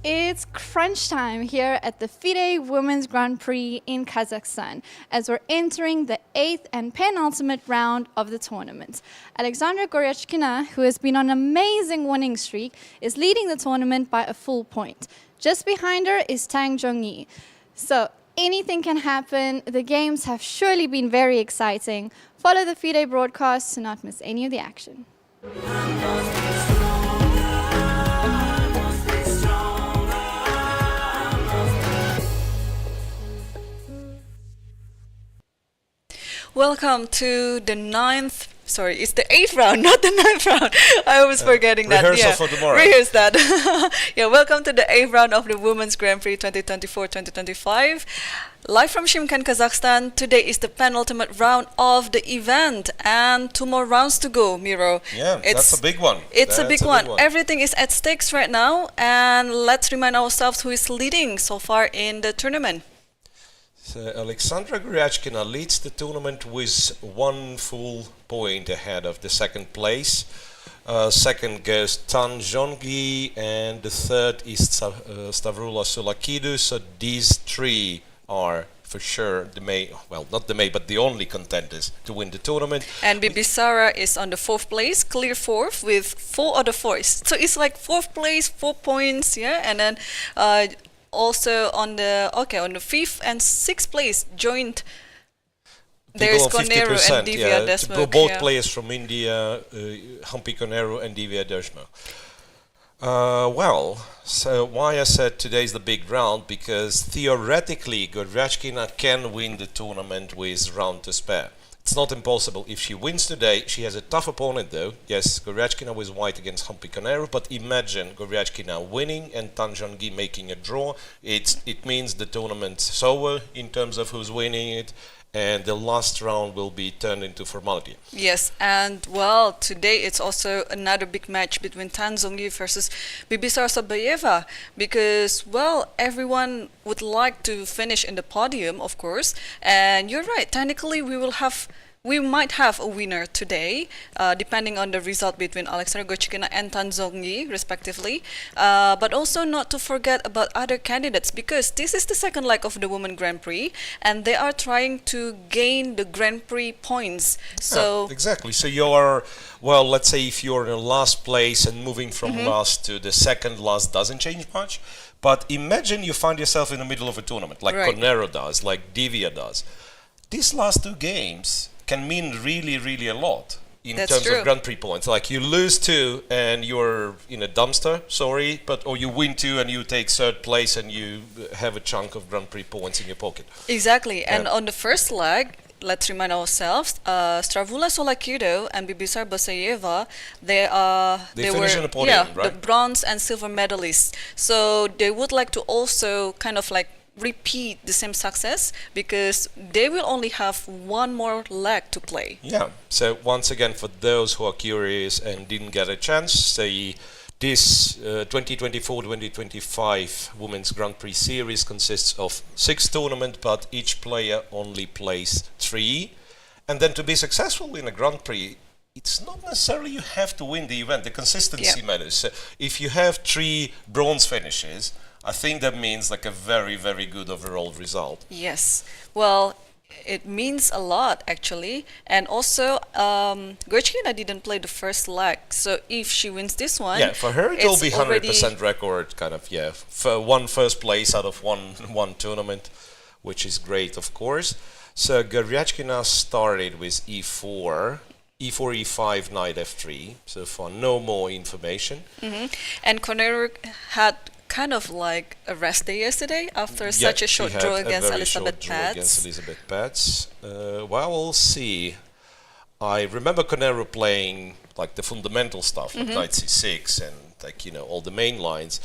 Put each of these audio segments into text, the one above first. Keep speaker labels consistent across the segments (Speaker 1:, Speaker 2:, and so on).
Speaker 1: It's crunch time here at the FIDE Women's Grand Prix in Kazakhstan as we're entering the 8th and penultimate round of the tournament. Aleksandra Goryachkina, who has been on an amazing winning streak, is leading the tournament by a full point. Just behind her is Tan Zhongyi. So anything can happen. The games have surely been very exciting. Follow the FIDE broadcast to not miss any of the action.
Speaker 2: Welcome to the it's the 8th round, not the 9th round. I was forgetting that.
Speaker 3: Rehearsal for tomorrow.
Speaker 2: Rehearse that. Welcome to the 8th round of the Women's Grand Prix 2024-2025. Live from Shymkent, Kazakhstan. Today is the penultimate round of the event and 2 more rounds to go, Miro.
Speaker 3: Yeah, that's a big one.
Speaker 2: It's a big one. Everything is at stakes right now, and let's remind ourselves who is leading so far in the tournament.
Speaker 3: So Aleksandra Goryachkina leads the tournament with 1 full point ahead of the second place. Second goes Tan Zhongyi, and the third is Stavroula Tsolakidou. So these 3 are for sure the main, well, not the main, but the only contenders to win the tournament.
Speaker 2: And Bibisara is on the 4th place, clear 4th with 4 other 4s. So it's like 4th place, 4 points, yeah, and then also on the 5th and 6th place joined. There's Koneru and Divya Deshmukh.
Speaker 3: Both players from India, Humpy Koneru and Divya Deshmukh. So why I said today's the big round, because theoretically Goryachkina can win the tournament with round to spare. It's not impossible. If she wins today, she has a tough opponent though. Yes, Goryachkina was white against Humpy Koneru, but imagine Goryachkina winning and Tan Zhongyi making a draw. It means the tournament's over in terms of who's winning it, and the last round will be turned into formality.
Speaker 2: Yes, and well, today it's also another big match between Tan Zhongyi versus Bibisara Assaubayeva, because, well, everyone would like to finish in the podium, of course, and you're right, technically we might have a winner today, depending on the result between Aleksandra Goryachkina and Tan Zhongyi, respectively. But also not to forget about other candidates, because this is the second leg of the Women Grand Prix, and they are trying to gain the Grand Prix points. So
Speaker 3: exactly. So you're, well, let's say if you're in last place and moving from last to the second last doesn't change much. But imagine you find yourself in the middle of a tournament, like Koneru does, like Divya does. These last 2 games can mean really, really a lot in terms of Grand Prix points. Like you lose 2 and you're in a dumpster, or you win 2 and you take 3rd place and you have a chunk of Grand Prix points in your pocket.
Speaker 2: Exactly. And on the first leg, let's remind ourselves, Stavroula Tsolakidou and Bibisara Assaubayeva, they were
Speaker 3: on the podium, right?
Speaker 2: the bronze and silver medalists. So they would like to also kind of like repeat the same success, because they will only have 1 more leg to play.
Speaker 3: Yeah, so once again, for those who are curious and didn't get a chance, say this 2024-2025 Women's Grand Prix Series consists of 6 tournaments, but each player only plays 3. And then to be successful in a Grand Prix, it's not necessarily you have to win the event. The consistency matters. So if you have 3 bronze finishes, I think that means like a very, very good overall result.
Speaker 2: Yes. Well, it means a lot, actually. And also, Goryachkina didn't play the first leg. So if she wins this one...
Speaker 3: Yeah, for her it will be 100% record, kind of, yeah. For 1 first place out of one tournament, which is great, of course. So Goryachkina started with e4, e5, knight f3. So far, no more information.
Speaker 2: And Koneru had kind of like a rest day yesterday after such a short draw against Elisabeth
Speaker 3: Paehtz. Well, we'll see. I remember Koneru playing like the fundamental stuff, like knight c6 and like, you know, all the main lines.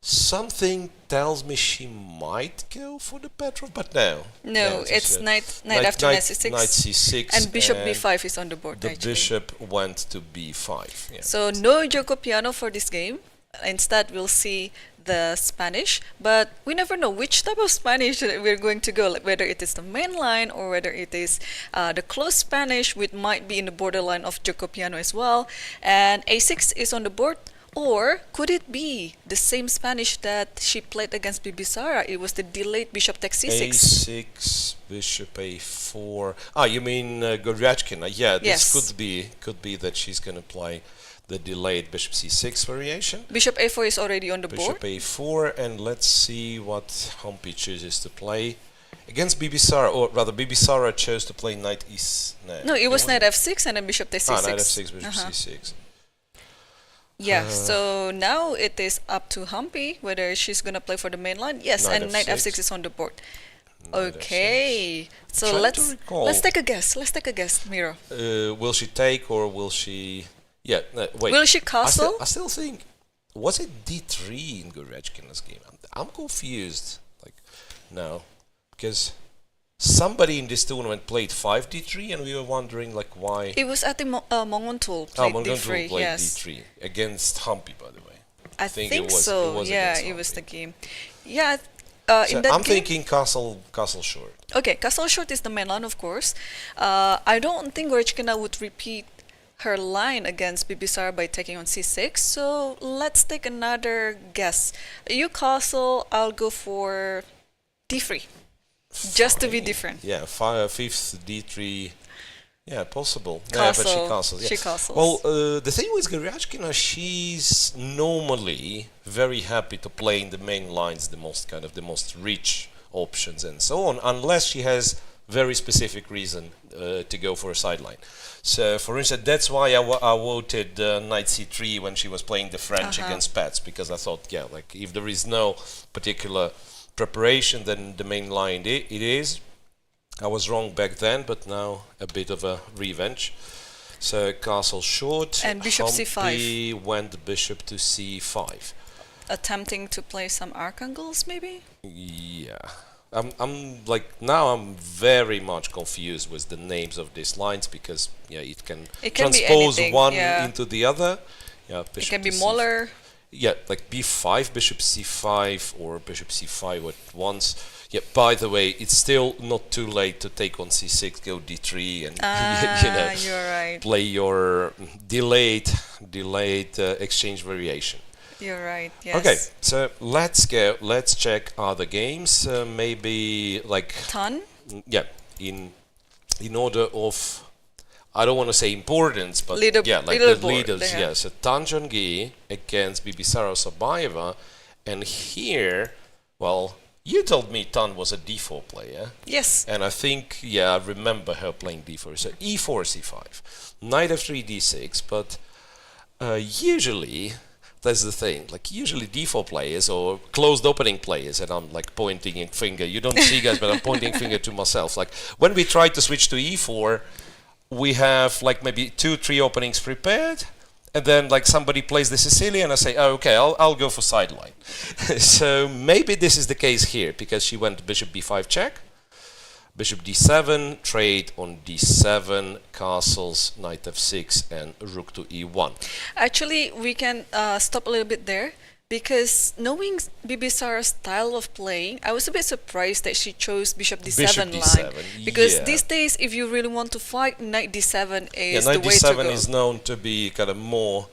Speaker 3: Something tells me she might go for the Petrov, but no.
Speaker 2: No, it's knight after knight c6.
Speaker 3: Knight c6.
Speaker 2: And bishop b5 is on the board.
Speaker 3: The bishop went to b5. Yeah.
Speaker 2: So no Gioco piano for this game. Instead, we'll see the Spanish, but we never know which type of Spanish we're going to go, like whether it is the main line or whether it is the closed Spanish, which might be in the borderline of Gioco piano as well. And a6 is on the board. Or could it be the same Spanish that she played against Bibisara? It was the delayed bishop takes c6.
Speaker 3: A6, bishop a4. Ah, you mean Goryachkina? Yeah, this
Speaker 2: Yes.
Speaker 3: could be that she's going to play the delayed bishop c6 variation.
Speaker 2: Bishop a4 is already on the
Speaker 3: Bishop
Speaker 2: board.
Speaker 3: a4, and let's see what Humpy chooses to play against Bibisara, or rather Bibisara chose to play knight
Speaker 2: No, it was knight f6 and then bishop takes c6.
Speaker 3: knight f6, bishop c6.
Speaker 2: Yeah, so now it is up to Humpy whether she's gonna play for the main line. Yes,
Speaker 3: Knight
Speaker 2: and knight
Speaker 3: f6.
Speaker 2: f6 is on the board.
Speaker 3: Knight
Speaker 2: Okay, so
Speaker 3: Trying to
Speaker 2: let's
Speaker 3: recall.
Speaker 2: take a guess. Let's take a guess, Miro.
Speaker 3: Will she take or will she? Yeah, no, wait.
Speaker 2: Will she castle?
Speaker 3: I still think, was it d3 in Goryachkina's game? I'm confused. Like, no, because somebody in this tournament played 5d3, and we were wondering like why.
Speaker 2: It was, I think, Munguntuul played
Speaker 3: Munguntuul
Speaker 2: d3.
Speaker 3: played
Speaker 2: Yes,
Speaker 3: d3 against Humpy, by the way.
Speaker 2: I
Speaker 3: think
Speaker 2: think
Speaker 3: it was-
Speaker 2: so.
Speaker 3: it was
Speaker 2: Yeah,
Speaker 3: against
Speaker 2: it was
Speaker 3: Humpy.
Speaker 2: the game. Yeah,
Speaker 3: So
Speaker 2: in that
Speaker 3: I'm
Speaker 2: game.
Speaker 3: thinking castle short.
Speaker 2: Okay, castle short is the main line, of course. I don't think Goryachkina would repeat her line against Bibisara by taking on c6. So let's take another guess. You castle, I'll go for d3. Just to be
Speaker 3: Fine.
Speaker 2: different.
Speaker 3: Yeah, fifth d3. Yeah, possible. Yeah, but she
Speaker 2: Castle.
Speaker 3: castles. Yeah.
Speaker 2: She castles.
Speaker 3: Well, the thing with Goryachkina, she's normally very happy to play in the main lines, the most rich options and so on, unless she has very specific reason to go for a sideline. So, for instance, that's why I voted knight c3 when she was playing the French against Paehtz, because I thought, yeah, like if there is no particular preparation, then the main line it is. I was wrong back then, but now a bit of a revenge. So castle short,
Speaker 2: And bishop c5.
Speaker 3: Humpy went bishop to c5.
Speaker 2: Attempting to play some archangels, maybe?
Speaker 3: Yeah, I'm like now I'm very much confused with the names of these lines, because yeah, it can
Speaker 2: It can be
Speaker 3: transpose
Speaker 2: anything,
Speaker 3: one
Speaker 2: yeah.
Speaker 3: into the other. Yeah,
Speaker 2: It
Speaker 3: bishop
Speaker 2: can be
Speaker 3: to c5.
Speaker 2: Moller.
Speaker 3: Yeah, like b5, bishop c5, or bishop c5 at once. Yeah, by the way, it's still not too late to take on c6, go d3, and
Speaker 2: You're right.
Speaker 3: play your delayed exchange variation.
Speaker 2: You're right. Yes.
Speaker 3: Okay, so let's go. Let's check other games. Maybe like
Speaker 2: Tan.
Speaker 3: yeah, in order of, I don't want to say importance, but yeah, like the
Speaker 2: leaderboard,
Speaker 3: leaders.
Speaker 2: yeah.
Speaker 3: Yeah, so Tan Zhongyi against Bibisara Assaubayeva, and here, well, you told me Tan was a d4 player,
Speaker 2: Yes.
Speaker 3: and I think, yeah, I remember her playing d4. So e4, c5, knight f3, d6, but usually, that's the thing, like usually d4 players or closed opening players, and I'm like pointing a finger, you don't see guys, but I'm pointing finger to myself, like when we try to switch to e4, we have like maybe 2-3 openings prepared, and then like somebody plays the Sicilian, I say, oh, okay, I'll go for sideline. So maybe this is the case here, because she went bishop b5 check, bishop d7, trade on d7, castles, knight f6, and rook to e1.
Speaker 2: Actually, we can stop a little bit there, because knowing Bibisara's style of playing, I was a bit surprised that she chose bishop d7
Speaker 3: Bishop
Speaker 2: line.
Speaker 3: d7,
Speaker 2: Because
Speaker 3: yeah.
Speaker 2: these days, if you really want to fight, knight d7
Speaker 3: Yeah,
Speaker 2: is
Speaker 3: knight
Speaker 2: the way to
Speaker 3: d7
Speaker 2: go.
Speaker 3: is known to be kind of more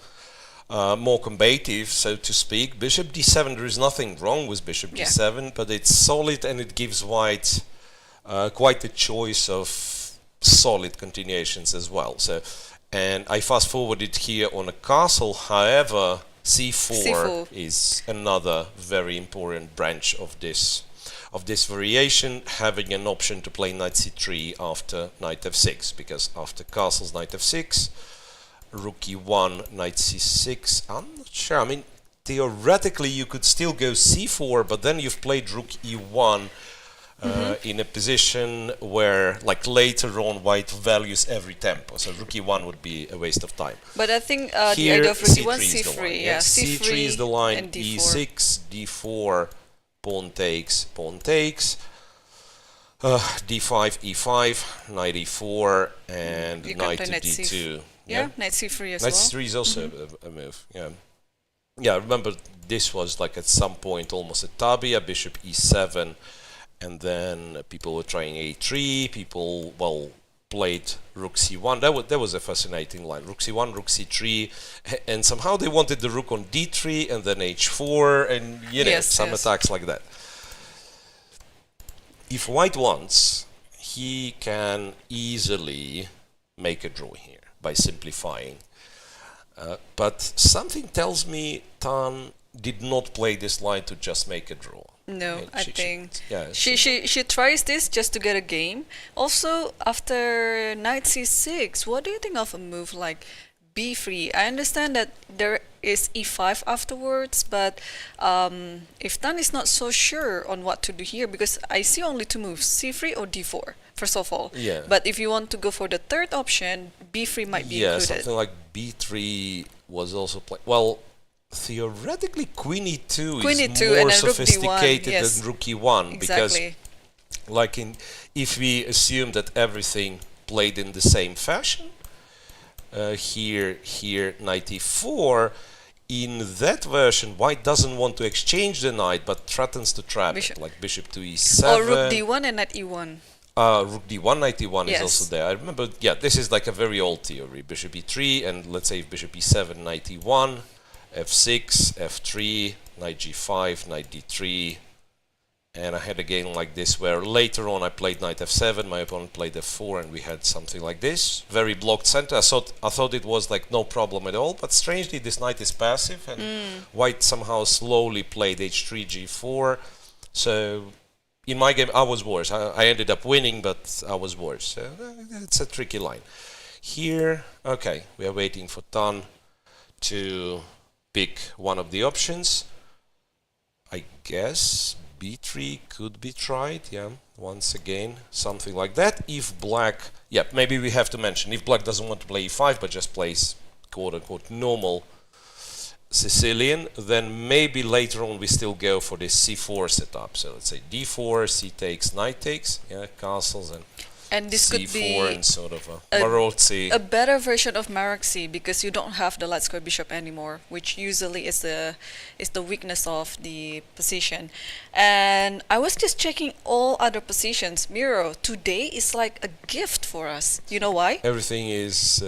Speaker 3: combative, so to speak. Bishop d7, there is nothing wrong with bishop
Speaker 2: Yeah.
Speaker 3: d7, but it's solid and it gives white quite a choice of solid continuations as well. So, and I fast forwarded here on a castle. However, c4 is another very important branch of this variation, having an option to play knight c3 after knight f6, because after castles, knight f6, rook e1, knight c6. I'm not sure. I mean, theoretically you could still go c4, but then you've played rook e1 in a position where, like, later on, white values every tempo. So rook e1 would be a waste of time.
Speaker 2: But I think
Speaker 3: Here,
Speaker 2: the idea of rook e1,
Speaker 3: c3 is the line.
Speaker 2: c3, yeah,
Speaker 3: c3 is the line.
Speaker 2: and d4.
Speaker 3: e6, d4, pawn takes, d5, e5, knight e4, and
Speaker 2: You can
Speaker 3: knight
Speaker 2: play
Speaker 3: to
Speaker 2: knight
Speaker 3: d2.
Speaker 2: Yeah, knight c3 as
Speaker 3: Knight
Speaker 2: well.
Speaker 3: c3 is also a move. Yeah. Yeah, I remember this was like at some point almost a tabia, bishop e7, and then people were trying a3, people, well, played rook c1. That was a fascinating line. Rook c1, rook c3, and somehow they wanted the rook on d3 and then h4, and some attacks like that. If white wants, he can easily make a draw here by simplifying. But something tells me Tan did not play this line to just make a draw.
Speaker 2: No, I think she tries this just to get a game. Also, after knight c6, what do you think of a move like b3? I understand that there is e5 afterwards, but if Tan is not so sure on what to do here, because I see only two moves, c3 or d4, first of all.
Speaker 3: Yeah.
Speaker 2: But if you want to go for the third option, b3 might be included.
Speaker 3: Yeah, something like b3 was also played. Well, theoretically, queen e2 is more sophisticated than rook e1, because, like, if we assume that everything played in the same fashion, here, knight e4, in that version, white doesn't want to exchange the knight, but threatens to trap it, like bishop to e7.
Speaker 2: Or rook d1 and knight e1.
Speaker 3: Rook d1, knight e1 is also there. I remember, this is like a very old theory. Bishop e3, and let's say bishop e7, knight e1. f6, f3, knight g5, knight d3, and I had a game like this where later on I played knight f7, my opponent played f4, and we had something like this. Very blocked center. I thought it was like no problem at all, but strangely this knight is passive, and white somehow slowly played h3, g4. So in my game I was worse. I ended up winning, but I was worse. It's a tricky line. Here, okay, we are waiting for Tan to pick one of the options. I guess b3 could be tried, once again, something like that. If black, maybe we have to mention, if black doesn't want to play e5 but just plays quote-unquote normal Sicilian, then maybe later on we still go for this c4 setup. So let's say d4, c takes, knight takes, castles, and
Speaker 2: this
Speaker 3: c4
Speaker 2: could be
Speaker 3: and sort of a
Speaker 2: better version of Marok-C, because you don't have the light square bishop anymore, which usually is the weakness of the position. And I was just checking all other positions. Miro, today is like a gift for us. You know why?
Speaker 3: Everything is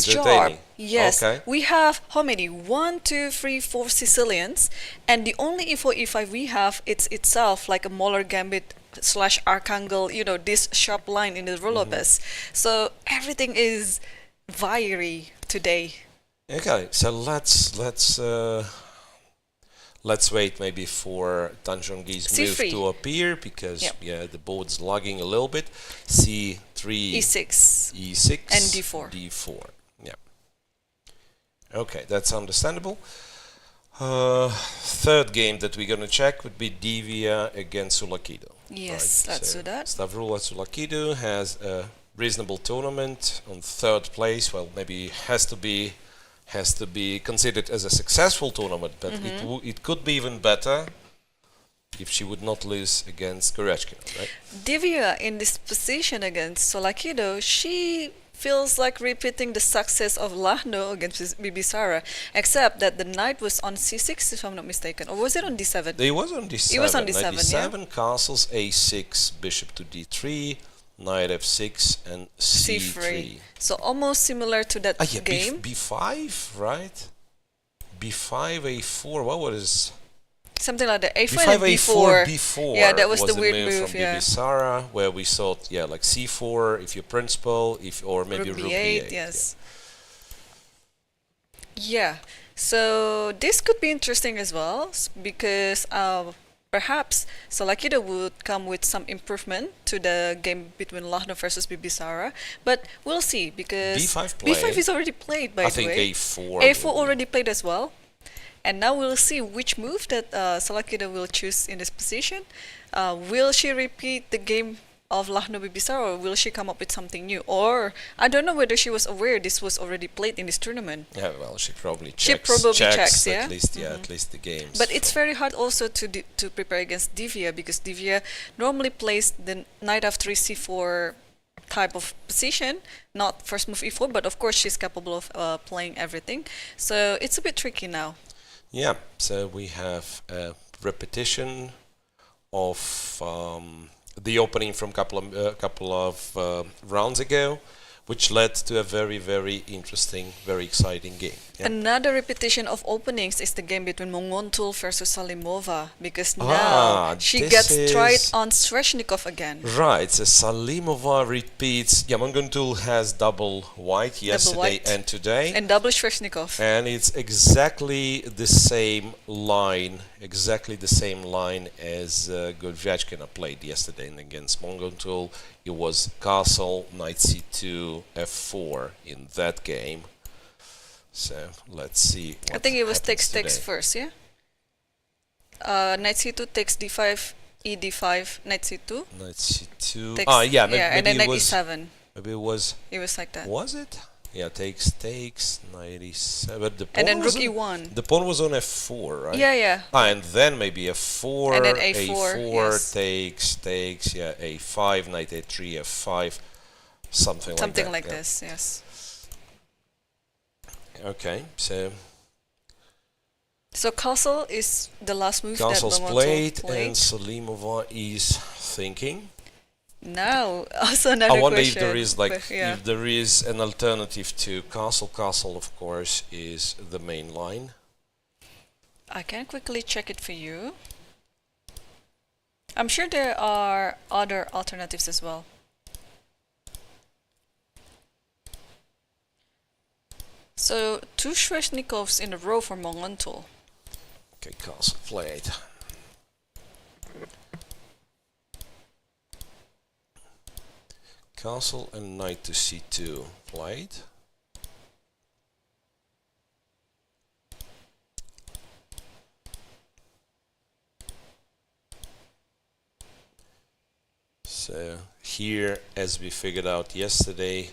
Speaker 2: sharp. Yes.
Speaker 3: Okay.
Speaker 2: We have how many? 1, 2, 3, 4 Sicilians, and the only e4, e5 we have, it's itself like a Moller Gambit / Archangle, this sharp line in the Rolobes. So everything is fiery today.
Speaker 3: Okay, so let's wait maybe for Tan Zhongyi's move to appear, because the board's lagging a little bit. c3, e6,
Speaker 2: and d4.
Speaker 3: Okay, that's understandable. Third game that we're going to check would be Divya against Tsolakidou.
Speaker 2: Yes, let's do that.
Speaker 3: Stavroula Tsolakidou has a reasonable tournament on third place. Well, maybe has to be considered as a successful tournament, but it could be even better if she would not lose against Goryachkina, right?
Speaker 2: Divya, in this position against Tsolakidou, she feels like repeating the success of Lagno against Bibisara, except that the knight was on c6, if I'm not mistaken, or was it on d7?
Speaker 3: It was on d7.
Speaker 2: It was on d7,
Speaker 3: d7, castles, a6, bishop to d3, knight f6, and c3.
Speaker 2: So almost similar to that game.
Speaker 3: b5, right? b5, a4, what was...
Speaker 2: Something like that. A4
Speaker 3: b5,
Speaker 2: and b4.
Speaker 3: b4.
Speaker 2: Yeah, that was the weird
Speaker 3: move from Bibisara, where we thought, like c4 if you're principal, or maybe rook b8.
Speaker 2: Yes. Yeah. So this could be interesting as well, because perhaps Tsolakidou would come with some improvement to the game between Lagno versus Bibisara, but we'll see, because b5 is already played, by the way.
Speaker 3: I think a4.
Speaker 2: a4 already played as well. And now we'll see which move that Tsolakidou will choose in this position. Will she repeat the game of Lagno Bibisara, or will she come up with something new? Or I don't know whether she was aware this was already played in this tournament.
Speaker 3: Yeah, well, she probably checks.
Speaker 2: Yeah?
Speaker 3: At least the games.
Speaker 2: But it's very hard also to prepare against Divya, because Divya normally plays the knight f3, c4 type of position, not first move e4, but of course she's capable of playing everything. So it's a bit tricky now.
Speaker 3: Yeah, so we have a repetition of the opening from couple of rounds ago, which led to a very, very interesting, very exciting game. Yeah.
Speaker 2: Another repetition of openings is the game between Munguntuul versus Salimova, because now she gets tried on Sveshnikov again.
Speaker 3: Right, so Salimova repeats. Yeah, Munguntuul has double white yesterday and today.
Speaker 2: And double Sveshnikov.
Speaker 3: And it's exactly the same line, as Goryachkina played yesterday against Munguntuul. It was castle, knight c2, f4 in that game. So let's see.
Speaker 2: I think it was takes first, yeah? Knight c2 takes d5, e d5, knight c2.
Speaker 3: Knight c2.
Speaker 2: Takes,
Speaker 3: yeah,
Speaker 2: and then knight e7.
Speaker 3: Maybe it was.
Speaker 2: It was like that.
Speaker 3: Was it? Yeah, takes, knight e7. The pawn
Speaker 2: and then rook e1.
Speaker 3: The pawn was on f4, right?
Speaker 2: Yeah, yeah.
Speaker 3: And then maybe f4,
Speaker 2: and then a4, yes.
Speaker 3: takes, yeah, a5, knight a3, f5, something like that.
Speaker 2: Something like this, yes.
Speaker 3: Okay, so
Speaker 2: castle is the last move
Speaker 3: Castle's
Speaker 2: that
Speaker 3: played, and Salimova is thinking.
Speaker 2: Now, also another question.
Speaker 3: I wonder if there is if there is an alternative to castle. Castle, of course, is the main line.
Speaker 2: I can quickly check it for you. I'm sure there are other alternatives as well. So 2 Sveshnikovs in a row for Munguntuul.
Speaker 3: Okay, castle played. Castle and knight to c2 played. So here, as we figured out yesterday,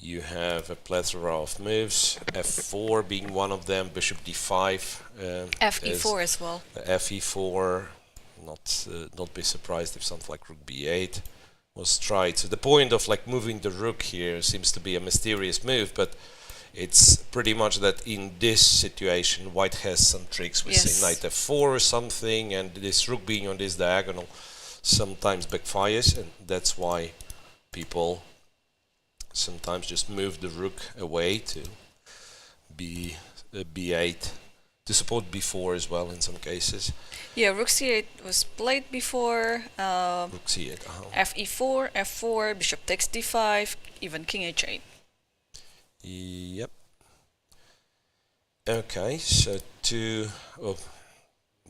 Speaker 3: you have a plethora of moves, f4 being one of them, bishop d5.
Speaker 2: fe4 as well.
Speaker 3: fe4, not be surprised if something like rook b8 was tried. So the point of moving the rook here seems to be a mysterious move, but it's pretty much that in this situation white has some tricks with say knight f4 or something, and this rook being on this diagonal sometimes backfires, and that's why people sometimes just move the rook away to b8 to support b4 as well in some cases.
Speaker 2: Yeah, rook c8 was played before.
Speaker 3: Rook c8.
Speaker 2: fe4, f4, bishop takes d5, even king h8.
Speaker 3: Yep. Okay, so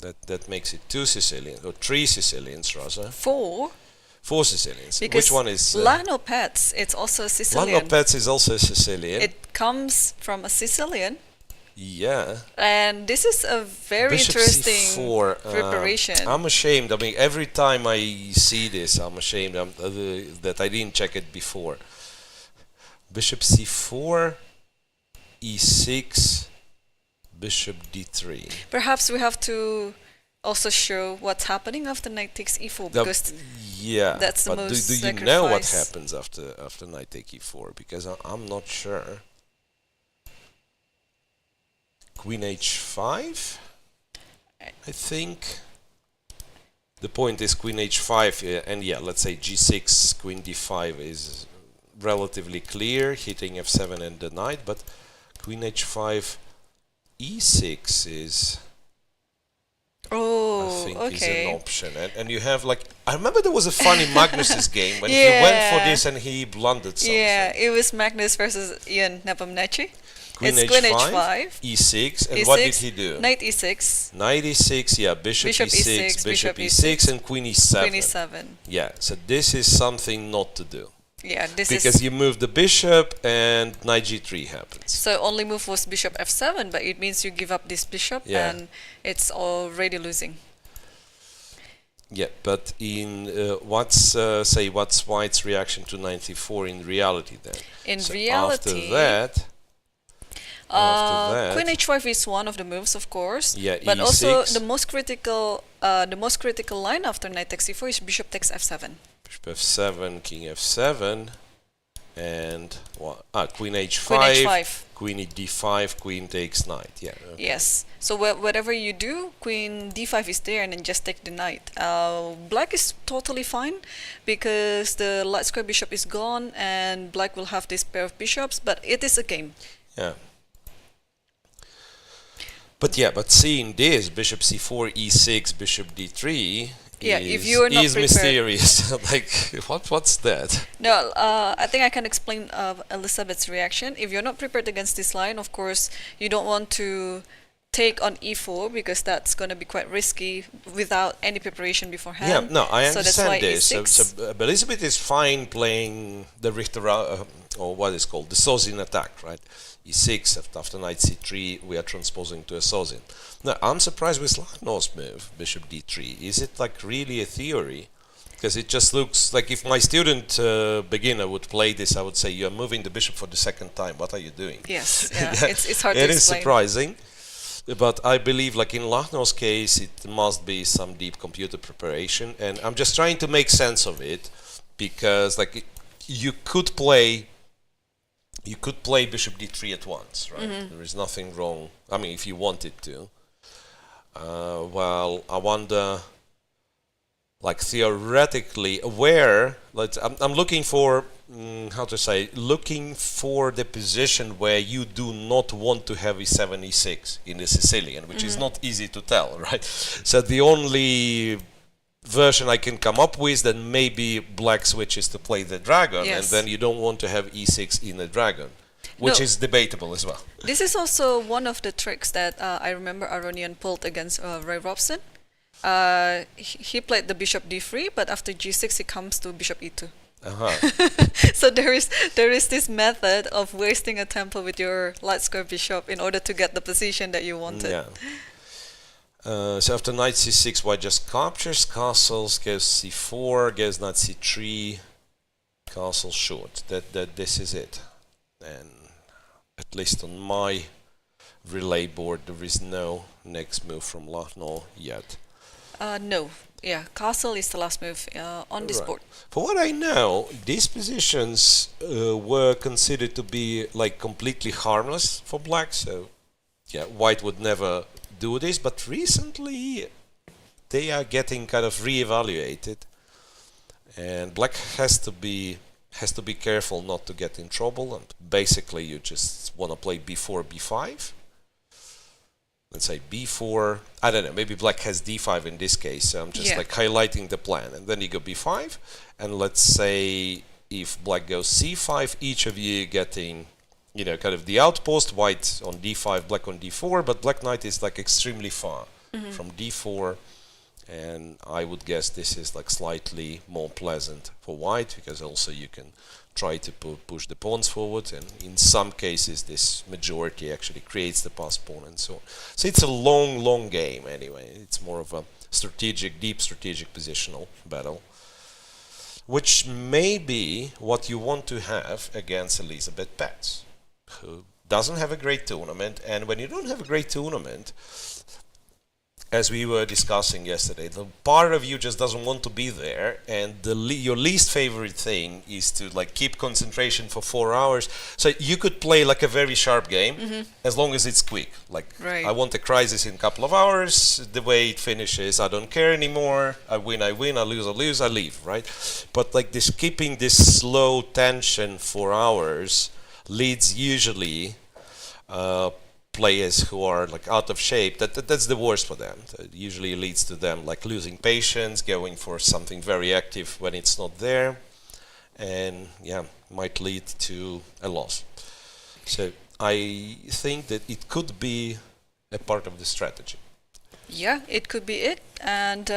Speaker 3: that makes it 2 Sicilians, or 3 Sicilians rather.
Speaker 2: 4
Speaker 3: Sicilians.
Speaker 2: Because
Speaker 3: which one is?
Speaker 2: Lagno Paehtz, it's also a Sicilian.
Speaker 3: Lagno Paehtz is also a Sicilian.
Speaker 2: It comes from a Sicilian.
Speaker 3: Yeah.
Speaker 2: And this is a very
Speaker 3: Bishop
Speaker 2: interesting
Speaker 3: c4,
Speaker 2: preparation.
Speaker 3: I'm ashamed. I mean, every time I see this, I'm ashamed that I didn't check it before. Bishop c4, e6, bishop d3.
Speaker 2: Perhaps we have to also show what's happening after knight takes e4, because that's the most
Speaker 3: do you know what happens after knight take e4? Because I'm not sure. Queen h5, I think. The point is queen h5, and let's say g6, queen d5 is relatively clear, hitting f7 and the knight, but queen h5, e6 is...
Speaker 2: Oh,
Speaker 3: I think
Speaker 2: okay.
Speaker 3: is an option, and you have I remember there was a funny Magnus's game when he went for this and he blundered something.
Speaker 2: Yeah, it was Magnus versus Ian Nepomniachtchi.
Speaker 3: Queen
Speaker 2: It's
Speaker 3: h5,
Speaker 2: queen h5,
Speaker 3: e6, and
Speaker 2: e6,
Speaker 3: what did he do?
Speaker 2: Knight e6.
Speaker 3: Knight e6, yeah, bishop e6, bishop e6, and queen e7.
Speaker 2: Queen e7.
Speaker 3: Yeah, so this is something not to do.
Speaker 2: Yeah, this
Speaker 3: because you move the bishop and knight g3 happens.
Speaker 2: So only move was bishop f7, but it means you give up this bishop and it's already losing.
Speaker 3: Yeah, but in what's white's reaction to knight e4 in reality then?
Speaker 2: In reality,
Speaker 3: after that,
Speaker 2: queen h5 is one of the moves, of course.
Speaker 3: Yeah,
Speaker 2: but
Speaker 3: e6.
Speaker 2: also the most critical line after knight takes e4 is bishop takes f7.
Speaker 3: Bishop f7, king f7. And queen h5,
Speaker 2: Queen h5.
Speaker 3: queen d5, queen takes knight. Yeah. Okay.
Speaker 2: Yes. So whatever you do, queen d5 is there, and then just take the knight. Black is totally fine because the light square bishop is gone, and black will have this pair of bishops. But it is a game.
Speaker 3: Yeah. But seeing this, bishop c4, e6, bishop d3
Speaker 2: if you are not
Speaker 3: is
Speaker 2: prepared.
Speaker 3: mysterious. Like, what's that?
Speaker 2: No, I think I can explain Elisabeth's reaction. If you're not prepared against this line, of course, you don't want to take on e4 because that's going to be quite risky without any preparation beforehand.
Speaker 3: Yeah, no, I
Speaker 2: So that's
Speaker 3: understand
Speaker 2: why
Speaker 3: this.
Speaker 2: e6.
Speaker 3: So Elisabeth is fine playing the Richter, or what is called the Sozin attack, right? e6, after knight c3, we are transposing to a Sozin. Now, I'm surprised with Lagno's move, bishop d3. Is it like really a theory? Because it just looks like if my student beginner would play this, I would say, you're moving the bishop for the second time. What are you doing?
Speaker 2: Yes, yeah, it's hard to
Speaker 3: It
Speaker 2: explain.
Speaker 3: is surprising. But I believe, like in Lagno's case, it must be some deep computer preparation. And I'm just trying to make sense of it, because like you could play bishop d3 at once, right? There is nothing wrong. I mean, if you wanted to. Well, I wonder, like theoretically, where, I'm looking for, looking for the position where you do not want to have e7, e6 in the Sicilian, which is not easy to tell, right? So the only version I can come up with, then maybe black switches to play the dragon,
Speaker 2: Yes.
Speaker 3: and then you don't want to have e6 in the dragon, which is debatable as well.
Speaker 2: This is also one of the tricks that I remember Aronian pulled against Ray Robson. He played the bishop d3, but after g6 he comes to bishop e2. So there is this method of wasting a tempo with your light square bishop in order to get the position that you wanted.
Speaker 3: Yeah. So after knight c6, white just captures, castles, goes c4, goes knight c3, castle short. This is it. And at least on my relay board, there is no next move from Lagno yet.
Speaker 2: No. Yeah, castle is the last move on this
Speaker 3: Right.
Speaker 2: board.
Speaker 3: For what I know, these positions were considered to be like completely harmless for black. So yeah, white would never do this, but recently they are getting kind of re-evaluated, and black has to be careful not to get in trouble. And basically, you just want to play b4, b5. Let's say b4. I don't know. Maybe black has d5 in this case. So I'm just like highlighting the plan, and then you go b5. And let's say if black goes c5, each of you getting, kind of the outpost. White on d5, black on d4, but black knight is like extremely far from d4, and I would guess this is like slightly more pleasant for white, because also you can try to push the pawns forward, and in some cases this majority actually creates the passed pawn and so on. So it's a long game anyway. It's more of a deep strategic positional battle, which may be what you want to have against Elisabeth Paehtz, who doesn't have a great tournament. And when you don't have a great tournament, as we were discussing yesterday, the part of you just doesn't want to be there, and your least favorite thing is to like keep concentration for 4 hours. So you could play like a very sharp game as long as it's quick. Like,
Speaker 2: Right.
Speaker 3: I want a crisis in a couple of hours. The way it finishes, I don't care anymore. I win, I lose, I leave, right? But like this, keeping this slow tension for hours leads usually players who are like out of shape. That's the worst for them. It usually leads to them like losing patience, going for something very active when it's not there, and might lead to a loss. So I think that it could be a part of the strategy.
Speaker 2: Yeah, it could be it. And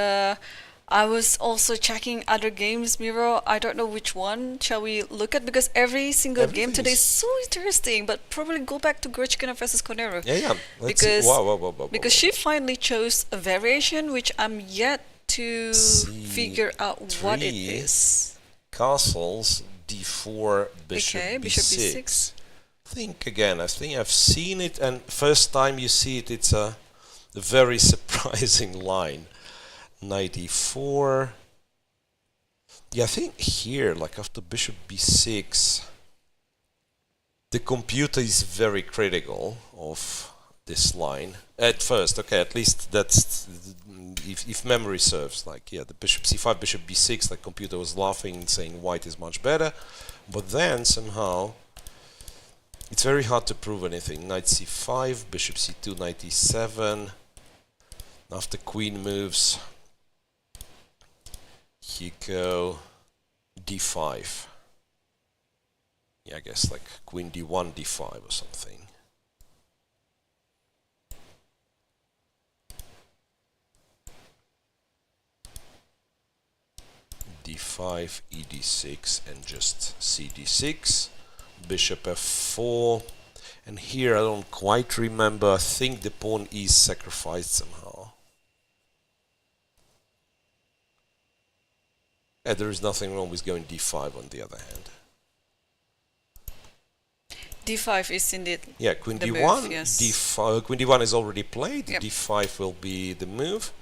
Speaker 2: I was also checking other games, Miro. I don't know which one shall we look at, because every single game today is so interesting. But probably go back to Goryachkina versus Koneru.
Speaker 3: Yeah. Let's
Speaker 2: Because
Speaker 3: see. Wow.
Speaker 2: because she finally chose a variation which I'm yet to figure out what it
Speaker 3: C3.
Speaker 2: is.
Speaker 3: Castles, d4, bishop,
Speaker 2: Okay,
Speaker 3: b6.
Speaker 2: bishop b6.
Speaker 3: I think I've seen it, and first time you see it, it's a very surprising line. Knight e4. Yeah, I think here, like after bishop b6, The computer is very critical of this line at first. Okay, at least that's if memory serves. Like, yeah, the bishop c5, bishop b6. The computer was laughing and saying white is much better, but then somehow it's very hard to prove anything. Knight c5, bishop c2, knight e7. After queen moves, you go d5. Yeah, I guess like queen d1, d5 or something. d5, e d6, and just c d6. Bishop f4. And here I don't quite remember. I think the pawn is sacrificed somehow. Yeah, there is nothing wrong with going d5 on the other hand.
Speaker 2: d5 is indeed
Speaker 3: Queen
Speaker 2: the
Speaker 3: d1,
Speaker 2: move, yes.
Speaker 3: d5, queen d1 is already played,
Speaker 2: Yep.
Speaker 3: d5 will be the move,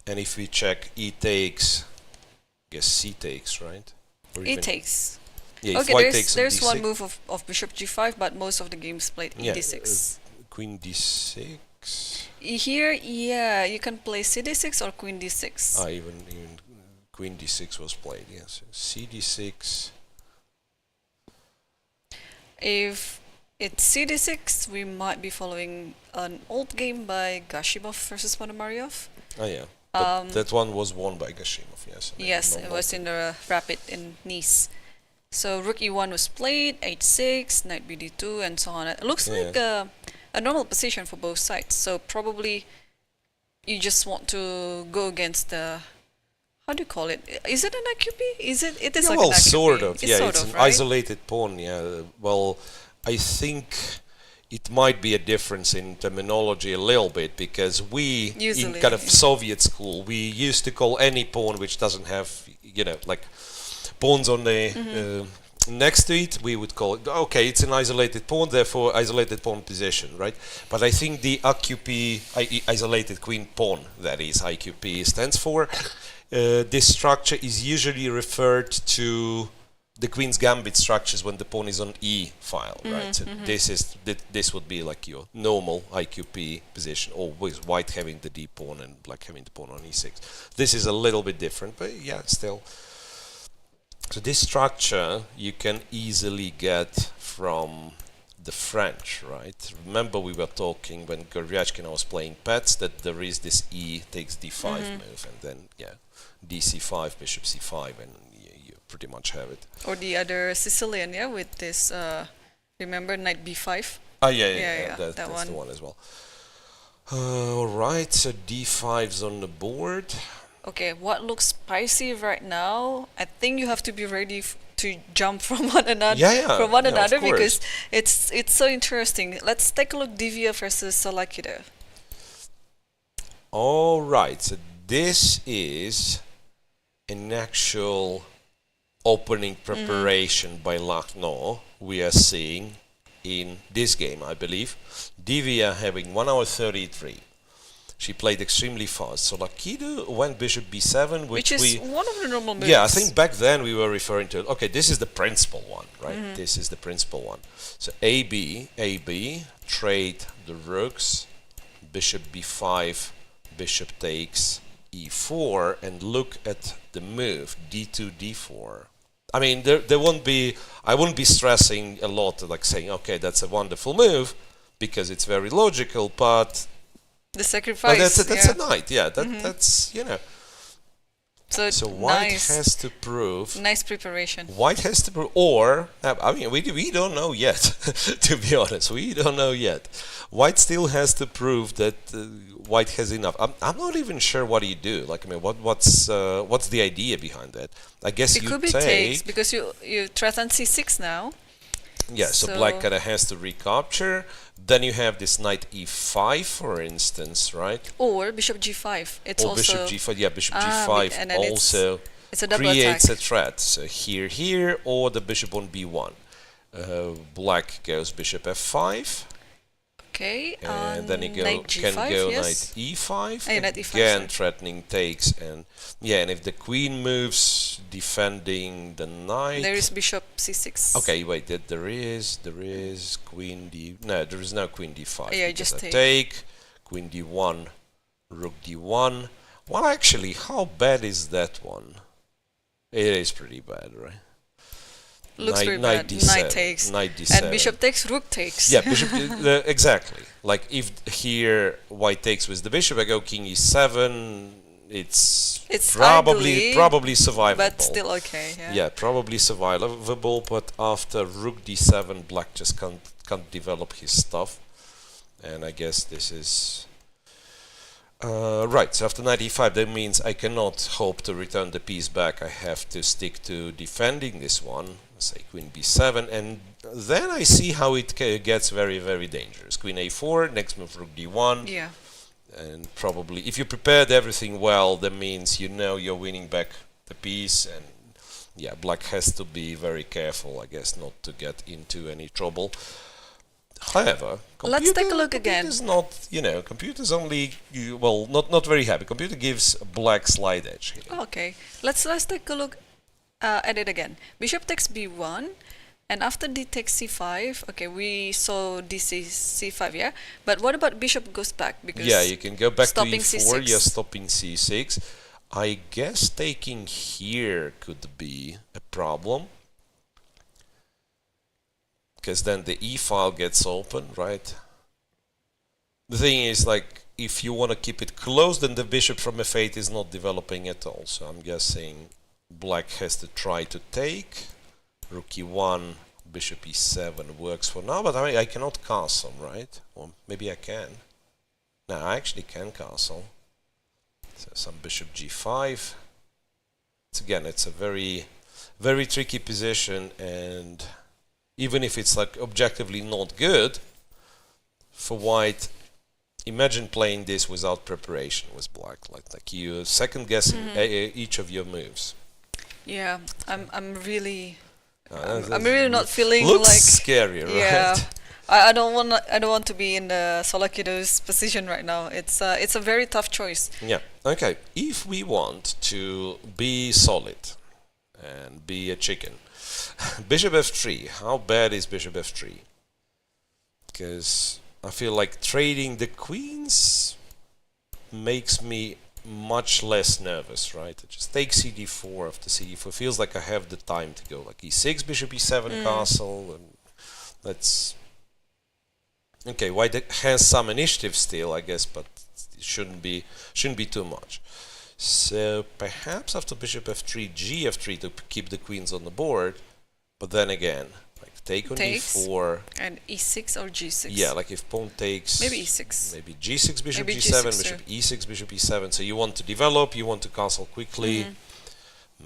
Speaker 3: and if we check e takes, I guess c takes, right? Or
Speaker 2: E takes.
Speaker 3: Yeah, if
Speaker 2: Okay,
Speaker 3: white takes on
Speaker 2: there's
Speaker 3: d6,
Speaker 2: one move of bishop g5, but most of the games played e d6.
Speaker 3: Queen d6,
Speaker 2: Here, yeah, you can play c d6 or queen d6.
Speaker 3: even queen d6 was played, yes. C d6,
Speaker 2: If it's c d6, we might be following an old game by Gashimov versus Ponomaryov.
Speaker 3: yeah. But that one was won by Gashimov, yes.
Speaker 2: Yes, it was in the Rapid in Nice. So rook e1 was played, h6, knight bd2, and so on. It looks like a normal position for both sides. So probably you just want to go against the, how do you call it? Is it an IQP? It is like
Speaker 3: well,
Speaker 2: an IQP.
Speaker 3: sort of.
Speaker 2: It's
Speaker 3: Yeah,
Speaker 2: sort
Speaker 3: it's
Speaker 2: of,
Speaker 3: an
Speaker 2: right?
Speaker 3: isolated pawn. Yeah. Well, I think it might be a difference in terminology a little bit, because we
Speaker 2: Usually,
Speaker 3: in kind of
Speaker 2: yeah.
Speaker 3: Soviet school, we used to call any pawn which doesn't have, like pawns on the next to it, we would call it, okay, it's an isolated pawn, therefore isolated pawn position, right? But I think the IQP, isolated queen pawn, that is IQP stands for, this structure is usually referred to the queen's gambit structures when the pawn is on E file, right? So this would be like your normal IQP position, or with white having the D pawn and black having the pawn on E6. This is a little bit different, but yeah, still. So this structure you can easily get from the French, right? Remember we were talking when Goryachkina was playing Paehtz that there is this E takes D5 move, and then DC5, bishop C5, and you pretty much have it.
Speaker 2: Or the other Sicilian, yeah, with this, remember, knight b5?
Speaker 3: Yeah,
Speaker 2: that
Speaker 3: that's
Speaker 2: one.
Speaker 3: the one as well. Alright, so D5's on the board.
Speaker 2: Okay, what looks spicy right now? I think you have to be ready to jump from one another,
Speaker 3: of course.
Speaker 2: because it's so interesting. Let's take a look. Divya versus Tsolakidou.
Speaker 3: Alright, so this is an actual opening preparation by Lagno we are seeing in this game, I believe. Divya having 1 hour 33. She played extremely fast. So Tsolakidou went bishop b7, which
Speaker 2: is one of the normal moves.
Speaker 3: Yeah, I think back then we were referring to, okay, this is the principal one, right? This is the principal one. So AB, trade the rooks, bishop b5, bishop takes e4, and look at the move, d2, d4. I mean, there won't be, I wouldn't be stressing a lot, like saying, okay, that's a wonderful move, because it's very logical, but
Speaker 2: the sacrifice.
Speaker 3: That's a knight, yeah. That's, you know. So white has to prove.
Speaker 2: Nice preparation.
Speaker 3: White has to prove, or I mean, we don't know yet. To be honest, we don't know yet. White still has to prove that white has enough. I'm not even sure what you do. Like, I mean, what's the idea behind that? I guess
Speaker 2: it
Speaker 3: you
Speaker 2: could be takes, because you threaten c6 now.
Speaker 3: Yeah, so black kind of has to recapture. Then you have this knight e5, for instance, right?
Speaker 2: Or bishop g5. It's
Speaker 3: or
Speaker 2: also
Speaker 3: bishop g5. Yeah, bishop g5
Speaker 2: and then
Speaker 3: also
Speaker 2: it's a double
Speaker 3: creates
Speaker 2: attack.
Speaker 3: a threat. So here, or the bishop on b1. Black goes bishop f5.
Speaker 2: Okay.
Speaker 3: And then you
Speaker 2: knight
Speaker 3: can
Speaker 2: G5,
Speaker 3: go
Speaker 2: yes.
Speaker 3: knight E5.
Speaker 2: Oh, knight E5,
Speaker 3: Again,
Speaker 2: sorry.
Speaker 3: threatening takes, and and if the queen moves, defending the knight.
Speaker 2: There is bishop C6.
Speaker 3: Okay, wait. There is queen D. No, there is no queen D5.
Speaker 2: Yeah,
Speaker 3: because
Speaker 2: just
Speaker 3: I
Speaker 2: take.
Speaker 3: queen D1, rook D1. Well, actually, how bad is that one? It is pretty bad, right?
Speaker 2: Looks very bad. Knight takes.
Speaker 3: Knight D7.
Speaker 2: And bishop takes, rook takes.
Speaker 3: Yeah, bishop. Exactly. Like if here white takes with the bishop, I go king E7. It's
Speaker 2: ugly,
Speaker 3: probably survivable.
Speaker 2: but still okay.
Speaker 3: Yeah, probably survivable. But after rook D7, black just can't develop his stuff. And I guess this is right. So after knight E5, that means I cannot hope to return the piece back. I have to stick to defending this one. Say queen B7, and then I see how it gets very, very dangerous. Queen A4, next move rook D1.
Speaker 2: Yeah.
Speaker 3: And probably, if you prepared everything well, that means you know you're winning back the piece. And yeah, black has to be very careful, I guess, not to get into any trouble. However,
Speaker 2: let's take a look again.
Speaker 3: Computer's not, computer's only, not very happy. Computer gives a black slight edge here.
Speaker 2: Okay, let's take a look at it again. Bishop takes B1, and after D takes C5. Okay, we saw C5, yeah. But what about bishop goes back? Because
Speaker 3: yeah, you can go back to E4.
Speaker 2: C6.
Speaker 3: You're stopping C6. I guess taking here could be a problem, because then the E file gets open, right? The thing is, like, if you want to keep it closed, then the bishop from F8 is not developing at all. So I'm guessing black has to try to take. Rook E1, bishop E7 works for now, but I cannot castle, right? Or maybe I can. No, I actually can castle. So some bishop G5. It's a very, very tricky position, and even if it's like objectively not good for white, imagine playing this without preparation with black, like you second guessing each of your moves.
Speaker 2: Yeah, I'm really not feeling
Speaker 3: looks
Speaker 2: like
Speaker 3: scary, right?
Speaker 2: Yeah, I don't want to be in the Tsolakidou's position right now. It's a very tough choice.
Speaker 3: Yeah. Okay. If we want to be solid and be a chicken, bishop F3. How bad is bishop F3? Because I feel like trading the queens makes me much less nervous, right? I just take CD4 after CD4. Feels like I have the time to go. Like E6, bishop E7 castle, and that's okay. White has some initiative still, I guess, but it shouldn't be too much. So perhaps after bishop F3, G-F3 to keep the queens on the board. But then again, like take on E4
Speaker 2: and E6 or G6.
Speaker 3: Yeah, like if pawn takes,
Speaker 2: maybe E6,
Speaker 3: maybe G6, bishop
Speaker 2: maybe
Speaker 3: G7,
Speaker 2: G6
Speaker 3: bishop E6, bishop E7. So you want to develop, you want to castle quickly.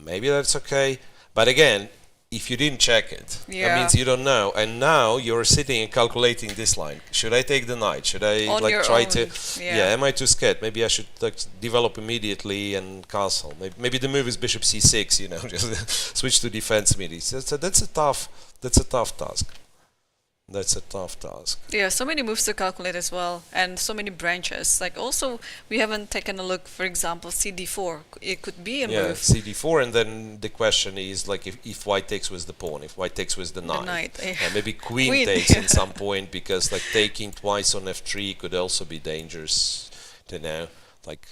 Speaker 3: Maybe that's okay. But again, if you didn't check it, that means you don't know. And now you're sitting and calculating this line. Should I take the knight? Should I try to? Yeah. Am I too scared? Maybe I should develop immediately and castle. Maybe the move is bishop C6. Just switch to defense immediately. So that's a tough task. That's a tough task.
Speaker 2: Yeah, so many moves to calculate as well, and so many branches. Like also, we haven't taken a look, for example, CD4. It could be a move.
Speaker 3: Yeah, CD4, and then the question is like if white takes with the pawn, if white takes with the knight. And maybe queen takes at some point, because like taking twice on F3 could also be dangerous. Like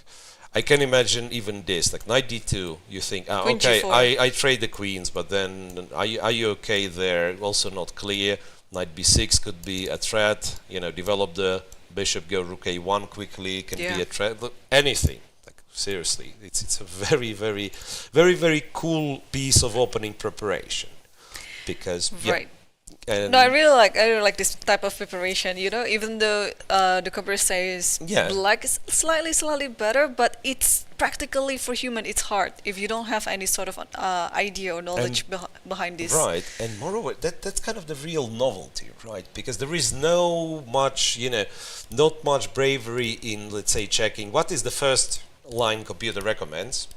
Speaker 3: I can imagine even this, like knight D2. You think, okay, I trade the queens, but then are you okay there? Also not clear. Knight B6 could be a threat, develop the bishop, go rook A1 quickly, can be a threat, anything. Like seriously, it's a very, very, very, very cool piece of opening preparation, because
Speaker 2: no, I really like this type of preparation. Even though the computer says black is slightly better, but it's practically for human. It's hard if you don't have any sort of idea or knowledge behind this.
Speaker 3: Right, and moreover, that's kind of the real novelty, right? Because there is not much bravery in, let's say, checking what is the first line computer recommends.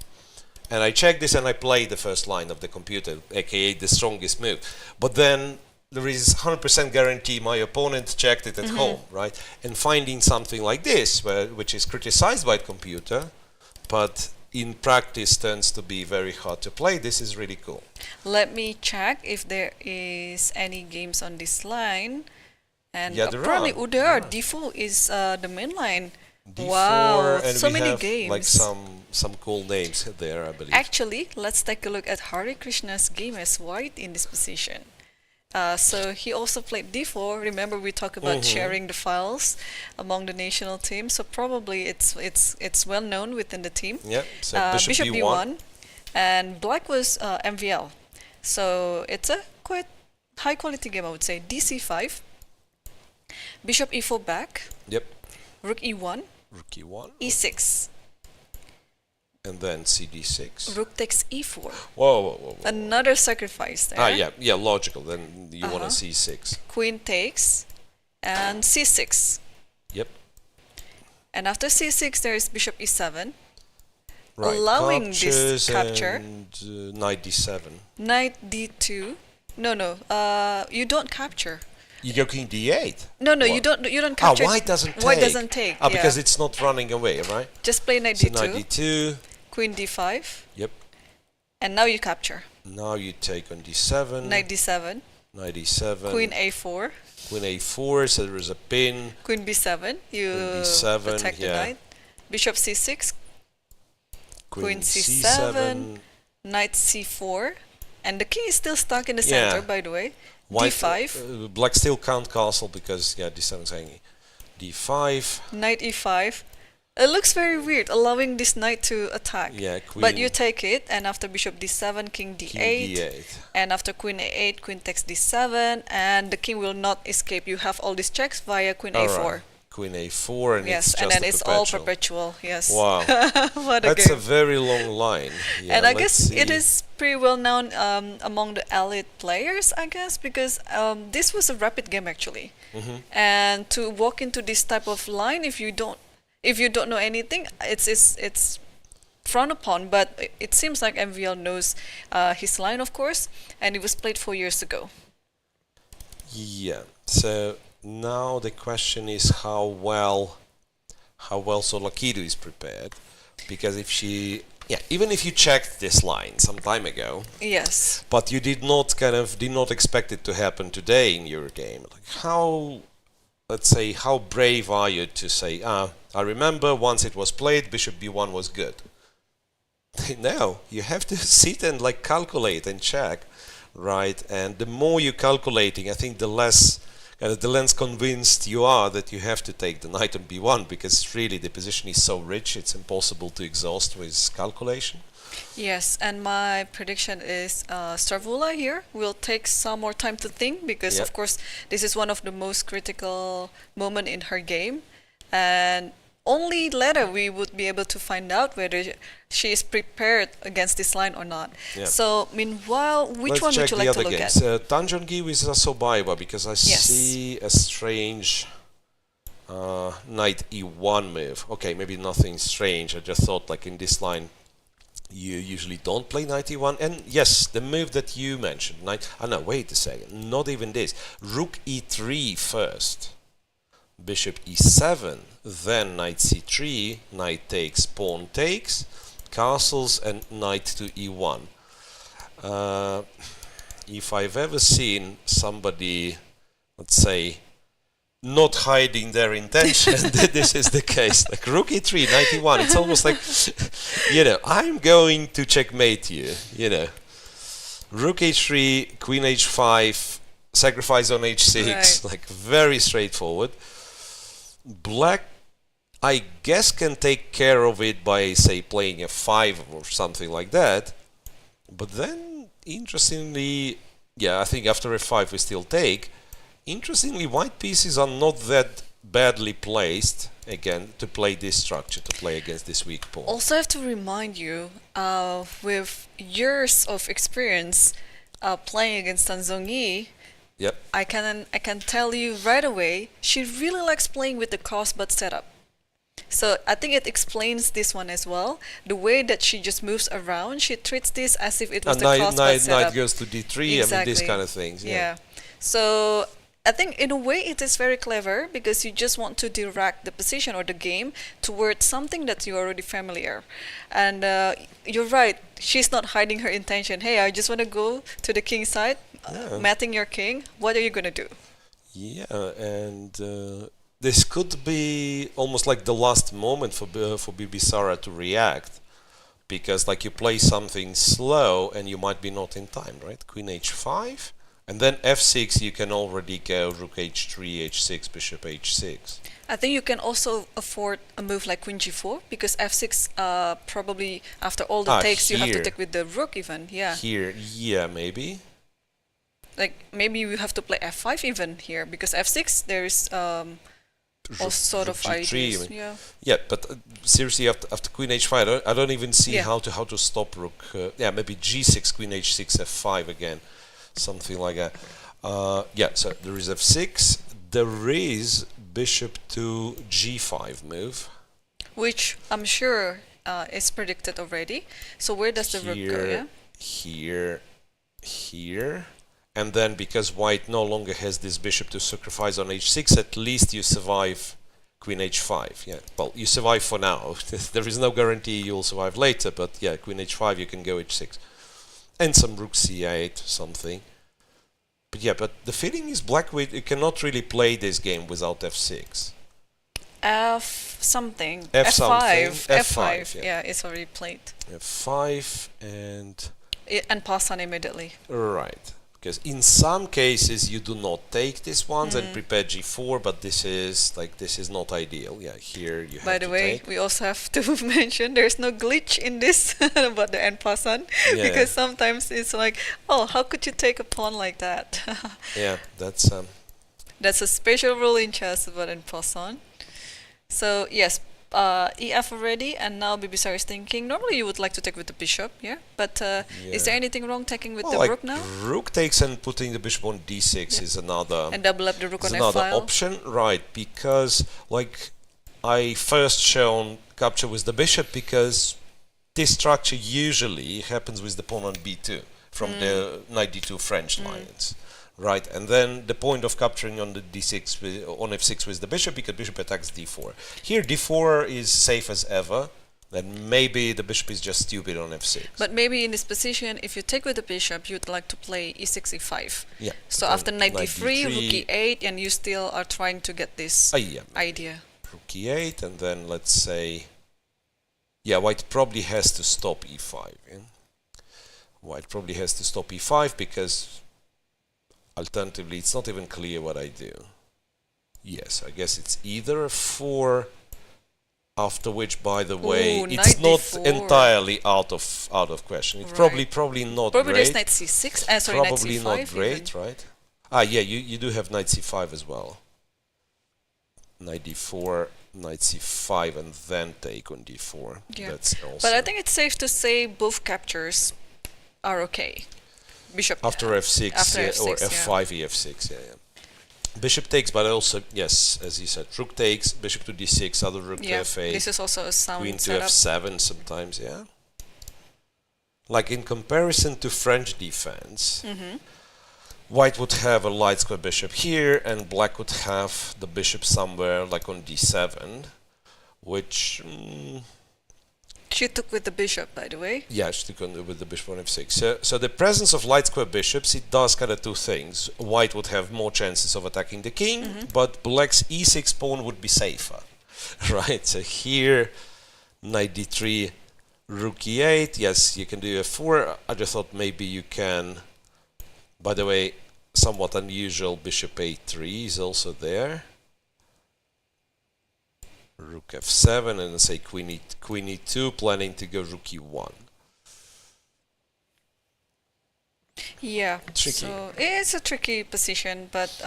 Speaker 3: And I check this and I play the first line of the computer, aka the strongest move. But then there is 100% guarantee my opponent checked it at home, right? And finding something like this, which is criticized by the computer, but in practice tends to be very hard to play. This is really cool.
Speaker 2: Let me check if there is any games on this line. And
Speaker 3: Yeah, there
Speaker 2: apparently,
Speaker 3: are.
Speaker 2: there are. D4 is the main line.
Speaker 3: D4,
Speaker 2: Wow,
Speaker 3: and
Speaker 2: so
Speaker 3: we
Speaker 2: many
Speaker 3: have
Speaker 2: games.
Speaker 3: like some cool names there, I believe.
Speaker 2: Actually, let's take a look at Hare Krishna's game as white in this position. So he also played D4. Remember, we talked about sharing the files among the national team. So probably it's well known within the team.
Speaker 3: Yeah, so Bishop
Speaker 2: B1.
Speaker 3: B1.
Speaker 2: And black was MVL. So it's a quite high quality game, I would say. DC5, Bishop E4 back,
Speaker 3: Yep,
Speaker 2: Rook E1,
Speaker 3: Rook E1,
Speaker 2: E6,
Speaker 3: and then CD6.
Speaker 2: Rook takes E4.
Speaker 3: Whoa.
Speaker 2: Another sacrifice there.
Speaker 3: Yeah, logical. Then you want to C6.
Speaker 2: Queen takes, and C6.
Speaker 3: Yep.
Speaker 2: And after C6, there is Bishop E7,
Speaker 3: Right.
Speaker 2: allowing
Speaker 3: Captures
Speaker 2: this capture.
Speaker 3: and Knight D7.
Speaker 2: Knight D2. No. You don't capture.
Speaker 3: You go King D8.
Speaker 2: No,
Speaker 3: What?
Speaker 2: you don't capture.
Speaker 3: White doesn't take.
Speaker 2: White doesn't take.
Speaker 3: Because it's not running away, right?
Speaker 2: Just play Knight
Speaker 3: So
Speaker 2: D2,
Speaker 3: Knight D2.
Speaker 2: Queen D5,
Speaker 3: Yep.
Speaker 2: and now you capture.
Speaker 3: Now you take on D7.
Speaker 2: Knight D7,
Speaker 3: Knight E7.
Speaker 2: Queen A4,
Speaker 3: Queen A4. So there is a pin.
Speaker 2: Queen B7. You
Speaker 3: Queen B7,
Speaker 2: protect the
Speaker 3: yeah.
Speaker 2: knight. Bishop C6, Queen C7,
Speaker 3: C7.
Speaker 2: Knight C4, and the king is still stuck in the
Speaker 3: Yeah.
Speaker 2: center, by the way.
Speaker 3: White,
Speaker 2: D5,
Speaker 3: black still can't castle because D7 is hanging. D5.
Speaker 2: Knight E5. It looks very weird, allowing this knight to attack.
Speaker 3: Yeah, Queen.
Speaker 2: But you take it, and after Bishop D7, King D8,
Speaker 3: King D8.
Speaker 2: and after Queen A8, Queen takes D7, and the king will not escape. You have all these checks via Queen A4.
Speaker 3: Alright. Queen A4, and
Speaker 2: Yes,
Speaker 3: it's just
Speaker 2: and then
Speaker 3: a
Speaker 2: it's all
Speaker 3: perpetual.
Speaker 2: perpetual. Yes.
Speaker 3: Wow.
Speaker 2: What a
Speaker 3: That's
Speaker 2: game.
Speaker 3: a very long line. Yeah,
Speaker 2: And I
Speaker 3: let's
Speaker 2: guess it
Speaker 3: see.
Speaker 2: is pretty well known among the elite players, I guess, because this was a rapid game actually. And to walk into this type of line, if you don't know anything, it's frowned upon. But it seems like MVL knows his line, of course, and it was played 4 years ago.
Speaker 3: Yeah. So now the question is how well Tsolakidou is prepared, because even if you checked this line some time ago,
Speaker 2: Yes.
Speaker 3: but you did not expect it to happen today in your game, like how brave are you to say, I remember once it was played, Bishop B1 was good. No, you have to sit and calculate and check, right? And the more you're calculating, I think the less convinced you are that you have to take the knight on B1, because really the position is so rich, it's impossible to exhaust with calculation.
Speaker 2: Yes, and my prediction is Stavroula here will take some more time to think, because
Speaker 3: Yep.
Speaker 2: of course this is one of the most critical moment in her game, and only later we would be able to find out whether she is prepared against this line or not.
Speaker 3: Yep.
Speaker 2: So meanwhile, which
Speaker 3: Let's
Speaker 2: one
Speaker 3: check
Speaker 2: would you
Speaker 3: the
Speaker 2: like to
Speaker 3: other
Speaker 2: look
Speaker 3: games.
Speaker 2: at?
Speaker 3: Tan Zhongyi with Assaubayeva, because I see a strange knight E1 move. Okay, maybe nothing strange. I just thought in this line you usually don't play knight E1. And yes, the move that you mentioned, no, wait a second, not even this. Rook E3 first, Bishop E7, then knight C3, knight takes, pawn takes, castles, and knight to E1. If I've ever seen somebody, let's say, not hiding their intention, that this is the case. Rook E3, knight E1, it's almost like, I'm going to checkmate you, Rook H3, Queen H5, sacrifice on H6,
Speaker 2: Right.
Speaker 3: very straightforward. Black, I guess, can take care of it by, say, playing F5 or something like that. But then, interestingly, I think after F5 we still take. Interestingly, white pieces are not that badly placed, again, to play this structure, to play against this weak pawn.
Speaker 2: Also have to remind you, with years of experience playing against Tan Zhongyi,
Speaker 3: Yep.
Speaker 2: I can tell you right away, she really likes playing with the crossbutt setup. So I think it explains this one as well. The way that she just moves around, she treats this as if it was
Speaker 3: And
Speaker 2: the crossbutt
Speaker 3: knight
Speaker 2: setup.
Speaker 3: goes to D3, I mean, these kind of things. Yeah.
Speaker 2: So I think in a way it is very clever because you just want to direct the position or the game towards something that you're already familiar. And you're right, she's not hiding her intention. Hey, I just want to go to the king side, matting your king. What are you going to do?
Speaker 3: Yeah, and this could be almost like the last moment for Bibisara to react, because like you play something slow and you might be not in time, right? Queen h5, and then f6 you can already go rook h3, h6, bishop h6.
Speaker 2: I think you can also afford a move like queen g4 because f6 probably after all the takes you have to take with the rook even. Yeah.
Speaker 3: Here, yeah, maybe.
Speaker 2: Like maybe you have to play f5 even here because f6 there's all sort of ideas. Yeah.
Speaker 3: Yeah, but seriously, after queen h5, I don't even see how to stop rook. Yeah, maybe g6, queen h6, f5 again, something like that. Yeah, so there is f6. There is bishop to g5 move,
Speaker 2: which I'm sure is predicted already. So where does the rook go? Yeah.
Speaker 3: Here, here. And then because white no longer has this bishop to sacrifice on h6, at least you survive queen h5. Yeah, well, you survive for now. There is no guarantee you'll survive later, but yeah, queen h5, you can go h6. And some rook c8, something. But yeah, but the feeling is black you cannot really play this game without f6.
Speaker 2: F something.
Speaker 3: F5.
Speaker 2: F5. Yeah, it's already played.
Speaker 3: f5 and
Speaker 2: pass on immediately.
Speaker 3: Right. Because in some cases you do not take these ones and prepare g4, but this is not ideal. Yeah, here you have to take.
Speaker 2: By the way, we also have to mention there's no glitch in this about the en passant because sometimes it's like, oh, how could you take a pawn like that?
Speaker 3: Yeah, that's
Speaker 2: a special rule in chess about en passant. So yes, EF already, and now Bibisara is thinking normally you would like to take with the bishop, but is there anything wrong taking with the rook now?
Speaker 3: Rook takes and putting the bishop on d6 is another,
Speaker 2: and double up the rook on
Speaker 3: another
Speaker 2: f-file
Speaker 3: option, right? Because like I first shown capture with the bishop, because this structure usually happens with the pawn on b2 from the knight d2 French lines. Right, and then the point of capturing on the d6 on f6 with the bishop, because bishop attacks d4. Here d4 is safe as ever, then maybe the bishop is just stupid on f6.
Speaker 2: But maybe in this position, if you take with the bishop, you'd like to play e6, e5.
Speaker 3: Yeah.
Speaker 2: So after knight d3, rook e8, and you still are trying to get this idea.
Speaker 3: Rook e8, and then let's say, yeah, white probably has to stop e5. Yeah? White probably has to stop e5 because alternatively, it's not even clear what I do. Yes, I guess it's either a 4, after which, by the way, it's not
Speaker 2: d4.
Speaker 3: Entirely out of question. It's probably not
Speaker 2: probably
Speaker 3: great.
Speaker 2: There's knight c6. Sorry,
Speaker 3: probably
Speaker 2: knight c5
Speaker 3: not great,
Speaker 2: even.
Speaker 3: right? Ah, yeah, you do have knight c5 as well. Knight d4, knight c5, and then take on d4.
Speaker 2: Yeah.
Speaker 3: That's also.
Speaker 2: But I think it's safe to say both captures are okay. Bishop
Speaker 3: after f6, or f5, ef6, yeah. Bishop takes, but also, yes, as you said, rook takes, bishop to d6, other rook to f8.
Speaker 2: This is also a sound
Speaker 3: queen to
Speaker 2: setup.
Speaker 3: f7 sometimes, yeah. Like in comparison to French defense, white would have a light square bishop here, and black would have the bishop somewhere like on d7, which.
Speaker 2: She took with the bishop, by the way.
Speaker 3: Yeah, she took with the bishop on f6. So the presence of light square bishops, it does kind of two things. White would have more chances of attacking the king, but black's e6 pawn would be safer. Right, so here, knight d3, rook e8. Yes, you can do f4. I just thought maybe you can, by the way, somewhat unusual, bishop a3 is also there. Rook f7, and then say queen e2, planning to go rook e1.
Speaker 2: Yeah,
Speaker 3: tricky.
Speaker 2: So it's a tricky position, but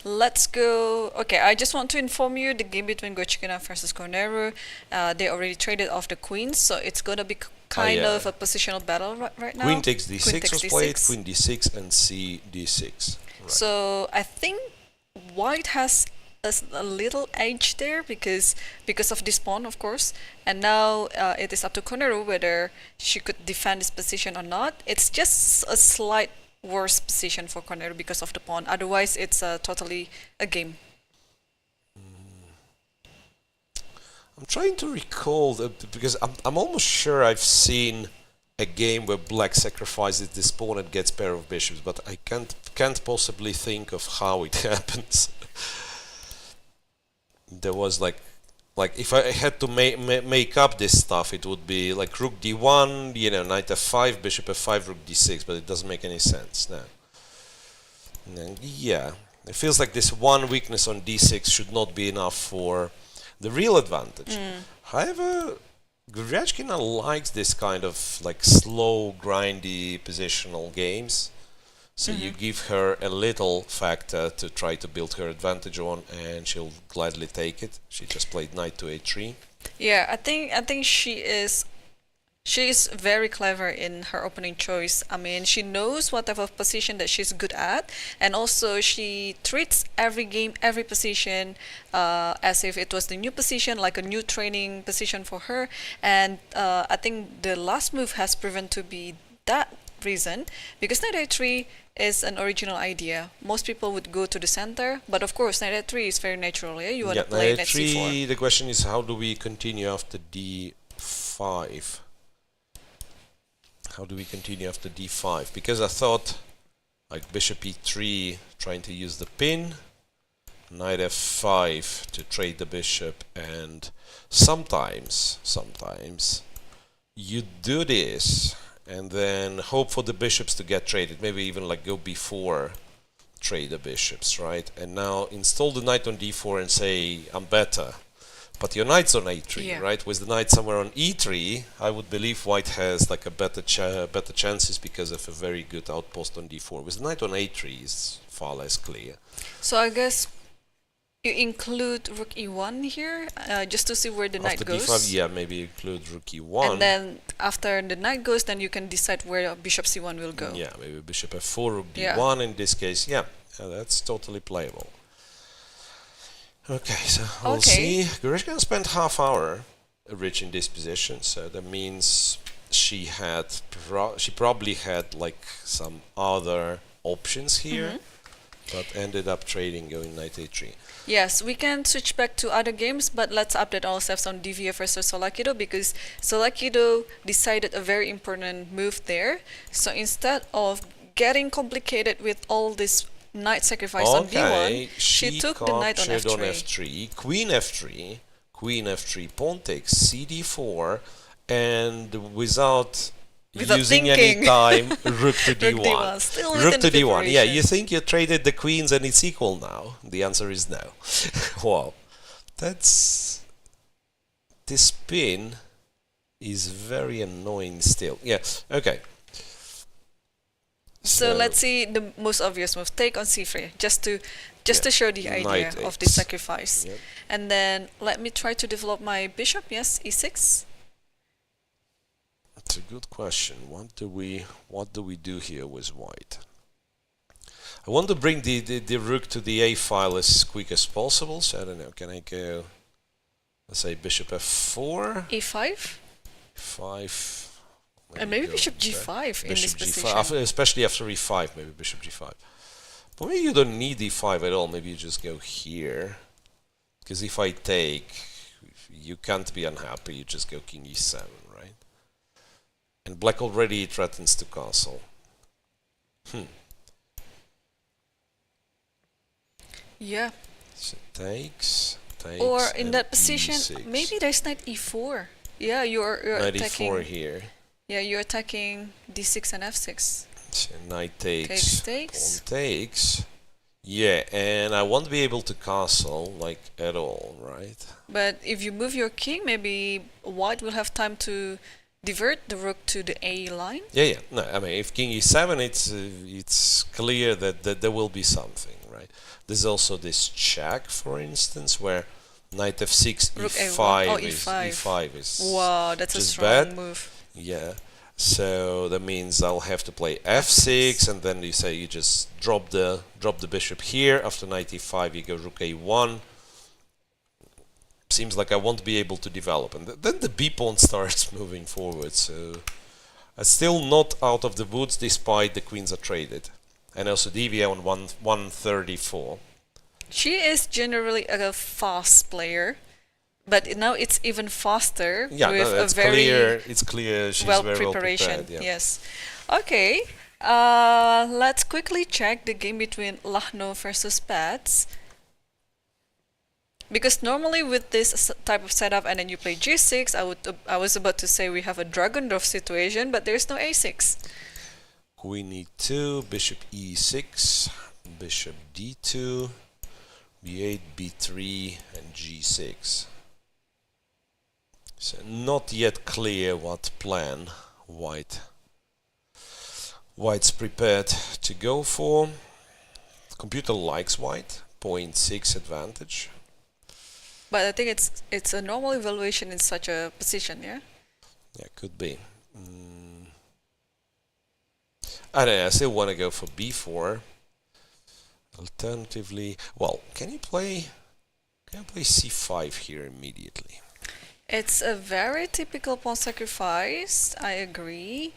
Speaker 2: let's go. Okay, I just want to inform you the game between Goryachkina versus Koneru. They already traded off the queens, so it's gonna be kind of a positional battle right now.
Speaker 3: Queen takes d6 was played, queen d6 and c d6. Right.
Speaker 2: So I think white has a little edge there because of this pawn, of course, and now it is up to Koneru whether she could defend this position or not. It's just a slight worse position for Koneru because of the pawn. Otherwise, it's totally a game.
Speaker 3: I'm trying to recall because I'm almost sure I've seen a game where black sacrifices this pawn and gets pair of bishops, but I can't possibly think of how it happens. There was like if I had to make up this stuff, it would be like rook d1, you know, knight f5, bishop f5, rook d6, but it doesn't make any sense. No. Yeah, it feels like this one weakness on d6 should not be enough for the real advantage. However, Goryachkina likes this kind of like slow, grindy positional games. So you give her a little factor to try to build her advantage on, and she'll gladly take it. She just played knight to a3.
Speaker 2: Yeah, I think she is very clever in her opening choice. I mean, she knows what type of position that she's good at, and also she treats every game, every position as if it was the new position, like a new training position for her. And I think the last move has proven to be that reason, because knight a3 is an original idea. Most people would go to the center, but of course knight a3 is very natural. Yeah, you want to play knight c4.
Speaker 3: The question is, how do we continue after d5? How do we continue after d5? Because I thought like bishop e3, trying to use the pin, knight f5 to trade the bishop, and sometimes you do this and then hope for the bishops to get traded, maybe even like go before trade the bishops, right? And now install the knight on d4 and say, I'm better. But your knight's on a3, right? With the knight somewhere on e3, I would believe white has like a better chances because of a very good outpost on d4. With the knight on a3 is far less clear.
Speaker 2: So I guess you include rook e1 here, just to see where the knight goes.
Speaker 3: After d5, yeah, maybe include rook e1.
Speaker 2: And then after the knight goes, then you can decide where bishop c1 will go.
Speaker 3: Yeah, maybe bishop f4, rook d1 in this case. Yeah, that's totally playable. Okay, so we'll see. Goryachkina spent half hour reaching this position, so that means she probably had like some other options here, but ended up trading going knight a3.
Speaker 2: Yes, we can switch back to other games, but let's update ourselves on Divya versus Tsolakidou, because Tsolakidou decided a very important move there. So instead of getting complicated with all this knight sacrifice on b1, she took the knight on f3.
Speaker 3: Queen f3, pawn takes, cd4, and without using
Speaker 2: thinking.
Speaker 3: any time, rook to d1.
Speaker 2: Still
Speaker 3: rook to d1. Yeah, you think you traded the queens and it's equal now? The answer is no. Wow, this pin is very annoying still. Yeah, okay.
Speaker 2: So let's see the most obvious move. Take on c3, just to show the idea of this sacrifice.
Speaker 3: Yep.
Speaker 2: And then let me try to develop my bishop. Yes, e6.
Speaker 3: That's a good question. What do we do here with white? I want to bring the rook to the a file as quick as possible. So I don't know. Can I go? Let's say bishop f4.
Speaker 2: e5.
Speaker 3: 5.
Speaker 2: And maybe bishop g5 in this position.
Speaker 3: Especially after e5, maybe bishop g5. But maybe you don't need e5 at all. Maybe you just go here. Because if I take, you can't be unhappy. You just go king e7, right? And black already threatens to castle.
Speaker 2: Yeah.
Speaker 3: So takes.
Speaker 2: Or in that position,
Speaker 3: e6.
Speaker 2: maybe there's knight e4. Yeah, you're
Speaker 3: knight
Speaker 2: attacking.
Speaker 3: e4 here.
Speaker 2: Yeah, you're attacking d6 and f6.
Speaker 3: So knight takes.
Speaker 2: Takes.
Speaker 3: Pawn takes. Yeah, and I won't be able to castle like at all, right?
Speaker 2: But if you move your king, maybe white will have time to divert the rook to the a line.
Speaker 3: Yeah. No, I mean, if king e7, it's clear that there will be something, right? There's also this check, for instance, where knight f6,
Speaker 2: rook
Speaker 3: e5,
Speaker 2: a1.
Speaker 3: e5 is
Speaker 2: wow, that's a strong
Speaker 3: bad
Speaker 2: move.
Speaker 3: Yeah, so that means I'll have to play f6, and then you say you just drop the bishop here. After knight e5, you go rook a1. Seems like I won't be able to develop, and then the b pawn starts moving forward. So Still not out of the woods despite the queens are traded. And also Divya on 134.
Speaker 2: She is generally a fast player, but now it's even faster
Speaker 3: Yeah,
Speaker 2: with
Speaker 3: no,
Speaker 2: a
Speaker 3: it's
Speaker 2: very
Speaker 3: clear. It's clear she's
Speaker 2: well
Speaker 3: very well
Speaker 2: preparation.
Speaker 3: prepared. Yeah.
Speaker 2: Yes. Okay. Let's quickly check the game between Lagno versus Paehtz. Because normally with this type of setup and then you play g6, I was about to say we have a Dragonov situation, but there's no a6.
Speaker 3: Queen e2, bishop e6, bishop d2, b8, b3, and g6. So not yet clear what plan White's prepared to go for. Computer likes White, 0.6 advantage.
Speaker 2: But I think it's a normal evaluation in such a position, yeah?
Speaker 3: Yeah, could be. I don't know, I still want to go for b4. Alternatively, well, can you play c5 here immediately?
Speaker 2: It's a very typical pawn sacrifice, I agree.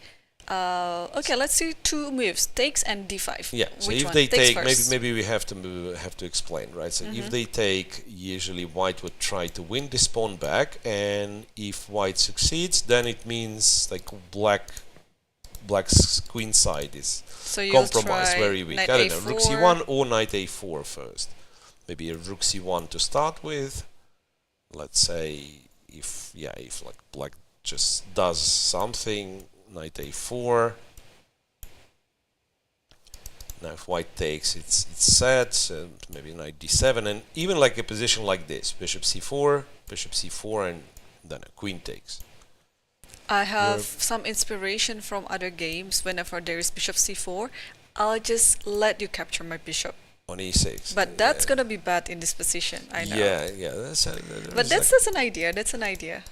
Speaker 2: Okay, let's see two moves, takes and d5.
Speaker 3: Yeah, so
Speaker 2: Which
Speaker 3: if
Speaker 2: one?
Speaker 3: they
Speaker 2: Takes
Speaker 3: take,
Speaker 2: first.
Speaker 3: maybe we have to explain, right? So if they take, usually White would try to win this pawn back, and if White succeeds, then it means like Black's queen side is
Speaker 2: So you'll
Speaker 3: compromised,
Speaker 2: try
Speaker 3: very weak.
Speaker 2: knight
Speaker 3: I don't know, rook
Speaker 2: a4.
Speaker 3: c1 or knight a4 first. Maybe a rook c1 to start with. Let's say if like Black just does something, knight a4. Now if White takes, it's set, so maybe knight d7, and even like a position like this, bishop c4, and then a queen takes.
Speaker 2: I have some inspiration from other games. Whenever there is bishop c4, I'll just let you capture my bishop.
Speaker 3: On e6.
Speaker 2: But that's gonna be bad in this position, I know.
Speaker 3: Yeah,
Speaker 2: But that's just an idea, that's an idea.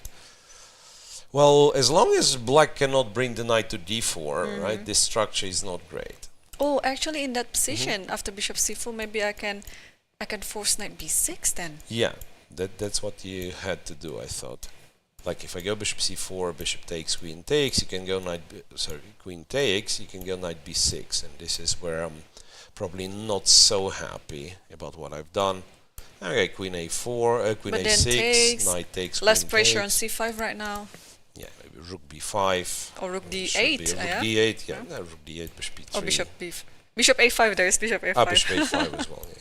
Speaker 3: Well, as long as Black cannot bring the knight to d4, right, this structure is not great.
Speaker 2: Oh, actually in that position, after bishop c4, maybe I can force knight b6 then.
Speaker 3: Yeah, that's what you had to do, I thought. Like if I go bishop c4, bishop takes, queen takes, you can go queen takes, you can go knight b6, and this is where I'm probably not so happy about what I've done. Okay, queen a4, queen
Speaker 2: But then
Speaker 3: a6,
Speaker 2: takes,
Speaker 3: knight takes,
Speaker 2: less
Speaker 3: queen
Speaker 2: pressure
Speaker 3: takes.
Speaker 2: on c5 right now.
Speaker 3: Yeah, maybe rook b5.
Speaker 2: Or rook
Speaker 3: Should be
Speaker 2: d8,
Speaker 3: a rook
Speaker 2: yeah?
Speaker 3: d8, yeah, no, rook d8, bishop b3.
Speaker 2: Or bishop a5, there is bishop a5.
Speaker 3: Bishop a5 as well, yeah.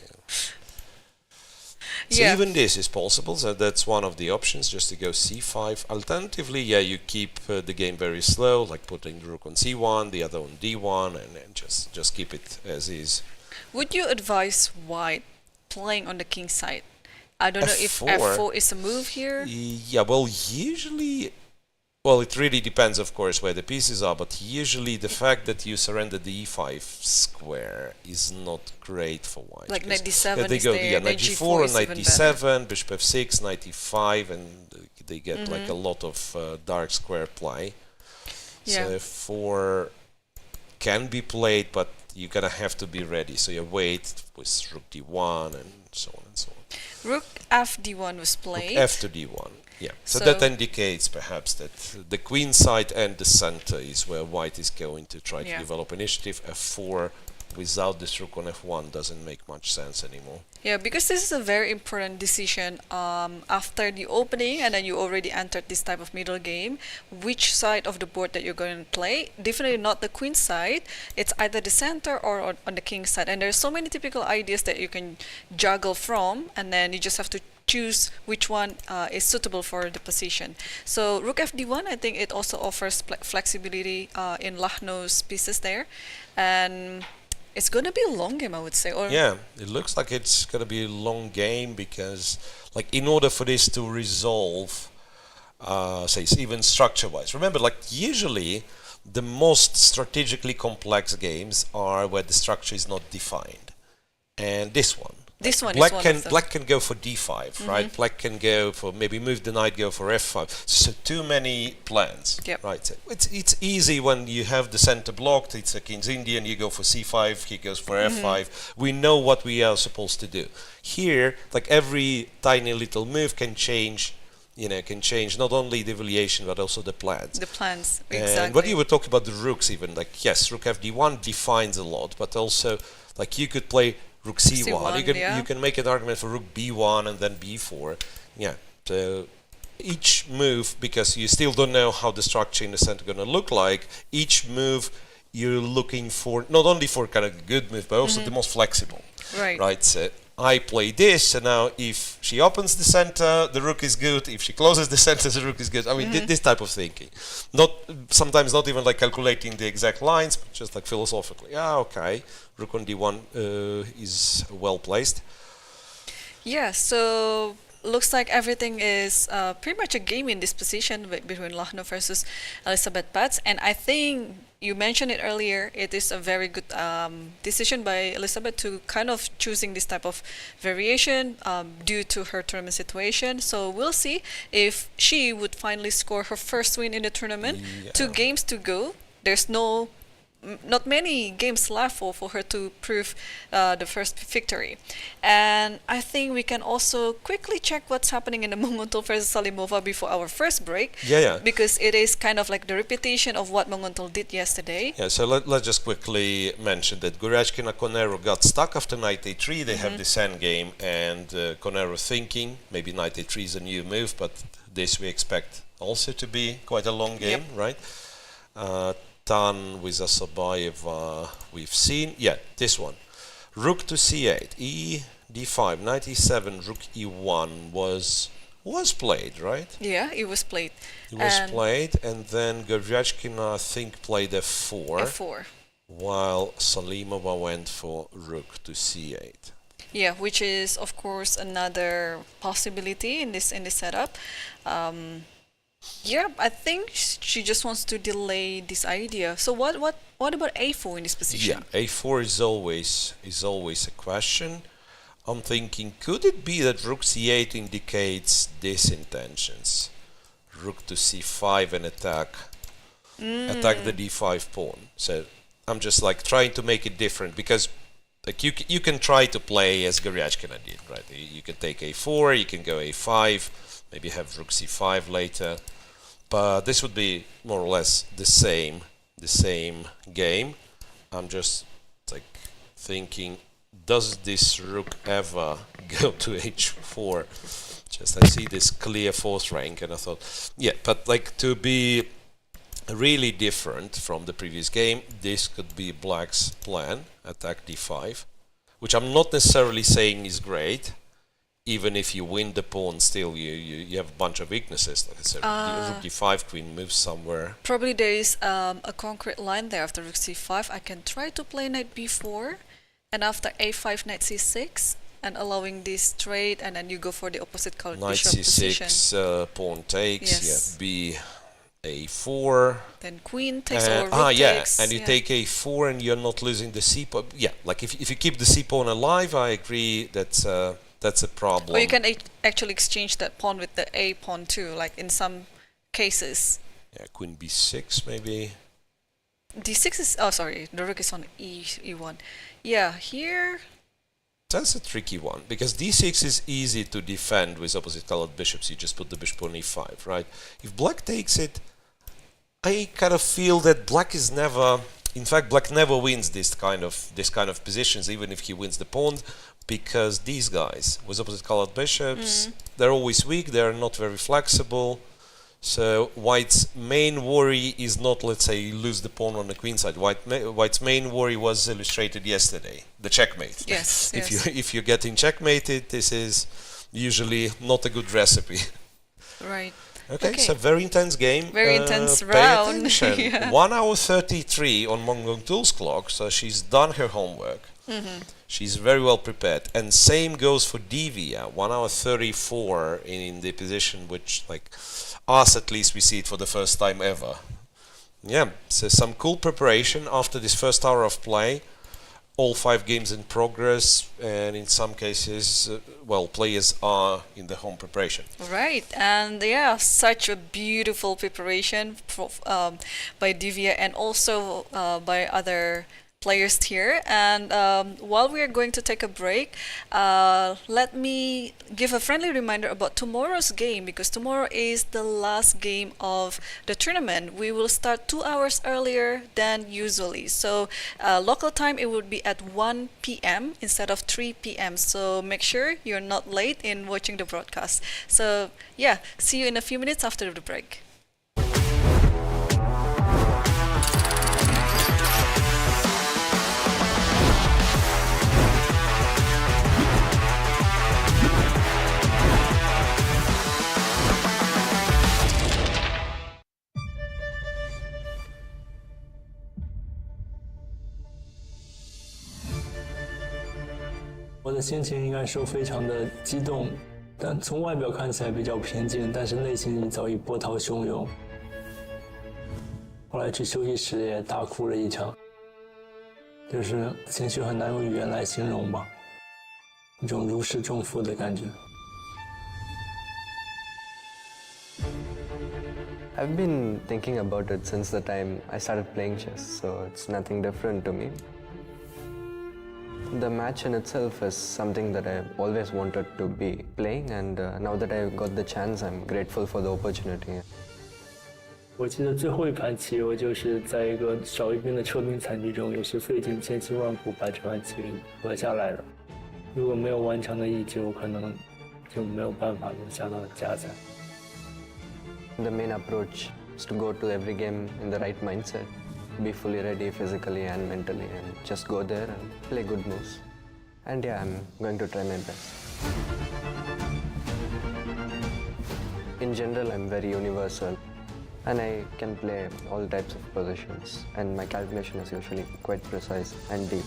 Speaker 3: So
Speaker 2: Yeah.
Speaker 3: even this is possible, so that's one of the options, just to go c5. Alternatively, yeah, you keep the game very slow, like putting the rook on c1, the other on d1, and then just keep it as is.
Speaker 2: Would you advise White playing on the king side? I don't know if
Speaker 3: F4.
Speaker 2: f4 is a move here.
Speaker 3: Yeah, well, usually... Well, it really depends, of course, where the pieces are, but usually the fact that you surrender the e5 square is not great for White.
Speaker 2: Like knight
Speaker 3: because,
Speaker 2: d7
Speaker 3: they
Speaker 2: is
Speaker 3: go,
Speaker 2: there,
Speaker 3: yeah,
Speaker 2: knight
Speaker 3: knight
Speaker 2: g4
Speaker 3: g4,
Speaker 2: is
Speaker 3: knight
Speaker 2: even
Speaker 3: d7, bishop f6, knight e5, and they get like a lot of dark square play.
Speaker 2: Yeah.
Speaker 3: So f4 can be played, but you're gonna have to be ready. So you wait with rook d1 and so on and so on.
Speaker 2: Rook f d1 was played.
Speaker 3: Rook f to d1. Yeah, so
Speaker 2: So-
Speaker 3: that indicates perhaps that the queen side and the center is where White is going to try to
Speaker 2: Yeah.
Speaker 3: develop initiative. f4 without this rook on f1 doesn't make much sense anymore.
Speaker 2: Yeah, because this is a very important decision after the opening, and then you already entered this type of middle game. Which side of the board that you're going to play? Definitely not the queen side. It's either the center or on the king side. And there's so many typical ideas that you can juggle from, and then you just have to choose which one is suitable for the position. So rook f d1, I think it also offers flexibility in Lagno's pieces there, and it's going to be a long game, I would say. Or
Speaker 3: Yeah, it looks like it's going to be a long game because, like, in order for this to resolve, say, even structure-wise, remember, like, usually the most strategically complex games are where the structure is not defined. And this one.
Speaker 2: This one
Speaker 3: Black
Speaker 2: is one
Speaker 3: can
Speaker 2: of them.
Speaker 3: Black can go for d5, right? Black can go for maybe move the knight, go for f5. So too many plans,
Speaker 2: Yep.
Speaker 3: right? So it's easy when you have the center blocked. It's a king's Indian. You go for c5. He goes for f5. We know what we are supposed to do. Here, like every tiny little move can change can change not only the evaluation but also the plans.
Speaker 2: The plans,
Speaker 3: And
Speaker 2: exactly.
Speaker 3: what you were talking about the rooks, even like yes, rook fd1 defines a lot, but also like you could play rook c1.
Speaker 2: C1,
Speaker 3: You can make an argument for rook b1 and then b4. Yeah. So each move, because you still don't know how the structure in the center going to look like, each move you're looking for not only for kind of a good move but also the most flexible. Right. So I play this, and now if she opens the center, the rook is good. If she closes the center, the rook is good. I mean, this type of thinking. Sometimes not even like calculating the exact lines, but just like philosophically. Yeah, okay. Rook on d1 is well placed.
Speaker 2: Yeah, so looks like everything is pretty much a game in this position between Lagno versus Elisabeth Paehtz, and I think you mentioned it earlier, it is a very good decision by Elisabeth to kind of choosing this type of variation due to her tournament situation. So we'll see if she would finally score her first win in the tournament.
Speaker 3: Yeah.
Speaker 2: 2 games to go. There's not many games left for her to prove the first victory. And I think we can also quickly check what's happening in the Munguntuul versus Salimova before our first break.
Speaker 3: Yeah.
Speaker 2: Because it is kind of like the repetition of what Munguntuul did yesterday.
Speaker 3: Yeah, so let's just quickly mention that Goryachkina Koneru got stuck after knight a3. They have this endgame, and Koneru thinking maybe knight a3 is a new move, but this we expect also to be quite a long game, right? Tan with Assaubayeva we've seen. Yeah, this one. Rook to c8, e d5, knight e7, rook e1 was played, right?
Speaker 2: Yeah, it was played.
Speaker 3: It was played, and then Goryachkina, I think, played f4.
Speaker 2: F4.
Speaker 3: While Salimova went for rook to c8.
Speaker 2: Yeah, which is of course another possibility in this setup. Yeah, I think she just wants to delay this idea. So what about a4 in this position?
Speaker 3: Yeah, a4 is always a question. I'm thinking, could it be that rook c8 indicates these intentions? Rook to c5 and attack the d5 pawn. So I'm just like trying to make it different, because like you can try to play as Goryachkina did, right? You can take a4, you can go a5, maybe have rook c5 later. But this would be more or less the same game. I'm just like thinking, does this rook ever go to h4? Just I see this clear fourth rank, and I thought, yeah, but like to be really different from the previous game, this could be Black's plan, attack d5, which I'm not necessarily saying is great. Even if you win the pawn, still you have a bunch of weaknesses. Like I said, rook d5, queen moves somewhere.
Speaker 2: Probably there is a concrete line there after rook c5. I can try to play knight b4, and after a5, knight c6, and allowing this trade, and then you go for the opposite colored
Speaker 3: Knight
Speaker 2: bishop position.
Speaker 3: c6, pawn takes,
Speaker 2: Yes.
Speaker 3: yeah, b a4.
Speaker 2: Then queen takes or rook
Speaker 3: yeah,
Speaker 2: takes.
Speaker 3: and you take a4 and you're not losing the c pawn. Yeah, like if you keep the c pawn alive, I agree that's a problem.
Speaker 2: Or you can actually exchange that pawn with the a pawn too, like in some cases.
Speaker 3: Yeah, queen b6 maybe.
Speaker 2: d6 is, oh sorry, the rook is on e1. Yeah, here.
Speaker 3: That's a tricky one, because d6 is easy to defend with opposite colored bishops. You just put the bishop on e5, right? If black takes it, I kind of feel that black is never, in fact, black never wins this kind of positions, even if he wins the pawn, because these guys with opposite colored bishops, they're always weak, they're not very flexible. So white's main worry is not, let's say, lose the pawn on the queen side. White's main worry was illustrated yesterday, the checkmate.
Speaker 2: Yes.
Speaker 3: If you're getting checkmated, this is usually not a good recipe.
Speaker 2: Right.
Speaker 3: Okay, so very intense game.
Speaker 2: Very intense
Speaker 3: pay
Speaker 2: round.
Speaker 3: attention.
Speaker 2: Yeah.
Speaker 3: 1 hour 33 on Munguntuul's clock, so she's done her homework. She's very well prepared. And same goes for Divya, 1 hour 34 in the position which, like, us at least, we see it for the first time ever. Yeah, so some cool preparation after this first hour of play. All 5 games in progress, and in some cases, well, players are in the home preparation.
Speaker 2: Right, and yeah, such a beautiful preparation by Divya, and also by other players here. And while we are going to take a break, let me give a friendly reminder about tomorrow's game, because tomorrow is the last game of the tournament. We will start 2 hours earlier than usually. So local time, it would be at 1 p.m. instead of 3 p.m. So make sure you're not late in watching the broadcast. So yeah, see you in a few minutes after the break.
Speaker 4: 我的心情应该说非常的激动，但从外表看起来比较平静，但是内心早已波涛汹涌。后来去休息室也大哭了一场，就是情绪很难用语言来形容吧，一种如释重负的感觉。
Speaker 5: I've been thinking about it since the time I started playing chess, so it's nothing different to me. The match in itself is something that I've always wanted to be playing, and now that I've got the chance, I'm grateful for the opportunity.
Speaker 4: 我记得最后一盘棋，我就是在一个少一兵的撤兵惨剧中，也是费尽千辛万苦把这盘棋给夺下来了。如果没有顽强的意志，我可能就没有办法能下到加赛。
Speaker 5: The main approach is to go to every game in the right mindset, be fully ready physically and mentally, and just go there and play good moves. And yeah, I'm going to try my best. In general, I'm very universal, and I can play all types of positions, and my calculation is usually quite precise and deep.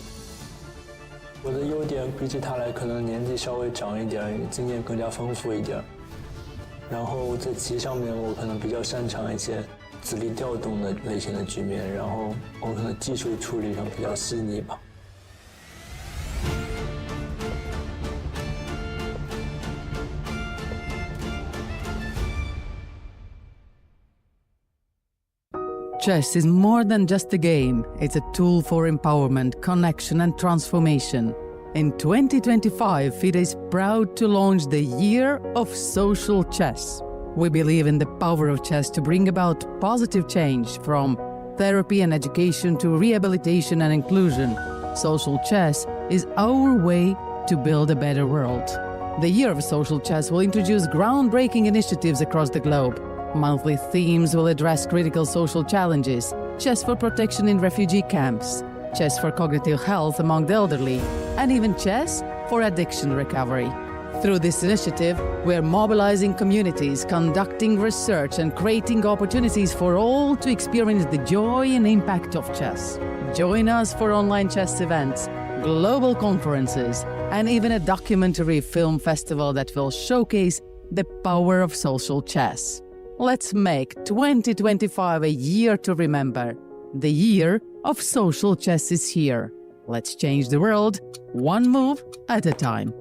Speaker 4: 我的优点比起他来，可能年纪稍微长一点，经验更加丰富一点。然后在棋上面，我可能比较擅长一些子力调动的类型的局面，然后我可能技术处理上比较细腻吧。
Speaker 6: Chess is more than just a game. It's a tool for empowerment, connection, and transformation. In 2025, FIDE is proud to launch the Year of Social Chess. We believe in the power of chess to bring about positive change, from therapy and education to rehabilitation and inclusion. Social chess is our way to build a better world. The Year of Social Chess will introduce groundbreaking initiatives across the globe. Monthly themes will address critical social challenges: chess for protection in refugee camps, chess for cognitive health among the elderly, and even chess for addiction recovery. Through this initiative, we are mobilizing communities, conducting research, and creating opportunities for all to experience the joy and impact of chess. Join us for online chess events, global conferences, and even a documentary film festival that will showcase the power of social chess. Let's make 2025 a year to remember. The Year of Social Chess is here. Let's change the world, one move at a time.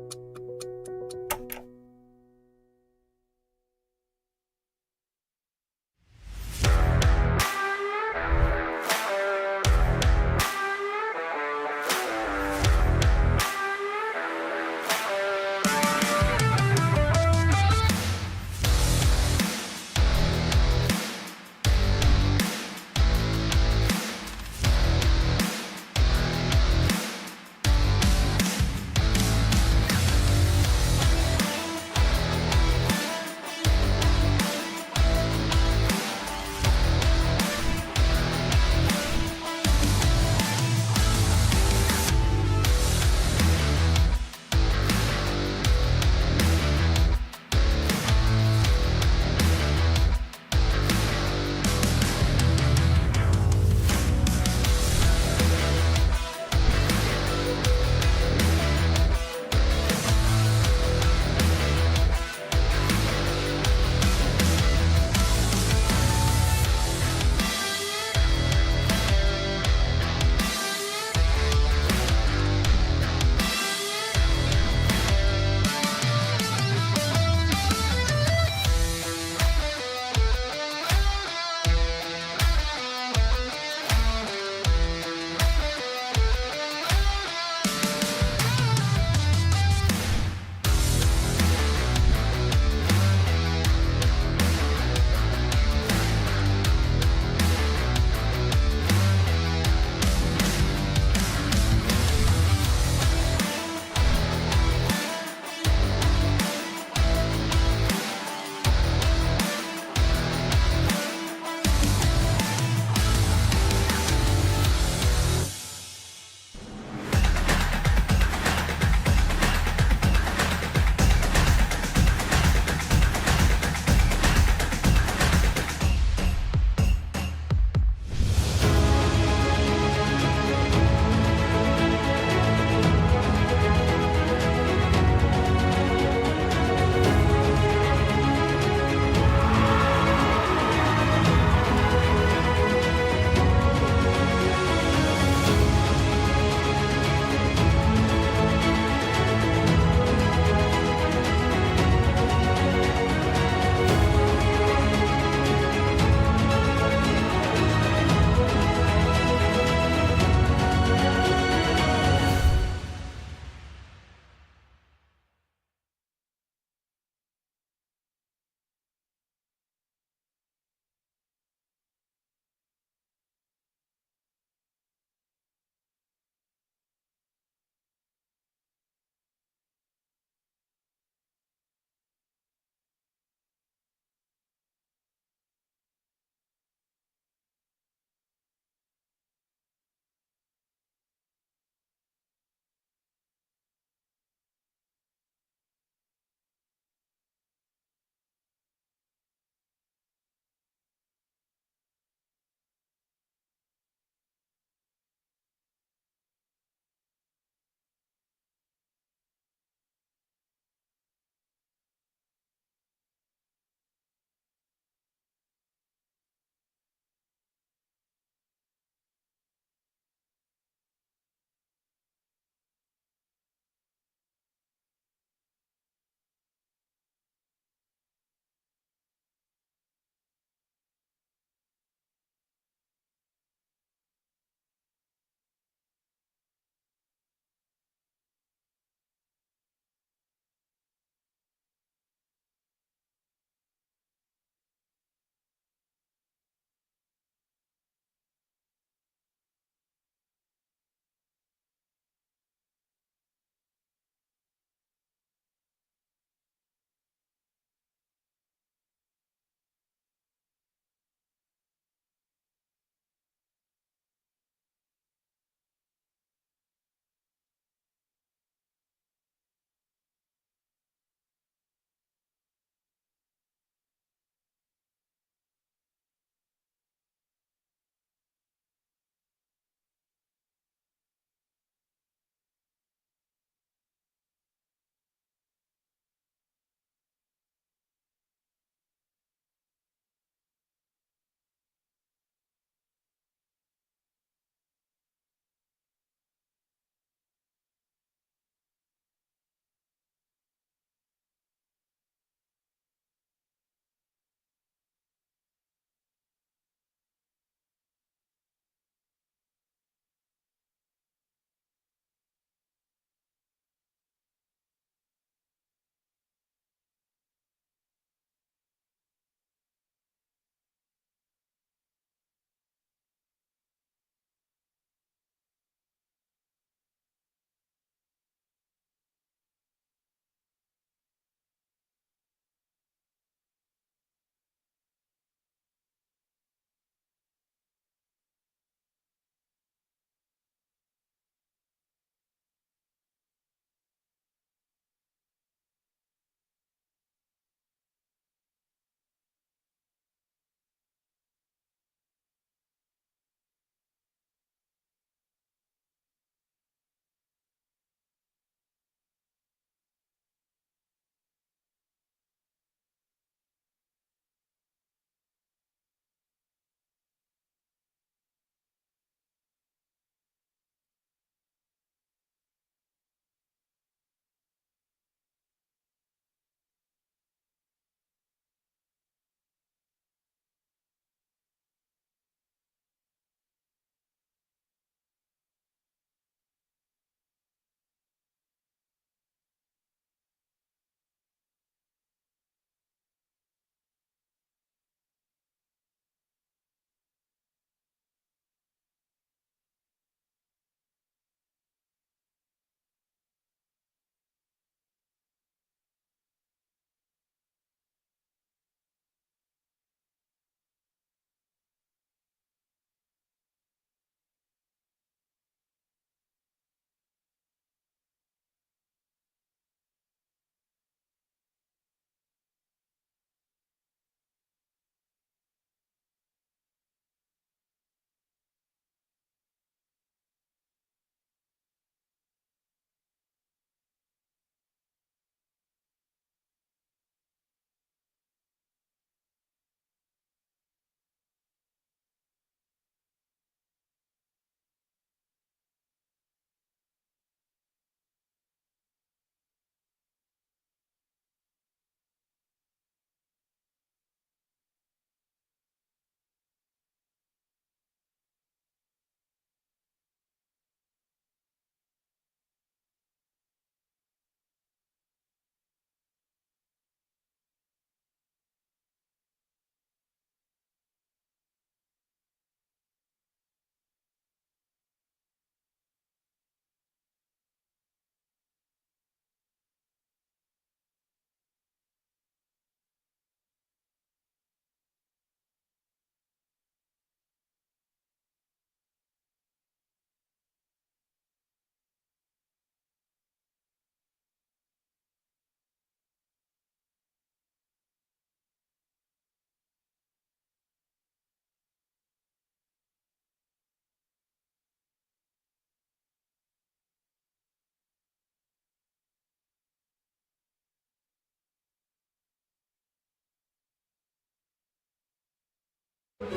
Speaker 2: Welcome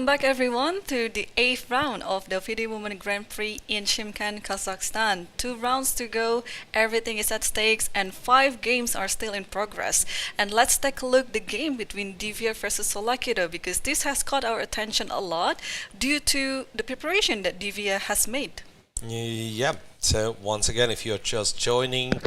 Speaker 2: back everyone to the 8th round of the FIDE Women Grand Prix in Shymkent, Kazakhstan. 2 rounds to go, everything is at stakes and 5 games are still in progress. And let's take a look at the game between Divya versus Tsolakidou, because this has caught our attention a lot due to the preparation that Divya has made.
Speaker 3: Yeah, so once again, if you're just joining,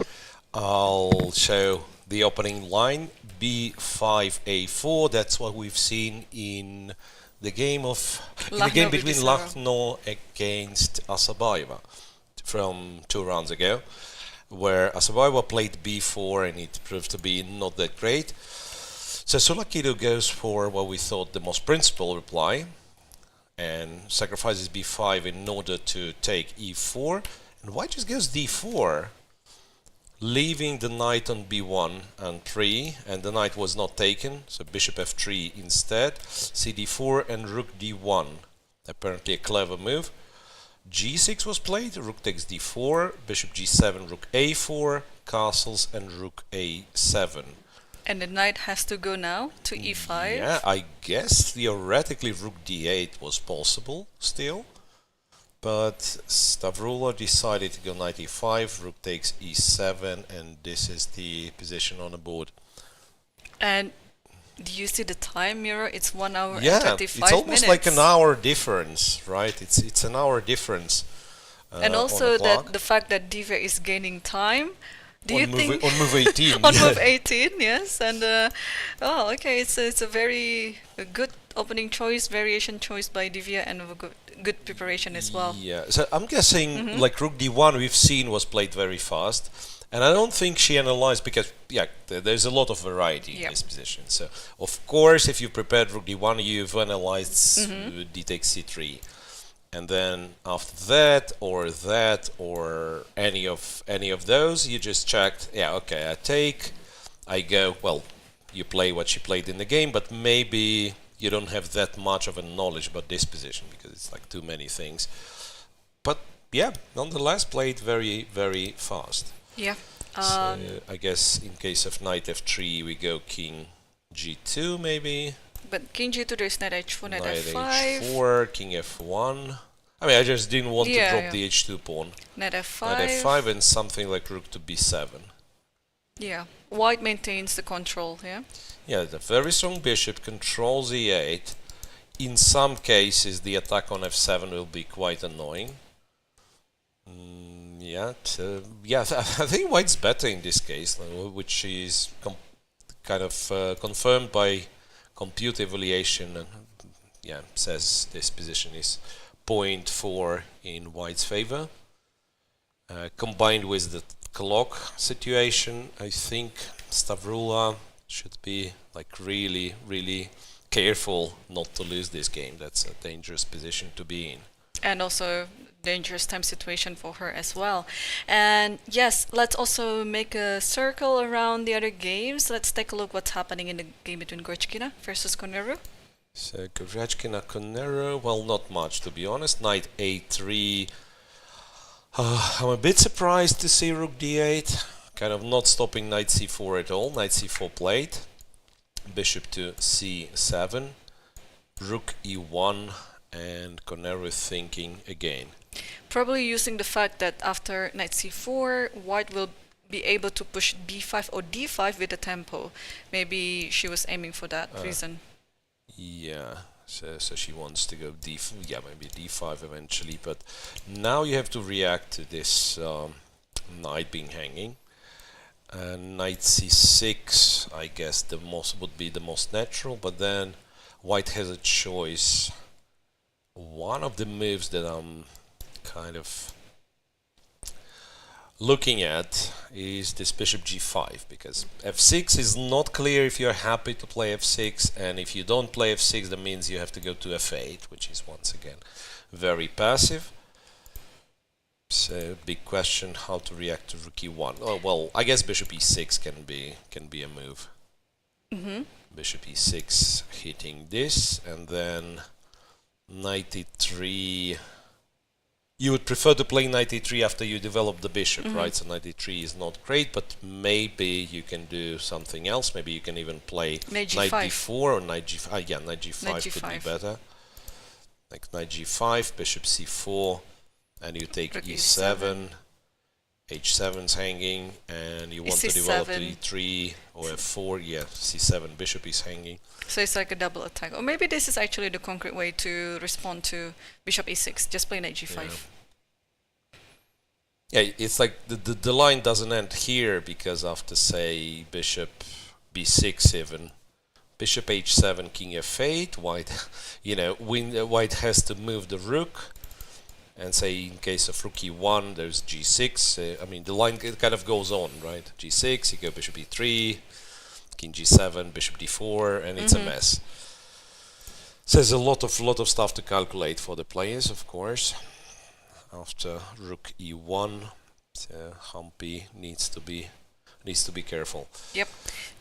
Speaker 3: I'll show the opening line, B5, A4. That's what we've seen in the game between Lagno against Assaubayeva from 2 rounds ago, where Assaubayeva played B4 and it proved to be not that great. So Tsolakidou goes for what we thought the most principled reply and sacrifices B5 in order to take E4, and white just goes D4, leaving the knight on B1 and 3, and the knight was not taken, so bishop F3 instead, CD4 and rook D1, apparently a clever move. G6 was played, rook takes D4, bishop G7, rook A4, castles and rook A7.
Speaker 2: And the knight has to go now to E5.
Speaker 3: Yeah, I guess theoretically rook D8 was possible still. But Stavroula decided to go knight e5, rook takes e7, and this is the position on the board.
Speaker 2: And do you see the time, Miro? It's 1 hour and 35 minutes.
Speaker 3: It's almost like an hour difference, right? It's an hour difference.
Speaker 2: And also that the fact that Divya is gaining time. Do you think
Speaker 3: on move 18?
Speaker 2: On move 18, yes. And okay, it's a very good opening choice, variation choice by Divya, and a good preparation as well.
Speaker 3: Yeah, so I'm guessing like rook d1 we've seen was played very fast, and I don't think she analyzed, because there's a lot of variety in this position. So of course if you prepared rook d1 you've analyzed d takes c3, and then after that or any of those you just checked, okay, I take, I go, well, you play what she played in the game, but maybe you don't have that much of a knowledge about this position because it's like too many things. But yeah, nonetheless played very, very fast.
Speaker 2: Yeah.
Speaker 3: So I guess in case of knight f3 we go king g2 maybe.
Speaker 2: But king g2 there's knight h4, knight f5.
Speaker 3: h4, king f1. I mean, I just didn't want to drop the h2 pawn.
Speaker 2: Knight f5.
Speaker 3: Knight f5 and something like rook to b7.
Speaker 2: Yeah. White maintains the control, yeah?
Speaker 3: Yeah, the very strong bishop controls e8. In some cases, the attack on f7 will be quite annoying. I think white's better in this case, which is kind of confirmed by compute evaluation. And says this position is 0.4 in white's favor. Combined with the clock situation, I think Stavroula should be like really, really careful not to lose this game. That's a dangerous position to be in.
Speaker 2: And also dangerous time situation for her as well. And yes, let's also make a circle around the other games. Let's take a look what's happening in the game between Goryachkina versus Koneru.
Speaker 3: So Goryachkina, Koneru, well, not much to be honest. Knight a3. I'm a bit surprised to see rook d8. Kind of not stopping knight c4 at all. Knight c4 played. Bishop to c7. Rook e1. And Koneru thinking again.
Speaker 2: Probably using the fact that after knight c4, white will be able to push d5 or d5 with the tempo. Maybe she was aiming for that reason.
Speaker 3: Yeah, so she wants to go d5, maybe d5 eventually, but now you have to react to this knight being hanging. Knight c6, I guess would be the most natural, but then white has a choice. One of the moves that I'm kind of looking at is this bishop g5, because f6 is not clear if you're happy to play f6, and if you don't play f6 that means you have to go to f8, which is once again very passive. So big question how to react to rook e1. Oh well, I guess bishop e6 can be a move. Bishop e6 hitting this, and then knight e3. you would prefer to play knight e3 after you develop the bishop, right? So knight e3 is not great, but maybe you can do something else. Maybe you can even play knight d4 or knight g5. Yeah, knight g5 could be better. Like knight g5, bishop c4, and you take e7. h7's hanging, and you want to develop to e3 or f4. Yeah, c7, bishop is hanging.
Speaker 2: So it's like a double attack. Or maybe this is actually the concrete way to respond to bishop e6. Just play knight g5.
Speaker 3: Yeah, it's like the line doesn't end here, because after, say, bishop b6 even, bishop h7, king f8, white, white has to move the rook. And say in case of rook e1, there's g6. I mean, the line kind of goes on, right? g6, you go bishop e3, king g7, bishop d4, and it's a mess. So there's a lot of stuff to calculate for the players, of course. After rook e1, so Humpy needs to be careful.
Speaker 2: Yep,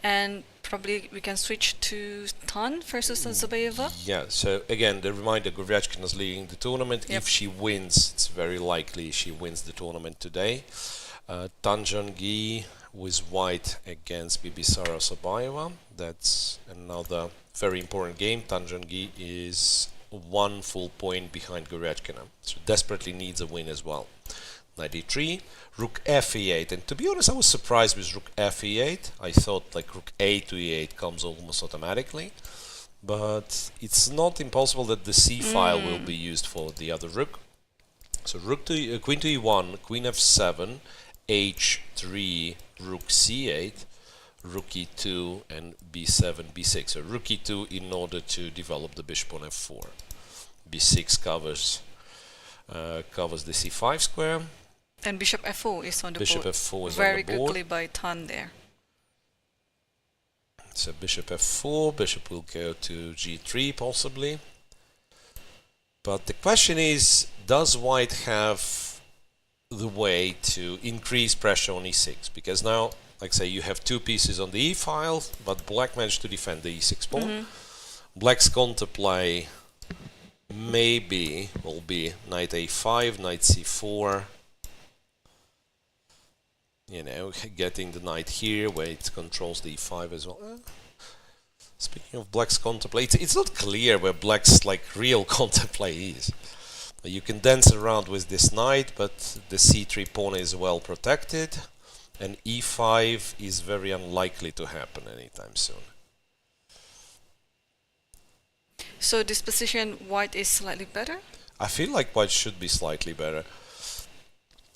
Speaker 2: and probably we can switch to Tan versus Assaubayeva.
Speaker 3: Yeah, so again, the reminder, Goryachkina is leading the tournament. If she wins, it's very likely she wins the tournament today. Tan Zhongyi with white against Bibisara Assaubayeva. That's another very important game. Tan Zhongyi is 1 full point behind Goryachkina, so desperately needs a win as well. Knight e3, rook f e8, and to be honest, I was surprised with rook f e8. I thought like rook a to e8 comes almost automatically, but it's not impossible that the c file will be used for the other rook. So rook to queen to e1, queen f7, h3, rook c8, rook e2, and b7, b6. So rook e2 in order to develop the bishop on f4. b6 covers the c5 square.
Speaker 2: And bishop f4 is on the
Speaker 3: bishop
Speaker 2: board.
Speaker 3: f4 is
Speaker 2: very
Speaker 3: on the board.
Speaker 2: quickly by Tan there.
Speaker 3: So bishop f4, bishop will go to g3 possibly. But the question is, does white have the way to increase pressure on e6? Because now, like say, you have two pieces on the e file, but black managed to defend the e6 pawn. Black's counterplay maybe will be knight a5, knight c4. Getting the knight here where it controls the e5 as well. Speaking of black's contemplate, it's not clear where black's real contemplate is. You can dance around with this knight, but the c3 pawn is well protected, and e5 is very unlikely to happen anytime soon.
Speaker 2: So this position, white is slightly better?
Speaker 3: I feel like white should be slightly better.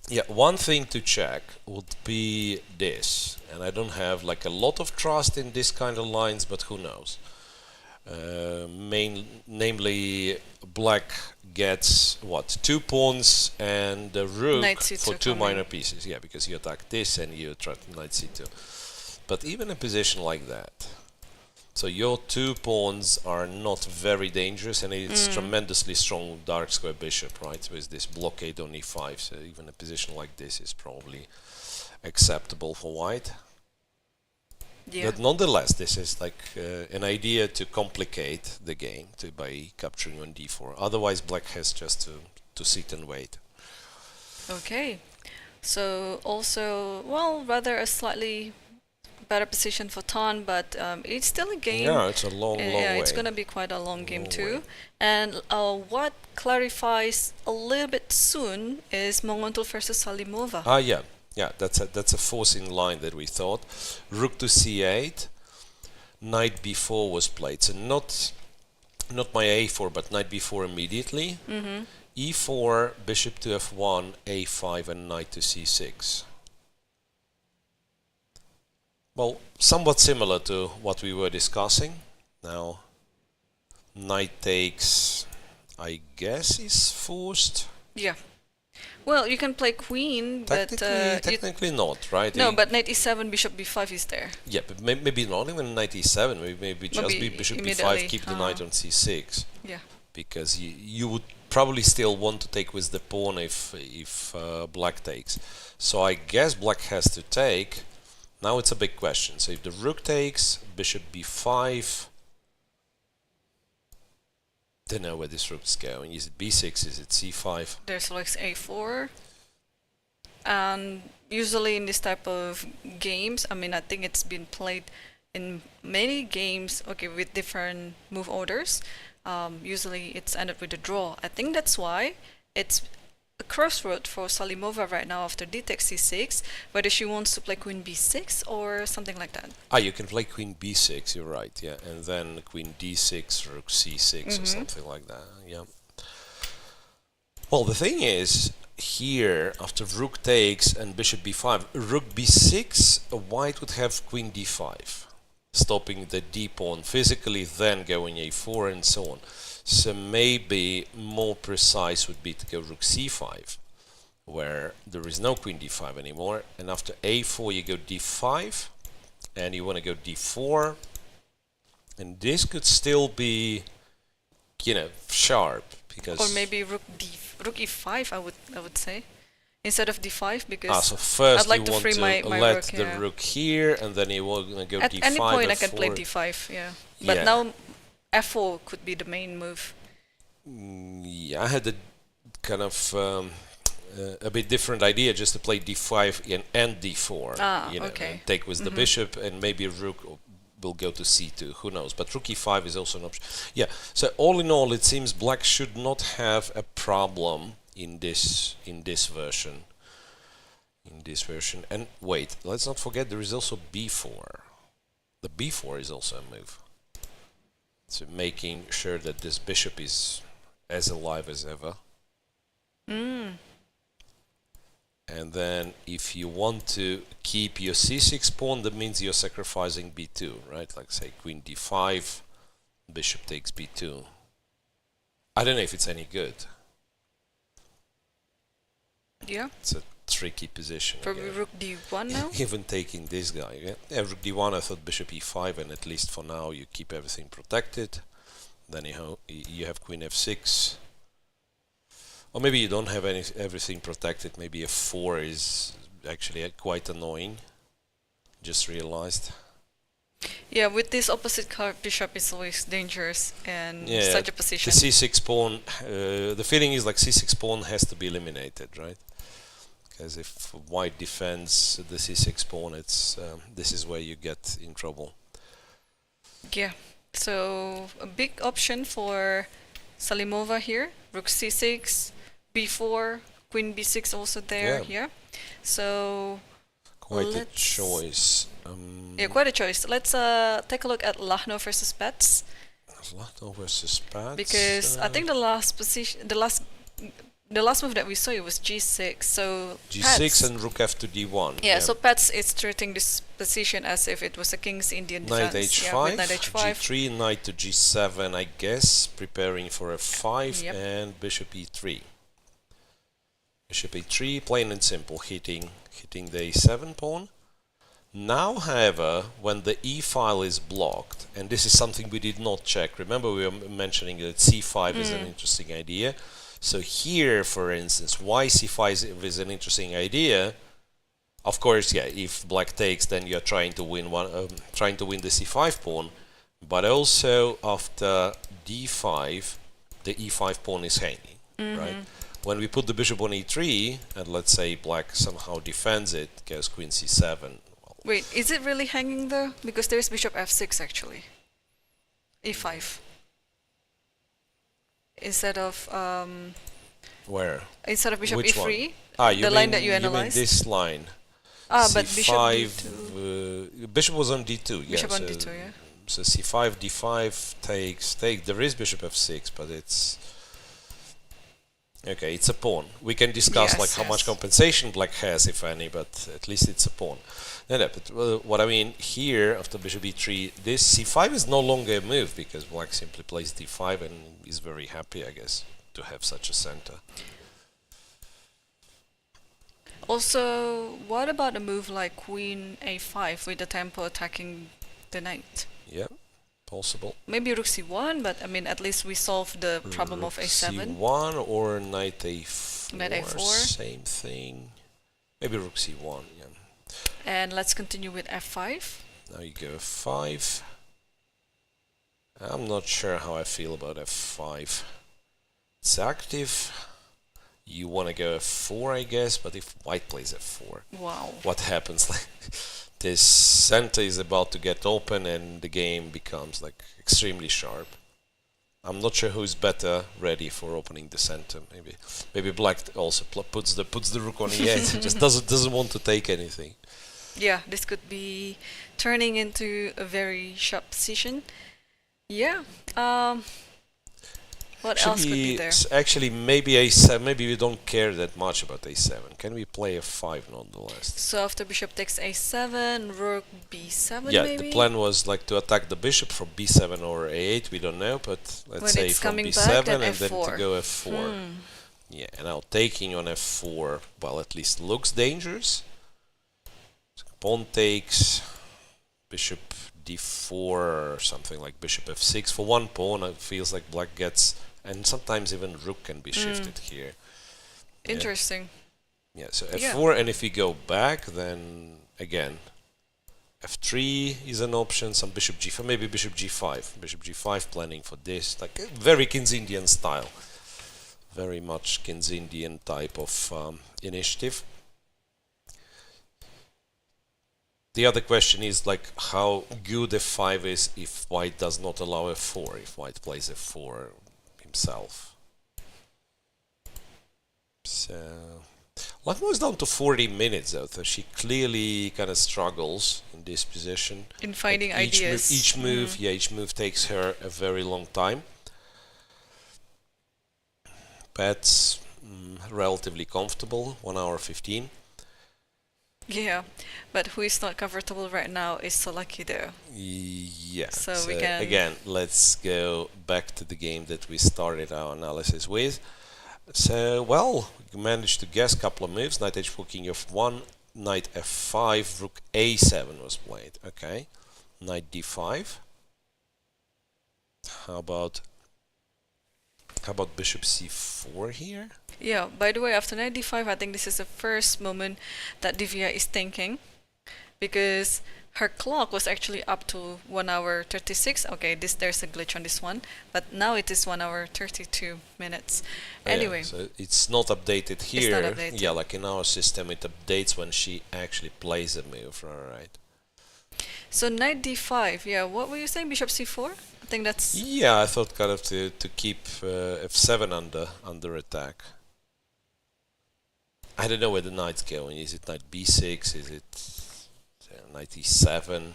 Speaker 3: Yeah, one thing to check would be this, and I don't have a lot of trust in this kind of lines, but who knows. Namely, black gets what, 2 pawns and the rook for 2 minor pieces. Yeah, because you attack this and you try to knight c2. But even a position like that, so your 2 pawns are not very dangerous, and it's tremendously strong dark square bishop, right, with this blockade on e5, so even a position like this is probably acceptable for white. Yeah. But nonetheless, this is an idea to complicate the game by capturing on d4. Otherwise, black has just to sit and wait.
Speaker 2: Okay, so also, well, rather a slightly better position for Tan, but it's still a game.
Speaker 3: Yeah, it's a long way.
Speaker 2: Yeah, it's going to be quite a long game too. And what clarifies a little bit soon is Munguntuul versus Salimova.
Speaker 3: Yeah, that's a forcing line that we thought. Rook to c8, knight b4 was played. So not my a4, but knight b4 immediately. e4, bishop to f1, a5, and knight to c6. Well, somewhat similar to what we were discussing. Now, knight takes, I guess, is forced.
Speaker 2: Yeah. Well, you can play queen, but
Speaker 3: technically not, right?
Speaker 2: No, but knight e7, bishop b5 is there.
Speaker 3: Yeah, but maybe not even knight e7. Maybe just be bishop b5, keep the knight on c6.
Speaker 2: Yeah.
Speaker 3: Because you would probably still want to take with the pawn if black takes. So I guess black has to take. Now it's a big question. So if the rook takes, bishop b5. Don't know where this rook's going. Is it b6? Is it c5?
Speaker 2: There's like a4. And usually in this type of games, I mean, I think it's been played in many games, okay, with different move orders. Usually it's ended with a draw. I think that's why it's a crossroad for Salimova right now after d takes c6, whether she wants to play queen b6 or something like that.
Speaker 3: You can play queen b6, you're right, yeah, and then queen d6, rook c6 or something like that, yeah. Well, the thing is, here, after rook takes and bishop b5, rook b6, white would have queen d5, stopping the d pawn physically, then going a4 and so on. So maybe more precise would be to go rook c5, where there is no queen d5 anymore, and after a4 you go d5, and you want to go d4, and this could still be, you know, sharp, because...
Speaker 2: Or maybe rook e5, I would say, instead of d5, because
Speaker 3: so first
Speaker 2: I'd like
Speaker 3: you
Speaker 2: to
Speaker 3: want
Speaker 2: free
Speaker 3: to
Speaker 2: my
Speaker 3: let
Speaker 2: rook,
Speaker 3: the rook here, and then you want to go
Speaker 2: at
Speaker 3: d5,
Speaker 2: any point I
Speaker 3: f4.
Speaker 2: can play d5, yeah. But
Speaker 3: Yeah.
Speaker 2: now f4 could be the main move.
Speaker 3: Yeah, I had a kind of a bit different idea, just to play d5 and d4, you know,
Speaker 2: okay.
Speaker 3: and take with the bishop, and maybe rook will go to c2, who knows, but rook e5 is also an option. Yeah, so all in all, it seems black should not have a problem in this version. And wait, let's not forget there is also b4. The b4 is also a move. So making sure that this bishop is as alive as ever. And then if you want to keep your c6 pawn, that means you're sacrificing b2, right? Like say queen d5, bishop takes b2. I don't know if it's any good.
Speaker 2: Yeah.
Speaker 3: It's a tricky position.
Speaker 2: Probably
Speaker 3: again.
Speaker 2: rook d1 now.
Speaker 3: Even taking this guy, yeah, rook d1. I thought bishop e5, and at least for now you keep everything protected. Then you have queen f6, or maybe you don't have everything protected. Maybe f4 is actually quite annoying. Just realized.
Speaker 2: Yeah, with this opposite card, bishop is always dangerous in
Speaker 3: Yeah,
Speaker 2: such a position.
Speaker 3: the c6 pawn. The feeling is like c6 pawn has to be eliminated, right? Because if white defends the c6 pawn, it's this is where you get in trouble.
Speaker 2: Yeah, so a big option for Salimova here. Rook c6, b4, queen b6 also there. Yeah. So
Speaker 3: quite a choice.
Speaker 2: Yeah, quite a choice. Let's take a look at Lagno versus Paehtz.
Speaker 3: Lagno versus Paehtz.
Speaker 2: Because I think the last move that we saw, it was g6. So
Speaker 3: g6
Speaker 2: Paehtz,
Speaker 3: and rook f to d1.
Speaker 2: yeah, so Paehtz is treating this position as if it was a King's Indian
Speaker 3: Knight
Speaker 2: defense.
Speaker 3: h5,
Speaker 2: Yeah, with knight h5.
Speaker 3: g3, knight to g7, I guess, preparing for f5,
Speaker 2: Yep.
Speaker 3: and bishop e3. Bishop e3, plain and simple, hitting the a7 pawn. Now, however, when the e file is blocked, and this is something we did not check, remember we were mentioning that c5 is an interesting idea. So here, for instance, why c5 is an interesting idea? Of course, yeah, if black takes, then you're trying to win the c5 pawn, but also after d5, the e5 pawn is hanging, right? When we put the bishop on e3, and let's say black somehow defends it, goes queen c7. Well,
Speaker 2: Wait, is it really hanging though? Because there's bishop f6 actually. e5. Instead of
Speaker 3: where?
Speaker 2: bishop
Speaker 3: Which
Speaker 2: e3,
Speaker 3: one?
Speaker 2: the line that you
Speaker 3: mean
Speaker 2: analyzed.
Speaker 3: this line.
Speaker 2: But bishop
Speaker 3: c5,
Speaker 2: d2.
Speaker 3: bishop was on d2,
Speaker 2: Bishop
Speaker 3: yeah.
Speaker 2: on d2, yeah.
Speaker 3: So c5, d5 take. There is bishop f6, but it's okay. It's a pawn. We can discuss
Speaker 2: Yes,
Speaker 3: like how much
Speaker 2: yes.
Speaker 3: compensation black has, if any, but at least it's a pawn. No, but what I mean here, after bishop e3, this c5 is no longer a move because black simply plays d5 and is very happy, I guess, to have such a center.
Speaker 2: Also, what about a move like queen a5 with the tempo attacking the knight?
Speaker 3: Yeah, possible.
Speaker 2: Maybe rook c1, but I mean, at least we solved the problem of
Speaker 3: Rook
Speaker 2: a7.
Speaker 3: c1 or knight a4.
Speaker 2: Knight a4.
Speaker 3: Same thing. Maybe rook c1, yeah.
Speaker 2: And let's continue with f5.
Speaker 3: Now you go f5. I'm not sure how I feel about f5. It's active. You want to go f4, I guess, but if white plays f4,
Speaker 2: Wow.
Speaker 3: what happens? Like, this center is about to get open and the game becomes like extremely sharp. I'm not sure who's better ready for opening the center. Maybe black also puts the rook on e8. Just doesn't want to take anything.
Speaker 2: Yeah, this could be turning into a very sharp position. Yeah. What else could be there?
Speaker 3: Actually, maybe a7. Maybe we don't care that much about a7. Can we play f5 nonetheless?
Speaker 2: So after bishop takes a7, rook b7
Speaker 3: Yeah,
Speaker 2: maybe?
Speaker 3: the plan was like to attack the bishop from b7 or a8. We don't know, but let's
Speaker 2: When
Speaker 3: say
Speaker 2: it's
Speaker 3: from
Speaker 2: coming
Speaker 3: b7
Speaker 2: back, then
Speaker 3: and then to
Speaker 2: f4.
Speaker 3: go f4. Yeah, and now taking on f4, well, at least looks dangerous. Pawn takes, bishop d4 or something like bishop f6. For one pawn, it feels like black gets, and sometimes even rook can be shifted here.
Speaker 2: Interesting.
Speaker 3: Yeah, so f4, and if we go back, then again, f3 is an option, some bishop g4, maybe bishop g5. Bishop g5 planning for this, like a very Kinzindian style. Very much Kinzindian type of initiative. The other question is like how good f5 is if white does not allow f4, if white plays f4 himself. So Lagno is down to 40 minutes though, so she clearly kind of struggles in this position.
Speaker 2: In finding
Speaker 3: Like
Speaker 2: ideas.
Speaker 3: each move takes her a very long time. Paehtz relatively comfortable, 1 hour 15.
Speaker 2: Yeah, but who is not comfortable right now is Tsolakidou.
Speaker 3: Yeah,
Speaker 2: So we can...
Speaker 3: again, let's go back to the game that we started our analysis with. So, well, we managed to guess a couple of moves. Knight h4, king f1, knight f5, rook a7 was played. Okay, knight d5. How about bishop c4 here?
Speaker 2: Yeah, by the way, after knight d5, I think this is the first moment that Divya is thinking, because her clock was actually up to 1 hour 36. Okay, there's a glitch on this one, but now it is 1 hour 32 minutes. Anyway.
Speaker 3: Yeah, so it's not updated here.
Speaker 2: It's not updated.
Speaker 3: Yeah, like in our system, it updates when she actually plays a move, alright.
Speaker 2: So knight d5, yeah, what were you saying, bishop c4? I think that's...
Speaker 3: Yeah, I thought kind of to keep f7 under attack. I don't know where the knight's going. Is it knight b6? Is it knight e7?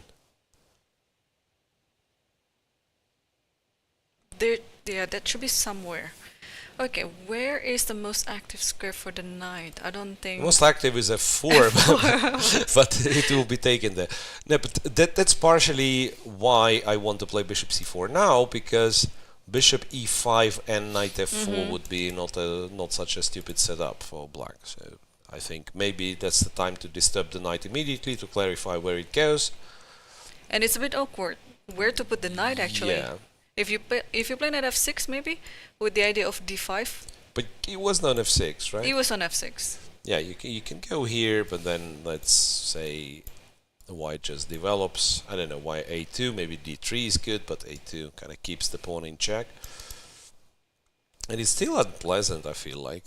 Speaker 2: There, yeah, that should be somewhere. Okay, where is the most active square for the knight? I don't think...
Speaker 3: Most active is f4, but it will be taken there. No, but that's partially why I want to play bishop c4 now, because bishop e5 and knight f4 would be not such a stupid setup for black. So I think maybe that's the time to disturb the knight immediately to clarify where it goes.
Speaker 2: And it's a bit awkward where to put the knight actually.
Speaker 3: Yeah.
Speaker 2: If you play knight f6 maybe with the idea of d5.
Speaker 3: But it was on f6, right?
Speaker 2: He was on f6.
Speaker 3: Yeah, you can go here, but then let's say the white just develops. I don't know why a2, maybe d3 is good, but a2 kind of keeps the pawn in check. And it's still unpleasant, I feel like.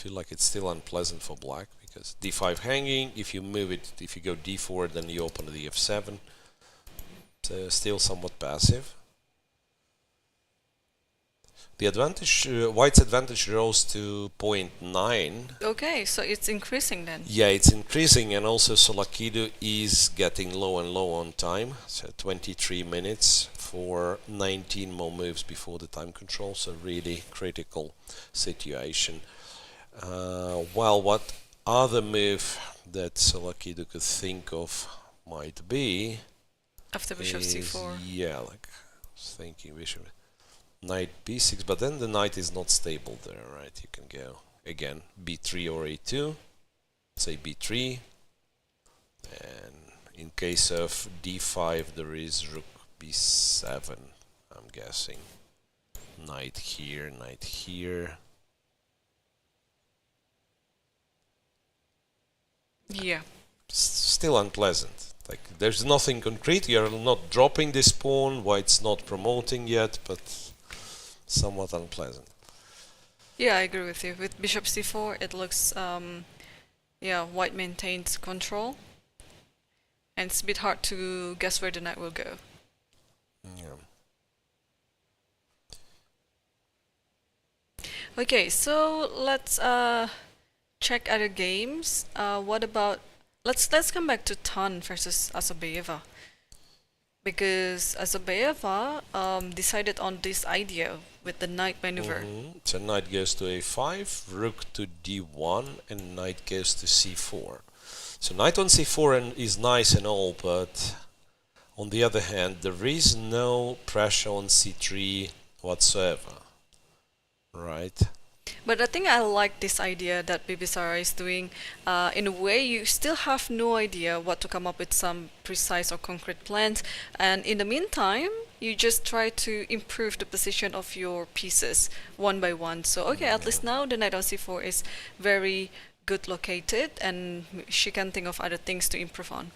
Speaker 3: It's still unpleasant for black, because d5 hanging, if you move it, if you go d4, then you open the f7. So still somewhat passive. The advantage, white's advantage rose to 0.9.
Speaker 2: Okay, so it's increasing then.
Speaker 3: Yeah, it's increasing, and also Tsolakidou is getting low and low on time. So 23 minutes for 19 more moves before the time control. So really critical situation. Well, what other move that Tsolakidou could think of might be
Speaker 2: After bishop c4.
Speaker 3: Yeah, like I was thinking bishop. Knight b6, but then the knight is not stable there, right? You can go again b3 or a2, say b3, and in case of d5 there is rook b7, I'm guessing. Knight here, knight here.
Speaker 2: Yeah.
Speaker 3: Still unpleasant. Like, there's nothing concrete. You're not dropping this pawn. White's not promoting yet, but somewhat unpleasant.
Speaker 2: Yeah, I agree with you. With bishop c4, it looks, yeah, white maintains control. And it's a bit hard to guess where the knight will go.
Speaker 3: Yeah.
Speaker 2: Okay, so let's check other games. What about let's come back to Tan versus Assaubayeva, because Assaubayeva decided on this idea with the knight maneuver.
Speaker 3: So knight goes to a5, rook to d1, and knight goes to c4. So knight on c4 is nice and all, but on the other hand, there is no pressure on c3 whatsoever. Right.
Speaker 2: But I think I like this idea that Bibisara is doing. In a way, you still have no idea what to come up with some precise or concrete plans. And in the meantime, you just try to improve the position of your pieces one by one. So, okay, at least now the knight on c4 is very good located, and she can think of other things to improve on.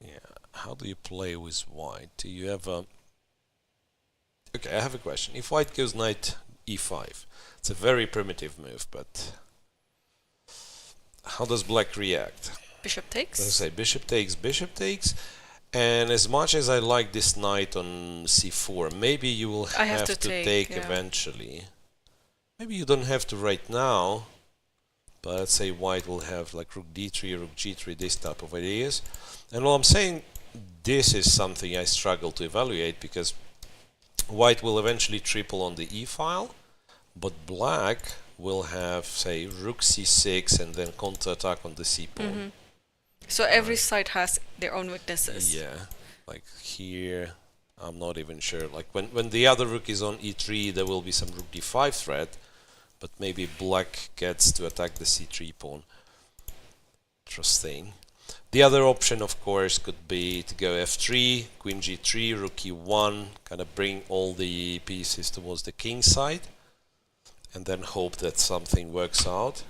Speaker 3: Yeah. How do you play with white? Do you have a... Okay, I have a question. If white goes knight e5, it's a very primitive move, but how does black react?
Speaker 2: Bishop takes.
Speaker 3: Let's say bishop takes, and as much as I like this knight on c4, maybe you will have to take
Speaker 2: yeah.
Speaker 3: eventually. Maybe you don't have to right now, but let's say white will have like rook d3, rook g3, this type of ideas. And while I'm saying this is something I struggle to evaluate, because white will eventually triple on the e-file, but black will have, say, rook c6 and then counterattack on the c-pawn.
Speaker 2: So every side has their own weaknesses.
Speaker 3: Yeah, like here, I'm not even sure. Like when the other rook is on e3, there will be some rook d5 threat, but maybe black gets to attack the c3 pawn. Interesting. The other option, of course, could be to go f3, queen g3, rook e1, kind of bring all the pieces towards the king side, and then hope that something works out.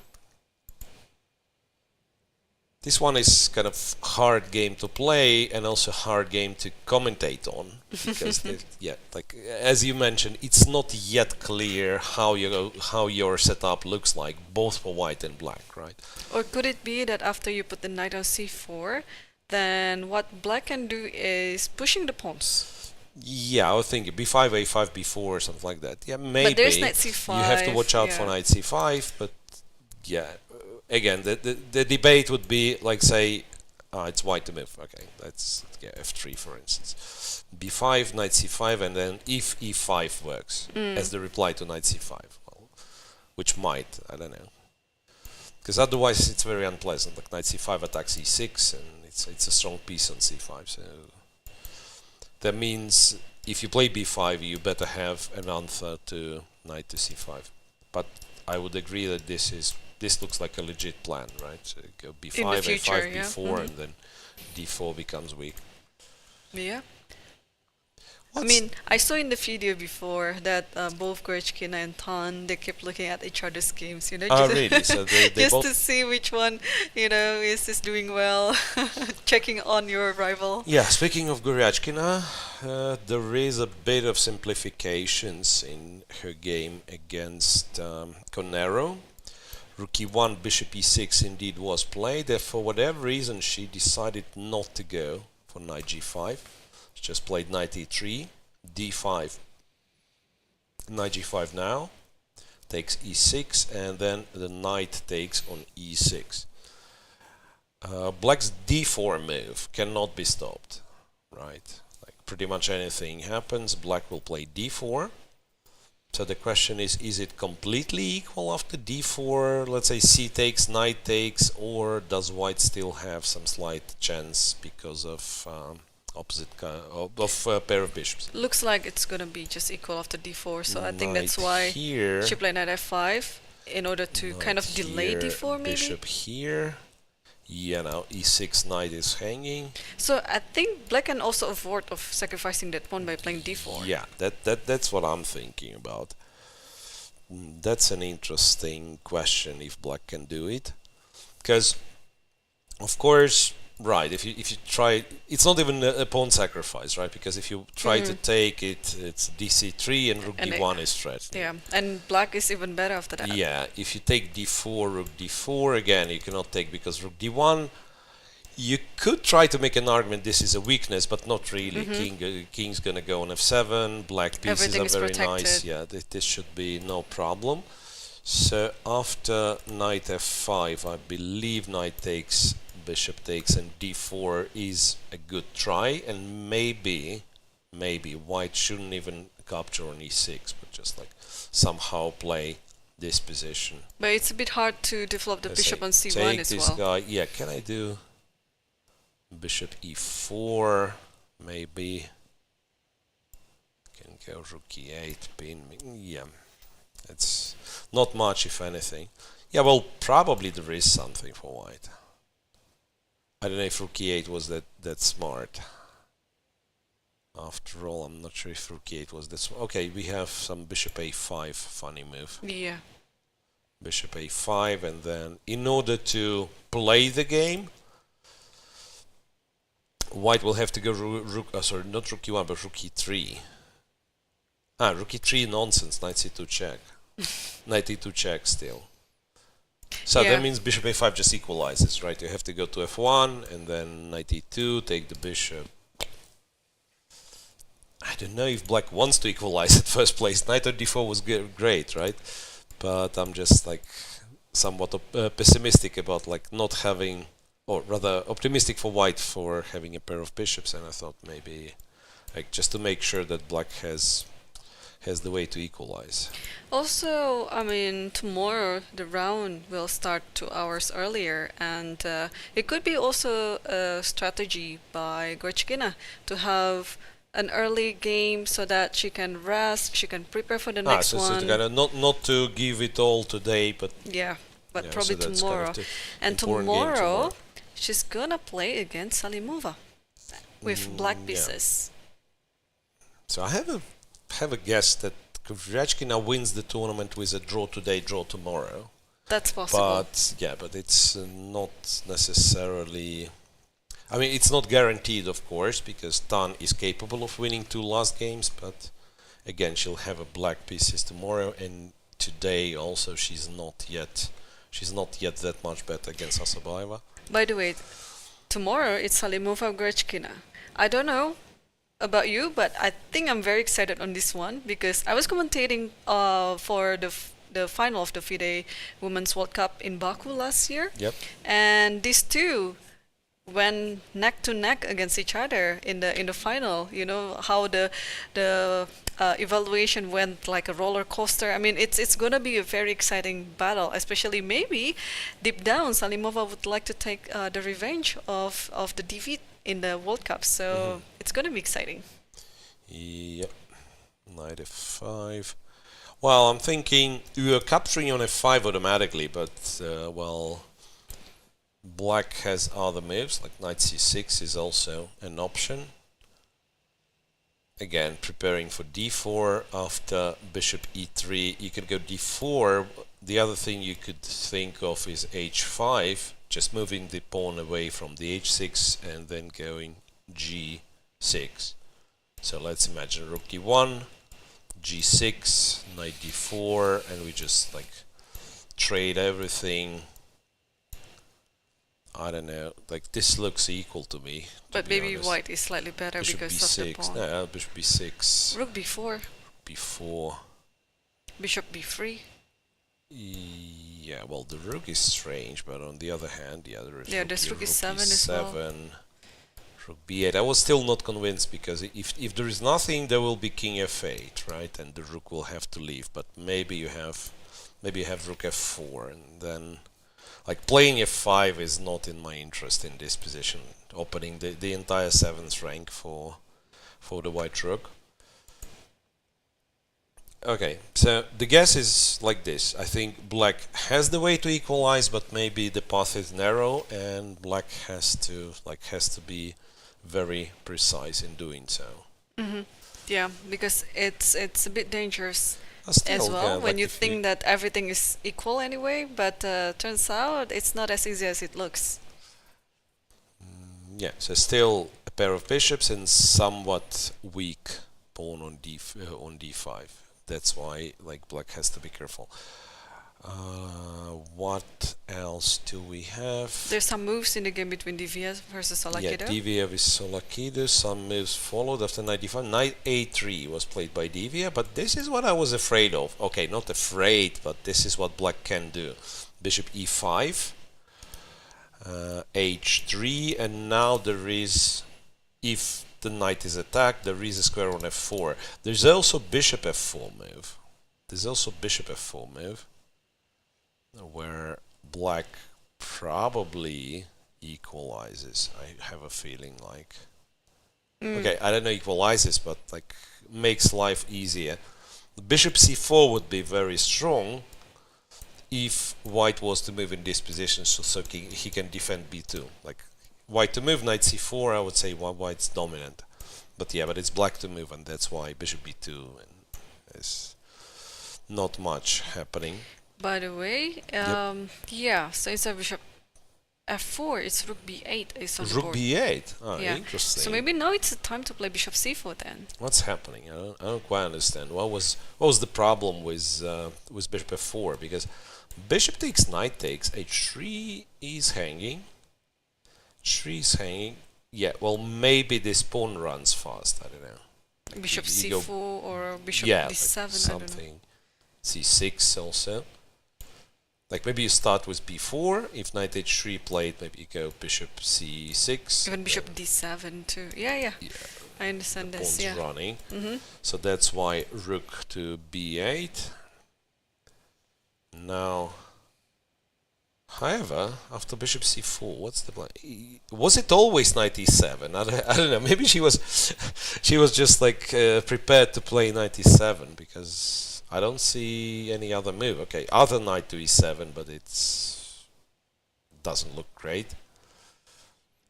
Speaker 3: This one is kind of hard game to play and also hard game to commentate on, because yeah, like as you mentioned, it's not yet clear how your setup looks like, both for white and black, right?
Speaker 2: Or could it be that after you put the knight on c4, then what black can do is pushing the pawns?
Speaker 3: Yeah, I was thinking b5, a5, b4, or something like that. Yeah, maybe.
Speaker 2: But there's knight c5.
Speaker 3: You have to watch out for knight c5, but yeah. Again, the debate would be like, say, it's white to move. Okay, let's get f3 for instance. b5, knight c5, and then if e5 works as the reply to knight c5, well, which might, I don't know, because otherwise it's very unpleasant. Like knight c5 attacks e6, and it's a strong piece on c5. So that means if you play b5, you better have an answer to knight to c5. But I would agree that this looks like a legit plan, right? So go b5,
Speaker 2: future,
Speaker 3: a5,
Speaker 2: yeah.
Speaker 3: b4, and then d4 becomes weak.
Speaker 2: Yeah. I mean, I saw in the video before that both Goryachkina and Tan, they kept looking at each other's games, you know, just,
Speaker 3: really? So they
Speaker 2: just
Speaker 3: both...
Speaker 2: to see which one, you know, is doing well, checking on your rival.
Speaker 3: Yeah, speaking of Goryachkina, there is a bit of simplifications in her game against Koneru. Rook e1, bishop e6 indeed was played. For whatever reason, she decided not to go for knight g5. She just played knight e3, d5, knight g5 now, takes e6, and then the knight takes on e6. Black's d4 move cannot be stopped, right? Like pretty much anything happens, black will play d4. So the question is it completely equal after d4, let's say c takes, knight takes, or does white still have some slight chance because of pair of bishops?
Speaker 2: Looks like it's gonna be just equal after d4, so I think that's why
Speaker 3: here,
Speaker 2: she played knight f5 in order to kind of delay d4 maybe?
Speaker 3: Bishop here. Yeah, now e6 knight is hanging.
Speaker 2: So I think black can also avoid of sacrificing that pawn by playing d4.
Speaker 3: Yeah, that's what I'm thinking about. That's an interesting question if black can do it. Because, of course, Right, if you try, it's not even a pawn sacrifice, right? Because if you try to take it, it's dc3 and rook d1 is threatened.
Speaker 2: Yeah, and black is even better after that.
Speaker 3: Yeah, if you take d4, rook d4, again, you cannot take because rook d1. You could try to make an argument this is a weakness, but not really. King's gonna go on f7, black pieces
Speaker 2: Everything
Speaker 3: are
Speaker 2: is
Speaker 3: very
Speaker 2: protected.
Speaker 3: nice. Yeah, this should be no problem. So after knight f5, I believe knight takes, bishop takes, and d4 is a good try, and maybe white shouldn't even capture on e6, but just like somehow play this position.
Speaker 2: But it's a bit hard to develop the bishop on c1
Speaker 3: Take
Speaker 2: as
Speaker 3: this
Speaker 2: well.
Speaker 3: guy. Yeah, can I do bishop e4? Maybe can go rook e8, pin. Yeah, it's not much, if anything. Yeah, well, probably there is something for white. I don't know if rook e8 was that smart. After all, I'm not sure if rook e8 was that smart. Okay, we have some bishop a5, funny move.
Speaker 2: Yeah.
Speaker 3: Bishop a5, and then in order to play the game, white will have to go sorry, not rook e1, but rook e3. Rook e3 nonsense, knight c2 check. Knight e2 check still. So that means bishop a5 just equalizes, right? You have to go to f1 and then knight e2, take the bishop. I don't know if black wants to equalize at first place. Knight on d4 was great, right? But I'm just like somewhat pessimistic about like not having, or rather optimistic for white for having a pair of bishops, and I thought maybe like just to make sure that black has the way to equalize.
Speaker 2: Also, I mean, tomorrow the round will start 2 hours earlier, and it could be also a strategy by Goryachkina to have an early game so that she can rest, she can prepare for the next one.
Speaker 3: So kind of not to give it all today, but
Speaker 2: yeah, but
Speaker 3: yeah,
Speaker 2: probably
Speaker 3: so
Speaker 2: tomorrow.
Speaker 3: Kind of
Speaker 2: and tomorrow, she's gonna play against Salimova with black pieces.
Speaker 3: So I have a guess that Goryachkina wins the tournament with a draw today, draw tomorrow.
Speaker 2: That's possible.
Speaker 3: But it's not necessarily. I mean, it's not guaranteed, of course, because Tan is capable of winning 2 last games, but again, she'll have a black pieces tomorrow, and today also she's not yet that much better against Assaubayeva.
Speaker 2: By the way, tomorrow it's Salimova Goryachkina. I don't know about you, but I think I'm very excited on this one because I was commentating for the final of the FIDE Women's World Cup in Baku last year.
Speaker 3: Yep.
Speaker 2: And these two went neck to neck against each other in the final. You know how the evaluation went like a roller coaster. I mean, it's gonna be a very exciting battle, especially maybe deep down Salimova would like to take the revenge of the defeat in the World Cup. So it's gonna be exciting.
Speaker 3: Yep. Knight f5. Well, I'm thinking you are capturing on f5 automatically, but well, black has other moves, like knight c6 is also an option. Again, preparing for d4 after bishop e3. You could go d4. The other thing you could think of is h5, just moving the pawn away from the h6 and then going g6. So let's imagine rook d1, g6, knight d4, and we just like trade everything. I don't know, like this looks equal to me.
Speaker 2: But maybe white is slightly better
Speaker 3: bishop
Speaker 2: because
Speaker 3: b6.
Speaker 2: of the pawn.
Speaker 3: No, bishop b6.
Speaker 2: Rook b4.
Speaker 3: b4.
Speaker 2: Bishop b3.
Speaker 3: Yeah, well, the rook is strange, but on the other hand, yeah, there is
Speaker 2: there's rook e7 as well.
Speaker 3: Rook b8. I was still not convinced because if there is nothing, there will be king f8, right? And the rook will have to leave. But maybe you have rook f4, and then like playing f5 is not in my interest in this position. Opening the entire 7th rank for the white rook. Okay, so the guess is like this. I think black has the way to equalize, but maybe the path is narrow, and black has to be very precise in doing so.
Speaker 2: Yeah, because it's a bit dangerous
Speaker 3: Still,
Speaker 2: as well
Speaker 3: yeah,
Speaker 2: when
Speaker 3: like
Speaker 2: you
Speaker 3: if
Speaker 2: think that everything is equal anyway, but turns out it's not as easy as it looks.
Speaker 3: Yeah, so still a pair of bishops and somewhat weak pawn on d5. That's why like black has to be careful. What else do we have?
Speaker 2: There's some moves in the game between Divya versus Tsolakidou.
Speaker 3: Yeah, Divya with Tsolakidou. Some moves followed after knight d5. Knight a3 was played by Divya, but this is what I was afraid of. Okay, not afraid, but this is what black can do. Bishop e5, h3, and now there is, if the knight is attacked, there is a square on f4. There's also bishop f4 move. Where black probably equalizes. I have a feeling like. Okay, I don't know equalizes, but like makes life easier. Bishop c4 would be very strong if white was to move in this position, so he can defend b2. Like white to move knight c4, I would say white's dominant. But yeah, but it's black to move, and that's why bishop b2, and there's not much happening.
Speaker 2: By the way, yeah, so instead of bishop f4, it's rook b8 is on the
Speaker 3: Rook
Speaker 2: board.
Speaker 3: b8? Oh,
Speaker 2: Yeah.
Speaker 3: interesting.
Speaker 2: So maybe now it's the time to play bishop c4 then.
Speaker 3: What's happening? I don't quite understand. What was the problem with bishop f4? Because bishop takes, knight takes, h3 is hanging. h3 is hanging. Yeah, well, maybe this pawn runs fast. I don't know.
Speaker 2: Bishop
Speaker 3: You
Speaker 2: c4 or bishop
Speaker 3: yeah,
Speaker 2: d7,
Speaker 3: like
Speaker 2: I don't know.
Speaker 3: something. c6 also. Like maybe you start with b4. If knight h3 played, maybe you go bishop c6.
Speaker 2: Even bishop d7 too. Yeah, yeah. I understand
Speaker 3: The
Speaker 2: this.
Speaker 3: pawn's
Speaker 2: Yeah.
Speaker 3: running. So that's why rook to b8. Now, however, after bishop c4, what's the plan? Was it always knight e7? I don't know. Maybe she was just like prepared to play knight e7, because I don't see any other move. Okay, other knight to e7, but it's doesn't look great.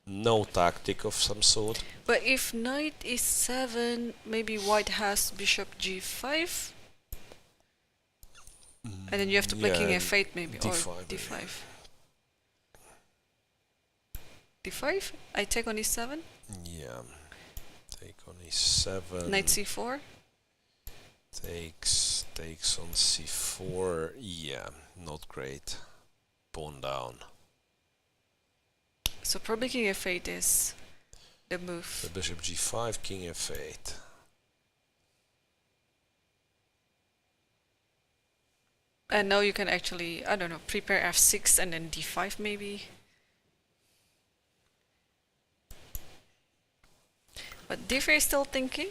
Speaker 3: No tactic of some sort.
Speaker 2: But if knight e7, maybe white has bishop g5. And then you have to play king
Speaker 3: Yeah,
Speaker 2: f8 maybe,
Speaker 3: d5,
Speaker 2: or
Speaker 3: maybe.
Speaker 2: d5. d5? I take on e7?
Speaker 3: Yeah. Take on e7.
Speaker 2: Knight c4?
Speaker 3: Takes on c4. Yeah, not great. Pawn down.
Speaker 2: So probably king f8 is the
Speaker 3: The
Speaker 2: move.
Speaker 3: bishop g5, king f8.
Speaker 2: And now you can actually, I don't know, prepare f6 and then d5 maybe. But Divya is still thinking.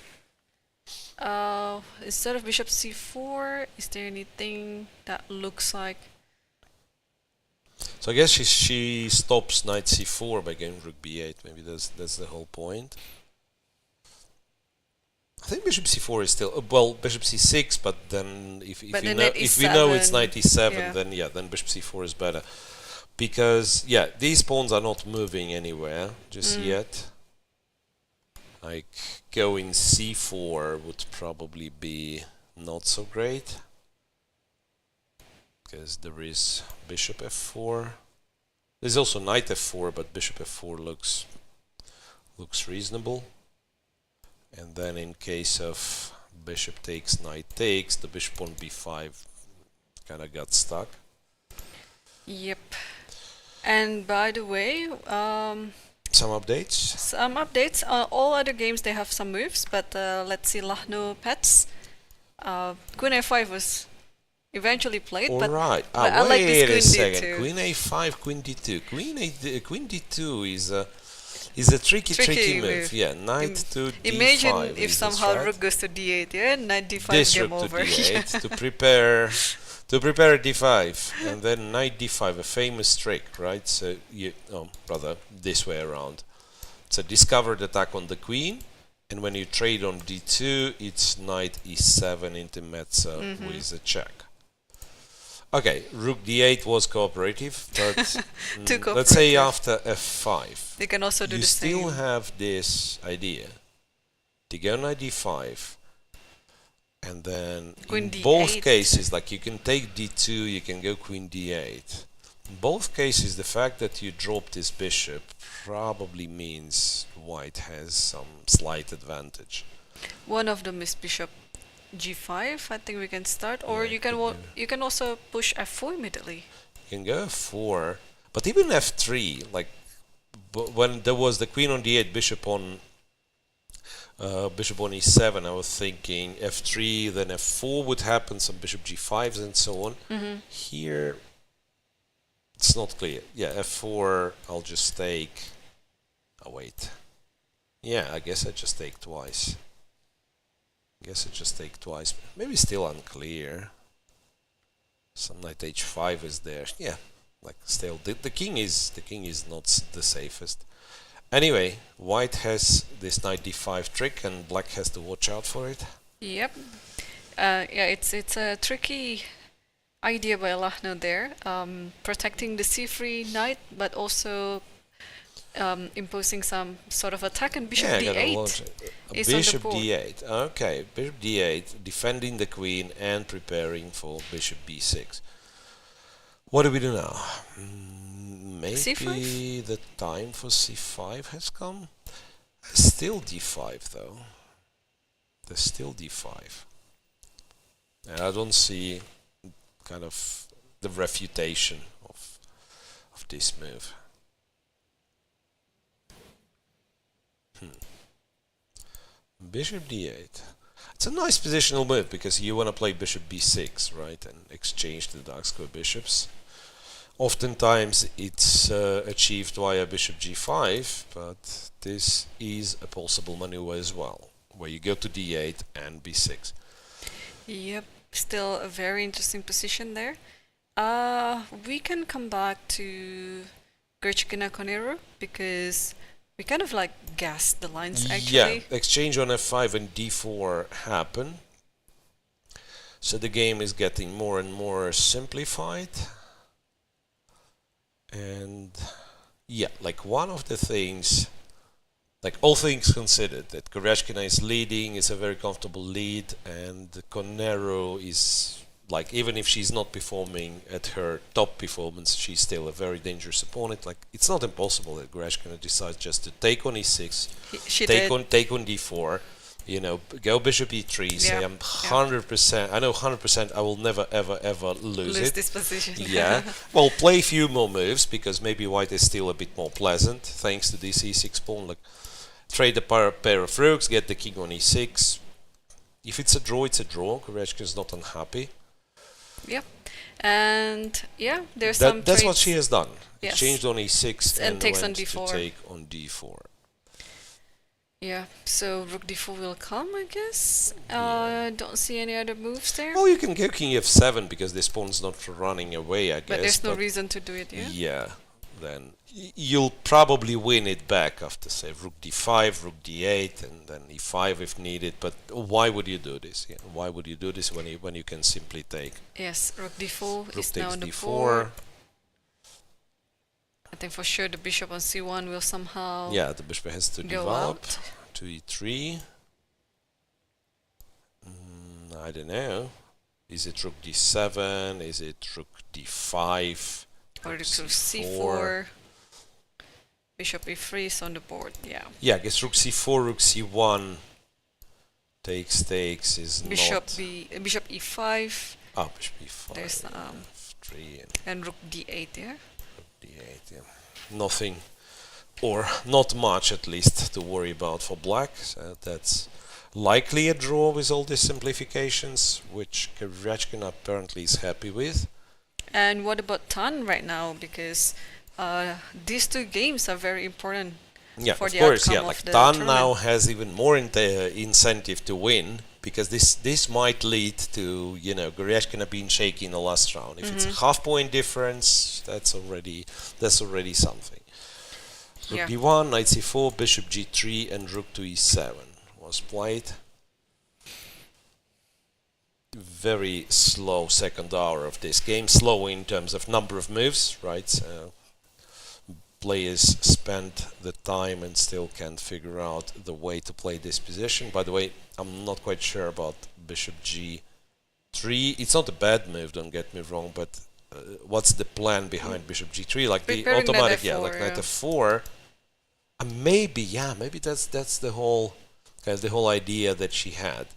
Speaker 2: Instead of bishop c4, is there anything that looks like?
Speaker 3: So I guess she stops knight c4 by going rook b8. Maybe that's the whole point. I think bishop c4 is still well bishop c6, but then if we know it's knight e7, then bishop c4 is better, because yeah, these pawns are not moving anywhere just yet. Like going c4 would probably be not so great, because there is bishop f4. There's also knight f4, but bishop f4 looks reasonable. And then in case of bishop takes, knight takes, the bishop on b5 kind of got stuck.
Speaker 2: Yep. And by the way,
Speaker 3: Some updates?
Speaker 2: some updates. All other games they have some moves, but let's see. Lagno Paehtz. Queen a5 was eventually played,
Speaker 3: All
Speaker 2: but
Speaker 3: right.
Speaker 2: I like
Speaker 3: Wait a
Speaker 2: this queen
Speaker 3: second.
Speaker 2: d2.
Speaker 3: Queen a5, queen d2. Queen d2 is a tricky move. Yeah, knight to d5.
Speaker 2: Imagine if
Speaker 3: is the
Speaker 2: somehow
Speaker 3: strat.
Speaker 2: rook goes to d8, yeah, knight d5
Speaker 3: This
Speaker 2: game
Speaker 3: rook
Speaker 2: over.
Speaker 3: to d8 to prepare d5, and then knight d5, a famous trick, right? So rather this way around. It's a discovered attack on the queen, and when you trade on d2, it's knight e7 into mezzo with a check. Okay, rook d8 was cooperative, but let's say after f5,
Speaker 2: They can also do
Speaker 3: you
Speaker 2: the
Speaker 3: still
Speaker 2: same.
Speaker 3: have this idea to go knight d5, and then
Speaker 2: Queen
Speaker 3: in
Speaker 2: d8.
Speaker 3: both cases, like you can take d2, you can go queen d8, In both cases, the fact that you drop this bishop probably means white has some slight advantage.
Speaker 2: One of them is bishop g5. I think we can start, or you can also push f4 immediately.
Speaker 3: You can go f4, but even f3, like when there was the queen on d8, bishop on e7, I was thinking f3, then f4 would happen, some bishop g5s and so on. Here, it's not clear. Yeah, f4, I'll just take. Oh, wait. Yeah, I guess I just take twice. Maybe still unclear. Some knight h5 is there. Yeah, like still the king is not the safest. Anyway, white has this knight d5 trick, and black has to watch out for it.
Speaker 2: Yep. Yeah, it's a tricky idea by Lagno there, protecting the c3 knight, but also imposing some sort of attack, and bishop d8 is
Speaker 3: bishop
Speaker 2: on the board.
Speaker 3: d8. Okay, bishop d8, defending the queen and preparing for bishop b6. What do we do now? Maybe
Speaker 2: c5?
Speaker 3: the time for c5 has come. Still d5 though. There's still d5. And I don't see kind of the refutation of this move. Bishop d8. It's a nice positional move because you want to play bishop b6, right, and exchange the dark square bishops. Oftentimes it's achieved via bishop g5, but this is a possible maneuver as well, where you go to d8 and b6.
Speaker 2: Yep, still a very interesting position there. We can come back to Goryachkina Koneru because we kind of like guessed the lines actually.
Speaker 3: Yeah, exchange on f5 and d4 happen. So the game is getting more and more simplified. And yeah, like one of the things, like all things considered, that Goryachkina is leading, is a very comfortable lead, and Koneru is, like, even if she's not performing at her top performance, she's still a very dangerous opponent. Like, it's not impossible that Goryachkina decides just to take on e6, take on d4, you know, go bishop e3, say I'm 100%, I know 100% I will never ever lose
Speaker 2: this position.
Speaker 3: Yeah, well, play a few more moves, because maybe white is still a bit more pleasant, thanks to this e6 pawn. Like, trade a pair of rooks, get the king on e6. If it's a draw, it's a draw. Goryachkina is not unhappy.
Speaker 2: Yep, and yeah, there's
Speaker 3: that's what she has done.
Speaker 2: Yes.
Speaker 3: Changed on e6 and
Speaker 2: takes
Speaker 3: went
Speaker 2: on d4.
Speaker 3: to take on d4.
Speaker 2: Yeah, so rook d4 will come, I guess. Don't see any other moves there.
Speaker 3: Well, you can go king f7 because this pawn's not running away, I guess.
Speaker 2: But there's no reason to do it, yeah?
Speaker 3: Yeah, then you'll probably win it back after, say, rook d5, rook d8, and then e5 if needed. But why would you do this? Yeah, why would you do this when you can simply take?
Speaker 2: Yes, rook d4
Speaker 3: Rook
Speaker 2: is
Speaker 3: takes
Speaker 2: now on the
Speaker 3: d4.
Speaker 2: board. I think for sure the bishop on c1 will somehow
Speaker 3: Yeah, the bishop has to
Speaker 2: go
Speaker 3: develop
Speaker 2: out.
Speaker 3: to e3. I don't know. Is it rook d7? Is it rook d5?
Speaker 2: Or rook to c4. Bishop e3 is on the board, yeah.
Speaker 3: Yeah, I guess rook c4, rook c1 takes is
Speaker 2: Bishop
Speaker 3: not...
Speaker 2: bishop e5.
Speaker 3: Ah, bishop e5.
Speaker 2: There's
Speaker 3: f3
Speaker 2: and rook d8 there.
Speaker 3: d8, yeah. Nothing, or not much at least, to worry about for black. So that's likely a draw with all these simplifications, which Goryachkina apparently is happy with. And
Speaker 2: what about Tan right now? Because these two games are very important for the outcome of
Speaker 3: like
Speaker 2: the
Speaker 3: Tan
Speaker 2: tournament.
Speaker 3: now has even more incentive to win, because this might lead to, you know, Goryachkina being shaky in the last round. If it's a half-point difference, that's already something. Rook d1, knight c4, bishop g3, and rook to e7 was played. Very slow second hour of this game, slow in terms of number of moves, right? Players spend the time and still can't figure out the way to play this position. By the way, I'm not quite sure about bishop g3. It's not a bad move, don't get me wrong, but what's the plan behind bishop g3? Like
Speaker 2: Preparing
Speaker 3: the automatic,
Speaker 2: knight F4,
Speaker 3: like knight f4. Maybe that's the whole idea that she had.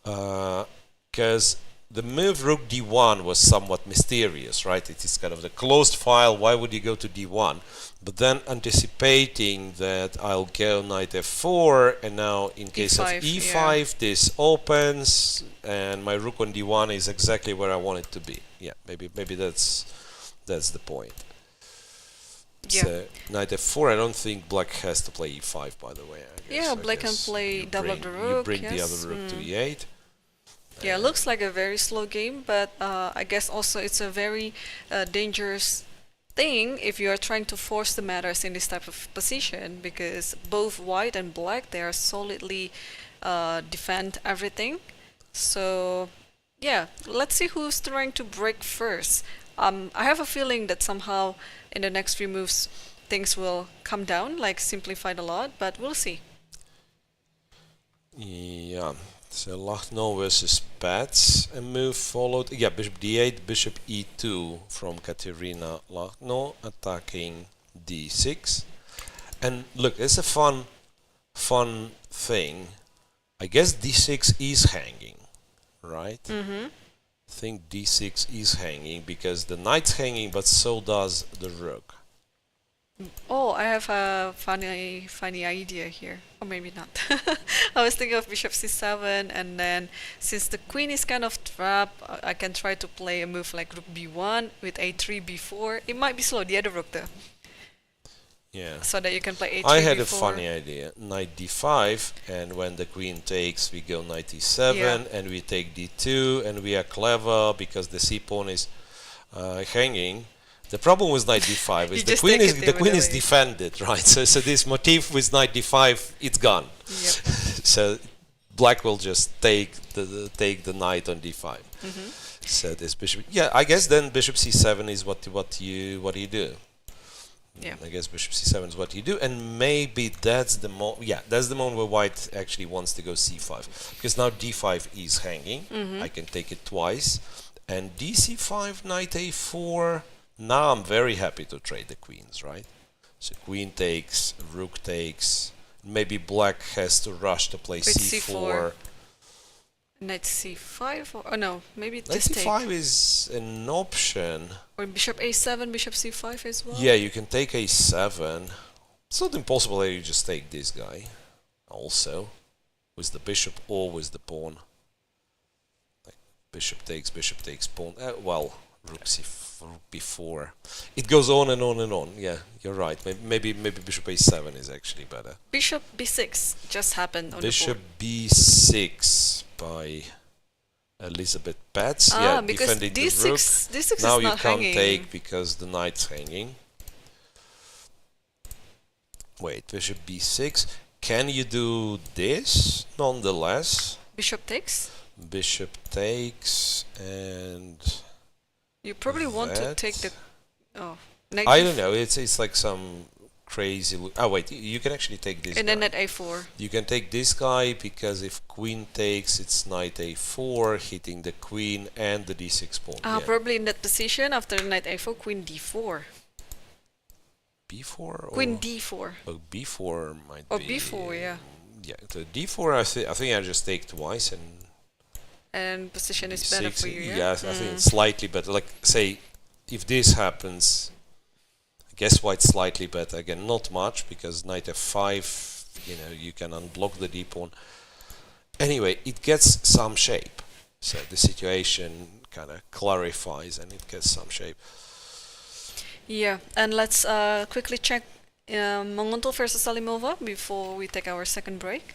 Speaker 3: Because the move rook d1 was somewhat mysterious, right? It is kind of the closed file. Why would you go to d1? But then anticipating that I'll go knight f4, and now in case
Speaker 2: E5,
Speaker 3: of e5, this opens, and my rook on d1 is exactly where I want it to be. Yeah, maybe that's the point.
Speaker 2: Yeah.
Speaker 3: So knight f4. I don't think black has to play e5. By the way.
Speaker 2: Yeah, black can play double the rook.
Speaker 3: You bring the other rook to e8.
Speaker 2: Yeah, looks like a very slow game, but I guess also it's a very dangerous thing if you are trying to force the matters in this type of position, because both white and black, they are solidly defend everything. So yeah, let's see who's trying to break first. I have a feeling that somehow in the next few moves things will come down, like simplified a lot, but we'll see.
Speaker 3: Yeah. So Lagno versus Paehtz, a move followed. Yeah, bishop d8, bishop e2 from Kateryna Lagno, attacking d6. And look, it's a fun thing. I guess d6 is hanging, right?
Speaker 2: Mm-hmm.
Speaker 3: I think d6 is hanging because the knight's hanging, but so does the rook.
Speaker 2: Oh, I have a funny idea here. Or maybe not. I was thinking of bishop c7, and then since the queen is kind of trapped, I can try to play a move like rook b1 with a3, b4. It might be slow, the other rook though.
Speaker 3: Yeah.
Speaker 2: So that you can play a3,
Speaker 3: I had
Speaker 2: b4.
Speaker 3: a funny idea. Knight d5, and when the queen takes, we go knight e7,
Speaker 2: Yeah.
Speaker 3: and we take d2, and we are clever because the c-pawn is hanging. The problem with knight d5 is the queen is defended, right? So this motif with knight d5, it's gone.
Speaker 2: Yep.
Speaker 3: So black will just take the knight on d5.
Speaker 2: Mm-hmm.
Speaker 3: So this bishop, yeah, I guess then bishop c7 is what you do.
Speaker 2: Yeah.
Speaker 3: I guess bishop c7 is what you do, and maybe that's the that's the moment where white actually wants to go c5, because now d5 is hanging.
Speaker 2: Mm-hmm.
Speaker 3: I can take it twice, and dc5, knight a4. Now I'm very happy to trade the queens, right? So queen takes, rook takes. Maybe black has to rush to play
Speaker 2: With
Speaker 3: c4.
Speaker 2: Knight c5, or oh no, maybe
Speaker 3: Knight
Speaker 2: just take.
Speaker 3: c5 is an option.
Speaker 2: Or bishop a7, bishop c5 as well.
Speaker 3: Yeah, you can take a7. It's not impossible that you just take this guy also, with the bishop or with the pawn. Like bishop takes pawn. Well, rook b4. It goes on and on and on. Yeah, you're right. Maybe bishop a7 is actually better.
Speaker 2: Bishop b6 just happened on
Speaker 3: Bishop
Speaker 2: the board.
Speaker 3: b6 by Elisabeth Paehtz. Yeah,
Speaker 2: because
Speaker 3: defending
Speaker 2: d6,
Speaker 3: the rook.
Speaker 2: d6
Speaker 3: Now
Speaker 2: is
Speaker 3: you
Speaker 2: not
Speaker 3: can't
Speaker 2: hanging.
Speaker 3: take because the knight's hanging. Wait, bishop b6. Can you do this nonetheless?
Speaker 2: Bishop takes.
Speaker 3: Bishop takes, and
Speaker 2: You probably want to
Speaker 3: that.
Speaker 2: take the. Oh, knight
Speaker 3: I
Speaker 2: d4
Speaker 3: don't know. It's like some crazy. Oh wait, you can actually take this.
Speaker 2: and then
Speaker 3: guy.
Speaker 2: at a4.
Speaker 3: You can take this guy because if queen takes, it's knight a4, hitting the queen and the d6 pawn. Yeah.
Speaker 2: Probably in that position after knight a4, queen d4.
Speaker 3: b4 or
Speaker 2: Queen d4.
Speaker 3: oh, b4 might
Speaker 2: Or
Speaker 3: be.
Speaker 2: b4, yeah.
Speaker 3: Yeah, the d4. I think I just take twice, and
Speaker 2: And position is better
Speaker 3: d6,
Speaker 2: for you, yeah?
Speaker 3: yes, I think it's slightly better. Like say, if this happens, I guess white's slightly better. Again, not much because knight f5. You can unblock the d pawn. Anyway, it gets some shape. So the situation kind of clarifies and it gets some shape.
Speaker 2: Yeah, and let's quickly check Munguntuul versus Salimova before we take our second break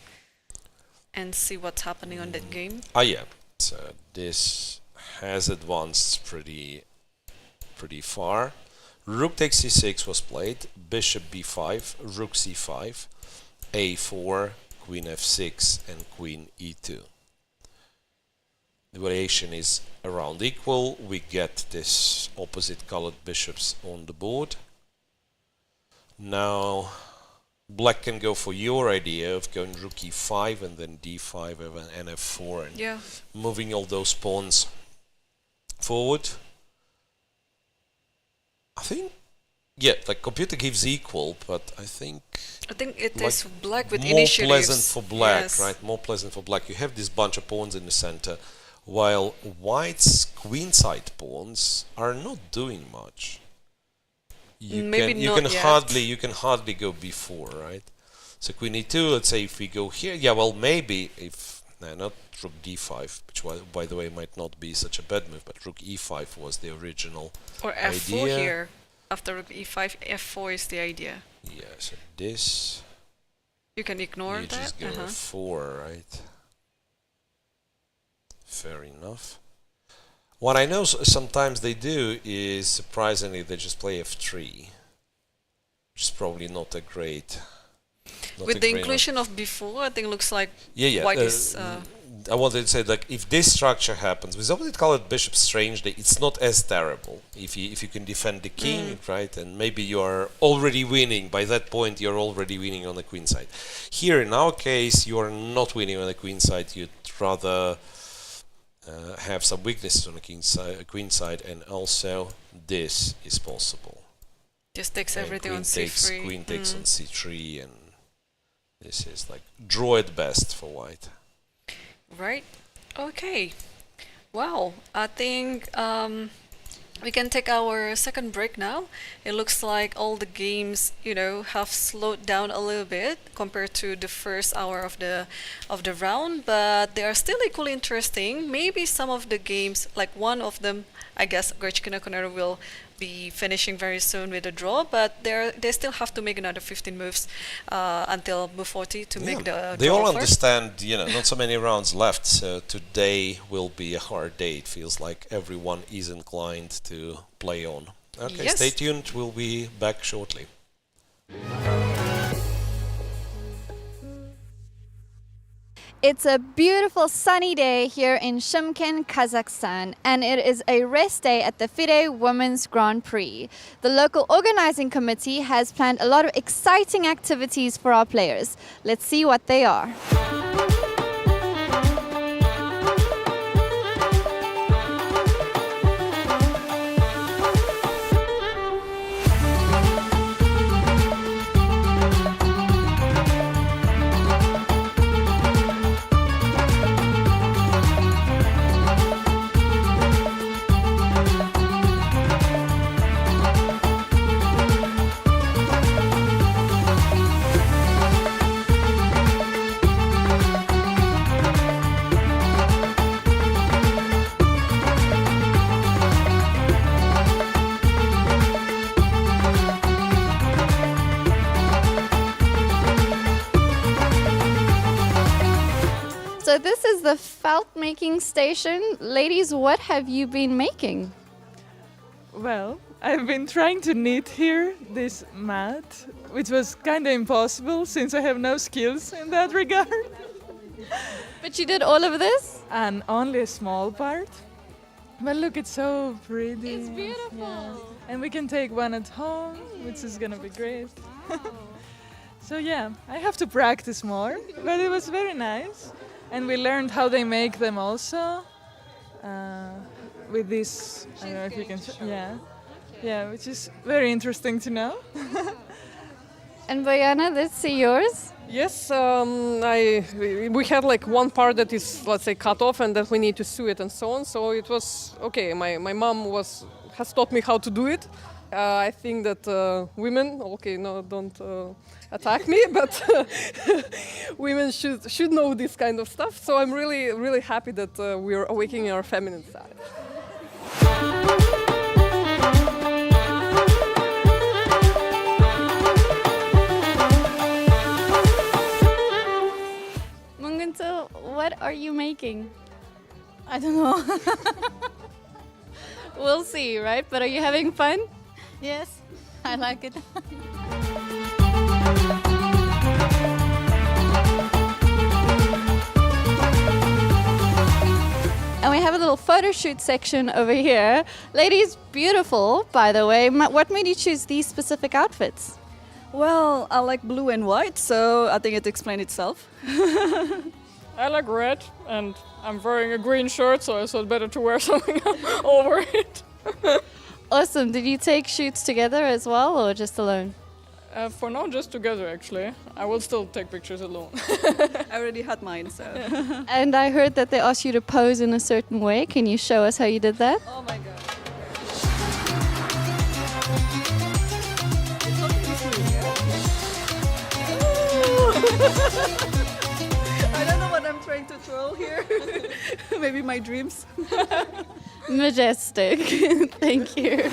Speaker 2: and see what's happening on that game.
Speaker 3: Yeah. So this has advanced pretty far. Rook takes c6 was played. Bishop b5, rook c5, a4, queen f6, and queen e2. The variation is around equal. We get this opposite colored bishops on the board. Now black can go for your idea of going rook e5 and then d5 and f4 and
Speaker 2: Yeah.
Speaker 3: moving all those pawns forward. I think, yeah, like computer gives equal, but I think
Speaker 2: it
Speaker 3: like
Speaker 2: is black with
Speaker 3: more
Speaker 2: initiatives.
Speaker 3: pleasant for black,
Speaker 2: Yes.
Speaker 3: right? More pleasant for black. You have this bunch of pawns in the center, while white's queenside pawns are not doing much.
Speaker 2: Maybe
Speaker 3: you
Speaker 2: not
Speaker 3: can
Speaker 2: yet.
Speaker 3: you can hardly go before, right? So queen e2. Let's say if we go here, yeah, well maybe if not rook d5, which by the way might not be such a bad move, but rook e5 was the original
Speaker 2: Or f4
Speaker 3: idea.
Speaker 2: here. After rook e5, f4 is the idea.
Speaker 3: Yeah, so this
Speaker 2: You can ignore
Speaker 3: you
Speaker 2: that.
Speaker 3: just go f4, right? Fair enough. What I know sometimes they do is, surprisingly, they just play f3, which is probably not a great.
Speaker 2: With the inclusion of b4, I think looks like
Speaker 3: yeah.
Speaker 2: white is.
Speaker 3: I wanted to say, like, if this structure happens, with opposite colored bishop, strangely, it's not as terrible if you can defend the king, right? And maybe you are already winning. By that point, you're already winning on the queen side. Here, in our case, you are not winning on the queen side. You'd rather have some weaknesses on the queen side, and also this is possible.
Speaker 2: Just takes
Speaker 3: And
Speaker 2: everything
Speaker 3: queen
Speaker 2: on
Speaker 3: takes,
Speaker 2: c3.
Speaker 3: Queen takes on c3, and this is like draw at best for white.
Speaker 2: Right. Okay. Wow. I think we can take our second break now. It looks like all the games, have slowed down a little bit compared to the first hour of the round, but they are still equally interesting. Maybe some of the games, like one of them, I guess Goryachkina Koneru will be finishing very soon with a draw, but they still have to make another 15 moves until move 40 to make the
Speaker 3: They
Speaker 2: draw
Speaker 3: all
Speaker 2: first.
Speaker 3: understand, not so many rounds left, so today will be a hard day. It feels like everyone is inclined to play on. Okay,
Speaker 2: Yes.
Speaker 3: Stay tuned. We'll be back shortly.
Speaker 1: It's a beautiful sunny day here in Shymkent, Kazakhstan, and it is a rest day at the FIDE Women's Grand Prix. The local organizing committee has planned a lot of exciting activities for our players. Let's see what they are. So this is the felt making station. Ladies, what have you been making?
Speaker 7: Well, I've been trying to knit here this mat, which was kind of impossible since I have no skills in that regard.
Speaker 1: But you did all of this?
Speaker 7: And only a small part. But look, it's so pretty.
Speaker 1: It's beautiful.
Speaker 7: Yeah. And we can take one at home, which is gonna be great. So yeah, I have to practice more, but it was very nice. And we learned how they make them also with this. I don't know if you can. Yeah, which is very interesting to know.
Speaker 1: And Bojana, let's see yours.
Speaker 8: Yes, we had like one part that is, let's say, cut off and that we need to sew it and so on. So it was okay. My mom has taught me how to do it. I think that women, okay, no, don't attack me, but women should know this kind of stuff. So I'm really, really happy that we're awakening our feminine side.
Speaker 1: Munguntuul, what are you making? I don't know. We'll see, right? But are you having fun?
Speaker 9: Yes, I like it.
Speaker 1: And we have a little photo shoot section over here. Ladies, beautiful, by the way. What made you choose these specific outfits?
Speaker 10: Well, I like blue and white, so I think it explains itself.
Speaker 11: I like red, and I'm wearing a green shirt, so I thought better to wear something over it.
Speaker 1: Awesome. Did you take shoots together as well or just alone?
Speaker 11: For now, just together actually. I will still take pictures alone.
Speaker 10: I already had mine, so.
Speaker 1: And I heard that they asked you to pose in a certain way. Can you show us how you did that?
Speaker 10: Oh my god. I don't know what I'm trying to throw here. Maybe my dreams.
Speaker 1: Majestic. Thank you.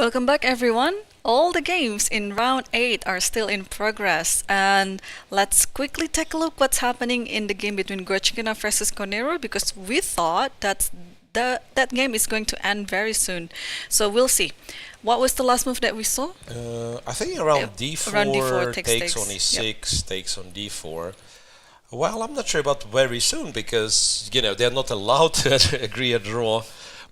Speaker 2: Welcome back, everyone. All the games in round 8 are still in progress, and let's quickly take a look what's happening in the game between Goryachkina versus Koneru, because we thought that game is going to end very soon. So we'll see. What was the last move that we saw?
Speaker 3: I think around D4,
Speaker 2: around D4
Speaker 3: takes on E6, takes on D4. Well, I'm not sure about very soon, because they're not allowed to agree a draw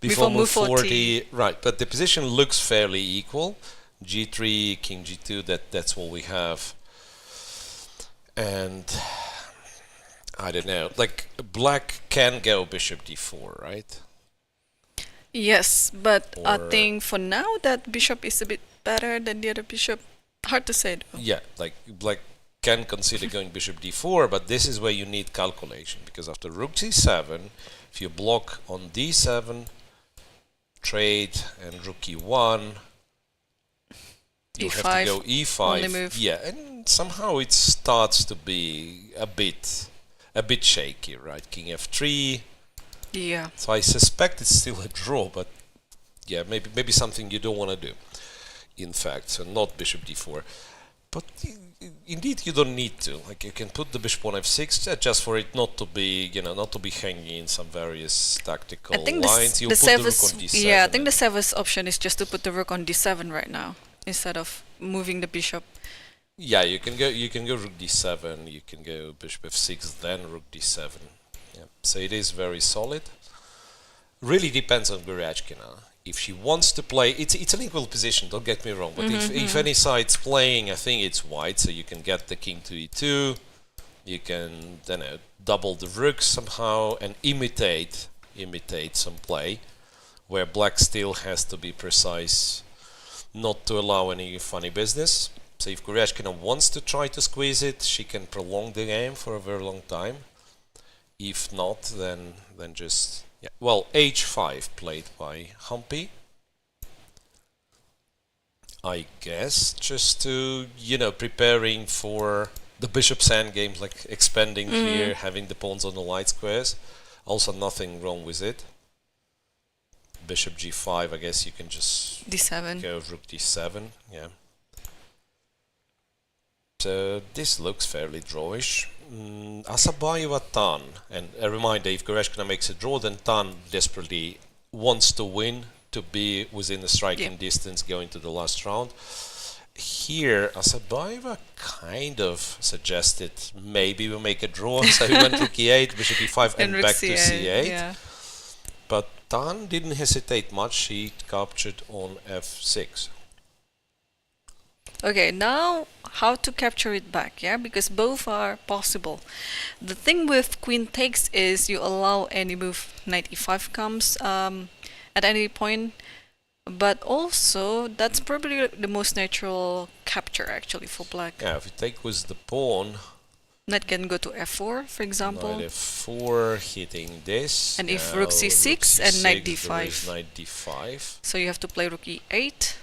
Speaker 3: before move 40. Right, but the position looks fairly equal. G3, King G2, that's what we have. And I don't know, like black can go bishop D4, right?
Speaker 2: Yes, but I think for now that bishop is a bit better than the other bishop. Hard to say though.
Speaker 3: Yeah, like black can consider going bishop D4, but this is where you need calculation, because after rook C7, if you block on D7, trade and rook E1, you have to go E5.
Speaker 2: Only move.
Speaker 3: Yeah, and somehow it starts to be a bit shaky, right? King F3.
Speaker 2: Yeah.
Speaker 3: So I suspect it's still a draw, but yeah, maybe something you don't want to do. In fact, so not bishop D4. But indeed, you don't need to. Like, you can put the bishop on F6 just for it not to be, not to be hanging in some various tactical lines. You put the rook on D7.
Speaker 2: Yeah, I think the safest option is just to put the rook on D7 right now instead of moving the bishop.
Speaker 3: Yeah, you can go rook D7. You can go bishop F6, then rook D7. Yeah. So it is very solid. Really depends on Goryachkina. If she wants to play, it's an equal position, don't get me wrong, but if any side's playing, I think it's white, so you can get the king to E2, you can double the rook somehow and imitate some play, where black still has to be precise not to allow any funny business. So if Goryachkina wants to try to squeeze it, she can prolong the game for a very long time. If not, then just... Yeah. Well, H5 played by Humpy. I guess just to, preparing for the bishop's endgames, like expanding here, having the pawns on the light squares. Also nothing wrong with it. Bishop G5, I guess you can just
Speaker 2: D7.
Speaker 3: Go rook D7, yeah. So this looks fairly drawish. Assaubayeva Tan, and a reminder, if Goryachkina makes a draw, then Tan desperately wants to win, to be within the striking distance going to the last round. Here, Assaubayeva kind of suggested maybe we make a draw, so he went rook E8, bishop E5 and back to C8.
Speaker 2: Yeah.
Speaker 3: But Tan didn't hesitate much, she captured on F6.
Speaker 2: Okay, now how to capture it back, yeah? Because both are possible. The thing with queen takes is you allow any move, knight e5 comes at any point, but also that's probably the most natural capture actually for black.
Speaker 3: Yeah, if you take with the pawn,
Speaker 2: knight can go to f4, for example.
Speaker 3: Knight f4, hitting this.
Speaker 2: And if rook c6 and knight d5.
Speaker 3: There is knight d5.
Speaker 2: So you have to play rook e8.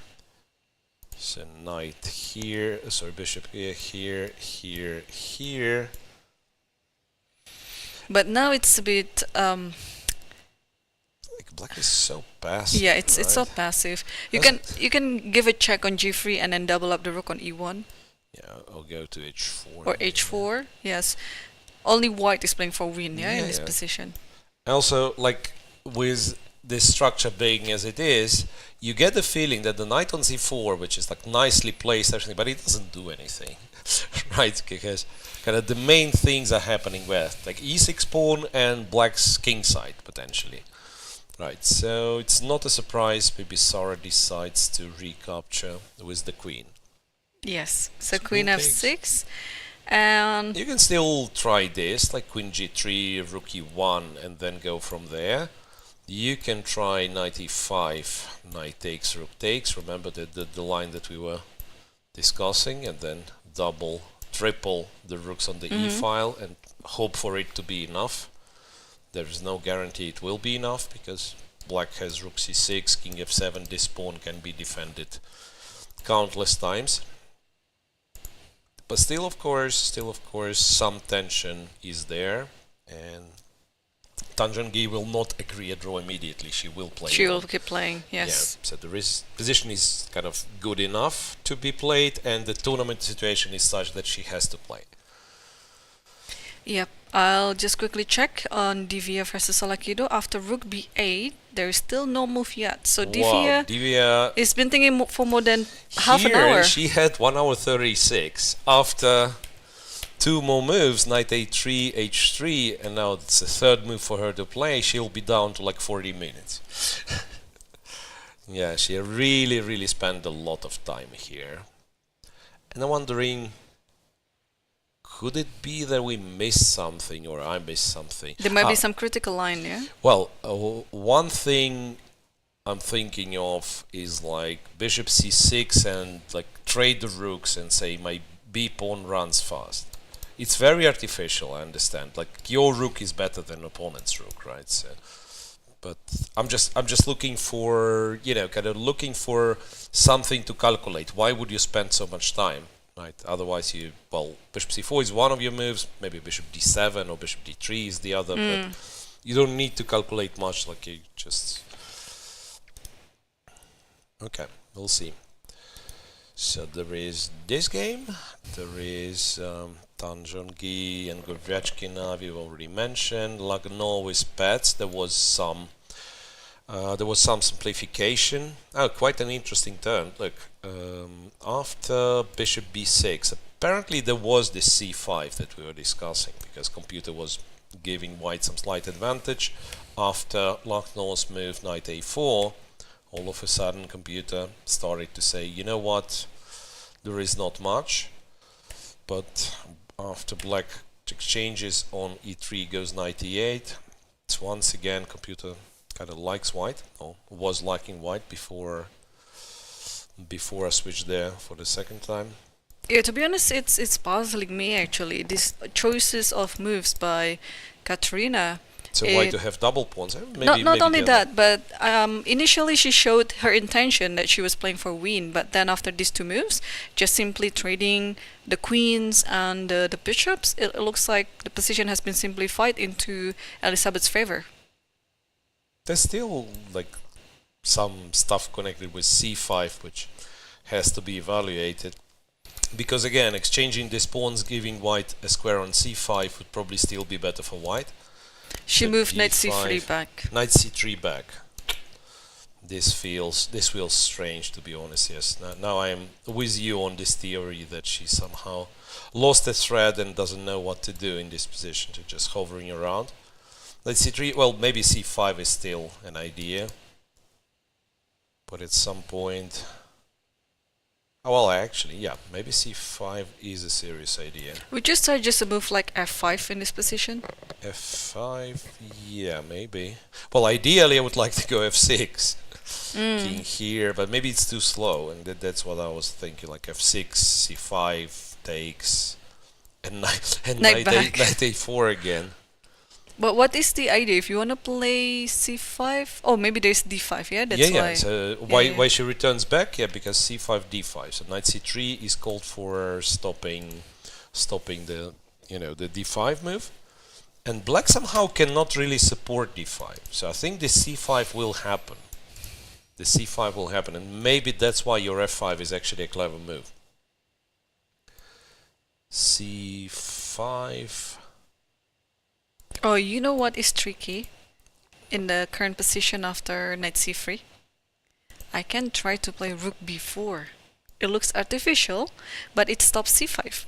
Speaker 3: So knight here, sorry, bishop here, here.
Speaker 2: But now it's a bit...
Speaker 3: like black is so passive.
Speaker 2: Yeah, it's
Speaker 3: right?
Speaker 2: so passive. You can give a check on g3 and then double up the rook on e1.
Speaker 3: Yeah, I'll go to h4.
Speaker 2: Or h4, yes. Only white is playing for win, in this position.
Speaker 3: Also, like with this structure being as it is, you get the feeling that the knight on c4, which is like nicely placed, everything, but it doesn't do anything, right? Because kind of the main things are happening with like e6 pawn and black's king side potentially, right? So it's not a surprise Bibisara decides to recapture with the queen.
Speaker 2: Yes, so queen f6, and
Speaker 3: you can still try this, like queen g3, rook e1, and then go from there. You can try knight e5, knight takes, rook takes. Remember the line that we were discussing, and then double, triple the rooks on the e-file and hope for it to be enough. There is no guarantee it will be enough because black has rook c6, king f7. This pawn can be defended countless times. But still, of course, some tension is there, and Tan Zhongyi will not agree a draw immediately. She will play.
Speaker 2: She will
Speaker 3: on.
Speaker 2: keep playing, yes.
Speaker 3: Yeah, so the position is kind of good enough to be played, and the tournament situation is such that she has to play.
Speaker 2: Yep, I'll just quickly check on Divya versus Tsolakidou. After rook b8, there is still no move yet. So Divya has been thinking for more than half an hour.
Speaker 3: She had 1 hour 36 after 2 more moves, knight a3, h3, and now it's the 3rd move for her to play. She'll be down to like 40 minutes. Yeah, she really spent a lot of time here. And I'm wondering, could it be that we missed something, or I missed something?
Speaker 2: There might be some critical line, yeah?
Speaker 3: Well, one thing I'm thinking of is like bishop c6 and like trade the rooks and say my b pawn runs fast. It's very artificial, I understand. Like your rook is better than opponent's rook, right? So, but I'm just looking for, you know, kind of looking for something to calculate. Why would you spend so much time, right? Otherwise, bishop c4 is one of your moves. Maybe bishop d7 or bishop d3 is the other. But you don't need to calculate much. Like you just. Okay, we'll see. So there is this game. There is Tan Zhongyi and Goryachkina, we've already mentioned. Lagno with Paehtz. There was some simplification. Oh, quite an interesting turn. Look, after bishop b6, apparently there was this c5 that we were discussing, because computer was giving white some slight advantage. After Lagno's move knight a4, all of a sudden computer started to say, you know what, there is not much. But after black exchanges on e3 goes knight e8, it's once again computer kind of likes white, or was liking white before I switched there for the second time.
Speaker 2: Yeah, to be honest, it's puzzling me actually, these choices of moves by Kateryna.
Speaker 3: So why to have double pawns?
Speaker 2: Not only that, but initially she showed her intention that she was playing for win, but then after these 2 moves, just simply trading the queens and the bishops, it looks like the position has been simplified into Elisabeth's favor.
Speaker 3: There's still like some stuff connected with c5 which has to be evaluated, because again, exchanging these pawns, giving white a square on c5 would probably still be better for white.
Speaker 2: She moved knight c3 back.
Speaker 3: Knight c3 back. This feels strange, to be honest. Yes. Now I'm with you on this theory that she somehow lost the thread and doesn't know what to do in this position, to just hovering around. Knight c3. Well, maybe c5 is still an idea, but at some point. Oh, well, actually, yeah, maybe c5 is a serious idea.
Speaker 2: Would you start just a move like f5 in this position?
Speaker 3: f5, yeah, maybe. Well, ideally, I would like to go f6, king here, but maybe it's too slow, and that's what I was thinking. Like f6, c5 takes, and knight a4 again.
Speaker 2: But what is the idea? If you want to play c5, oh, maybe there's d5, yeah? That's why.
Speaker 3: So why she returns back? Yeah, because c5, d5. So knight c3 is called for stopping the, you know, the d5 move. And black somehow cannot really support d5. So I think the c5 will happen. The c5 will happen, and maybe that's why your f5 is actually a clever move. c5.
Speaker 2: Oh, you know what is tricky in the current position after knight c3? I can try to play rook b4. It looks artificial, but it stops c5.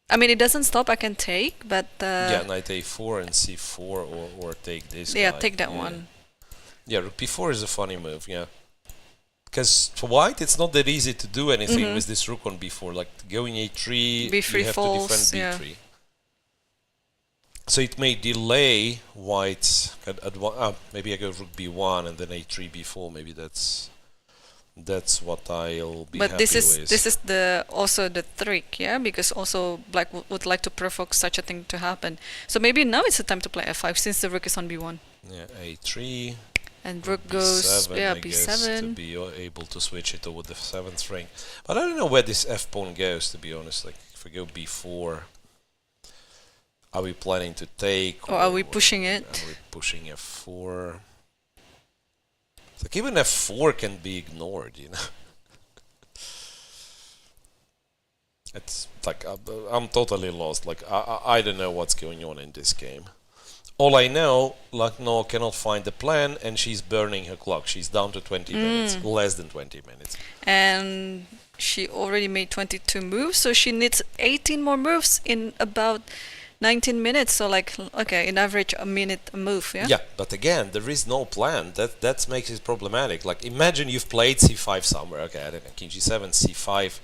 Speaker 2: I mean, it doesn't stop, I can take, but...
Speaker 3: yeah, knight a4 and c4, or take this
Speaker 2: Yeah,
Speaker 3: guy.
Speaker 2: take that one.
Speaker 3: Yeah, rook b4 is a funny move, yeah. Because for white, it's not that easy to do anything with this rook on b4. Like, going a3,
Speaker 2: b3
Speaker 3: you have
Speaker 2: falls,
Speaker 3: to defend b3.
Speaker 2: yeah.
Speaker 3: So it may delay white's... maybe I go rook b1 and then a3, b4. Maybe that's what I'll be happy with.
Speaker 2: But this is also the trick, yeah? Because also black would like to provoke such a thing to happen. So maybe now it's the time to play f5 since the rook is on b1.
Speaker 3: Yeah, a3.
Speaker 2: And rook goes, yeah, b7.
Speaker 3: To be able to switch it over the 7th ring. But I don't know where this f-pawn goes, to be honest. Like, if I go b4... Are we planning to take?
Speaker 2: Or are we pushing it?
Speaker 3: Are we pushing f4? Like even f4 can be ignored, you know. It's like I'm totally lost. Like I don't know what's going on in this game. All I know, Lagno cannot find the plan, and she's burning her clock. She's down to 20 minutes, less than 20 minutes.
Speaker 2: And she already made 22 moves, so she needs 18 more moves in about 19 minutes. So like, okay, in average a minute a move, yeah?
Speaker 3: Yeah, but again, there is no plan. That makes it problematic. Like imagine you've played c5 somewhere. Okay, I don't know, king g7, c5,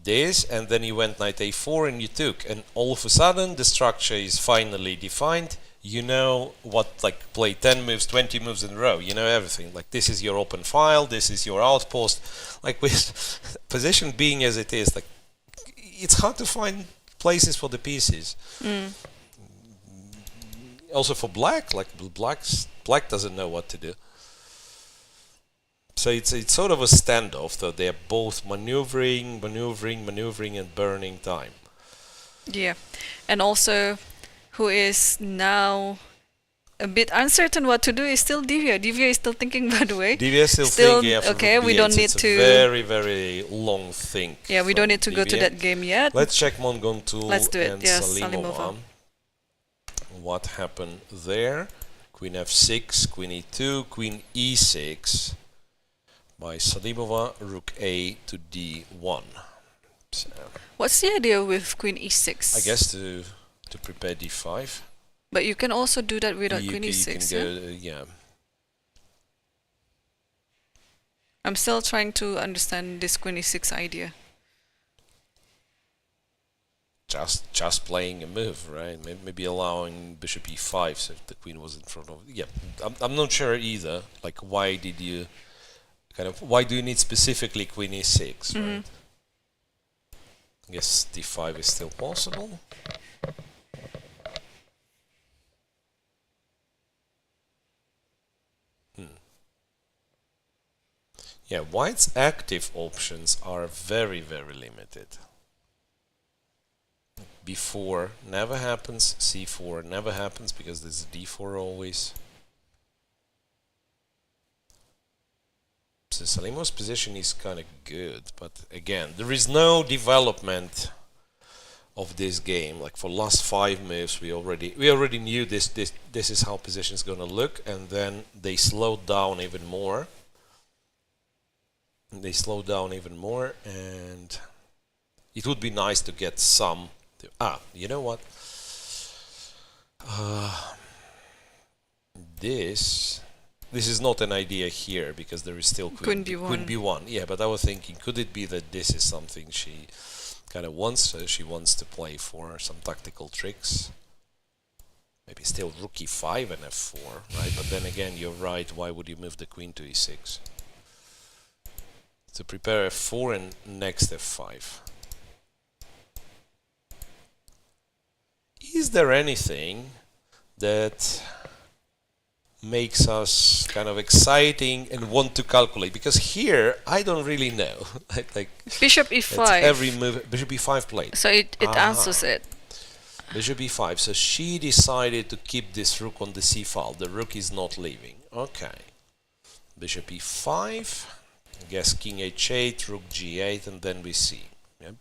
Speaker 3: this, and then you went knight a4 and you took, and all of a sudden the structure is finally defined. You know what, like play 10 moves, 20 moves in a row, you know everything. Like this is your open file, this is your outpost. Like with position being as it is, like it's hard to find places for the pieces. Also for black, like black doesn't know what to do. So it's sort of a standoff, though they're both maneuvering, and burning time.
Speaker 2: Yeah, and also who is now a bit uncertain what to do is still Divya. Divya is still thinking, by the way.
Speaker 3: Divya is still thinking.
Speaker 2: Okay, we don't need to.
Speaker 3: Very, very long think.
Speaker 2: Yeah, we don't need to go to that game yet.
Speaker 3: Let's check Munguntuul and
Speaker 2: Yes,
Speaker 3: Salimova. What happened there? Queen f6, queen e2, queen e6 by Salimova, rook a to d1. So,
Speaker 2: what's the idea with queen e6?
Speaker 3: I guess to prepare d5.
Speaker 2: But you can also do that without queen e6,
Speaker 3: yeah?
Speaker 2: I'm still trying to understand this queen e6 idea.
Speaker 3: Just playing a move, right? Maybe allowing bishop e5 so if the queen was in front of... Yeah, I'm not sure either. Like, why did you... why do you need specifically queen e6, right? I guess d5 is still possible. Yeah, white's active options are very, very limited. b4 never happens, c4 never happens because there's d4 always. So Salimova's position is kind of good, but again, there is no development of this game. Like for last 5 moves, we already knew this is how position is gonna look, and then they slowed down even more. And it would be nice to get some. You know what? This is not an idea here because there is still queen b1. Yeah, but I was thinking, could it be that this is something she kind of wants? She wants to play for some tactical tricks. Maybe still rook e5 and f4, right? But then again, you're right. Why would you move the queen to e6? To prepare f4 and next f5. Is there anything that makes us kind of exciting and want to calculate? Because here, I don't really know. Like
Speaker 2: bishop e5.
Speaker 3: Every move, bishop e5 played.
Speaker 2: So it answers it.
Speaker 3: Bishop e5. So she decided to keep this rook on the c file. The rook is not leaving. Okay. Bishop e5. I guess king h8, rook g8, and then we see. Yeah.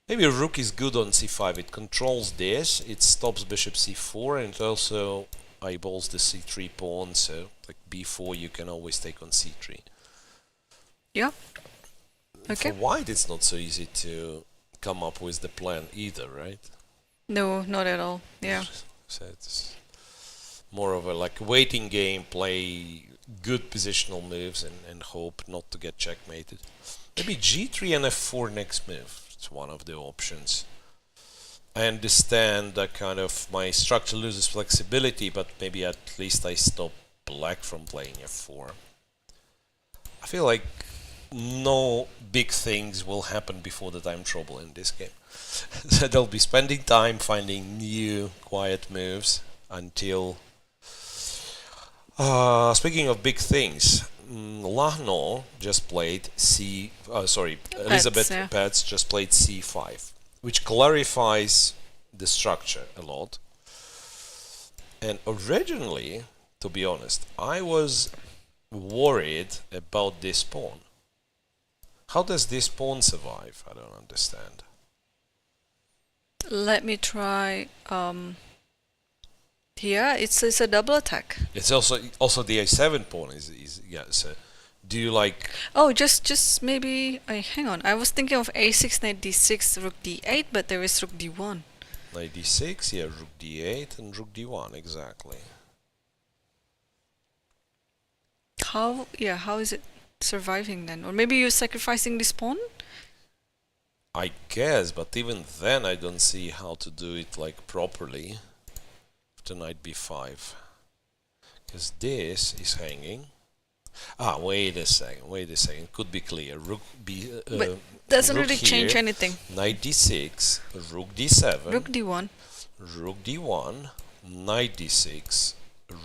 Speaker 3: Maybe rook is good on c5. It controls this. It stops bishop c4, and it also eyeballs the c3 pawn. So, like b4, you can always take on c3.
Speaker 2: Yeah. Okay.
Speaker 3: For white, it's not so easy to come up with the plan either, right?
Speaker 2: No, not at all. Yeah.
Speaker 3: So it's more of a like waiting game, play good positional moves and hope not to get checkmated. Maybe g3 and f4 next move. It's one of the options. I understand that kind of my structure loses flexibility, but maybe at least I stop black from playing f4. I feel like no big things will happen before the time trouble in this game. So they'll be spending time finding new quiet moves until... speaking of big things, Lagno just played Elisabeth Paehtz just played c5, which clarifies the structure a lot. And originally, to be honest, I was worried about this pawn. How does this pawn survive? I don't understand.
Speaker 2: Let me try. Yeah, it's a double attack.
Speaker 3: It's also the a7 pawn is yeah. So do you like?
Speaker 2: Oh, just maybe. Hang on. I was thinking of a6, knight d6, rook d8, but there is rook d1.
Speaker 3: Knight d6, yeah, rook d8 and rook d1 exactly.
Speaker 2: How is it surviving then? Or maybe you're sacrificing this pawn?
Speaker 3: I guess, but even then I don't see how to do it like properly. After knight b5. Because this is hanging. Ah, wait a second. Could be clear. Rook b.
Speaker 2: But doesn't
Speaker 3: rook
Speaker 2: really
Speaker 3: here,
Speaker 2: change anything.
Speaker 3: Knight d6, rook d7.
Speaker 2: Rook d1.
Speaker 3: Rook d1, knight d6,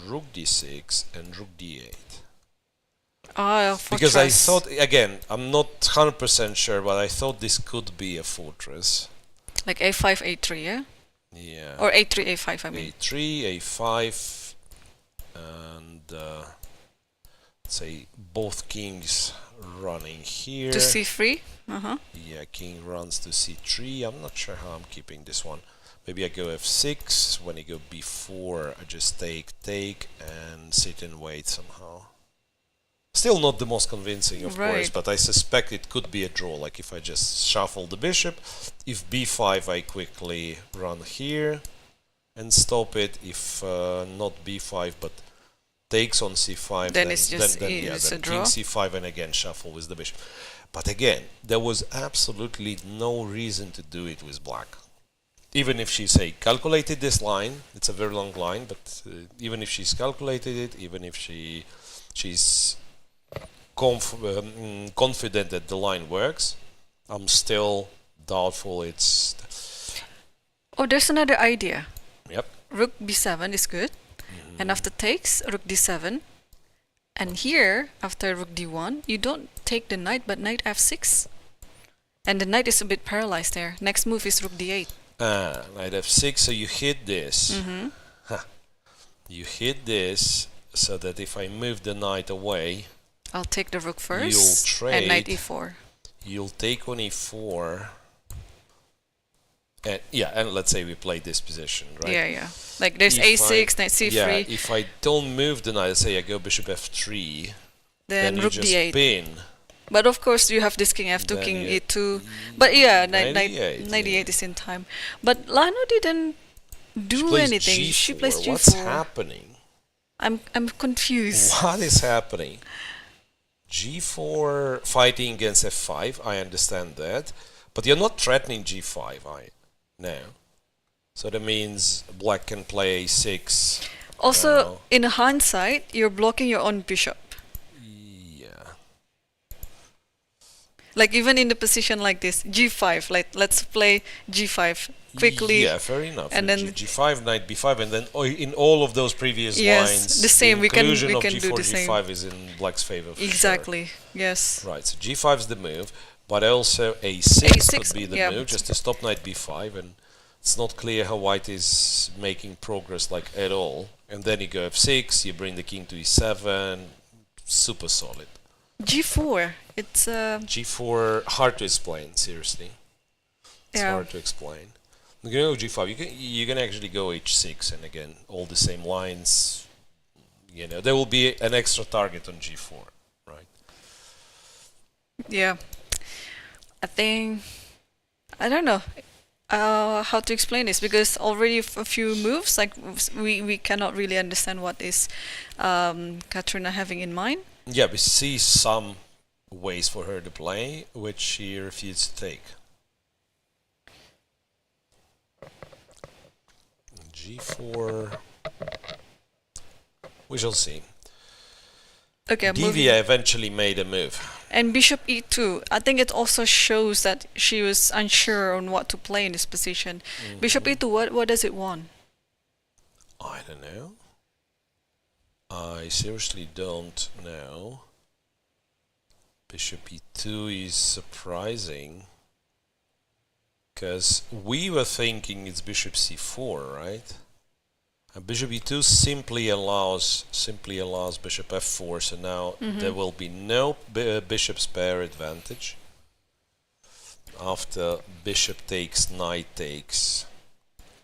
Speaker 3: rook d6, and rook d8.
Speaker 2: Ah, fortress.
Speaker 3: Because I thought, again, I'm not 100% sure, but I thought this could be a fortress.
Speaker 2: Like a5, a3, yeah?
Speaker 3: Yeah.
Speaker 2: Or a3, a5, I mean.
Speaker 3: a3, a5, and say both kings running here.
Speaker 2: To c3?
Speaker 3: Yeah, king runs to c3. I'm not sure how I'm keeping this one. Maybe I go f6. When I go b4, I just take, and sit and wait somehow. Still not the most convincing, of course, but I suspect it could be a draw. Like if I just shuffle the bishop, if b5 I quickly run here and stop it. If not b5 but takes on c5,
Speaker 2: then it's just
Speaker 3: then
Speaker 2: a draw.
Speaker 3: King c5 and again shuffle with the bishop. But again, there was absolutely no reason to do it with black. Even if she say calculated this line, it's a very long line, but even if she's calculated it, even if she's confident that the line works, I'm still doubtful it's...
Speaker 2: Oh, there's another idea.
Speaker 3: Yep.
Speaker 2: Rook b7 is good. And after takes, rook d7. And here, after rook d1, you don't take the knight, but knight f6. And the knight is a bit paralyzed there. Next move is rook d8.
Speaker 3: Knight f6, so you hit this. You hit this, so that if I move the knight away...
Speaker 2: I'll take the rook first,
Speaker 3: you'll trade,
Speaker 2: and knight e4.
Speaker 3: You'll take on e4. And, yeah, and let's say we play this position, right?
Speaker 2: Yeah. Like there's a6, knight c3.
Speaker 3: Yeah, if I don't move the knight, let's say I go bishop f3,
Speaker 2: then
Speaker 3: you
Speaker 2: rook
Speaker 3: just
Speaker 2: d8.
Speaker 3: pin.
Speaker 2: But of course you have this king f2,
Speaker 3: Then
Speaker 2: king
Speaker 3: you-
Speaker 2: e2. But yeah, knight
Speaker 3: e8,
Speaker 2: e8 is in time. But Lagno didn't do
Speaker 3: plays
Speaker 2: anything.
Speaker 3: G4.
Speaker 2: She plays g4.
Speaker 3: What's happening?
Speaker 2: I'm confused.
Speaker 3: What is happening? g4 fighting against f5, I understand that. But you're not threatening g5, no. So that means black can play a6.
Speaker 2: Also, in hindsight, you're blocking your own bishop.
Speaker 3: Yeah.
Speaker 2: Like even in the position like this, g5, like let's play g5 quickly.
Speaker 3: Yeah, fair enough.
Speaker 2: And then
Speaker 3: g5, knight b5, and then in all of those previous lines,
Speaker 2: the same. We can
Speaker 3: of
Speaker 2: do
Speaker 3: g4,
Speaker 2: the same.
Speaker 3: g5 is in black's favor. For
Speaker 2: Exactly.
Speaker 3: Sure.
Speaker 2: Yes.
Speaker 3: Right. So g5 is the move, but also a6 could be the
Speaker 2: yeah.
Speaker 3: move, just to stop knight b5, and it's not clear how white is making progress like at all. And then you go f6, you bring the king to e7, super solid.
Speaker 2: g4. It's
Speaker 3: g4 hard to explain. Seriously, it's
Speaker 2: Yeah.
Speaker 3: hard to explain. You can go g5. You can actually go h6, and again, all the same lines. You know, there will be an extra target on g4, right?
Speaker 2: Yeah. I don't know how to explain this, because already a few moves, like we cannot really understand what is Kateryna having in mind.
Speaker 3: Yeah, we see some ways for her to play, which she refused to take. g4. We shall see.
Speaker 2: Okay,
Speaker 3: Divya eventually made a move.
Speaker 2: And bishop e2. I think it also shows that she was unsure on what to play in this position. Bishop e2, what does it want?
Speaker 3: I don't know. I seriously don't know. Bishop e2 is surprising. Because we were thinking it's bishop c4, right? And bishop e2 simply allows bishop f4, so now there will be no bishop's pair advantage. After bishop takes, knight takes.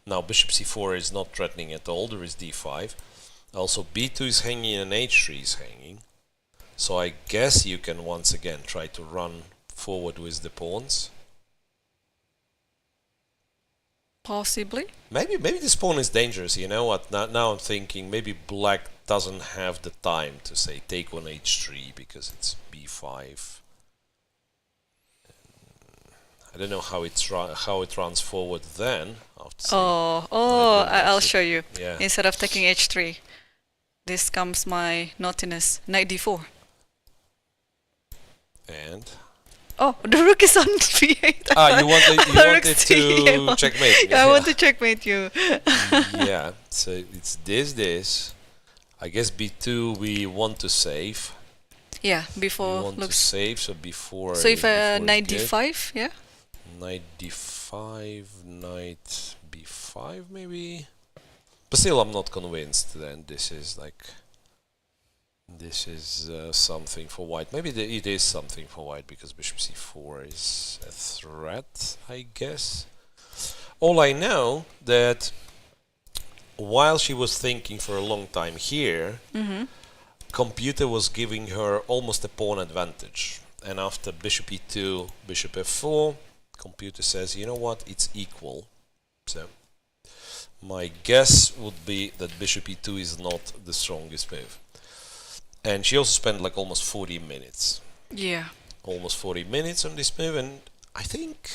Speaker 3: Now bishop c4 is not threatening at all, there is d5. Also b2 is hanging and h3 is hanging. So I guess you can once again try to run forward with the pawns.
Speaker 2: Possibly.
Speaker 3: Maybe this pawn is dangerous, you know what? Now I'm thinking maybe black doesn't have the time to say take on h3 because it's b5. I don't know how it runs forward then.
Speaker 2: I'll show you.
Speaker 3: Yeah.
Speaker 2: Instead of taking h3, this comes my naughtiness, knight d4.
Speaker 3: And?
Speaker 2: Oh, the rook is on b8.
Speaker 3: You wanted to checkmate.
Speaker 2: I want to checkmate you.
Speaker 3: Yeah, so it's this. I guess b2 we want to save.
Speaker 2: Yeah, before
Speaker 3: we want to save, so before.
Speaker 2: So if knight d5, yeah.
Speaker 3: Knight d5, knight b5 maybe. But still, I'm not convinced. Then this is something for white. Maybe it is something for white because bishop c4 is a threat, I guess. All I know that while she was thinking for a long time here, computer was giving her almost a pawn advantage. And after bishop e2, bishop f4, computer says, you know what, it's equal. So my guess would be that bishop e2 is not the strongest move. And she also spent like almost 40 minutes.
Speaker 2: Yeah.
Speaker 3: Almost 40 minutes on this move, and I think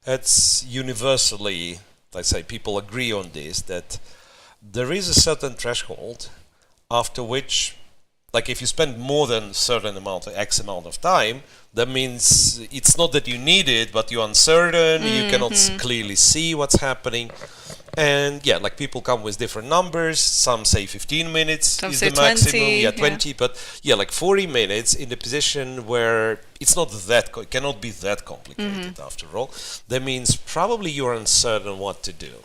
Speaker 3: that's universally, let's say, people agree on this, that there is a certain threshold after which, like if you spend more than a certain amount, X amount of time, that means it's not that you need it, but you're uncertain, you cannot clearly see what's happening. And yeah, like people come with different numbers. Some say 15 minutes
Speaker 2: some
Speaker 3: is
Speaker 2: say
Speaker 3: the maximum.
Speaker 2: 20,
Speaker 3: Yeah, 20. But yeah, like 40 minutes in the position where it's not that, it cannot be that complicated after all. That means probably you're uncertain what to do.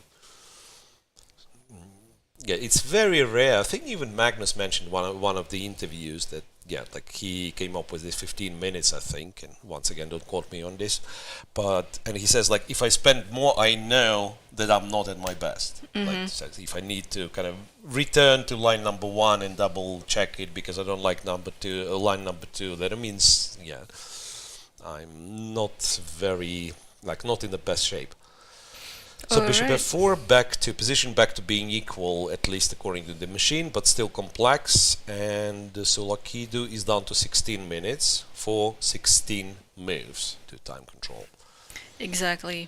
Speaker 3: Yeah, it's very rare. I think even Magnus mentioned one of the interviews that like he came up with this 15 minutes, I think. And once again, don't quote me on this. And he says, like, if I spend more, I know that I'm not at my best. Like, so if I need to kind of return to line number 1 and double check it because I don't like line number 2, that means, I'm not very, not in the best shape. So bishop f4 back to being equal, at least according to the machine, but still complex. And Tsolakidou is down to 16 minutes for 16 moves to time control.
Speaker 2: Exactly.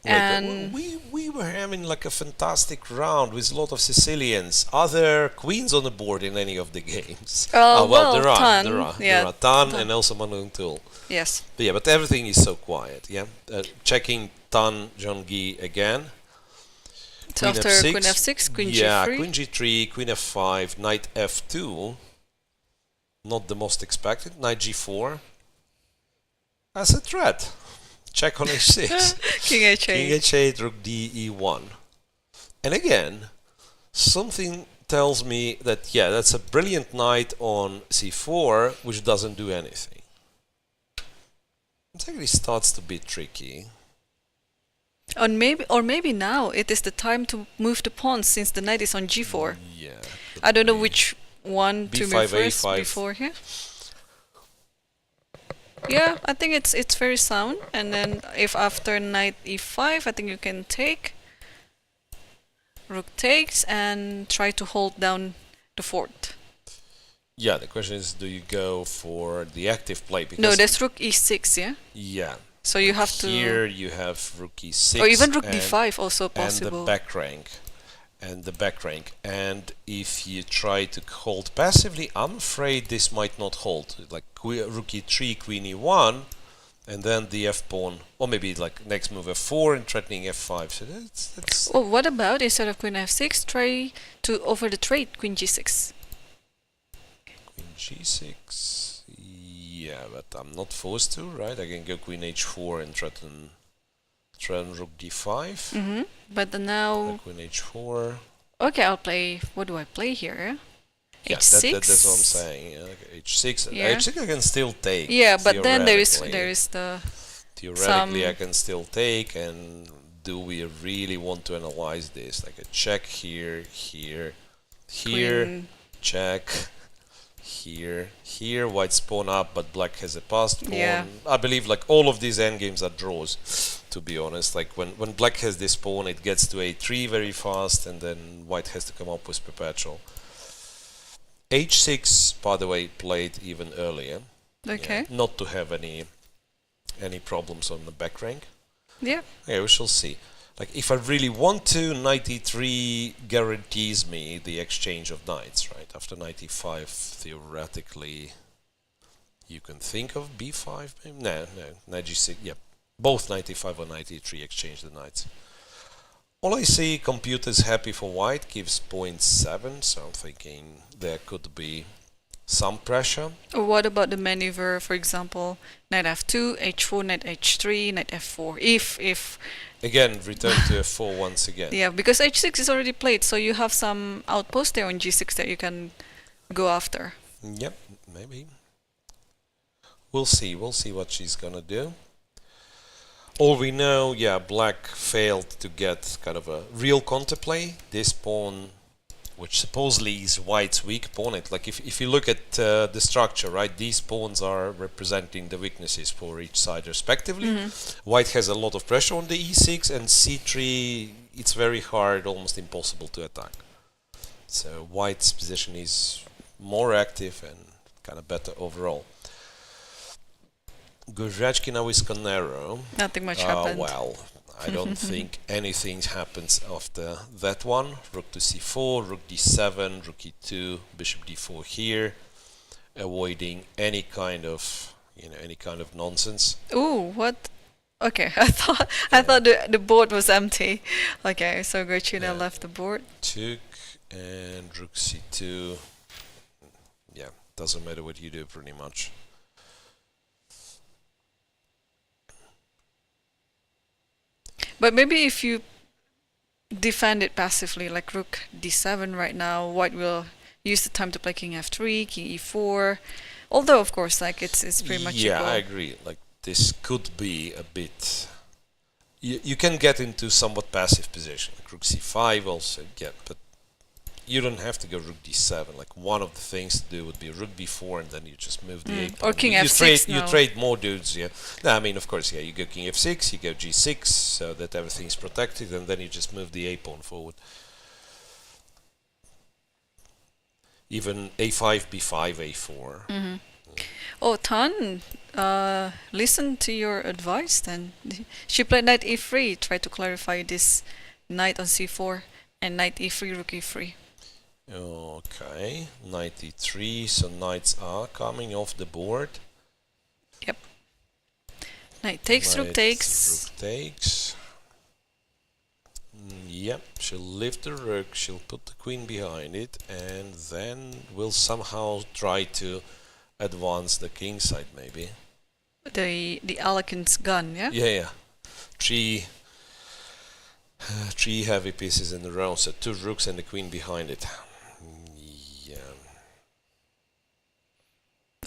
Speaker 3: And we were having like a fantastic round with a lot of Sicilians. Are there queens on the board in any of the games? There are Tan and also Munguntuul.
Speaker 2: Yes.
Speaker 3: But everything is so quiet. Checking Tan Zhongyi again.
Speaker 2: So after queen f6, queen g3.
Speaker 3: Queen g3, queen f5, knight f2. Not the most expected. Knight g4. As a threat. Check on h6.
Speaker 2: King h8.
Speaker 3: King h8, rook d e1. And again, something tells me that, that's a brilliant knight on c4, which doesn't do anything. It actually starts to be tricky.
Speaker 2: Or maybe now it is the time to move the pawns since the knight is on g4.
Speaker 3: Yeah.
Speaker 2: I don't know which one to move first
Speaker 3: A5.
Speaker 2: before here. Yeah, I think it's very sound. And then if after knight e5, I think you can take. Rook takes and try to hold down the fort.
Speaker 3: Yeah, the question is, do you go for the active play? Because
Speaker 2: No, that's rook e6, yeah?
Speaker 3: Yeah.
Speaker 2: So you have to...
Speaker 3: Here you have rook e6.
Speaker 2: Or even rook d5 also possible.
Speaker 3: And the back rank. And if you try to hold passively, I'm afraid this might not hold. Like rook e3, queen e1, and then the f-pawn. Or maybe like next move f4 and threatening f5. So that's...
Speaker 2: Well, what about instead of queen f6, try to over the trade queen g6?
Speaker 3: Queen g6... Yeah, but I'm not forced to, right? I can go queen h4 and threaten Threaten rook d5.
Speaker 2: But now...
Speaker 3: Queen h4.
Speaker 2: Okay, I'll play... What do I play here?
Speaker 3: Yeah,
Speaker 2: h6?
Speaker 3: that's what I'm saying. Yeah, okay, h6.
Speaker 2: Yeah.
Speaker 3: H6 I can still take.
Speaker 2: Yeah, but then there is the...
Speaker 3: Theoretically, I can still take, and do we really want to analyze this? Like a check here, here, here,
Speaker 2: Queen.
Speaker 3: check, here, white pawn up, but black has a passed pawn.
Speaker 2: Yeah.
Speaker 3: I believe like all of these endgames are draws, to be honest. Like when black has this pawn, it gets to a3 very fast, and then white has to come up with perpetual. h6, by the way, played even earlier.
Speaker 2: Okay.
Speaker 3: Yeah, not to have any problems on the back rank.
Speaker 2: Yeah.
Speaker 3: Yeah, we shall see. Like, if I really want to, knight e3 guarantees me the exchange of knights, right? After knight e5, theoretically, you can think of b5, maybe? No, knight g6, yeah. Both knight e5 or knight e3 exchange the knights. All I see, computer's happy for white, gives 0.7, so I'm thinking there could be some pressure.
Speaker 2: Or what about the maneuver, for example, knight f2, h4, knight h3, knight f4, if...
Speaker 3: Again, return to f4 once again.
Speaker 2: Yeah, because h6 is already played, so you have some outpost there on g6 that you can go after.
Speaker 3: Yep, maybe. We'll see what she's gonna do. All we know, yeah, black failed to get kind of a real counterplay. This pawn, which supposedly is white's weak pawn. Like if you look at the structure, right, these pawns are representing the weaknesses for each side respectively. White has a lot of pressure on the e6, and c3, it's very hard, almost impossible to attack. So white's position is more active and kind of better overall. Goryachkina with Koneru.
Speaker 2: Nothing much happened.
Speaker 3: Well, I don't think anything happens after that one. Rook to c4, rook d7, rook e2, bishop d4 here, avoiding any kind of nonsense.
Speaker 2: Ooh, what? Okay, I thought the board was empty. Okay, so Goryachkina left the board.
Speaker 3: Took and rook c2. Yeah, doesn't matter what you do pretty much.
Speaker 2: But maybe if you defend it passively, like rook d7 right now, white will use the time to play king f3, king e4. Although, of course, like it's pretty much
Speaker 3: yeah,
Speaker 2: equal.
Speaker 3: I agree. Like this could be a bit. You can get into somewhat passive position. Like rook c5 also, yeah, but you don't have to go rook d7. Like one of the things to do would be rook b4, and then you just move the a pawn.
Speaker 2: Or king f6
Speaker 3: You trade more dudes, yeah. No, I mean, of course, yeah. You go king f6, you go g6, so that everything is protected, and then you just move the a pawn forward. Even a5, b5, a4.
Speaker 2: Oh, Tan, listen to your advice then. She played knight e3. Try to clarify this knight on c4 and knight e3, rook e3.
Speaker 3: Okay, knight e3, so knights are coming off the board.
Speaker 2: Yep. Knight takes, rook takes.
Speaker 3: Rook takes. Yep, she'll lift the rook, she'll put the queen behind it, and then we'll somehow try to advance the king side, maybe.
Speaker 2: The Alekin's gun, yeah?
Speaker 3: Yeah. Three heavy pieces in a row, so two rooks and the queen behind it. Yeah.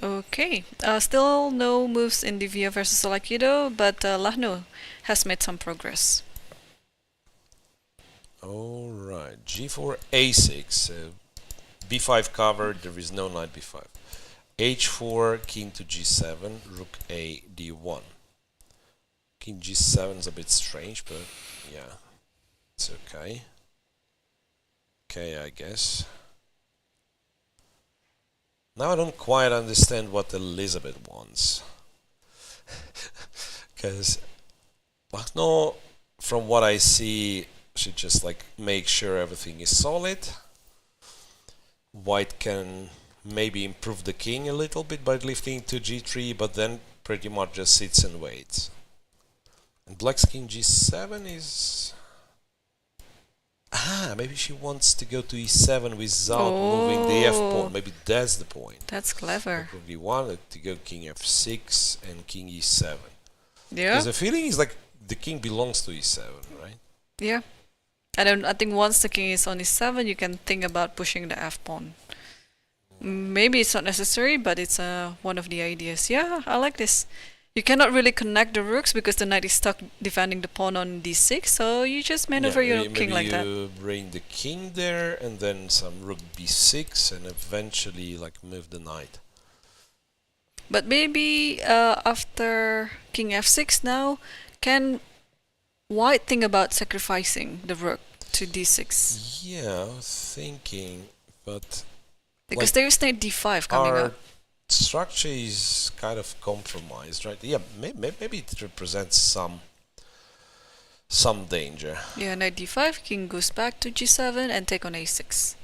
Speaker 2: Okay. Still no moves in Divya versus Tsolakidou, but Lagno has made some progress.
Speaker 3: Alright, g4, a6, b5 covered, there is no knight b5. h4, king to g7, rook a, d1. King g7 is a bit strange, but yeah, it's okay. Okay, I guess. Now I don't quite understand what Elisabeth wants. Because Lagno, from what I see, should just like make sure everything is solid. White can maybe improve the king a little bit by lifting to g3, but then pretty much just sits and waits. And black's king g7 is... maybe she wants to go to e7 without moving the f pawn. Maybe that's the point.
Speaker 2: That's clever.
Speaker 3: Probably wanted to go king f6 and king e7.
Speaker 2: Yeah.
Speaker 3: Because the feeling is like the king belongs to e7, right?
Speaker 2: Yeah. And I think once the king is on e7, you can think about pushing the f pawn. Maybe it's not necessary, but it's one of the ideas. Yeah, I like this. You cannot really connect the rooks because the knight is stuck defending the pawn on d6, so you just maneuver your king like that.
Speaker 3: Maybe you bring the king there, and then some rook b6, and eventually like move the knight.
Speaker 2: But maybe after king f6 now, can white think about sacrificing the rook to d6?
Speaker 3: Yeah, I was thinking, but
Speaker 2: because
Speaker 3: like,
Speaker 2: there is knight d5 coming
Speaker 3: our
Speaker 2: up.
Speaker 3: structure is kind of compromised, right? Yeah, maybe it represents some danger.
Speaker 2: Yeah, knight d5, king goes back to g7 and take on a6.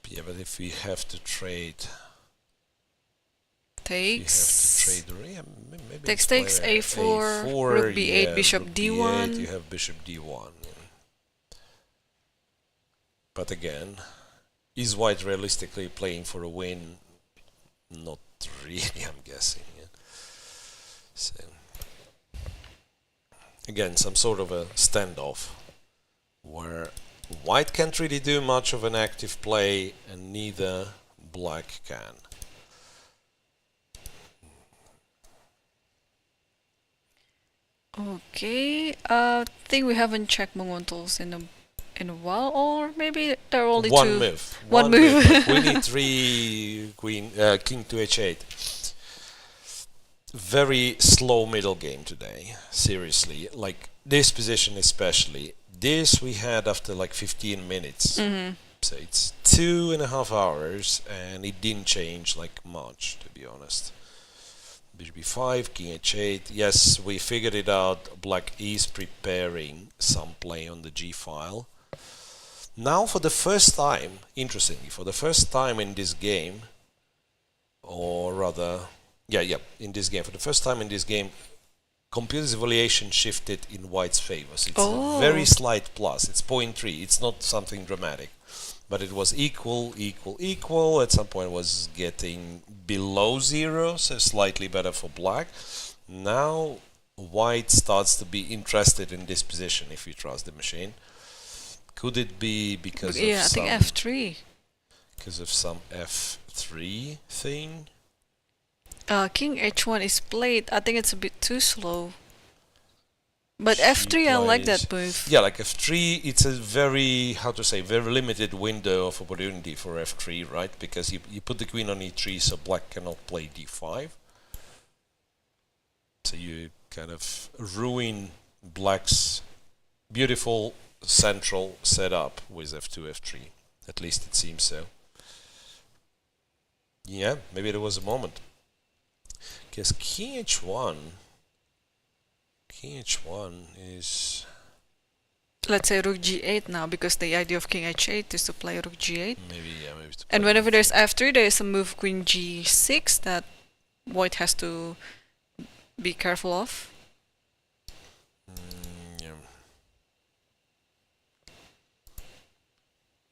Speaker 3: Yeah, but if we have to trade,
Speaker 2: takes.
Speaker 3: Maybe
Speaker 2: takes a4, rook b8,
Speaker 3: yeah,
Speaker 2: bishop
Speaker 3: rook
Speaker 2: d1.
Speaker 3: B8, you have bishop d1. Yeah. But again, is white realistically playing for a win? Not really, I'm guessing. Yeah. So, again, some sort of a standoff where white can't really do much of an active play and neither black can.
Speaker 2: Okay, I think we haven't checked Munguntuuls in a while, or maybe there are only
Speaker 3: one
Speaker 2: two.
Speaker 3: Move.
Speaker 2: One move.
Speaker 3: Like queen e3, king to h8. Very slow middle game today. Seriously, like this position especially. This we had after like 15 minutes.
Speaker 2: Mm-hmm.
Speaker 3: So it's 2.5 hours, and it didn't change like much, to be honest. Bishop b5, king h8. Yes, we figured it out. Black is preparing some play on the g file. Now, for the first time, interestingly, for the first time in this game, or rather, in this game, for the first time in this game, computer's evaluation shifted in white's favor. So it's a very slight plus. It's 0.3. It's not something dramatic. But it was equal. At some point it was getting below 0, so slightly better for black. Now white starts to be interested in this position, if you trust the machine. Could it be because of
Speaker 2: I think f3.
Speaker 3: Because of some f3 thing?
Speaker 2: King h1 is played. I think it's a bit too slow. But f3, I like that move.
Speaker 3: Yeah, like f3, it's a very, very limited window of opportunity for f3, right? Because you put the queen on e3, so black cannot play d5. So you kind of ruin black's beautiful central setup with f2, f3. At least it seems so. Yeah, maybe there was a moment. Because king h1 is...
Speaker 2: Let's say rook g8 now, because the idea of king h8 is to play rook g8.
Speaker 3: Maybe to
Speaker 2: and whenever there's f3, there is a move queen g6 that white has to be careful of.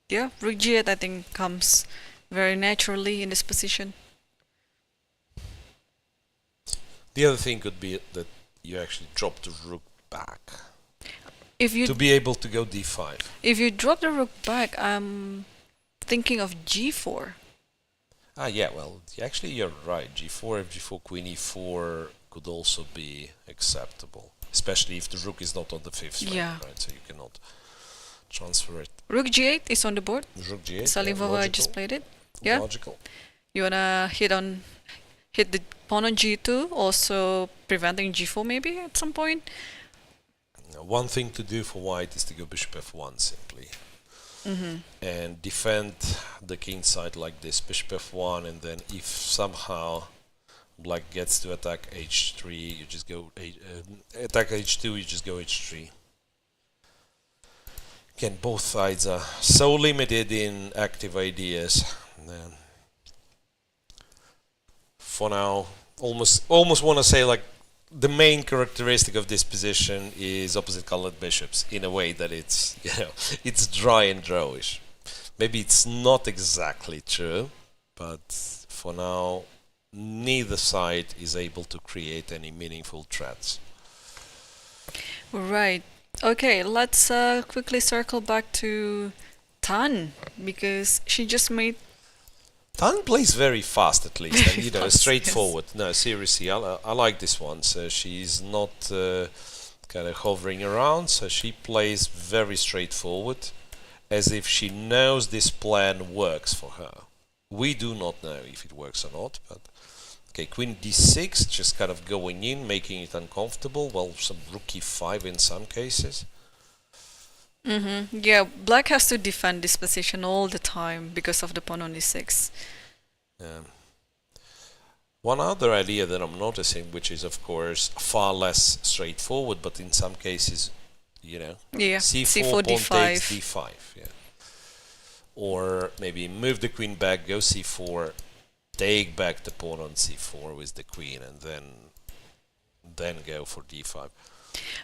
Speaker 2: Yeah, rook g8 I think comes very naturally in this position.
Speaker 3: The other thing could be that you actually drop the rook back
Speaker 2: to
Speaker 3: be able to go d5.
Speaker 2: If you drop the rook back, I'm thinking of g4.
Speaker 3: Well, actually you're right. g4, f4, queen e4 could also be acceptable, especially if the rook is not on the 5th rank, right? So you cannot transfer it.
Speaker 2: Rook g8 is on the board.
Speaker 3: Rook g8.
Speaker 2: Salimova just played it. Yeah.
Speaker 3: Logical.
Speaker 2: You wanna hit the pawn on g2, also preventing g4 maybe at some point.
Speaker 3: Now, one thing to do for white is to go bishop f1 simply. And defend the king side like this, bishop f1, and then if somehow black gets to attack h3, you just go attack h2, you just go h3. Again, both sides are so limited in active ideas. For now, almost want to say like the main characteristic of this position is opposite colored bishops, in a way that it's, it's dry and drawish. Maybe it's not exactly true, but for now neither side is able to create any meaningful threats.
Speaker 2: Right. Okay, let's quickly circle back to Tan, because she just made...
Speaker 3: Tan plays very fast, at least, and you know,
Speaker 2: Fast,
Speaker 3: straightforward. No, seriously, I like this one. So she's not kind of hovering around, so she plays very straightforward, as if she knows this plan works for her. We do not know if it works or not, but... Okay, Queen d6, just kind of going in, making it uncomfortable. Well, some Rook e5 in some cases.
Speaker 2: Yeah, Black has to defend this position all the time because of the pawn on e6.
Speaker 3: One other idea that I'm noticing, which is of course far less straightforward, but in some cases, you know,
Speaker 2: Yeah,
Speaker 3: c4,
Speaker 2: c4,
Speaker 3: pawn
Speaker 2: d5.
Speaker 3: takes d5, yeah. Or maybe move the queen back, go c4, take back the pawn on c4 with the queen, and then go for d5.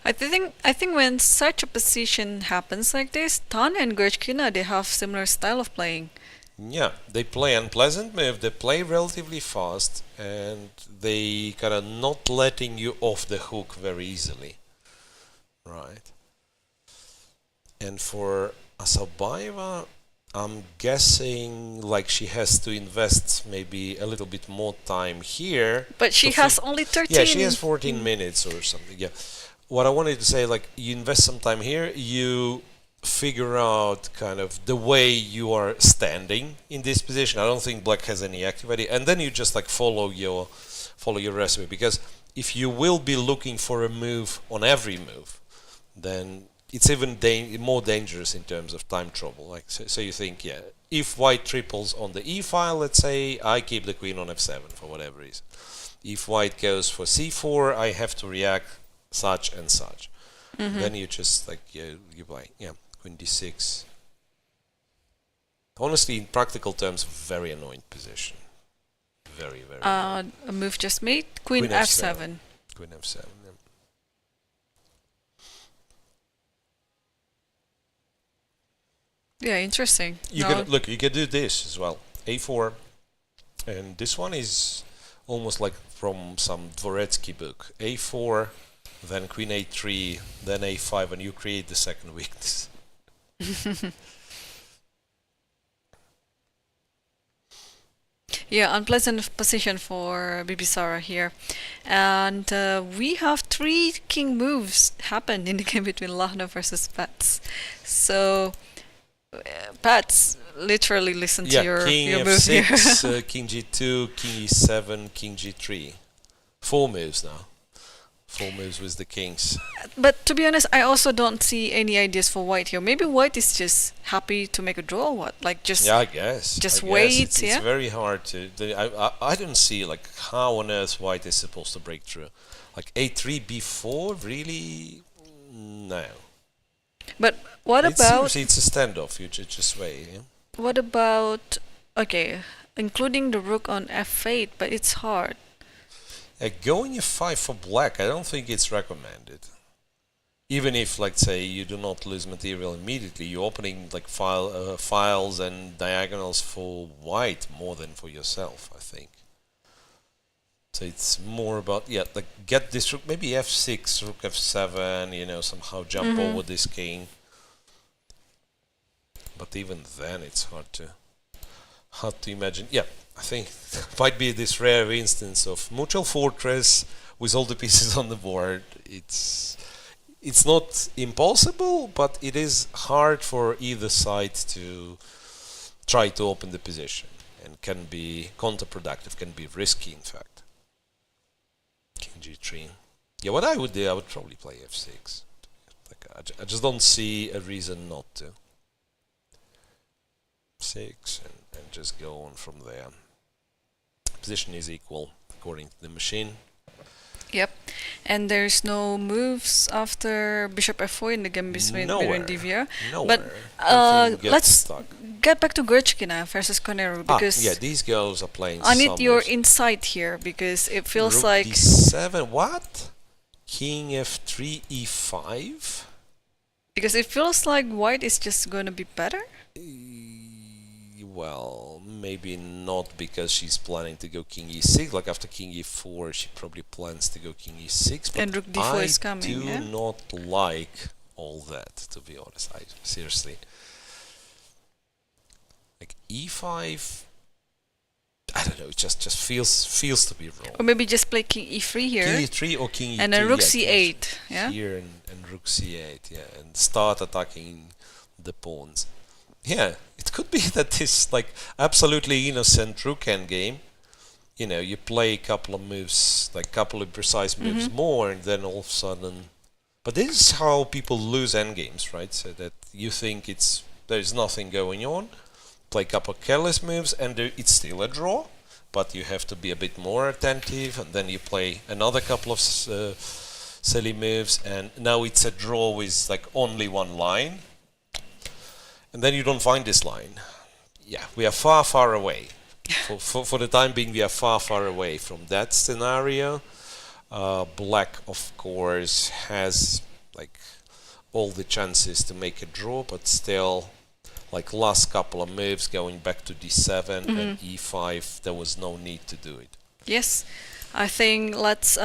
Speaker 2: I think when such a position happens like this, Tan and Goryachkina, they have similar style of playing.
Speaker 3: Yeah, they play unpleasant move, they play relatively fast, and they kind of not letting you off the hook very easily. Right. And for Assaubayeva, I'm guessing like she has to invest maybe a little bit more time here.
Speaker 2: But she has only 13.
Speaker 3: Yeah, she has 14 minutes or something, yeah. What I wanted to say, like, you invest some time here, you figure out kind of the way you are standing in this position. I don't think Black has any activity, and then you just like follow your recipe, because if you will be looking for a move on every move, then it's even more dangerous in terms of time trouble. Like, so you think, yeah, if White triples on the e file, let's say, I keep the queen on f7 for whatever reason. If White goes for c4, I have to react such and such. Then you just like you play, yeah, queen d6. Honestly, in practical terms, very annoying position. Very, very.
Speaker 2: A move just made, queen f7.
Speaker 3: Queen f7. Yeah.
Speaker 2: Yeah, interesting.
Speaker 3: You can look. You can do this as well. A4, and this one is almost like from some Dvoretsky book. A4, then Queen A3, then A5, and you create the second weakness.
Speaker 2: Yeah, unpleasant position for Bibisara here. And we have 3 king moves happened in the game between Lagno versus Paehtz. So, Paehtz, literally listen to your move here.
Speaker 3: King f6, King g2, King e7, King g3. 4 moves now. 4 moves with the kings.
Speaker 2: But to be honest, I also don't see any ideas for White here. Maybe White is just happy to make a draw or what? Like just
Speaker 3: yeah, I guess.
Speaker 2: Just
Speaker 3: I
Speaker 2: wait,
Speaker 3: guess it's
Speaker 2: yeah?
Speaker 3: very hard to... I don't see like how on earth White is supposed to break through. Like a3, b4, really? No.
Speaker 2: But what about...
Speaker 3: Seriously, it's a standoff, you just wait. Yeah?
Speaker 2: What about... Okay, including the rook on f8, but it's hard.
Speaker 3: Going f5 for Black, I don't think it's recommended. Even if, like, say, you do not lose material immediately, you're opening like files and diagonals for White more than for yourself, I think. So it's more about, yeah, like get this rook, maybe f6, rook f7, you know, somehow jump over this king. But even then, it's hard to imagine. Yeah, I think it might be this rare instance of mutual fortress with all the pieces on the board. It's not impossible, but it is hard for either side to try to open the position, and can be counterproductive, can be risky, in fact. King g3. Yeah, what I would do, I would probably play f6. Like, I just don't see a reason not to. 6 and just go on from there. Position is equal according to the machine.
Speaker 2: Yep, and there's no moves after bishop f4 in the game between Divya.
Speaker 3: Nowhere.
Speaker 2: But let's get back to Goryachkina versus Koneru, because
Speaker 3: yeah, these girls are playing.
Speaker 2: I need your insight here, because it feels
Speaker 3: Rook
Speaker 2: like
Speaker 3: d7. What? King f3 e5.
Speaker 2: Because it feels like White is just going to be better.
Speaker 3: well, maybe not, because she's planning to go king e6. Like after king e4, she probably plans to go king e6. But
Speaker 2: and rook d4 is coming.
Speaker 3: I do not like all that, to be honest. Seriously. Like e5, I don't know. It just feels to be wrong.
Speaker 2: Or maybe just play king e3 here.
Speaker 3: King e3 or king e2.
Speaker 2: And then rook c8. Yeah.
Speaker 3: Here and rook c8. Yeah, and start attacking the pawns. Yeah, it could be that this like absolutely innocent rook endgame, you know, you play a couple of moves, like couple of precise moves more, and then all of a sudden. But this is how people lose endgames, right? So that you think there's nothing going on, play a couple of careless moves, and it's still a draw, but you have to be a bit more attentive, and then you play another couple of silly moves, and now it's a draw with like only one line. And then you don't find this line. Yeah, we are far, far away. For the time being, we are far, far away from that scenario. Black, of course, has like all the chances to make a draw, but still, like last couple of moves, going back to d7 and e5, there was no need to do it.
Speaker 2: Yes. I think let's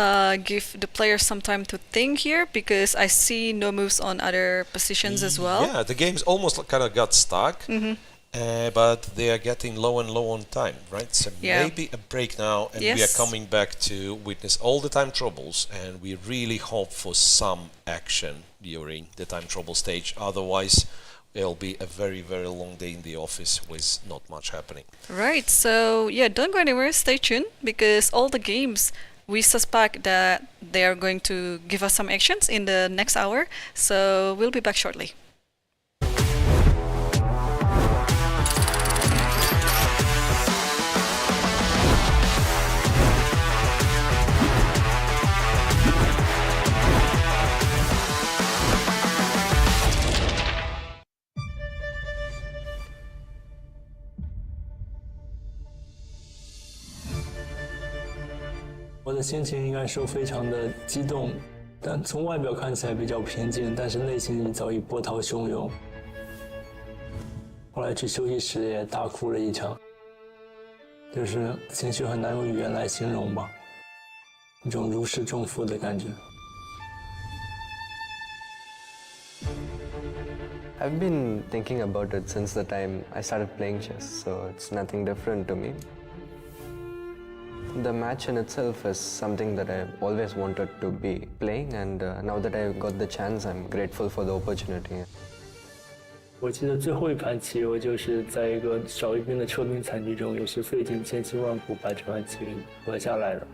Speaker 2: give the players some time to think here, because I see no moves on other positions as well.
Speaker 3: Yeah, the game's almost kind of got stuck, but they are getting low and low on time, right? So maybe a break now, and we are coming back to witness all the time troubles, and we really hope for some action during the time trouble stage. Otherwise, it'll be a very, very long day in the office with not much happening.
Speaker 2: Right, so yeah, don't go anywhere, stay tuned, because all the games, we suspect that they are going to give us some actions in the next hour, so we'll be back shortly.
Speaker 4: 我的心情应该说非常的激动，但从外表看起来比较平静，但是内心里早已波涛汹涌。后来去休息室也大哭了一场，就是情绪很难用语言来形容吧，一种如释重负的感觉。
Speaker 5: I've been thinking about it since the time I started playing chess, so it's nothing different to me. The match in itself is something that I've always wanted to be playing, and now that I got the chance, I'm grateful for the opportunity.
Speaker 4: 我记得最后一盘棋，我就是在一个少一兵的撤兵惨剧中，也是费尽千辛万苦把这盘棋给和下来了。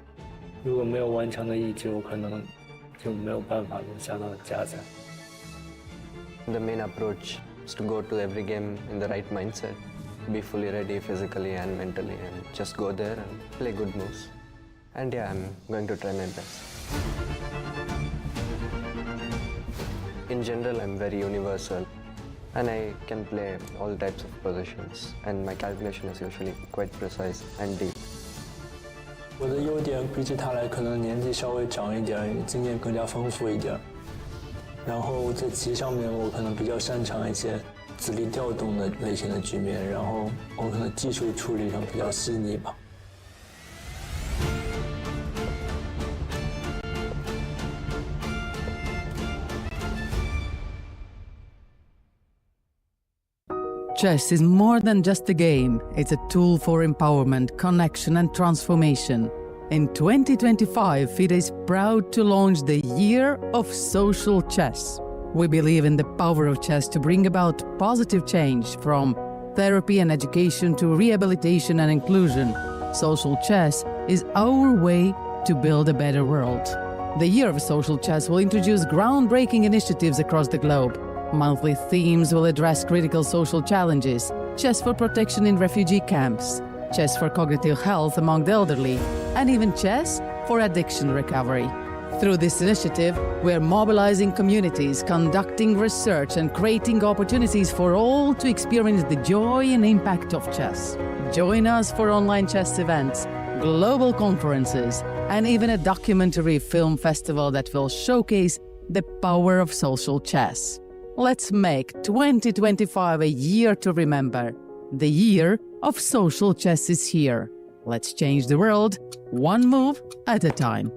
Speaker 4: 如果没有顽强的意志，我可能就没有办法能下到加赛。
Speaker 5: The main approach is to go to every game in the right mindset. Be fully ready physically and mentally, and just go there and play good moves. And yeah, I'm going to try my best. In general, I'm very universal, and I can play all types of positions, and my calculation is usually quite precise and deep.
Speaker 4: 我的优点比起他来，可能年纪稍微长一点，经验更加丰富一点。然后在棋上面，我可能比较擅长一些子力调动的类型的局面，然后我可能技术处理上比较细腻吧。
Speaker 6: Chess is more than just a game. It's a tool for empowerment, connection, and transformation. In 2025, FIDE is proud to launch the Year of Social Chess. We believe in the power of chess to bring about positive change, from therapy and education to rehabilitation and inclusion. Social chess is our way to build a better world. The Year of Social Chess will introduce groundbreaking initiatives across the globe. Monthly themes will address critical social challenges: chess for protection in refugee camps, chess for cognitive health among the elderly, and even chess for addiction recovery. Through this initiative, we are mobilizing communities, conducting research, and creating opportunities for all to experience the joy and impact of chess. Join us for online chess events, global conferences, and even a documentary film festival that will showcase the power of social chess. Let's make 2025 a year to remember. The year of social chess is here. Let's change the world, one move at a time.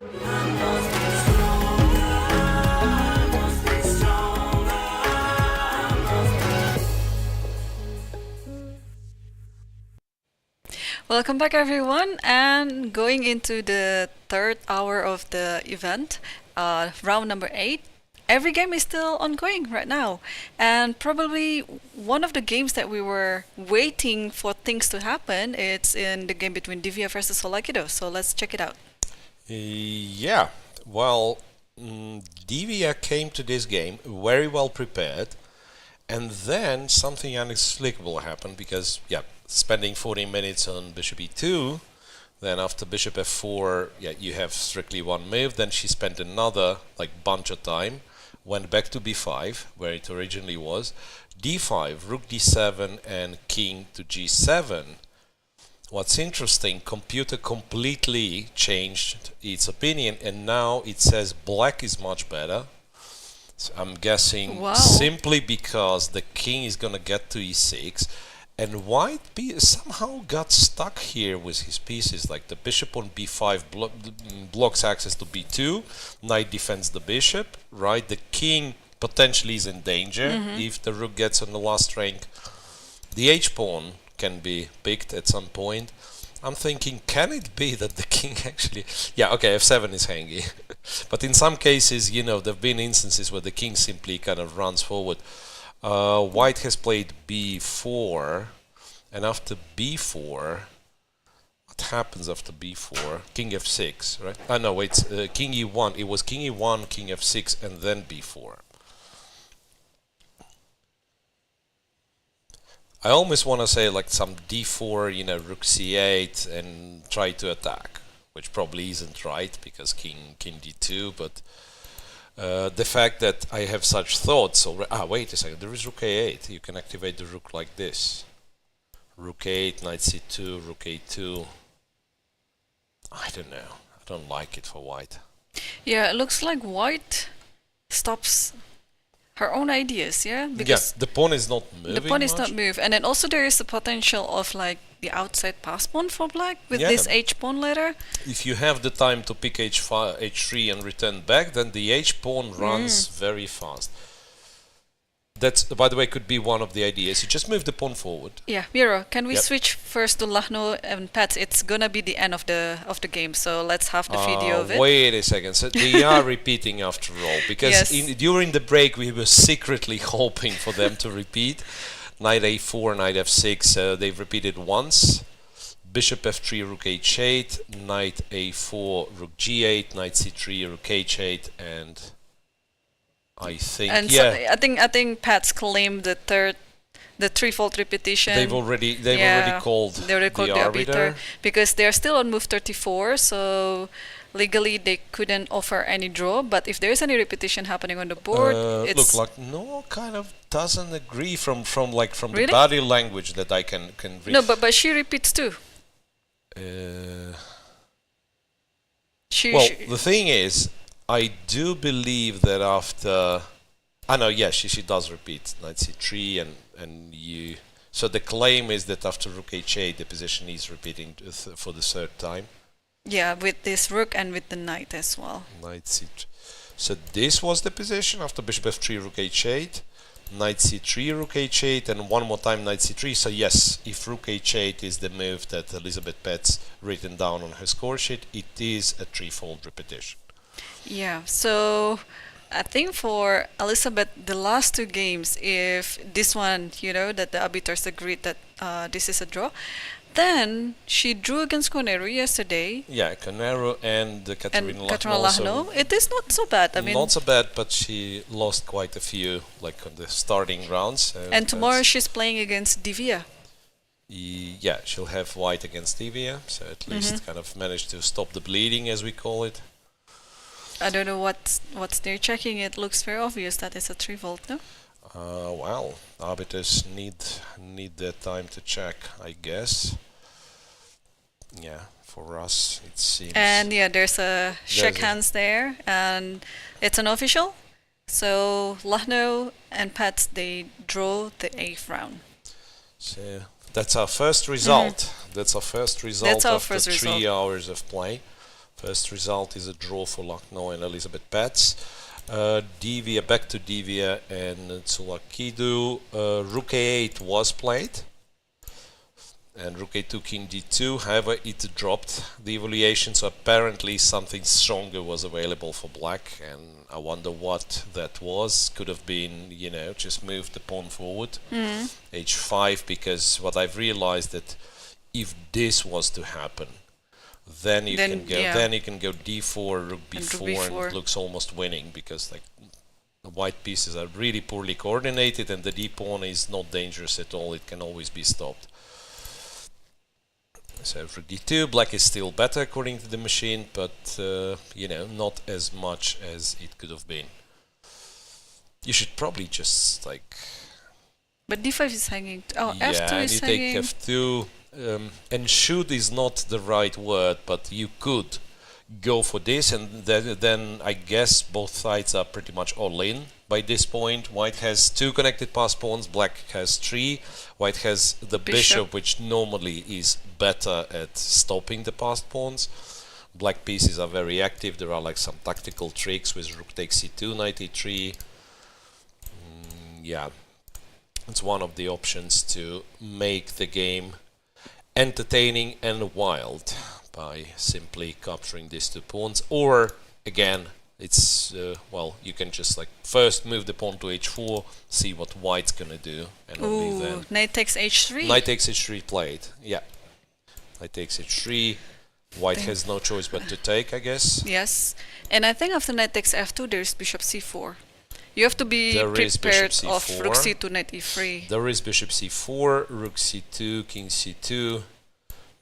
Speaker 2: Welcome back, everyone, and going into the third hour of the event, round number 8. Every game is still ongoing right now, and probably one of the games that we were waiting for things to happen, it's in the game between Divya versus Tsolakidou. So let's check it out.
Speaker 3: Yeah, well, Divya came to this game very well prepared, and then something inexplicable happened because, spending 14 minutes on bishop e2, then after bishop f4, you have strictly one move, then she spent another bunch of time, went back to b5, where it originally was, d5, rook d7, and king to g7. What's interesting, computer completely changed its opinion, and now it says black is much better. So I'm guessing simply because the king is gonna get to e6, and white somehow got stuck here with his pieces, like the bishop on b5 blocks access to b2, knight defends the bishop, right? The king potentially is in danger if the rook gets on the last rank. The h-pawn can be picked at some point. I'm thinking, can it be that the king actually... f7 is hangy. But in some cases, there have been instances where the king simply kind of runs forward. White has played b4, and after b4, what happens after b4? King f6, right? No, wait, king e1. It was king e1, king f6, and then b4. I almost want to say some d4, rook c8, and try to attack, which probably isn't right because king d2, but the fact that I have such thoughts already... wait a second, there is rook a8. You can activate the rook like this. Rook a8, knight c2, rook a2. I don't know. I don't like it for white.
Speaker 2: Yeah, it looks like white stops her own ideas, because
Speaker 3: the pawn is not moving.
Speaker 2: The pawn is not moved, and then also there is the potential of the outside pass pawn for black with this h-pawn later.
Speaker 3: If you have the time to pick h5, h3 and return back, then the h-pawn runs very fast. That's, by the way, could be one of the ideas. You just move the pawn forward.
Speaker 2: Yeah, Miro, can we switch first to Lagno and Paehtz? It's gonna be the end of the game, so let's have the video of it.
Speaker 3: Wait a second. So they are repeating after all, because during the break we were secretly hoping for them to repeat. Knight a4, knight f6. They've repeated once. Bishop f3, rook h8, knight a4, rook g8, knight c3, rook h8, and I think
Speaker 2: so I think Paehtz claimed the threefold repetition.
Speaker 3: They've already called the arbiter
Speaker 2: because they're still on move 34, so legally they couldn't offer any draw. But if there's any repetition happening on the board, it's
Speaker 3: kind of doesn't agree from the body language that I can read.
Speaker 2: No, but she repeats too.
Speaker 3: The thing is, I do believe that after... she does repeat knight c3 and you... So the claim is that after rook h8 the position is repeating for the third time.
Speaker 2: Yeah, with this rook and with the knight as well.
Speaker 3: Knight c3. So this was the position after bishop f3, rook h8, knight c3, rook h8, and one more time knight c3. So yes, if rook h8 is the move that Elisabeth Paehtz written down on her score sheet, it is a threefold repetition.
Speaker 2: Yeah, so I think for Elisabeth, the last two games, if this one, that the arbiters agreed that this is a draw, then she drew against Koneru yesterday.
Speaker 3: Yeah, Koneru and Kateryna
Speaker 2: Lagno. It is not so bad.
Speaker 3: Not so bad, but she lost quite a few, on the starting rounds.
Speaker 2: And tomorrow she's playing against Divya.
Speaker 3: Yeah, she'll have white against Divya, so at least kind of managed to stop the bleeding, as we call it.
Speaker 2: I don't know what's they're checking. It looks very obvious that it's a 3-volt, no?
Speaker 3: Well, arbiters need their time to check, I guess. Yeah, for us it seems.
Speaker 2: And there's a shake hands there, and it's an official. So Lagno and Paehtz, they draw the 8th round.
Speaker 3: So that's our first result. That's our first result after 3 hours of play. First result is a draw for Lagno and Elisabeth Paehtz. Divya, back to Divya and Tsolakidou. Rook a8 was played. And Rook a2, King d2, however it dropped the evaluation, so apparently something stronger was available for black, and I wonder what that was. Could have been, you know, just move the pawn forward, h5, because what I've realized that if this was to happen, then you can go d4, rook b4, and it looks almost winning, because like the white pieces are really poorly coordinated, and the d pawn is not dangerous at all. It can always be stopped. So rook d2, black is still better according to the machine, but you know, not as much as it could have been. You should probably just like.
Speaker 2: But d5 is hanging. Oh,
Speaker 3: yeah,
Speaker 2: f2
Speaker 3: and
Speaker 2: is
Speaker 3: you
Speaker 2: hanging.
Speaker 3: take f2, and should is not the right word, but you could go for this, and then I guess both sides are pretty much all in by this point. White has 2 connected passed pawns, black has 3. White has the bishop, which normally is better at stopping the passed pawns. Black pieces are very active. There are like some tactical tricks with rook takes c2, knight e3. Yeah, it's one of the options to make the game entertaining and wild by simply capturing these 2 pawns, or again, it's well, you can just like first move the pawn to h4, see what white's gonna do, and only then.
Speaker 2: Knight takes h3.
Speaker 3: Knight takes h3 played. Yeah, knight takes h3. White has no choice but to take, I guess.
Speaker 2: Yes, and I think after knight takes f2, there's bishop c4. You have to be prepared of rook c2, knight e3.
Speaker 3: There is bishop c4, rook c2, king c2,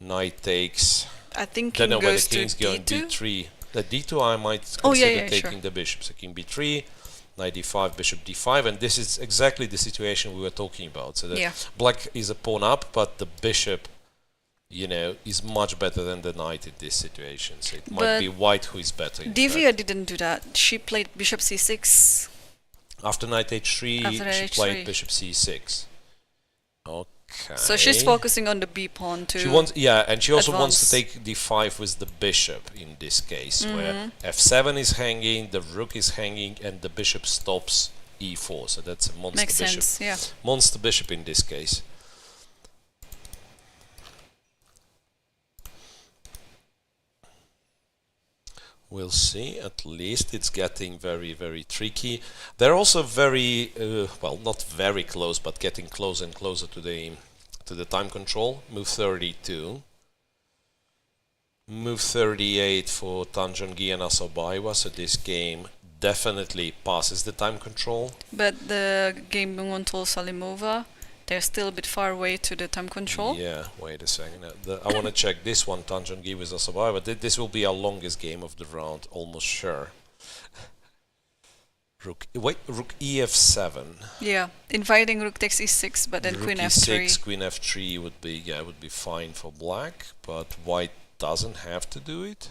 Speaker 3: knight takes.
Speaker 2: I think king goes to d2.
Speaker 3: d3. The d2 I might consider taking the bishop. So king b3, knight d5, bishop d5, and this is exactly the situation we were talking about. So that black is a pawn up, but the bishop, you know, is much better than the knight in this situation. So it might be white who is better.
Speaker 2: Divya didn't do that. She played bishop c6.
Speaker 3: After knight h3, she played bishop c6. Okay.
Speaker 2: So she's focusing on the b pawn too.
Speaker 3: She wants, and she also wants to take d5 with the bishop in this case, where f7 is hanging, the rook is hanging, and the bishop stops e4. So that's a monster bishop.
Speaker 2: Makes sense, yeah.
Speaker 3: Monster bishop in this case. We'll see. At least it's getting very, very tricky. They're also very, well, not very close, but getting closer and closer to the time control. Move 32. Move 38 for Tan Zhongyi and Assaubayeva. So this game definitely passes the time control. But the game Munguntuul Salimova, they're still a bit far away to the time control. Yeah, wait a second. I want to check this one, Tan Zhongyi with Assaubayeva. This will be our longest game of the round, almost sure. Rook ef7. Yeah, inviting rook takes e6, but then rook queen f3. E6, queen f3 would be fine for black, but white doesn't have to do it.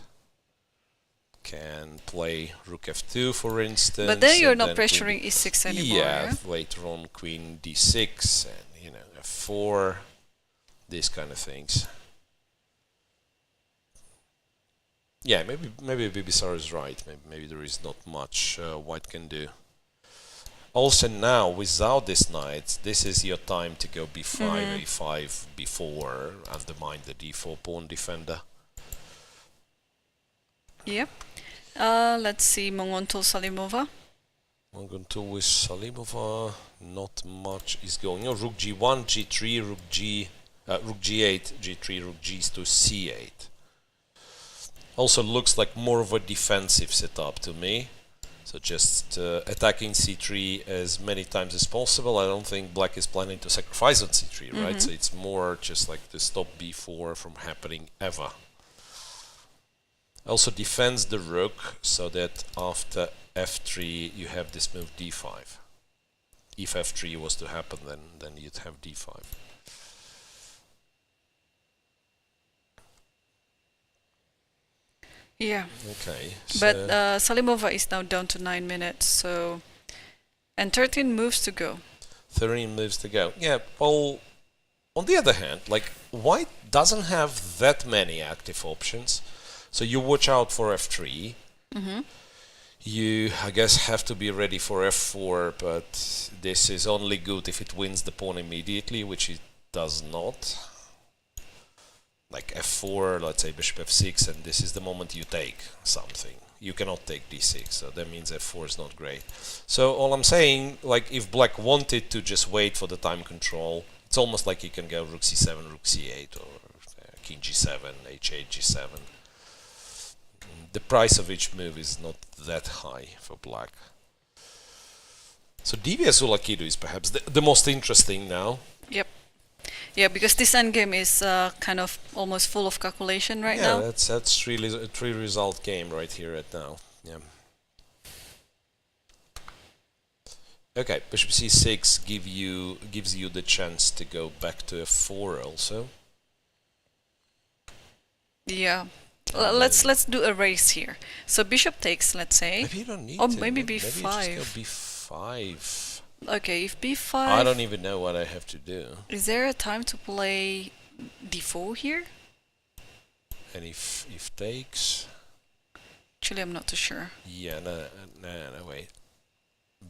Speaker 3: Can play rook f2, for instance. But then you're not pressuring e6 anymore. Yeah, later on queen d6 and f4, these kind of things. Yeah, maybe Bibisara is right. Maybe there is not much white can do. Also now, without this knight, this is your time to go b5, a5, b4, undermine the d4 pawn defender. Yep. Let's see, Munguntuul Salimova. Munguntuul with Salimova, not much is going on. Rook g1, g3, rook g8, g3, rook g to c8. Also looks like more of a defensive setup to me. So just attacking c3 as many times as possible. I don't think black is planning to sacrifice on c3, right? So it's more just like to stop b4 from happening ever. Also defends the rook so that after f3 you have this move d5. If f3 was to happen, then you'd have d5. Yeah. Okay. But Salimova is now down to 9 minutes, so and 13 moves to go. 13 moves to go. Yeah. Well, on the other hand, like white doesn't have that many active options. So you watch out for f3.
Speaker 2: Mm-hmm.
Speaker 3: You, I guess, have to be ready for f4, but this is only good if it wins the pawn immediately, which it does not. Like f4, let's say bishop f6, and this is the moment you take something. You cannot take d6, so that means f4 is not great. So all I'm saying, like, if black wanted to just wait for the time control, it's almost like you can go rook c7, rook c8, or king g7, h8, g7. The price of each move is not that high for black. So Divya Deshmukh is perhaps the most interesting now.
Speaker 2: Yep. Yeah, because this endgame is kind of almost full of calculation right now.
Speaker 3: Yeah, that's really a three-result game right here right now. Yeah. Okay, bishop c6 gives you the chance to go back to f4 also.
Speaker 2: Yeah. Let's do a race here. So bishop takes, let's say.
Speaker 3: Maybe you don't need
Speaker 2: or
Speaker 3: to.
Speaker 2: maybe
Speaker 3: Maybe
Speaker 2: b5.
Speaker 3: just go b5.
Speaker 2: Okay, if b5.
Speaker 3: I don't even know what I have to do.
Speaker 2: Is there a time to play d4 here?
Speaker 3: And if takes.
Speaker 2: Actually, I'm not too sure.
Speaker 3: Yeah, no, wait.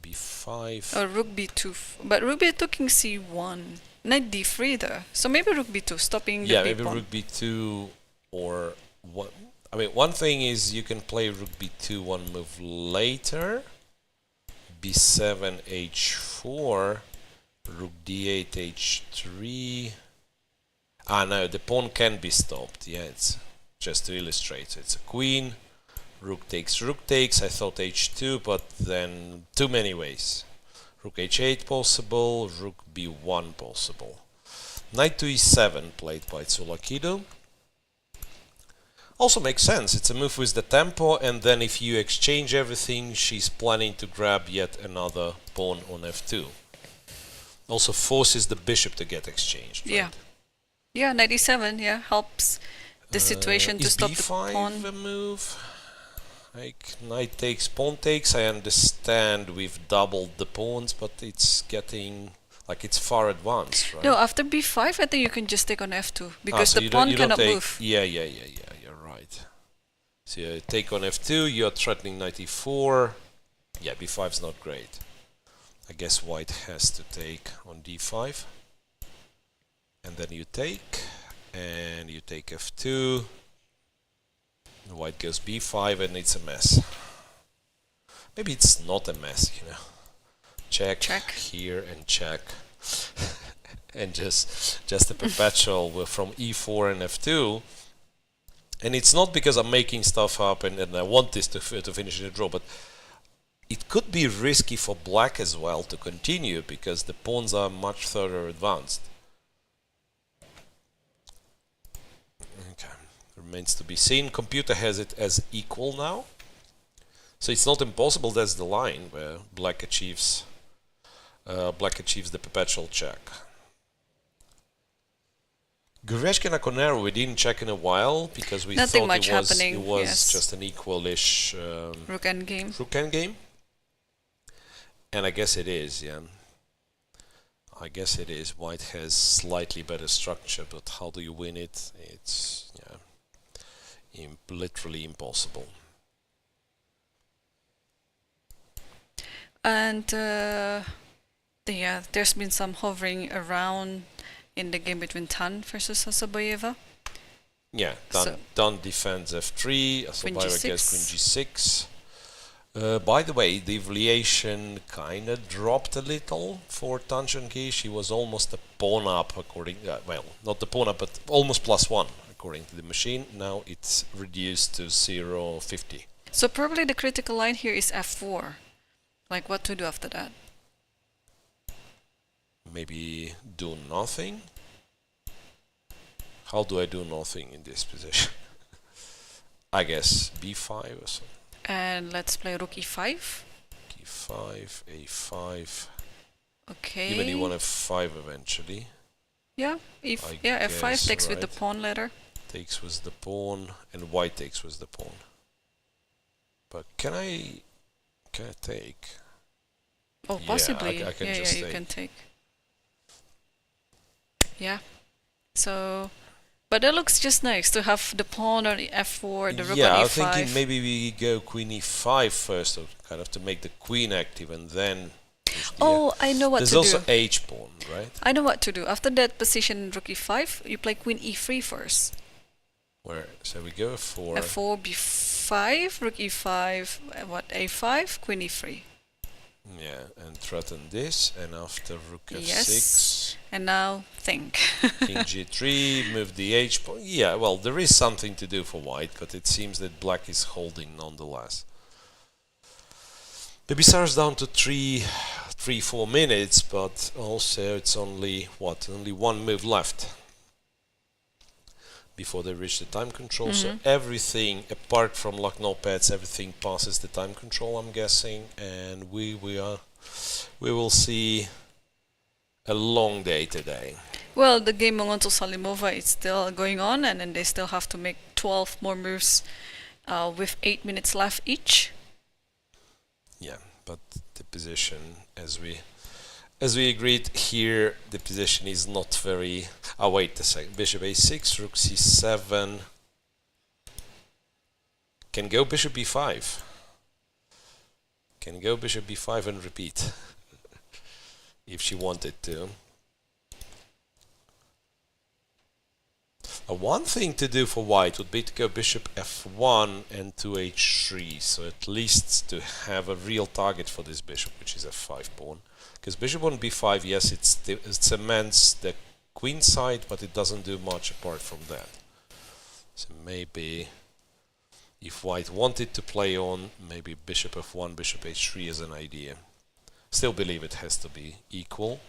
Speaker 3: b5.
Speaker 2: Or rook b2, but rook b2 king c1, not d3 though. So maybe rook b2, stopping the
Speaker 3: yeah,
Speaker 2: b
Speaker 3: maybe
Speaker 2: pawn.
Speaker 3: rook b2 or what? I mean, one thing is you can play rook b2 one move later. b7 h4, rook d8 h3. Ah no, the pawn can be stopped. Yeah, it's just to illustrate. It's a queen. Rook takes, I thought h2, but then too many ways. Rook h8 possible, rook b1 possible. Knight to e7 played by Tsolakidou. Also makes sense, it's a move with the tempo, and then if you exchange everything, she's planning to grab yet another pawn on f2. Also forces the bishop to get exchanged, right?
Speaker 2: Yeah. Yeah, knight e7, yeah, helps the situation to stop the pawn.
Speaker 3: Is b5 a move? Like, knight takes, pawn takes, I understand we've doubled the pawns, but it's getting, like, it's far advanced, right?
Speaker 2: No, after b5, I think you can just take on f2, because
Speaker 3: so
Speaker 2: the
Speaker 3: you
Speaker 2: pawn
Speaker 3: don't
Speaker 2: cannot
Speaker 3: take,
Speaker 2: move.
Speaker 3: Yeah, you're right. So you take on f2, you're threatening knight e4. Yeah, b5 is not great. I guess white has to take on d5. And then you take, and you take f2. White goes b5, and it's a mess. Maybe it's not a mess, you know. Check. Here and check. And just a perpetual from e4 and f2. And it's not because I'm making stuff up and I want this to finish in a draw, but it could be risky for black as well to continue because the pawns are much further advanced. Okay, remains to be seen. Computer has it as equal now. So it's not impossible, that's the line where black achieves the perpetual check. Goryachkina Koneru, we didn't check in a while because we
Speaker 2: Nothing
Speaker 3: thought
Speaker 2: much
Speaker 3: it was
Speaker 2: yes.
Speaker 3: just an equalish
Speaker 2: rook endgame.
Speaker 3: And I guess it is, yeah. I guess it is. White has slightly better structure, but how do you win it? It's literally impossible.
Speaker 2: And yeah, there's been some hovering around in the game between Tan versus Assaubayeva.
Speaker 3: Yeah, Tan defends f3, Assaubayeva gets queen g6. By the way, the evaluation kind of dropped a little for Tan Zhongyi. She was almost a pawn up according, well, not the pawn up, but almost +1 according to the machine. Now it's reduced to 0.50.
Speaker 2: So probably the critical line here is f4. Like what to do after that?
Speaker 3: Maybe do nothing. How do I do nothing in this position? I guess b5 or something.
Speaker 2: And let's play rook e5.
Speaker 3: e5, a5.
Speaker 2: Okay.
Speaker 3: Even you want f5 eventually.
Speaker 2: Yeah, f5 takes with the pawn later.
Speaker 3: Takes with the pawn, and white takes with the pawn. But can I take?
Speaker 2: Oh, possibly.
Speaker 3: I can
Speaker 2: yeah,
Speaker 3: just
Speaker 2: you
Speaker 3: take.
Speaker 2: can take. Yeah. So, but But it looks just nice to have the pawn on f4, the rook
Speaker 3: yeah,
Speaker 2: on
Speaker 3: I'm
Speaker 2: e5.
Speaker 3: thinking maybe we go queen e5 first, or kind of to make the queen active, and then...
Speaker 2: Oh, I know what to do.
Speaker 3: There's also h-pawn, right?
Speaker 2: I know what to do. After that position, rook e5, you play queen e3 first.
Speaker 3: Where? So we go f4.
Speaker 2: f4, b5, rook e5, what, a5, queen e3.
Speaker 3: Yeah, and threaten this, and after rook f6.
Speaker 2: Yes, and now think.
Speaker 3: King g3, move the h-pawn. Yeah, well, there is something to do for white, but it seems that black is holding nonetheless. Bibisara's down to 3-4 minutes, but also it's only one move left before they reach the time control. So everything apart from Lagno Paehtz, everything passes the time control, I'm guessing, and we will see a long day today.
Speaker 2: Well, the game Nurgyul Salimova is still going on, and then they still have to make 12 more moves with 8 minutes left each.
Speaker 3: Yeah, but the position, as we agreed here, the position is not very... Oh, wait a second. Bishop a6, rook c7. Can go bishop b5. Can go bishop b5 and repeat. If she wanted to. One thing to do for white would be to go bishop f1 and to h3, so at least to have a real target for this bishop, which is f5 pawn. Because bishop on b5, yes, it cements the queen side, but it doesn't do much apart from that. So maybe if white wanted to play on, maybe bishop f1, bishop h3 is an idea. Still believe it has to be equal.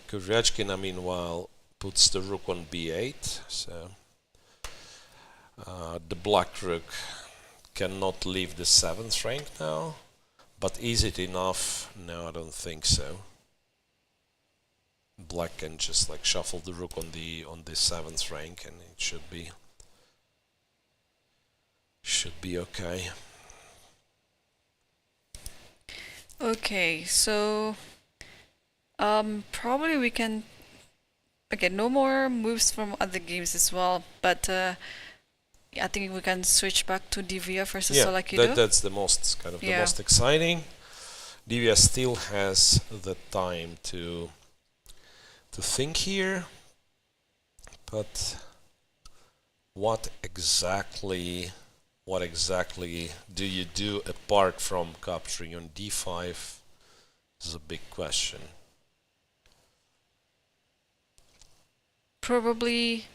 Speaker 3: Goryachkina, meanwhile, puts the rook on b8, so the black rook cannot leave the 7th rank now, but is it enough? No, I don't think so. Black can just like shuffle the rook on the 7th rank, and it should be okay.
Speaker 2: Okay, so probably we can... Okay, no more moves from other games as well, but I think we can switch back to Divya versus Tsolakidou.
Speaker 3: Yeah, that's the most the most exciting. Divya still has the time to think here, but what exactly do you do apart from capturing on d5 is a big question.
Speaker 2: Probably.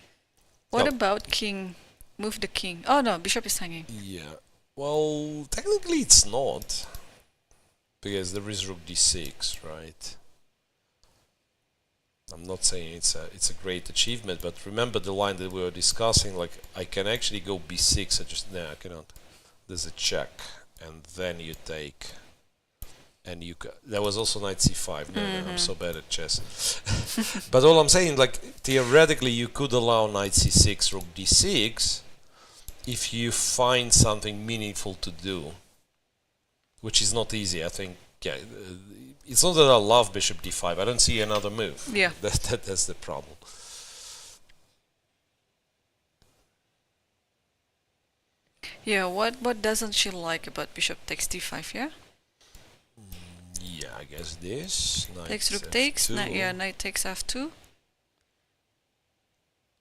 Speaker 2: What about king? Move the king. Oh no, bishop is hanging.
Speaker 3: Yeah. Well, technically it's not, because there is rook d6, right? I'm not saying it's a great achievement, but remember the line that we were discussing. Like, I can actually go b6. I cannot. There's a check, and then you take. And there was also knight c5. No, I'm so bad at chess. But all I'm saying, like, theoretically, you could allow knight c6, rook d6, if you find something meaningful to do, which is not easy. I think, yeah, it's not that I love bishop d5. I don't see another move.
Speaker 2: Yeah,
Speaker 3: that's the problem.
Speaker 2: Yeah, what doesn't she like about bishop takes d5? Yeah.
Speaker 3: Yeah, I guess this. Knight
Speaker 2: Takes rook
Speaker 3: f2.
Speaker 2: takes. Knight takes f2.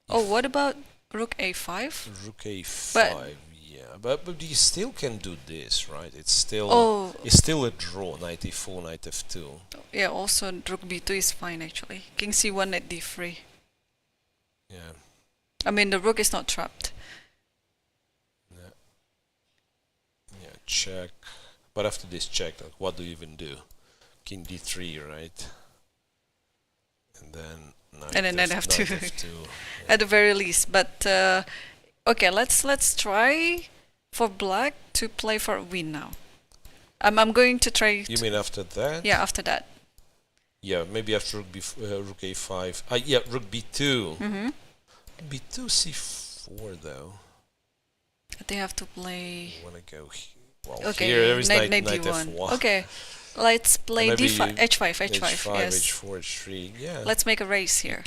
Speaker 2: Oh, what about rook a5?
Speaker 3: Rook a5. But you still can do this, right? It's still a draw. Knight e4, knight f2.
Speaker 2: Yeah, also rook b2 is fine actually. King c1, knight d3.
Speaker 3: Yeah.
Speaker 2: I mean, the rook is not trapped.
Speaker 3: Yeah, check. But after this check, like, what do you even do? King d3, right? And then knight
Speaker 2: f2.
Speaker 3: f2. Yeah.
Speaker 2: At the very least. But okay, let's try for black to play for a win now. I'm going to try.
Speaker 3: You mean after that?
Speaker 2: Yeah, after that.
Speaker 3: Yeah, maybe after rook a5. Yeah, rook b2. B2 c4 though.
Speaker 2: They have to play.
Speaker 3: I want to go here. Well,
Speaker 2: okay,
Speaker 3: here there is knight
Speaker 2: d1.
Speaker 3: f1.
Speaker 2: Okay, Let's play
Speaker 3: Maybe
Speaker 2: d5, h5, h5,
Speaker 3: h5,
Speaker 2: yes.
Speaker 3: h4, h3. Yeah.
Speaker 2: Let's make a race here.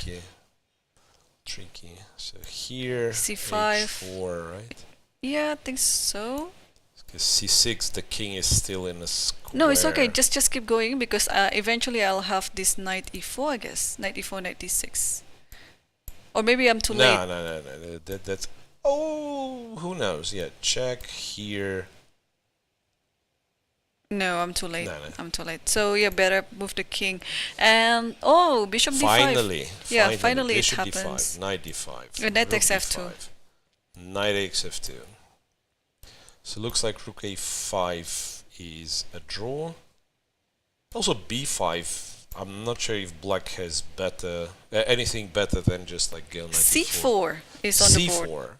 Speaker 3: Tricky. So here,
Speaker 2: c5.
Speaker 3: h4, right?
Speaker 2: Yeah, I think so.
Speaker 3: Because c6, the king is still in a square.
Speaker 2: No, it's okay. Just keep going because eventually I'll have this knight e4, I guess. Knight e4, knight d6. Or maybe I'm too late.
Speaker 3: No. That's... Oh, who knows? Yeah, check here.
Speaker 2: No, I'm too late.
Speaker 3: No.
Speaker 2: I'm too late. So yeah, better move the king. And oh, bishop d5. Finally it
Speaker 3: bishop
Speaker 2: happens.
Speaker 3: d5, knight d5.
Speaker 2: And knight
Speaker 3: rook
Speaker 2: takes f2.
Speaker 3: d5, knight takes f2. So it looks like rook a5 is a draw. Also b5. I'm not sure if black has better anything better than just like go knight
Speaker 2: c4 is on the board.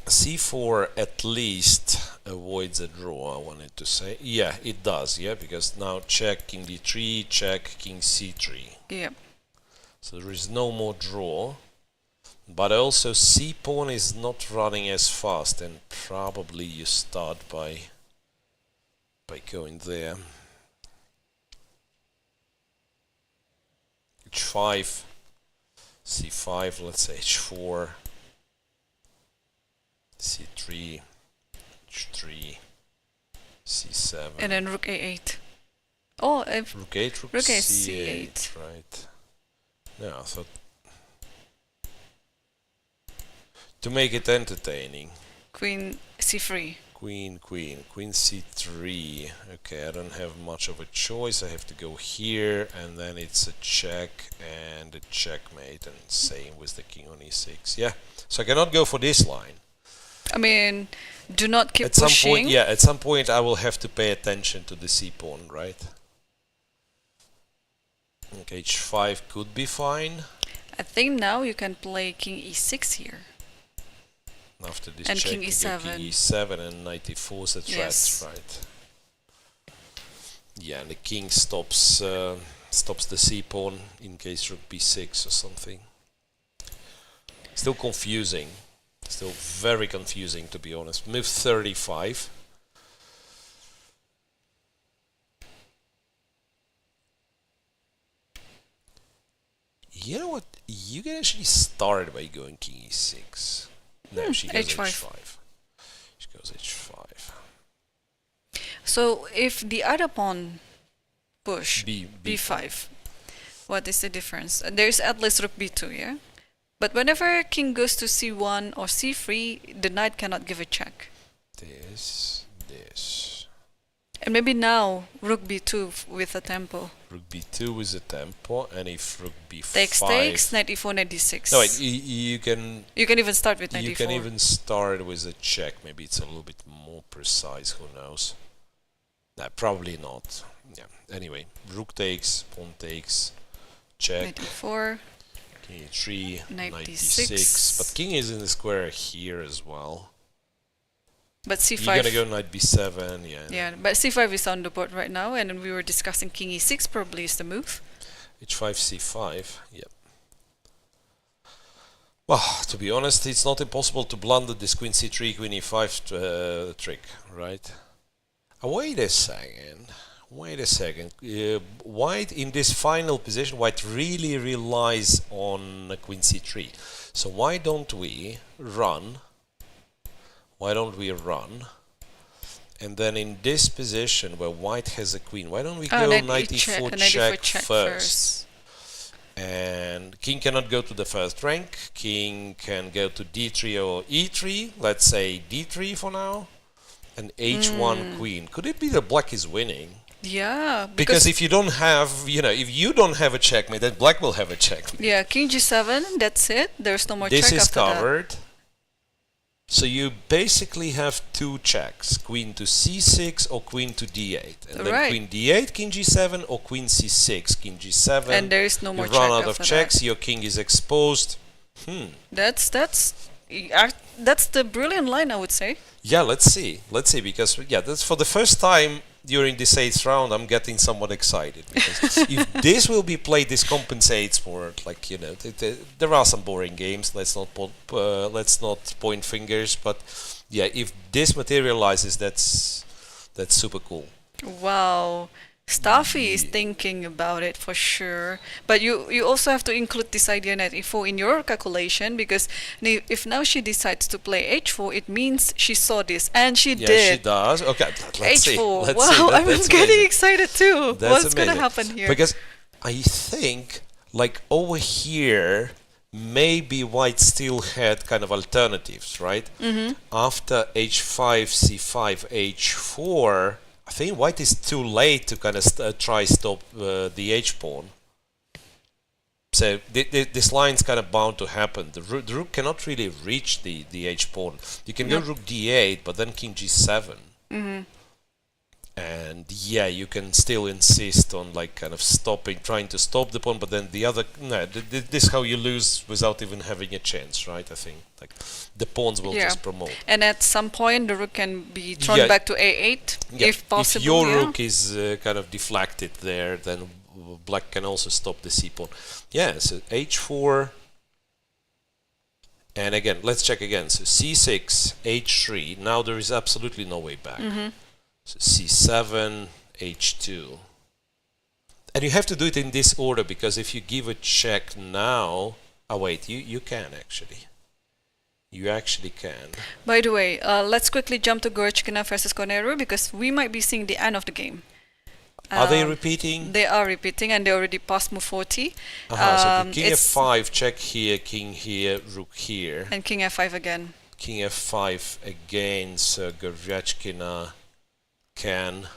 Speaker 3: C4 at least avoids a draw, I wanted to say. Yeah, it does, yeah, because now check king d3, check king c3.
Speaker 2: Yeah.
Speaker 3: So there is no more draw. But also c pawn is not running as fast, and probably you start by going there. h5, c5, let's say h4. c3, h3, c7.
Speaker 2: And then rook a8. Oh,
Speaker 3: rook 8, rook c8, right. No, I thought to make it entertaining.
Speaker 2: Queen c3.
Speaker 3: Queen c3. Okay, I don't have much of a choice. I have to go here, and then it's a check and a checkmate, and same with the king on e6. Yeah, so I cannot go for this line.
Speaker 2: I mean, do not keep
Speaker 3: at
Speaker 2: pushing.
Speaker 3: Some point, yeah, at some point I will have to pay attention to the c pawn, right? Okay, h5 could be fine.
Speaker 2: I think now you can play king e6 here.
Speaker 3: After this
Speaker 2: and
Speaker 3: check,
Speaker 2: king e7.
Speaker 3: King e7 and knight e4 is a threat,
Speaker 2: yes.
Speaker 3: Right? Yeah, and the king stops the c pawn in case rook b6 or something. Still confusing. Still very confusing, to be honest. Move 35. You know what? You can actually start by going king e6. No, she goes h5. She goes h5.
Speaker 2: So if the other pawn push b5, what is the difference? There's at least rook b2, yeah? But whenever king goes to c1 or c3, the knight cannot give a check.
Speaker 3: This.
Speaker 2: And maybe now rook b2 with a tempo.
Speaker 3: Rook b2 with a tempo, and if rook b5
Speaker 2: takes, knight e4, knight d6.
Speaker 3: No, wait, you can
Speaker 2: even start with knight e4.
Speaker 3: You can even start with a check. Maybe it's a little bit more precise. Who knows? No, probably not. Yeah. Anyway, rook takes, pawn takes, check.
Speaker 2: Knight e4.
Speaker 3: King e3,
Speaker 2: knight
Speaker 3: d6. But king is in the square here as well.
Speaker 2: But c5.
Speaker 3: You're gonna go knight b7, yeah.
Speaker 2: Yeah, but c5 is on the board right now, and we were discussing king e6 probably is the move.
Speaker 3: h5, c5, yep. Well, to be honest, it's not impossible to blunder this queen c3, queen e5 trick, right? Wait a second. White in this final position, white really relies on queen c3. So why don't we run? And then in this position where white has a queen, why don't we go knight e4 check first? And king cannot go to the first rank. King can go to d3 or e3. Let's say d3 for now. And h1 queen. Could it be that black is winning?
Speaker 2: Yeah.
Speaker 3: Because if you don't have, if you don't have a checkmate, then black will have a checkmate.
Speaker 2: Yeah, king g7, that's it. There's no more check after that.
Speaker 3: This is covered. So you basically have two checks, queen to c6 or queen to d8. And then queen d8, king g7, or queen c6, king g7.
Speaker 2: And there is no more check.
Speaker 3: You run out of checks, your king is exposed.
Speaker 2: That's the brilliant line, I would say.
Speaker 3: Yeah, let's see, because that's for the first time during this 8th round I'm getting somewhat excited, because if this will be played, this compensates for, there are some boring games, let's not point fingers, but yeah, if this materializes, That's super cool.
Speaker 2: Wow. Staffy is thinking about it for sure. But you also have to include this idea knight e4 in your calculation, because if now she decides to play h4, it means she saw this, and she did.
Speaker 3: Yeah, she does. Okay, let's see.
Speaker 2: h4.
Speaker 3: Let's
Speaker 2: Wow,
Speaker 3: see.
Speaker 2: I'm
Speaker 3: That's
Speaker 2: getting
Speaker 3: amazing.
Speaker 2: excited too.
Speaker 3: That's
Speaker 2: What's going to
Speaker 3: amazing.
Speaker 2: happen here?
Speaker 3: Because I think, like, over here, maybe white still had kind of alternatives, right? After h5, c5, h4, I think white is too late to kind of try stop the h-pawn. So this line's kind of bound to happen. The rook cannot really reach the h-pawn. You can go rook d8, but then king g7. And yeah, you can still insist on like kind of trying to stop the pawn, but then the other, no, this is how you lose without even having a chance, right? I think like the pawns will just promote.
Speaker 2: And at some point the rook can be thrown back to a8 if possible.
Speaker 3: If your rook is kind of deflected there, then black can also stop the c pawn. Yeah, so h4, and again, let's check again. So c6, h3. Now there is absolutely no way back. So c7, h2. And you have to do it in this order, because if you give a check now... Oh wait, you can actually. You actually can.
Speaker 2: By the way, let's quickly jump to Goryachkina versus Koneru, because we might be seeing the end of the game.
Speaker 3: Are they repeating?
Speaker 2: They are repeating, and they already passed move 40.
Speaker 3: So the king f5, check here, king here, rook here.
Speaker 2: And king f5 again.
Speaker 3: King f5 again, so Goryachkina can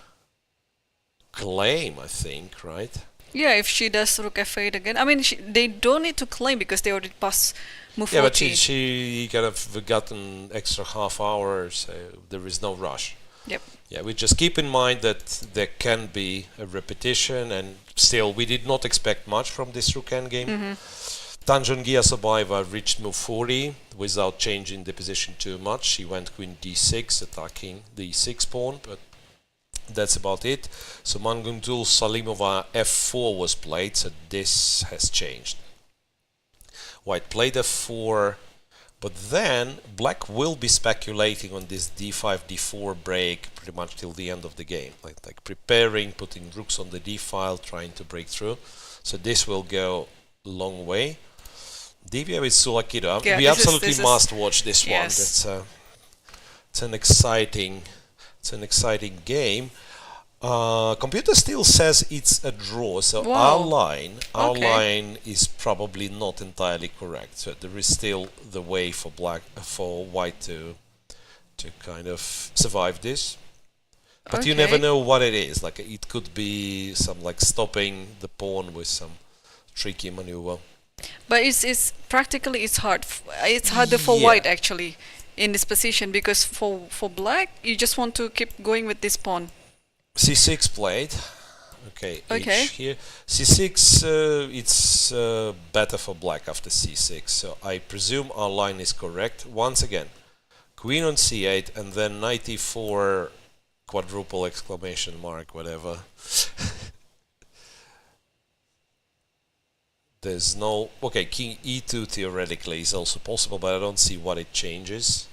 Speaker 3: claim, I think, right?
Speaker 2: Yeah, if she does rook f8 again. I mean, they don't need to claim because they already passed move 40.
Speaker 3: Yeah, but she kind of got an extra half hour, so there is no rush.
Speaker 2: Yep.
Speaker 3: Yeah, we just keep in mind that there can be a repetition, and still we did not expect much from this rook endgame. Tan Zhongyi Assaubayeva reached move 40 without changing the position too much. She went queen d6, attacking the e6 pawn, but that's about it. So Nurgyul Salimova f4 was played, so this has changed. White played f4, but then black will be speculating on this d5, d4 break pretty much till the end of the game, like preparing, putting rooks on the d file, trying to break through. So this will go a long way. Divya with Tsolakidou.
Speaker 2: Yeah,
Speaker 3: we absolutely must watch this one.
Speaker 2: Yes.
Speaker 3: It's an exciting game. Computer still says it's a draw, so our line is probably not entirely correct. So there is still the way for white to kind of survive this. But you never know what it is. Like it could be some like stopping the pawn with some tricky maneuver.
Speaker 2: But it's practically it's hard. It's harder for white actually in this position, because for black you just want to keep going with this pawn.
Speaker 3: c6 played. Okay. H here. c6. It's better for black after c6. So I presume our line is correct. Once again, queen on c8 and then knight e4 quadruple exclamation mark whatever. There's no... Okay, king e2 theoretically is also possible, but I don't see what it changes.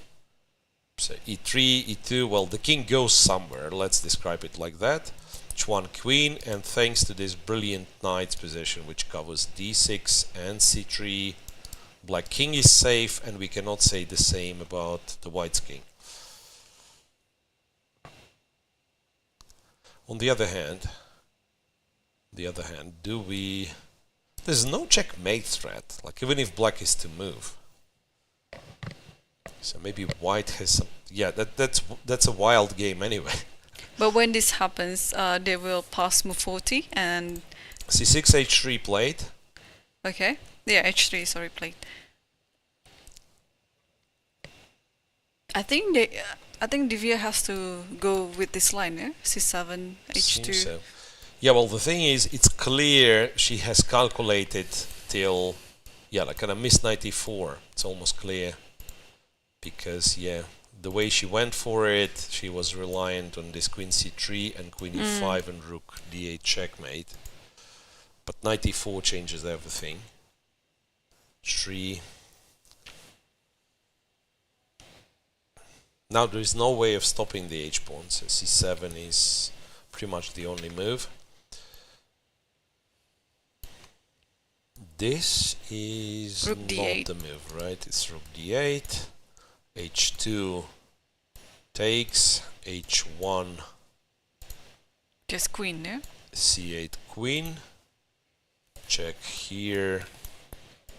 Speaker 3: So e3, e2, well, the king goes somewhere. Let's describe it like that. h1 queen, and thanks to this brilliant knight's position, which covers d6 and c3, black king is safe, and we cannot say the same about the white's king. On the other hand, do we... There's no checkmate threat, like even if black is to move. So maybe white has some... Yeah, that's a wild game anyway.
Speaker 2: But when this happens, they will pass move 40 and...
Speaker 3: c6, h3 played.
Speaker 2: Okay. Yeah, h3 is already played. I think Divya has to go with this line, yeah? c7, h2.
Speaker 3: Seems so. Yeah, well, the thing is, it's clear she has calculated till, yeah, like kind of miss knight e4. It's almost clear. Because, yeah, the way she went for it, she was reliant on this queen c3 and queen e5 and rook d8 checkmate. But knight e4 changes everything. 3. Now there is no way of stopping the h-pawn, so c7 is pretty much the only move. This is
Speaker 2: Rook
Speaker 3: not
Speaker 2: d8.
Speaker 3: the move, right? It's rook d8, h2 takes, h1
Speaker 2: Just queen, yeah?
Speaker 3: c8 queen, check here,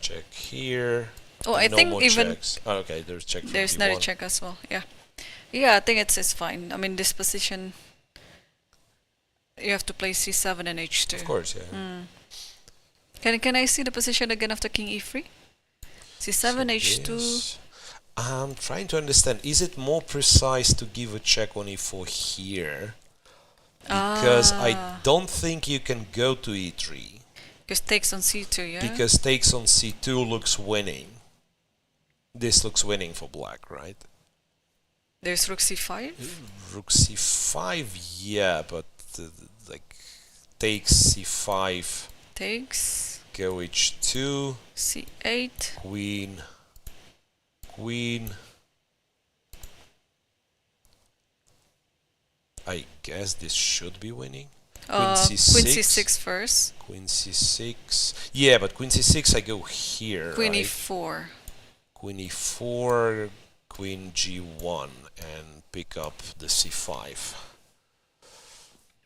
Speaker 3: check here.
Speaker 2: Oh, I
Speaker 3: no
Speaker 2: think
Speaker 3: more
Speaker 2: even
Speaker 3: checks. Oh, okay, there's check.
Speaker 2: there's
Speaker 3: d1.
Speaker 2: another check as well. Yeah, yeah. I think it's fine. I mean, this position, you have to play c7 and h2.
Speaker 3: Of course, yeah.
Speaker 2: Can I see the position again after king e3? c7 h2.
Speaker 3: This, I'm trying to understand. Is it more precise to give a check on e4 here? Because I don't think you can go to e3.
Speaker 2: Because takes on c2, yeah.
Speaker 3: Because takes on c2 looks winning. This looks winning for black, right?
Speaker 2: There's rook c5.
Speaker 3: Rook c5, yeah, but like takes c5,
Speaker 2: Takes
Speaker 3: go h2,
Speaker 2: c8.
Speaker 3: queen, queen. I guess this should be winning. Queen c6.
Speaker 2: Queen c6 first.
Speaker 3: Queen c6. Yeah, but queen c6 I go here,
Speaker 2: Queen
Speaker 3: right?
Speaker 2: e4.
Speaker 3: Queen e4, queen g1, and pick up the c5.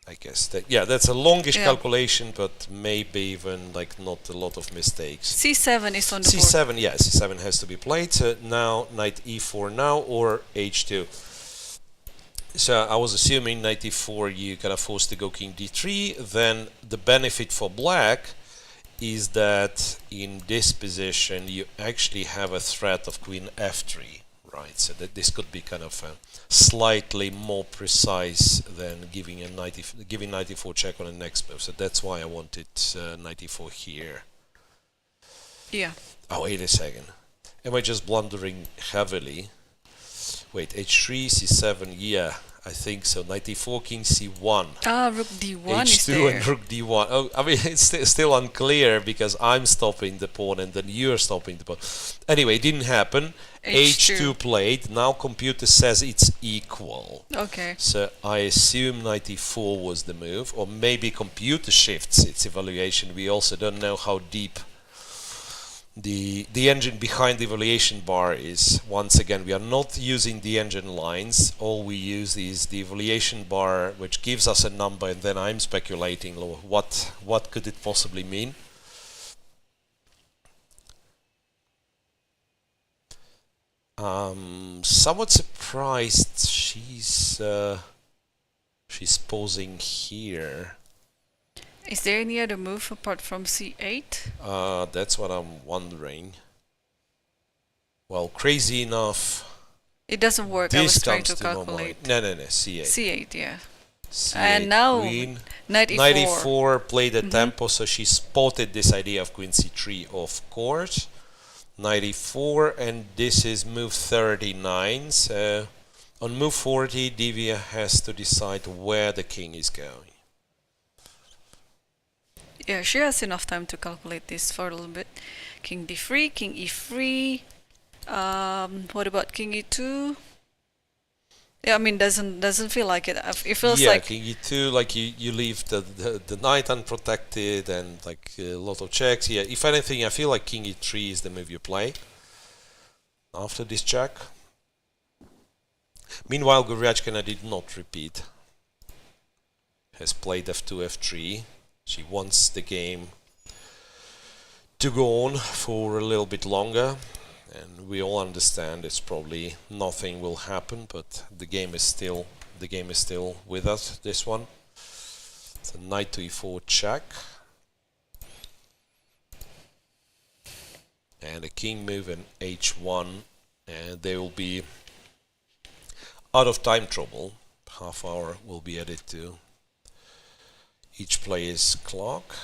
Speaker 3: I guess that, yeah, that's a longish calculation, but maybe even like not a lot of mistakes.
Speaker 2: c7 is on the board.
Speaker 3: c7, yeah, c7 has to be played. So now knight e4 now or h2. So I was assuming knight e4 you kind of forced to go king d3. Then the benefit for black is that in this position you actually have a threat of queen f3, right? So that this could be kind of slightly more precise than giving a knight e4 check on the next move. So that's why I wanted knight e4 here.
Speaker 2: Yeah.
Speaker 3: Oh, wait a second. Am I just blundering heavily? Wait, h3, c7, yeah, I think so. Knight e4, king c1.
Speaker 2: Ah, rook d1 is
Speaker 3: h2
Speaker 2: there.
Speaker 3: and rook d1. Oh, I mean, it's still unclear because I'm stopping the pawn and then you're stopping the pawn. Anyway, it didn't happen. h2 played. Now computer says it's equal.
Speaker 2: Okay.
Speaker 3: So I assume knight e4 was the move, or maybe computer shifts its evaluation. We also don't know how deep the engine behind the evaluation bar is. Once again, we are not using the engine lines. All we use is the evaluation bar, which gives us a number, and then I'm speculating what could it possibly mean. Somewhat surprised she's pausing here.
Speaker 2: Is there any other move apart from c8?
Speaker 3: That's what I'm wondering. Well, crazy enough,
Speaker 2: It doesn't work. I
Speaker 3: this
Speaker 2: was trying
Speaker 3: comes
Speaker 2: to
Speaker 3: to my
Speaker 2: calculate.
Speaker 3: mind. No, c8.
Speaker 2: c8, yeah.
Speaker 3: C8
Speaker 2: And now
Speaker 3: queen.
Speaker 2: knight e4.
Speaker 3: Knight e4 played a tempo, so she spotted this idea of queen c3, of course. Knight e4, and this is move 39. So on move 40, Divya has to decide where the king is going.
Speaker 2: Yeah, she has enough time to calculate this for a little bit. King d3, king e3. What about king e2? Yeah, I mean, doesn't feel like it. It feels like
Speaker 3: king e2, like you leave the knight unprotected and like a lot of checks. Yeah, if anything, I feel like king e3 is the move you play after this check. Meanwhile, Goryachkina did not repeat. Has played f2, f3. She wants the game to go on for a little bit longer, and we all understand it's probably nothing will happen, but the game is still with us. This one, it's a knight to e4 check, and a king move and h1, and they will be out of time trouble. Half hour will be added to each player's clock.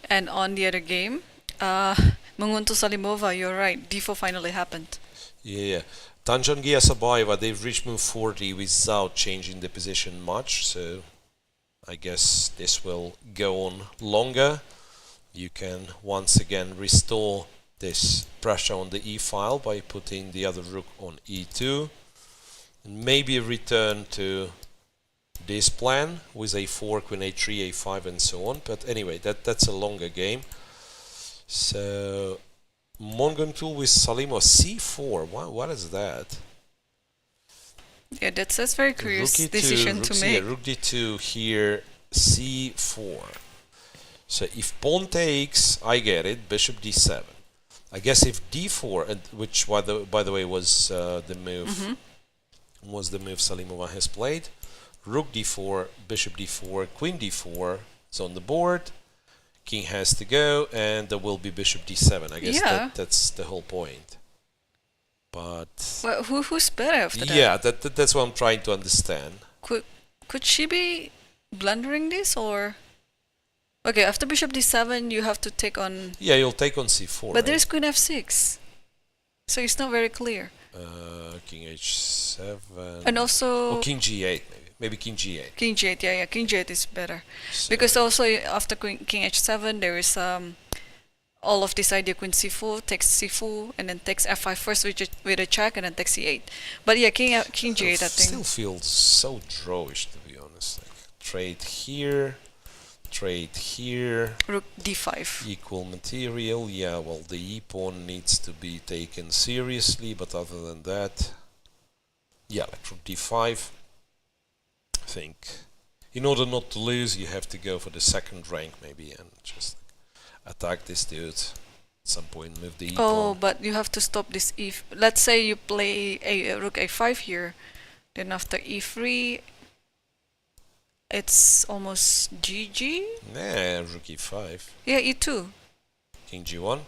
Speaker 2: And on the other game, Munguntuul Salimova, you're right, d4 finally happened.
Speaker 3: Yeah, Tan Zhongyi Assaubayeva, they've reached move 40 without changing the position much, so I guess this will go on longer. You can once again restore this pressure on the e file by putting the other rook on e2. Maybe return to this plan with a4, queen a3, a5, and so on. But anyway, that's a longer game. So Munguntuul with Salimova c4. What is that?
Speaker 2: Yeah, that's a very curious decision to make.
Speaker 3: Yeah, rook d2 here, c4. So if pawn takes, I get it. Bishop d7. I guess if d4, and which by the way was the move, was the move Salimova has played. Rook d4, bishop d4, queen d4 is on the board. King has to go, and there will be bishop d7. I guess that's the whole point. But
Speaker 2: well, who's better after that?
Speaker 3: Yeah, that's what I'm trying to understand.
Speaker 2: Could she be blundering this, or okay? After bishop d7, you have to take on.
Speaker 3: Yeah, you'll take on c4.
Speaker 2: But there's queen f6, so it's not very clear.
Speaker 3: King h7.
Speaker 2: And also.
Speaker 3: King g8 maybe. Maybe king g8.
Speaker 2: King g8, yeah, king g8 is better. So because also after king h7, there is all of this idea queen c4, takes c4, and then takes f5 first with a check, and then takes c8. But yeah, king g8, I think.
Speaker 3: Still feels so drawish, to be honest. Like, trade here,
Speaker 2: rook d5.
Speaker 3: Equal material. Yeah, well, the e-pawn needs to be taken seriously, but other than that, yeah, like rook d5. I think in order not to lose, you have to go for the second rank maybe and just attack this dude. At some point, move the e-pawn.
Speaker 2: Oh, but you have to stop this if. Let's say you play a rook a5 here, then after e3, it's almost GG.
Speaker 3: Nah, rook e5.
Speaker 2: Yeah, e2.
Speaker 3: King g1.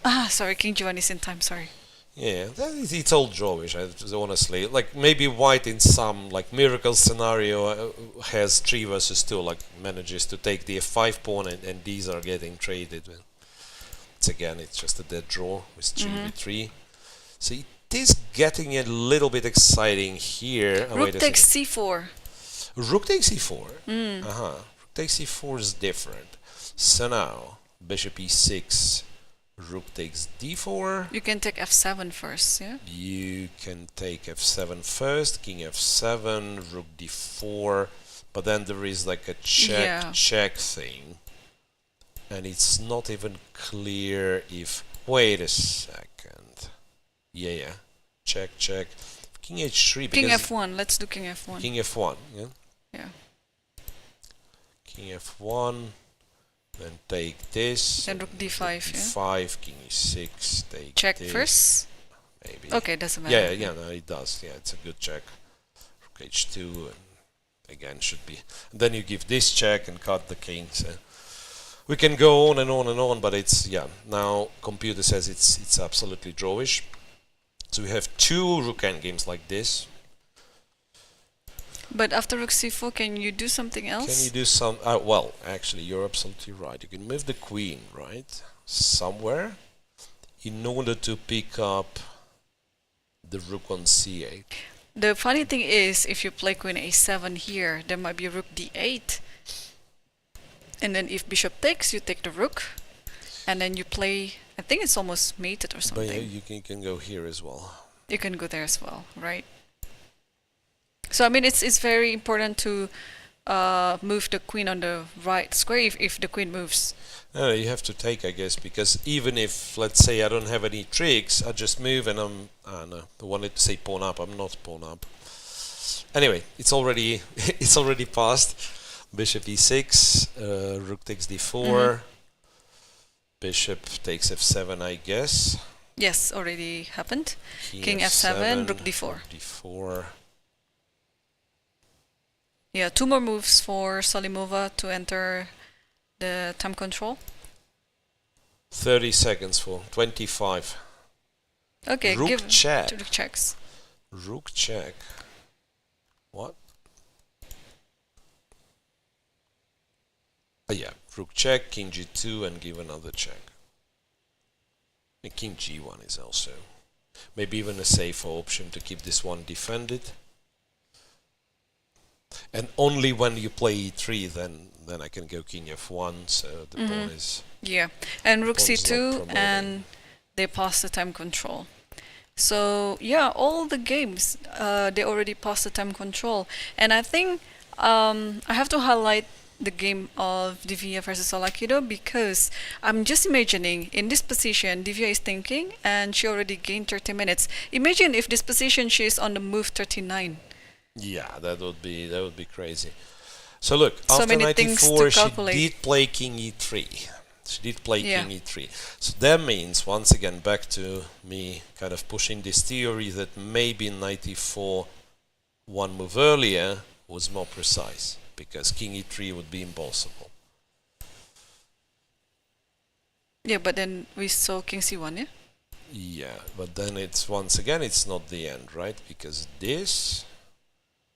Speaker 2: Ah, sorry, king g1 is in time. Sorry.
Speaker 3: Yeah, it's all drawish, honestly. Like, maybe white in some, like, miracle scenario has 3 versus 2, like, manages to take the f5 pawn and these are getting traded. It's just a dead draw with 3v3. So it is getting a little bit exciting here.
Speaker 2: Rook takes c4.
Speaker 3: Rook takes e4? Rook takes e4 is different. So now, bishop e6. Rook takes d4.
Speaker 2: You can take f7 first, yeah?
Speaker 3: You can take f7 first, king f7, rook d4, but then there is like a check thing. And it's not even clear if... Wait a second. Yeah. Check. King h3.
Speaker 2: King f1, let's do king f1.
Speaker 3: King f1, yeah?
Speaker 2: Yeah.
Speaker 3: King f1. Then take this.
Speaker 2: Then rook d5, yeah?
Speaker 3: d5, king e6, take
Speaker 2: check
Speaker 3: this.
Speaker 2: First?
Speaker 3: Maybe.
Speaker 2: Okay, doesn't matter.
Speaker 3: Yeah, no, it does. Yeah, it's a good check. Rook h2, and again, should be. And then you give this check and cut the king. So we can go on and on and on, but it's, now computer says it's absolutely drawish. So we have 2 rook endgames like this.
Speaker 2: But after rook c4, can you do something else?
Speaker 3: Can you do some... well, actually, you're absolutely right. You can move the queen, right? Somewhere. In order to pick up the rook on c8.
Speaker 2: The funny thing is, if you play queen a7 here, there might be rook d8. And then if bishop takes, you take the rook. And then you play... I think it's almost mated or something.
Speaker 3: But you can go here as well.
Speaker 2: You can go there as well, right? So I mean, it's very important to move the queen on the right square if the queen moves.
Speaker 3: No, you have to take, I guess, because even if, let's say, I don't have any tricks, I just move and I wanted to say pawn up. I'm not pawn up. Anyway, it's already passed. Bishop e6, rook takes d4, bishop takes f7, I guess.
Speaker 2: Yes, already happened. King f7, rook
Speaker 3: d4.
Speaker 2: Yeah, 2 more moves for Salimova to enter the time control.
Speaker 3: 30 seconds for 25.
Speaker 2: Okay,
Speaker 3: rook check.
Speaker 2: 2 rook checks.
Speaker 3: Rook check. What? Yeah, rook check, king g2, and give another check. And king g1 is also maybe even a safer option to keep this one defended. And only when you play e3, then I can go king f1, so the pawn is...
Speaker 2: Yeah, and rook c2, and they pass the time control. So yeah, all the games they already passed the time control, and I think I have to highlight the game of Divya versus Tsolakidou because I'm just imagining in this position Divya is thinking and she already gained 30 minutes. Imagine if this position she is on the move 39.
Speaker 3: Yeah, that would be crazy. So look,
Speaker 2: So
Speaker 3: after
Speaker 2: many things
Speaker 3: 94
Speaker 2: to
Speaker 3: she
Speaker 2: calculate.
Speaker 3: did play King E3. She did play
Speaker 2: Yeah.
Speaker 3: King E3. So that means, once again, back to me kind of pushing this theory that maybe in 94 one move earlier was more precise, because King E3 would be impossible.
Speaker 2: Yeah, but then we saw King C1, yeah?
Speaker 3: Yeah, but then it's, once again, it's not the end, right? Because this,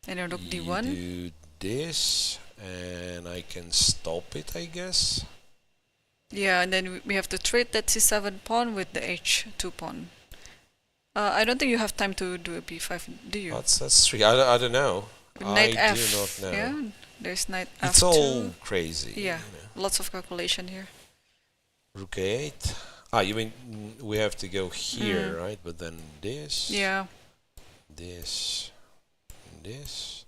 Speaker 2: And then Rook
Speaker 3: you
Speaker 2: D1.
Speaker 3: do this, and I can stop it, I guess.
Speaker 2: Yeah, and then we have to trade that C7 pawn with the H2 pawn. I don't think you have time to do a B5, do you?
Speaker 3: That's three. I don't know.
Speaker 2: Knight
Speaker 3: I
Speaker 2: F.
Speaker 3: do not know.
Speaker 2: Yeah, there's Knight F2.
Speaker 3: It's all crazy.
Speaker 2: Yeah,
Speaker 3: you know.
Speaker 2: lots of calculation here.
Speaker 3: Rook A8. You mean we have to go here, right? But then this.
Speaker 2: Yeah.
Speaker 3: This. This.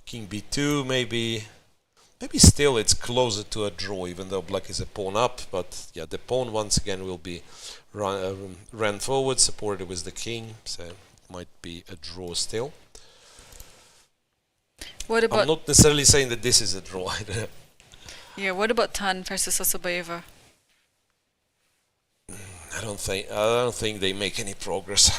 Speaker 3: King B2, maybe. Maybe still it's closer to a draw, even though black is a pawn up. But yeah, the pawn once again will be ran forward, supported with the king. So it might be a draw still.
Speaker 2: What about?
Speaker 3: I'm not necessarily saying that this is a draw.
Speaker 2: Yeah. What about Tan versus Assaubayeva?
Speaker 3: I don't think they make any progress.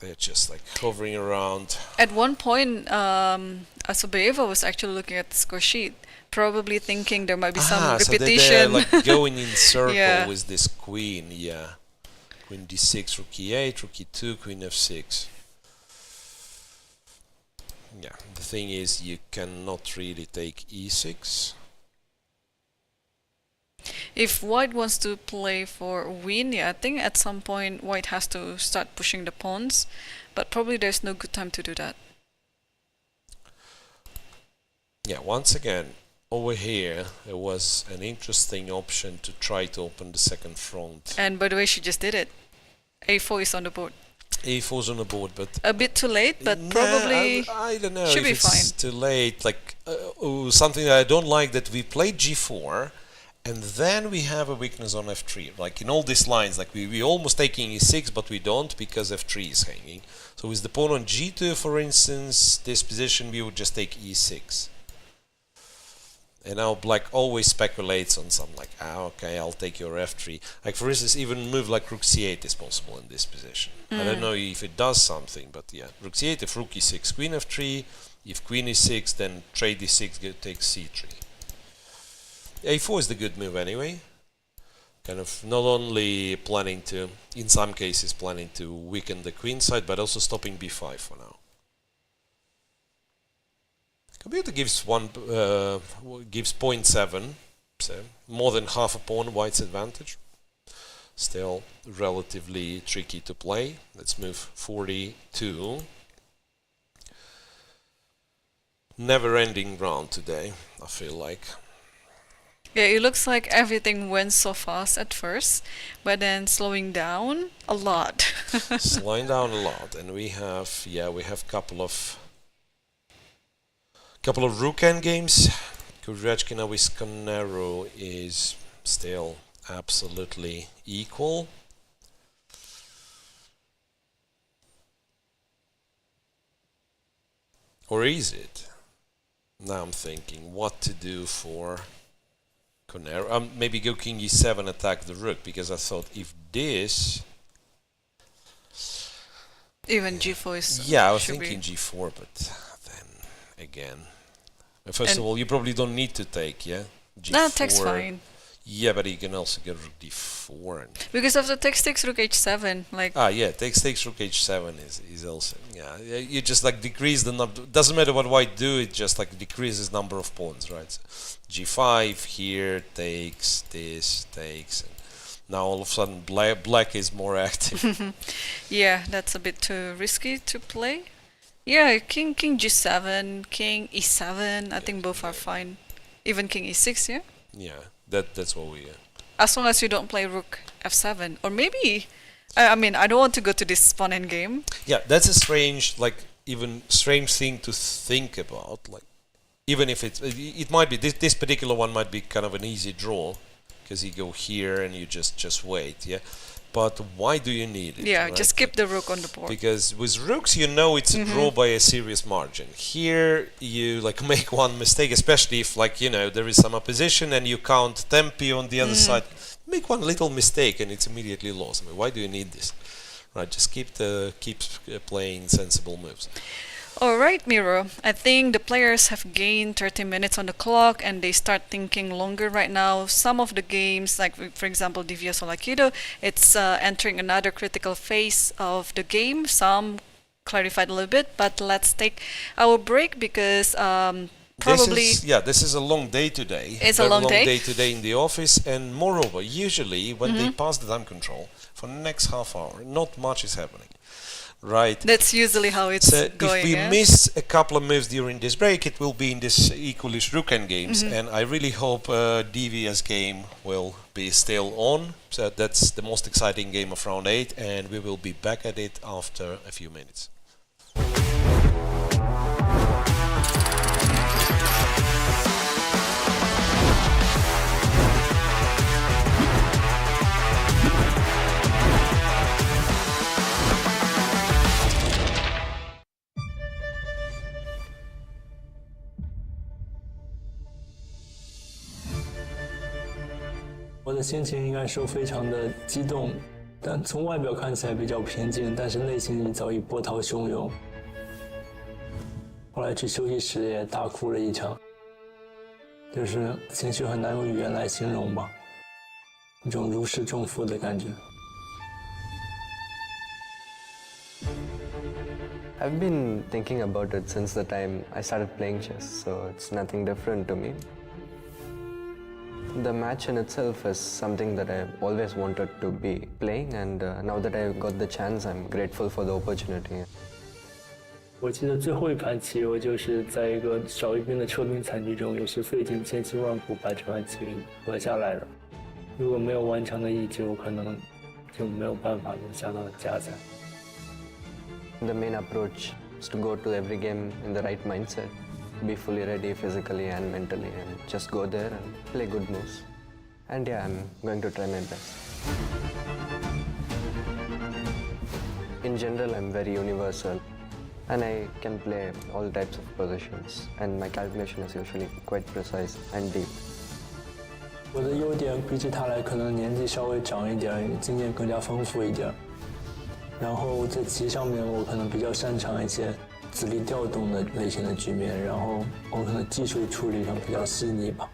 Speaker 3: They're just like hovering around.
Speaker 2: At one point, Assaubayeva was actually looking at the score sheet, probably thinking there might be some repetition.
Speaker 3: So they're like going in circle
Speaker 2: Yeah.
Speaker 3: with this queen. Yeah, queen d6, rook e8, rook e2, queen f6. Yeah, the thing is you cannot really take e6.
Speaker 2: If White wants to play for win, yeah, I think at some point White has to start pushing the pawns, but probably there's no good time to do that.
Speaker 3: Yeah, once again, over here there was an interesting option to try to open the second front.
Speaker 2: And by the way, she just did it. A4 is on the board.
Speaker 3: A4's on the board, but
Speaker 2: A bit too late, but
Speaker 3: nah,
Speaker 2: probably
Speaker 3: I don't know
Speaker 2: should
Speaker 3: if
Speaker 2: be
Speaker 3: it's
Speaker 2: fine.
Speaker 3: too late. Like something that I don't like, that we played g4, and then we have a weakness on f3. Like in all these lines, like we almost taking e6, but we don't because f3 is hanging. So with the pawn on g2, for instance, this position we would just take e6. And now black always speculates on some like, okay, I'll take your f3. Like for instance, even move like rook c8 is possible in this position. I don't know if it does something, but yeah, rook c8, if rook e6, queen f3, if queen e6, then trade e6, takes c3. a4 is the good move anyway. Kind of not only planning to, in some cases, planning to weaken the queen side, but also stopping b5 for now. Computer gives gives 0.7, so more than half a pawn White's advantage. Still relatively tricky to play. Let's move 42. Never-ending round today, I feel like.
Speaker 2: Yeah, it looks like everything went so fast at first, but then slowing down a lot.
Speaker 3: Slowing down a lot, and we have couple of rook endgames. Goryachkina with Koneru is still absolutely equal. Or is it? Now I'm thinking what to do for Koneru. Maybe go king e7, attack the rook, because I thought if this...
Speaker 2: Even g4 is...
Speaker 3: Yeah, I was
Speaker 2: should
Speaker 3: thinking
Speaker 2: be.
Speaker 3: g4, but then again... First of all, you probably don't need to take, yeah? G4.
Speaker 2: No, takes fine.
Speaker 3: Yeah, but you can also get rook d4. And
Speaker 2: Because of the takes rook h7, like...
Speaker 3: yeah, takes rook h7 is also... Yeah, you just like decrease the number... Doesn't matter what white do, it just like decreases number of pawns, right? So, g5 here, takes, this, takes... And now all of a sudden black is more active.
Speaker 2: Yeah, that's a bit too risky to play. Yeah, king g7, king e7, I think both are fine. Even king e6, yeah?
Speaker 3: Yeah, that's what we...
Speaker 2: As long as you don't play rook f7. Or maybe I mean, I don't want to go to this fun end game.
Speaker 3: Yeah, that's a strange, even strange thing to think about. Even if it might be, this particular one might be kind of an easy draw, because you go here and you just wait, yeah? But why do you need it?
Speaker 2: Yeah,
Speaker 3: right?
Speaker 2: just keep the rook on the board.
Speaker 3: Because with rooks, it's a draw by a serious margin. Here, you make one mistake, especially if there is some opposition and you count tempi on the other side. Make one little mistake and it's immediately lost. I mean, why do you need this? Right, just keep playing sensible moves.
Speaker 2: All right, Miro. I think the players have gained 30 minutes on the clock and they start thinking longer right now. Some of the games, for example, Divya Deshmukh, it's entering another critical phase of the game. Some clarified a little bit, but let's take our break because probably...
Speaker 3: This is a long day today.
Speaker 2: It's a long day
Speaker 3: today in the office, and moreover, usually when they pass the time control, for the next half hour, not much is happening. Right.
Speaker 2: That's usually how it's going.
Speaker 3: If we miss a couple of moves during this break, it will be in this equalish rook endgames, and I really hope Divya's game will be still on. So that's the most exciting game of round 8, and we will be back at it after a few minutes.
Speaker 4: 我的心情应该说非常的激动，但从外表看起来比较平静，但是内心里早已波涛汹涌。后来去休息室也大哭了一场，就是情绪很难用语言来形容吧，一种如释重负的感觉。
Speaker 5: I've been thinking about it since the time I started playing chess, so it's nothing different to me. The match in itself is something that I've always wanted to be playing, and now that I've got the chance, I'm grateful for the opportunity.
Speaker 4: 我记得最后一盘棋，我就是在一个少一兵的撤兵惨局中，也是费尽千辛万苦把这盘棋和下来了。如果没有顽强的意志，我可能就没有办法能下到加赛。
Speaker 5: The main approach is to go to every game in the right mindset. Be fully ready physically and mentally, and just go there and play good moves. And yeah, I'm going to try my best. In general, I'm very universal, and I can play all types of positions, and my calculation is usually quite precise and deep.
Speaker 4: 我的优点比起他来，可能年纪稍微长一点，经验更加丰富一点。然后在棋上面，我可能比较擅长一些子力调动的类型的局面，然后我可能技术处理上比较细腻吧。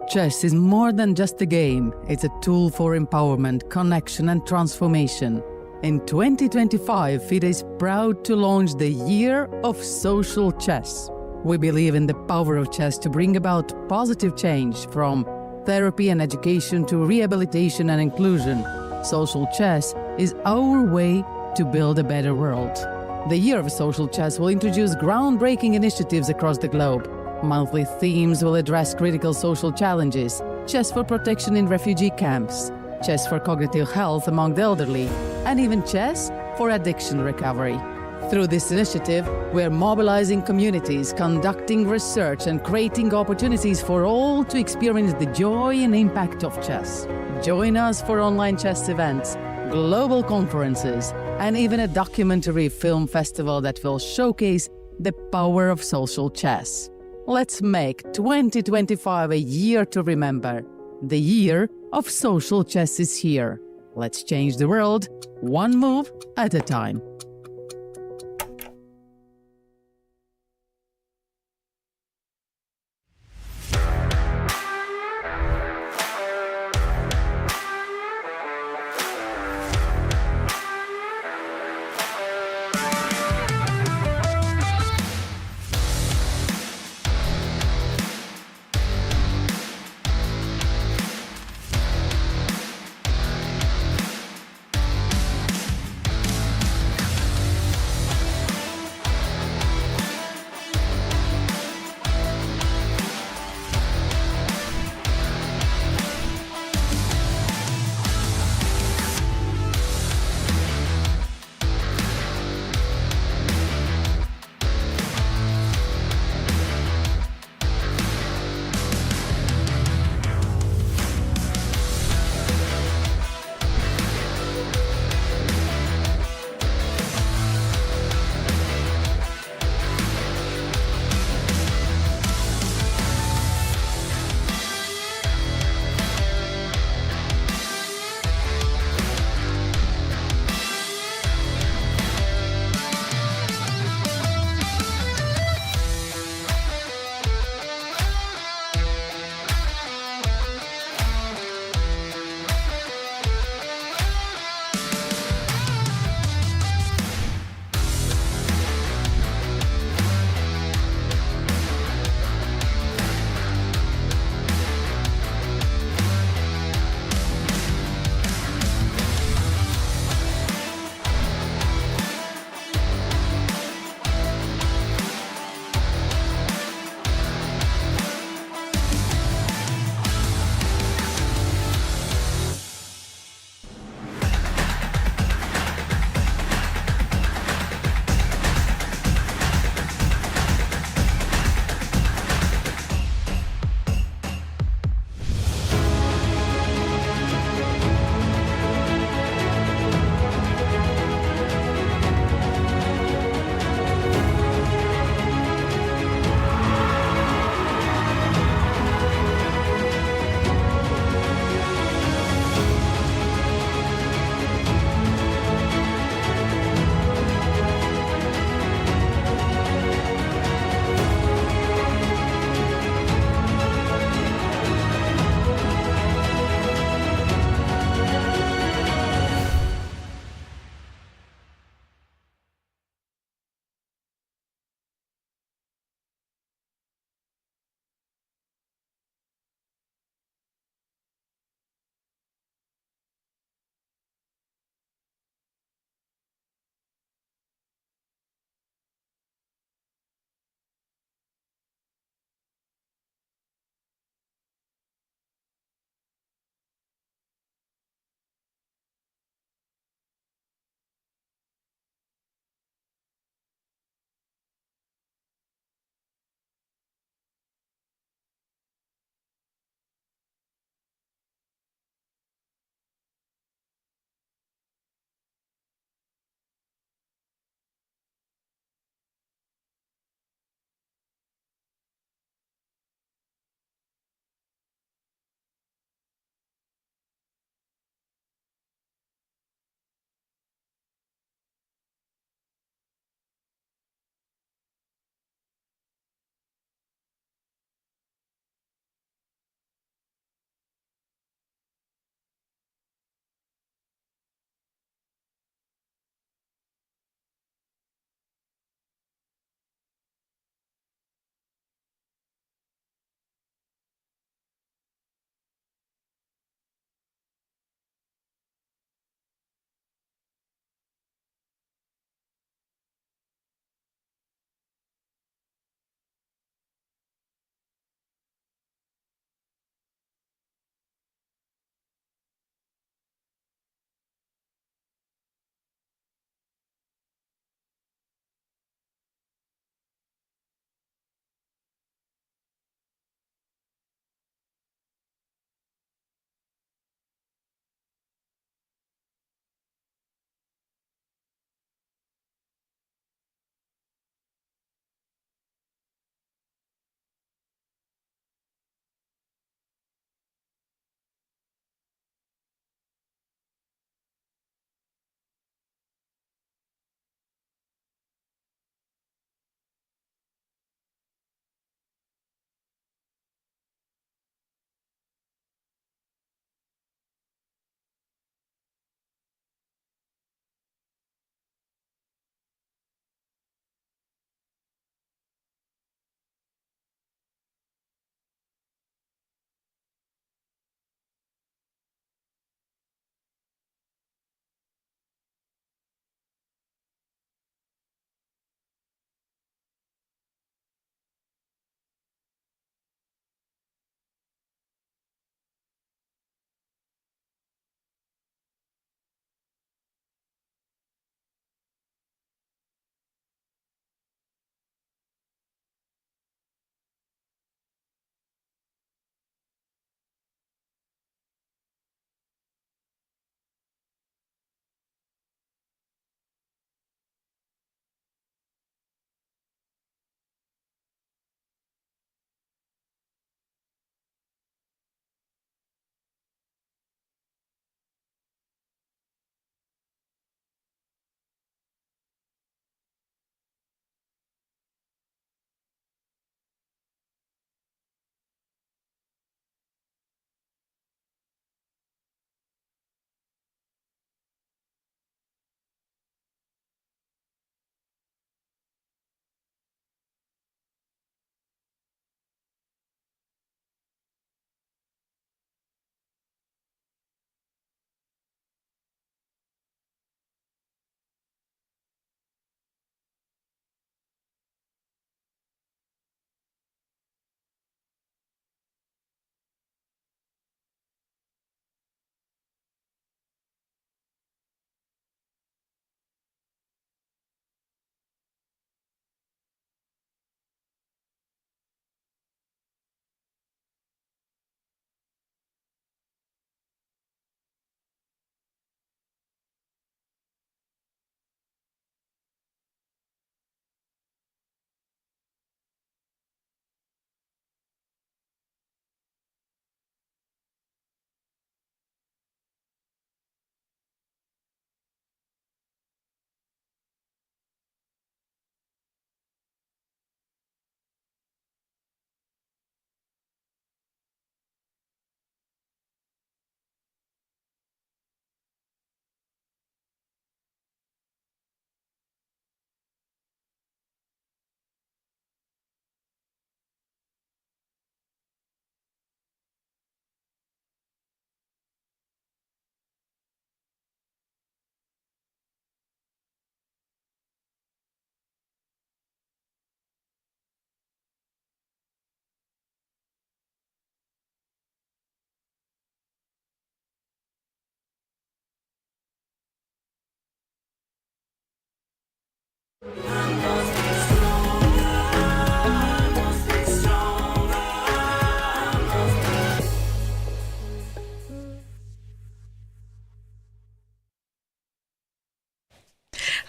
Speaker 6: Chess is more than just a game. It's a tool for empowerment, connection, and transformation. In 2025, FIDE is proud to launch the Year of Social Chess. We believe in the power of chess to bring about positive change, from therapy and education to rehabilitation and inclusion. Social chess is our way to build a better world. The Year of Social Chess will introduce groundbreaking initiatives across the globe. Monthly themes will address critical social challenges: chess for protection in refugee camps, chess for cognitive health among the elderly, and even chess for addiction recovery. Through this initiative, we are mobilizing communities, conducting research, and creating opportunities for all to experience the joy and impact of chess. Join us for online chess events, global conferences, and even a documentary film festival that will showcase the power of social chess. Let's make 2025 a year to remember. The Year of Social Chess is here. Let's change the world, one move at a time.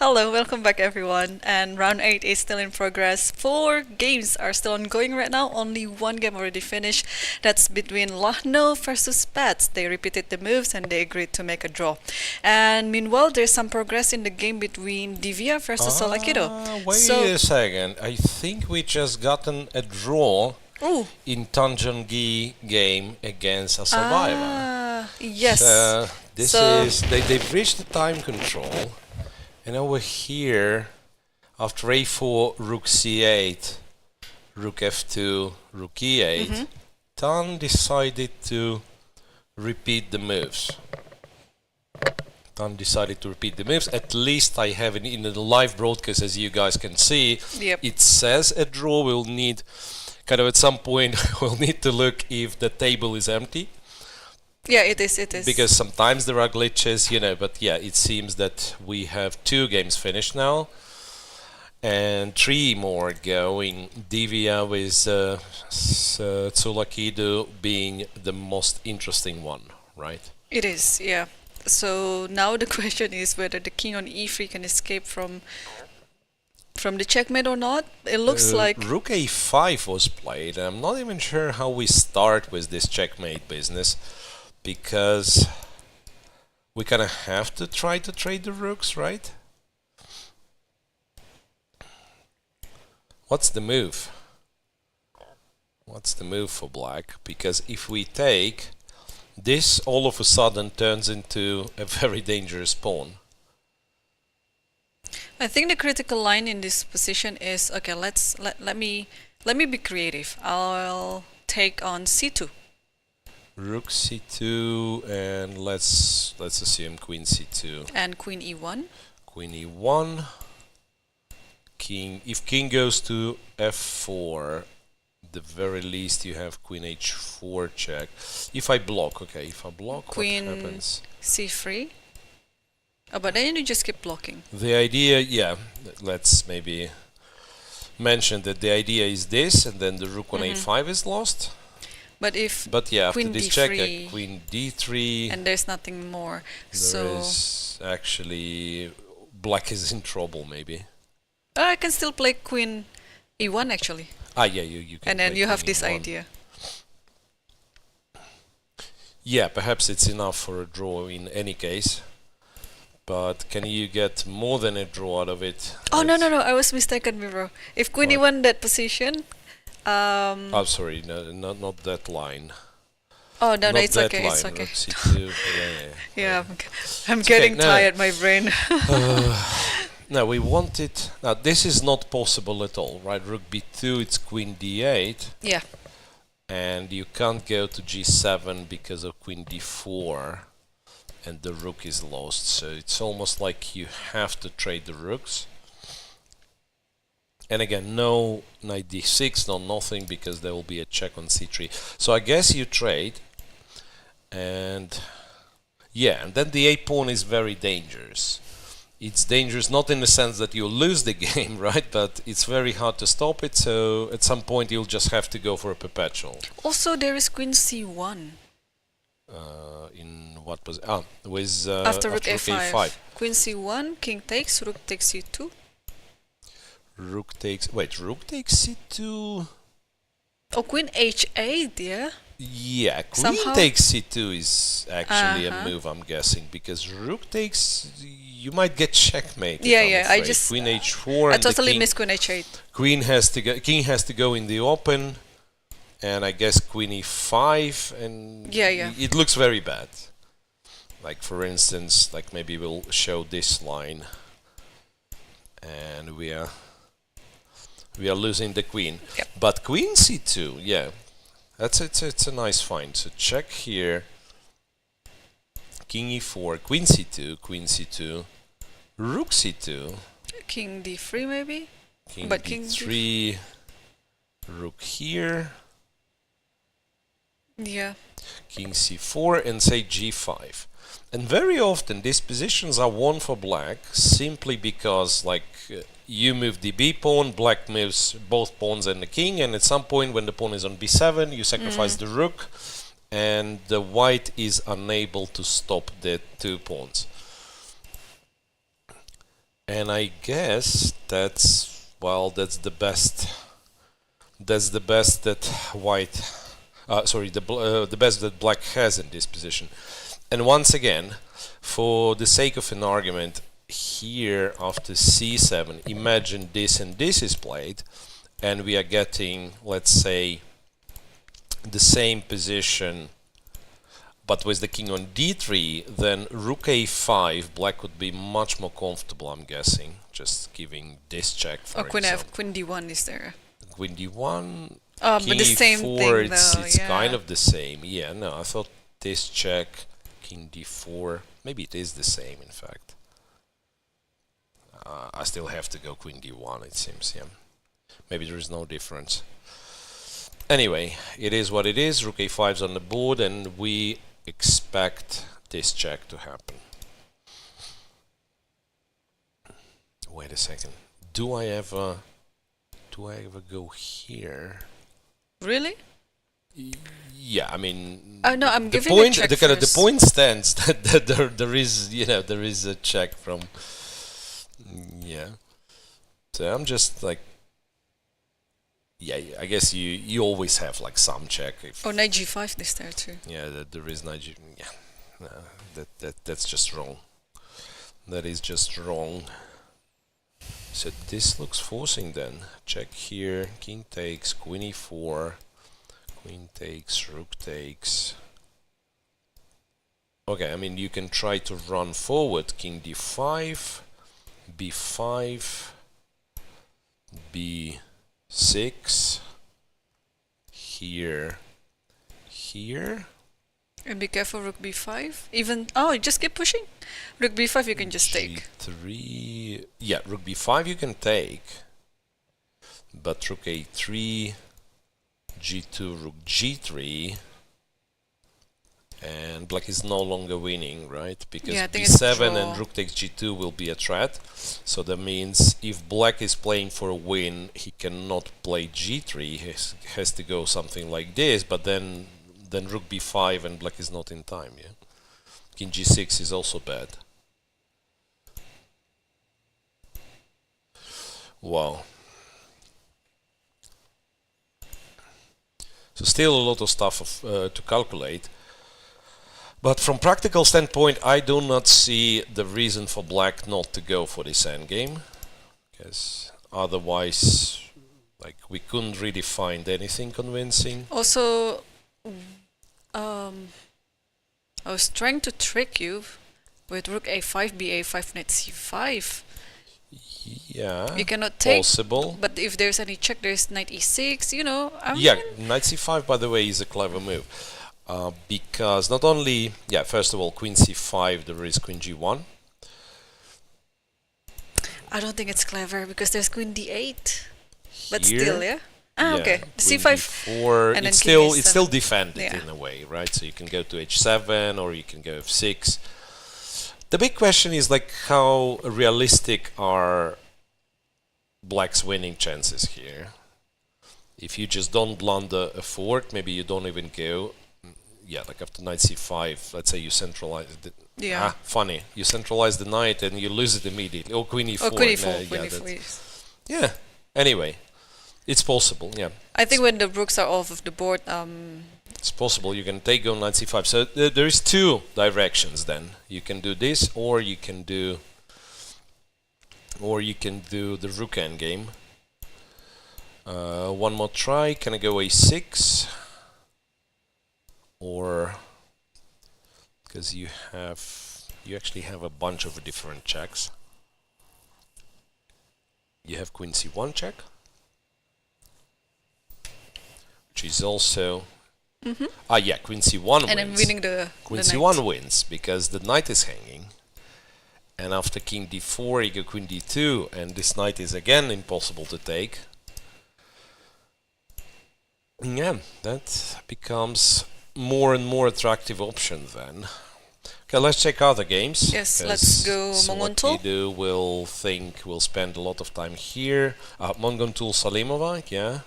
Speaker 2: Hello, welcome back everyone. And round 8 is still in progress. 4 games are still ongoing right now. Only one game already finished. That's between Lagno versus Paehtz. They repeated the moves and they agreed to make a draw. And meanwhile, there's some progress in the game between Divya versus Tsolakidou.
Speaker 3: Wait a second. I think we just gotten a draw in Tan Zhongyi game against Assaubayeva.
Speaker 2: Yes.
Speaker 3: This is they've reached the time control. And over here, after a4, rook c8, rook f2, rook e8, Tan decided to repeat the moves. At least I have it in the live broadcast, as you guys can see.
Speaker 2: Yep.
Speaker 3: It says a draw. We'll need, kind of at some point, we'll need to look if the table is empty.
Speaker 2: Yeah, it is.
Speaker 3: Because sometimes there are glitches, but yeah, it seems that we have 2 games finished now. And 3 more going. Divya with Tsolakidou being the most interesting one, right?
Speaker 2: It is, yeah. So now the question is whether the king on e3 can escape from the checkmate or not. It looks like
Speaker 3: rook a5 was played. I'm not even sure how we start with this checkmate business, because we kind of have to try to trade the rooks, right? What's the move? What's the move for black? Because if we take, this all of a sudden turns into a very dangerous pawn.
Speaker 2: I think the critical line in this position is, okay, let me be creative. I'll take on c2.
Speaker 3: Rook c2, and let's assume queen c2.
Speaker 2: And queen e1.
Speaker 3: Queen e1. King. If king goes to f4, the very least you have queen h4 check. If I block, okay. If I block,
Speaker 2: queen
Speaker 3: what happens?
Speaker 2: c3. Oh, but then you just keep blocking.
Speaker 3: The idea, yeah. Let's maybe mention that the idea is this, and then the rook on a5 is lost.
Speaker 2: But
Speaker 3: yeah, after
Speaker 2: queen
Speaker 3: this
Speaker 2: d3,
Speaker 3: check, queen d3,
Speaker 2: and there's nothing more.
Speaker 3: There is actually, black is in trouble maybe.
Speaker 2: I can still play queen e1 actually.
Speaker 3: Ah, yeah, you can.
Speaker 2: And then you have this
Speaker 3: e1.
Speaker 2: idea.
Speaker 3: Yeah, perhaps it's enough for a draw in any case. But can you get more than a draw out of it?
Speaker 2: Oh, no, I was mistaken, Miro. If queen e1 that position...
Speaker 3: oh, sorry, no, not that line.
Speaker 2: Oh, no,
Speaker 3: not
Speaker 2: it's
Speaker 3: that
Speaker 2: okay,
Speaker 3: line.
Speaker 2: it's okay.
Speaker 3: C2,
Speaker 2: yeah, I'm getting tired, my brain.
Speaker 3: No, we want it... Now, this is not possible at all, right? Rook b2, it's queen d8.
Speaker 2: Yeah.
Speaker 3: And you can't go to g7 because of queen d4. And the rook is lost, so it's almost like you have to trade the rooks. And again, no knight d6, no nothing, because there will be a check on c3. So I guess you trade, and yeah, and then the a pawn is very dangerous. It's dangerous not in the sense that you'll lose the game, right? But it's very hard to stop it, so at some point you'll just have to go for a perpetual.
Speaker 2: Also, there is queen c1.
Speaker 3: In what was with
Speaker 2: after rook a5. Queen c1, king takes, rook takes c2.
Speaker 3: Rook takes c2.
Speaker 2: Oh, queen h8, yeah.
Speaker 3: Yeah, queen
Speaker 2: Somehow.
Speaker 3: takes c2 is actually a move, I'm guessing, because rook takes, you might get checkmate.
Speaker 2: Yeah, I just
Speaker 3: queen h4.
Speaker 2: I totally missed queen h8.
Speaker 3: King has to go in the open. And I guess queen e5, and
Speaker 2: yeah.
Speaker 3: It looks very bad. Like for instance, like maybe we'll show this line, and we are losing the queen.
Speaker 2: Yep.
Speaker 3: But queen c2, yeah, it's a nice find. So check here. King e4, queen c2, rook c2,
Speaker 2: king d3 maybe.
Speaker 3: King d3, rook here.
Speaker 2: Yeah.
Speaker 3: King c4 and say g5. And very often these positions are won for black simply because you move the b pawn, black moves both pawns and the king, and at some point when the pawn is on b7 you sacrifice the rook, and the white is unable to stop the 2 pawns. And I guess that's the best. That's the best that white. The best that black has in this position. And once again, for the sake of an argument, here after c7, imagine this and this is played, and we are getting, let's say, the same position, but with the king on d3, then rook a5, black would be much more comfortable, I'm guessing, just giving this check for example.
Speaker 2: Queen d1 is there.
Speaker 3: Queen d1,
Speaker 2: but the same
Speaker 3: e4,
Speaker 2: thing
Speaker 3: it's
Speaker 2: though,
Speaker 3: kind of the same. Yeah, no, I thought this check, king d4, maybe it is the same in fact. I still have to go queen d1, it seems, yeah. Maybe there is no difference. Anyway, it is what it is. Rook a5 is on the board, and we expect this check to happen. Wait a second. Do I ever go here?
Speaker 2: Really?
Speaker 3: Yeah, I mean.
Speaker 2: Oh no, I'm
Speaker 3: the
Speaker 2: giving
Speaker 3: point.
Speaker 2: a check
Speaker 3: The point stands that there is a check from. Yeah. So I'm just like. Yeah, I guess you always have like some check. If
Speaker 2: knight g5 is there too.
Speaker 3: Yeah, there is knight g. Yeah, no, that's just wrong. That is just wrong. So this looks forcing then. Check here, king takes, queen e4, queen takes, rook takes. Okay, I mean you can try to run forward, king d5, b5, b6, here,
Speaker 2: and be careful, rook b5. Even just keep pushing. Rook b5 you can just take.
Speaker 3: G3, yeah, rook b5 you can take, but rook a3, g2, rook g3, and black is no longer winning, right? Because b7 and rook takes g2 will be a threat. So that means if black is playing for a win, he cannot play g3. He has to go something like this, but then rook b5 and black is not in time, yeah? King g6 is also bad. Wow. So still a lot of stuff to calculate. But from practical standpoint, I do not see the reason for black not to go for this endgame, because otherwise, like, we couldn't really find anything convincing.
Speaker 2: Also, I was trying to trick you with rook a5, ba5, knight c5.
Speaker 3: Yeah,
Speaker 2: you cannot take.
Speaker 3: Possible.
Speaker 2: But if there's any check, there's knight e6. You know.
Speaker 3: Knight c5, by the way, is a clever move. Because not only, first of all, queen c5, there is queen g1.
Speaker 2: I don't think it's clever because there's queen d8. But
Speaker 3: Here,
Speaker 2: still, yeah? Okay.
Speaker 3: Queen
Speaker 2: c5.
Speaker 3: d4,
Speaker 2: and
Speaker 3: it's still defended in a way, right? So you can go to h7 or you can go f6. The big question is like how realistic are black's winning chances here? If you just don't blunder a fork, maybe you don't even go. Yeah, like after knight c5, let's say you centralize it.
Speaker 2: Yeah.
Speaker 3: Funny. You centralize the knight and you lose it immediately. Or queen e4.
Speaker 2: Or queen e4. Queen e4.
Speaker 3: Yeah. Anyway, it's possible. Yeah.
Speaker 2: I think when the rooks are off of the board,
Speaker 3: it's possible. You can take on knight c5. So there is two directions. Then you can do this, or you can do the rook endgame. One more try. Can I go a6? Or because you actually have a bunch of different checks. You have queen c1 check, which is also queen c1 wins.
Speaker 2: And I'm winning
Speaker 3: queen c1 wins because the knight is hanging, and after king d4 you go queen d2, and this knight is again impossible to take. Yeah, that becomes more and more attractive option then. Okay, let's check other games.
Speaker 2: Yes, let's go Munguntuul.
Speaker 3: Will spend a lot of time here. Munguntuul Salimova, yeah.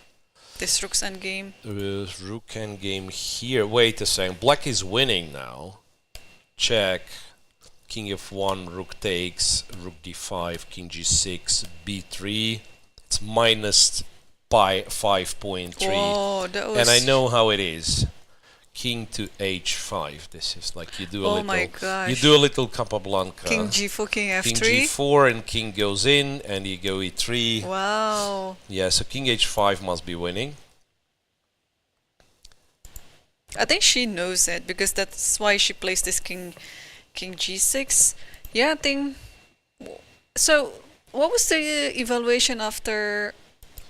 Speaker 2: This rook's endgame.
Speaker 3: Rook endgame here. Wait a second. Black is winning now. Check. king f1, rook takes, rook d5, king g6, b3. It's minus 5.3.
Speaker 2: Oh, that was...
Speaker 3: And I know how it is. King to h5. This is like you do a you do a little Capablanca.
Speaker 2: King g4, king f3.
Speaker 3: King g4 and king goes in and you go e3.
Speaker 2: Wow.
Speaker 3: Yeah, so king h5 must be winning.
Speaker 2: I think she knows it because that's why she plays this king g6. Yeah, I think. So, what was the evaluation after?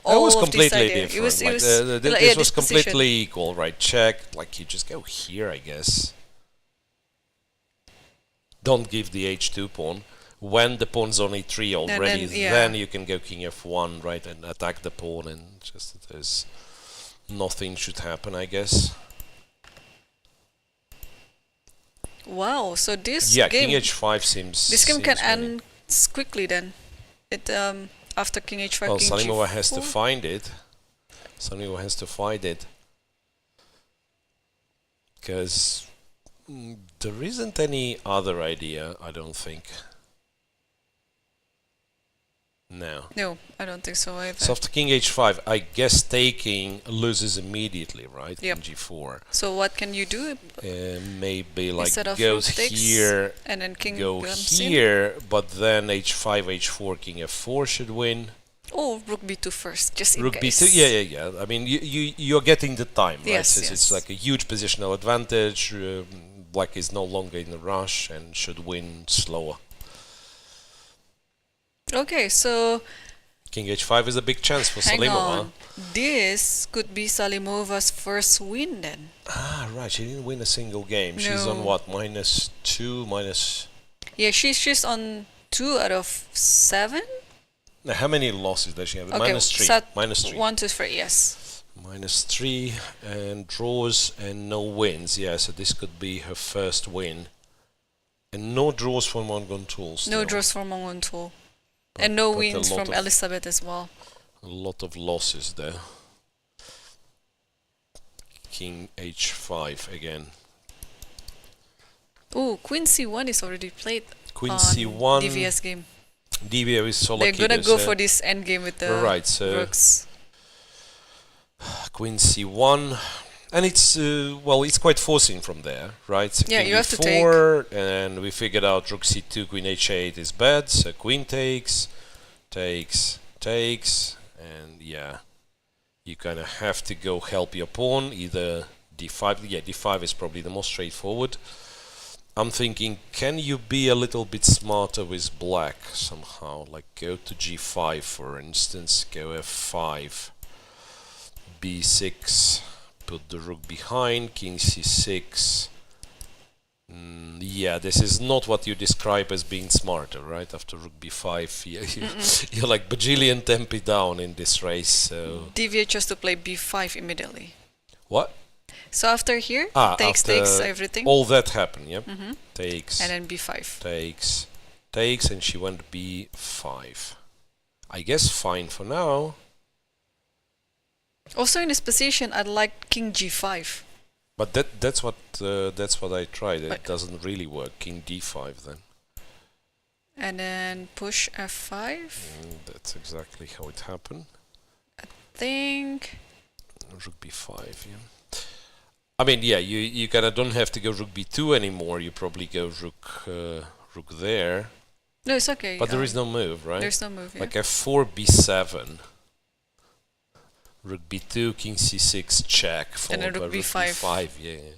Speaker 3: It was
Speaker 2: all of
Speaker 3: completely
Speaker 2: this
Speaker 3: different. This was completely equal, right? Check, like you just go here, I guess. Don't give the h2 pawn. When the pawn's on e3 already, then you can go king f1, right, and attack the pawn, and just there's nothing should happen, I guess.
Speaker 2: Wow, so this
Speaker 3: game,
Speaker 2: king
Speaker 3: h5 seems.
Speaker 2: This game can
Speaker 3: winning.
Speaker 2: end quickly then. It after king h5.
Speaker 3: Well,
Speaker 2: king
Speaker 3: Salimova
Speaker 2: g4.
Speaker 3: has to find it. Salimova has to find it because there isn't any other idea. I don't think. No,
Speaker 2: I don't think so either.
Speaker 3: So after king h5, I guess taking loses immediately, right?
Speaker 2: Yep.
Speaker 3: King g4.
Speaker 2: So what can you do?
Speaker 3: Maybe like
Speaker 2: Instead of
Speaker 3: goes
Speaker 2: rook takes
Speaker 3: here,
Speaker 2: and then king
Speaker 3: go
Speaker 2: comes in?
Speaker 3: here, but then h5, h4, king f4 should win.
Speaker 2: Oh, rook b2 first, just in
Speaker 3: Rook
Speaker 2: case.
Speaker 3: b2, yeah. I mean, you're getting the time, right?
Speaker 2: Yes,
Speaker 3: Since it's like a huge positional advantage. Black is no longer in a rush and should win slower.
Speaker 2: Okay, so
Speaker 3: King h5 is a big chance for
Speaker 2: hang
Speaker 3: Salimova.
Speaker 2: on. This could be Salimova's first win then.
Speaker 3: Ah, right. She didn't win a single game. She's on what? -2, minus.
Speaker 2: Yeah, she's on 2 out of 7.
Speaker 3: Now, how many losses does she have?
Speaker 2: Okay,
Speaker 3: -3. -3.
Speaker 2: 1, 2, 3. Yes.
Speaker 3: -3 and draws and no wins. Yeah, so this could be her first win. And no draws for Munguntuul still.
Speaker 2: No draws for Munguntuul. And no
Speaker 3: But
Speaker 2: wins from Elisabeth as well.
Speaker 3: A lot of losses there. King h5 again.
Speaker 2: Oh, Queen c1 is already played.
Speaker 3: Queen
Speaker 2: on
Speaker 3: c1.
Speaker 2: DVS game.
Speaker 3: Divya with Tsolakidou.
Speaker 2: They're gonna go for this endgame with the rooks.
Speaker 3: Queen c1. And it's it's quite forcing from there, right? So
Speaker 2: yeah,
Speaker 3: king
Speaker 2: you have to
Speaker 3: take. And we figured out rook c2, queen h8 is bad. So queen takes, and yeah, you kind of have to go help your pawn. Either d5. Yeah, d5 is probably the most straightforward. I'm thinking, can you be a little bit smarter with black somehow? Like go to g5, for instance. Go f5, b6. Put the rook behind, king c6. Yeah, this is not what you describe as being smarter, right? After rook b5, you're like bajillion tempi down in this race. So
Speaker 2: Divya chose to play b5 immediately.
Speaker 3: What?
Speaker 2: So after here, takes everything.
Speaker 3: All that happened, yeah? Takes.
Speaker 2: And then b5.
Speaker 3: Takes, and she went b5. I guess fine for now.
Speaker 2: Also in this position, I'd like king g5.
Speaker 3: But that's what I tried. It doesn't really work. King d5 then.
Speaker 2: And then push f5.
Speaker 3: That's exactly how it happened.
Speaker 2: I think.
Speaker 3: Rook b5. Yeah. I mean, yeah. You kind of don't have to go rook b2 anymore. You probably go rook there.
Speaker 2: No, it's okay.
Speaker 3: But there is no move, right?
Speaker 2: There's no move. Yeah.
Speaker 3: Like f4 b7. Rook b2, king c6, check, followed
Speaker 2: and then rook
Speaker 3: by
Speaker 2: b5.
Speaker 3: rook b5, yeah.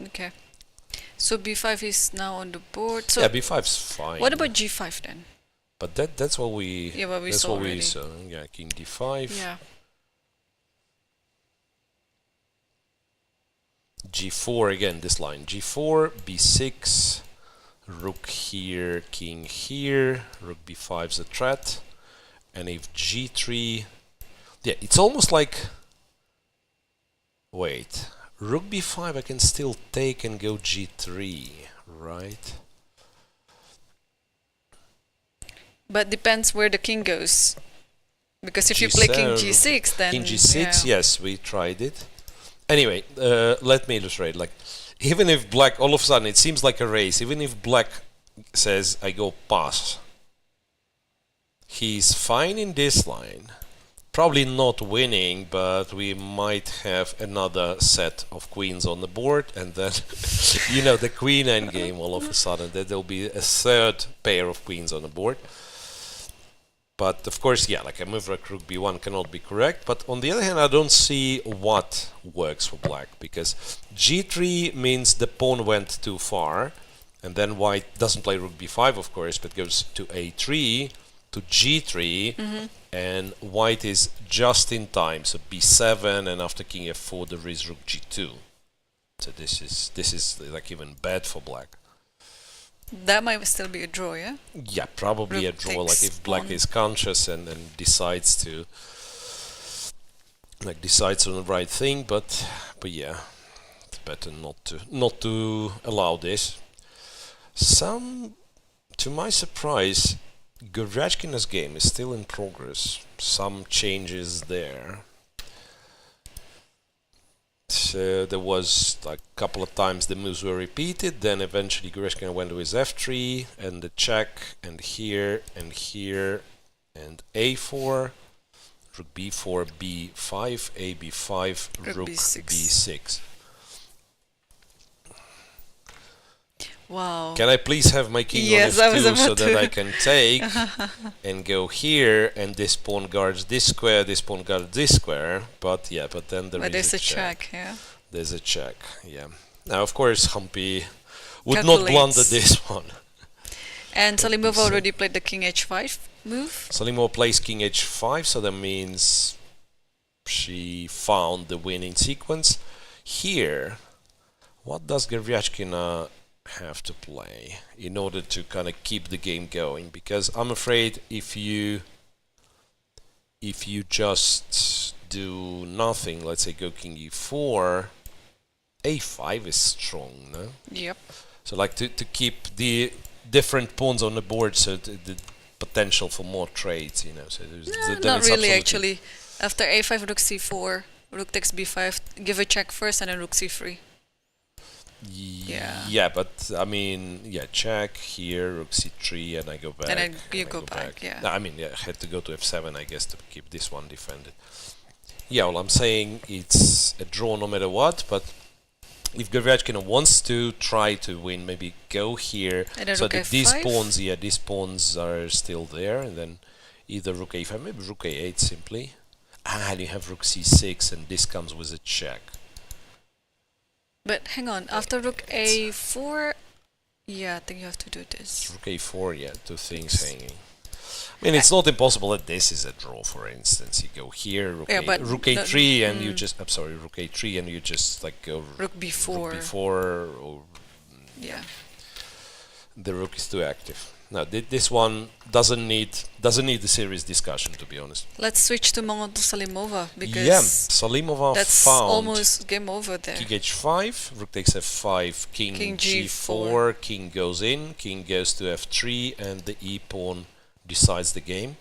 Speaker 2: Okay. So b5 is now on the board. So
Speaker 3: yeah, b5's fine.
Speaker 2: What about g5 then?
Speaker 3: But that's what we
Speaker 2: saw.
Speaker 3: Yeah, king d5.
Speaker 2: Yeah.
Speaker 3: g4 again, this line. g4, b6, rook here, king here, rook b5's a threat. And if g3, yeah, it's almost like, wait, rook b5 I can still take and go g3, right?
Speaker 2: But depends where the king goes. Because if you play king g6, then...
Speaker 3: King g6, yes, we tried it. Anyway, let me illustrate. Like, even if black, all of a sudden, it seems like a race. Even if black says, I go pass, he's fine in this line. Probably not winning, but we might have another set of queens on the board, and then, you know, the queen endgame all of a sudden, that there'll be a third pair of queens on the board. But of course, yeah, like a move like rook b1 cannot be correct. But on the other hand, I don't see what works for black, because g3 means the pawn went too far, and then white doesn't play rook b5, of course, but goes to a3, to g3, and white is just in time, so b7, and after king f4 there is rook g2. So this is like even bad for black.
Speaker 2: That might still be a draw, yeah?
Speaker 3: Yeah, probably
Speaker 2: Rook
Speaker 3: a draw, like if black
Speaker 2: pawn.
Speaker 3: is conscious and decides to decides on the right thing, but yeah, it's better not to allow this. To my surprise, Goryachkina's game is still in progress. Some changes there. So there was like a couple of times the moves were repeated, then eventually Goryachkina went to his f3 and the check, and here and here, and a4, rook b4, b5, a b5, rook b6.
Speaker 2: Wow.
Speaker 3: Can I please have my king
Speaker 2: Yes,
Speaker 3: on
Speaker 2: I was
Speaker 3: f2
Speaker 2: about
Speaker 3: so that
Speaker 2: to.
Speaker 3: I can take and go here, and this pawn guards this square, this pawn guards this square, but yeah, but then
Speaker 2: There's
Speaker 3: a
Speaker 2: a check, yeah.
Speaker 3: There's a check, yeah. Now, of course, Humpy would not blunder this one.
Speaker 2: And Salimova already played the king h5 move.
Speaker 3: Salimova plays king h5, so that means she found the winning sequence. Here, what does Goryachkina have to play in order to kind of keep the game going? Because I'm afraid if you just do nothing, let's say go king e4, a5 is strong, no?
Speaker 2: Yep.
Speaker 3: So like to keep the different pawns on the board, so the potential for more trades, you know. So
Speaker 2: Not really, actually. After a5, rook c4, rook takes b5, give a check first, and then rook c3. Yeah.
Speaker 3: Yeah, but I mean, yeah, check here, rook c3, and I go back.
Speaker 2: And then you go back, yeah.
Speaker 3: No, I mean, yeah, I had to go to f7, I guess, to keep this one defended. Yeah, well, I'm saying it's a draw no matter what, but if Goryachkina wants to try to win, maybe go here, so that these pawns are still there, and then either rook a5, maybe rook a8 simply. And you have rook c6, and this comes with a check.
Speaker 2: But hang on, after rook a4, yeah, I think you have to do this.
Speaker 3: Rook a4, yeah, two things hanging. I mean, it's not impossible that this is a draw, for instance. You go here, rook a3, and you just, I'm sorry, rook a3, and you just like go
Speaker 2: rook b4.
Speaker 3: Rook b4, or
Speaker 2: yeah.
Speaker 3: The rook is too active. No, this one doesn't need a serious discussion, to be honest.
Speaker 2: Let's switch to Nurgyul Salimova, because
Speaker 3: yeah, Salimova
Speaker 2: that's
Speaker 3: found
Speaker 2: almost game over there.
Speaker 3: King h5, rook takes f5, king g4, king goes in, king goes to f3, and the e pawn decides the game.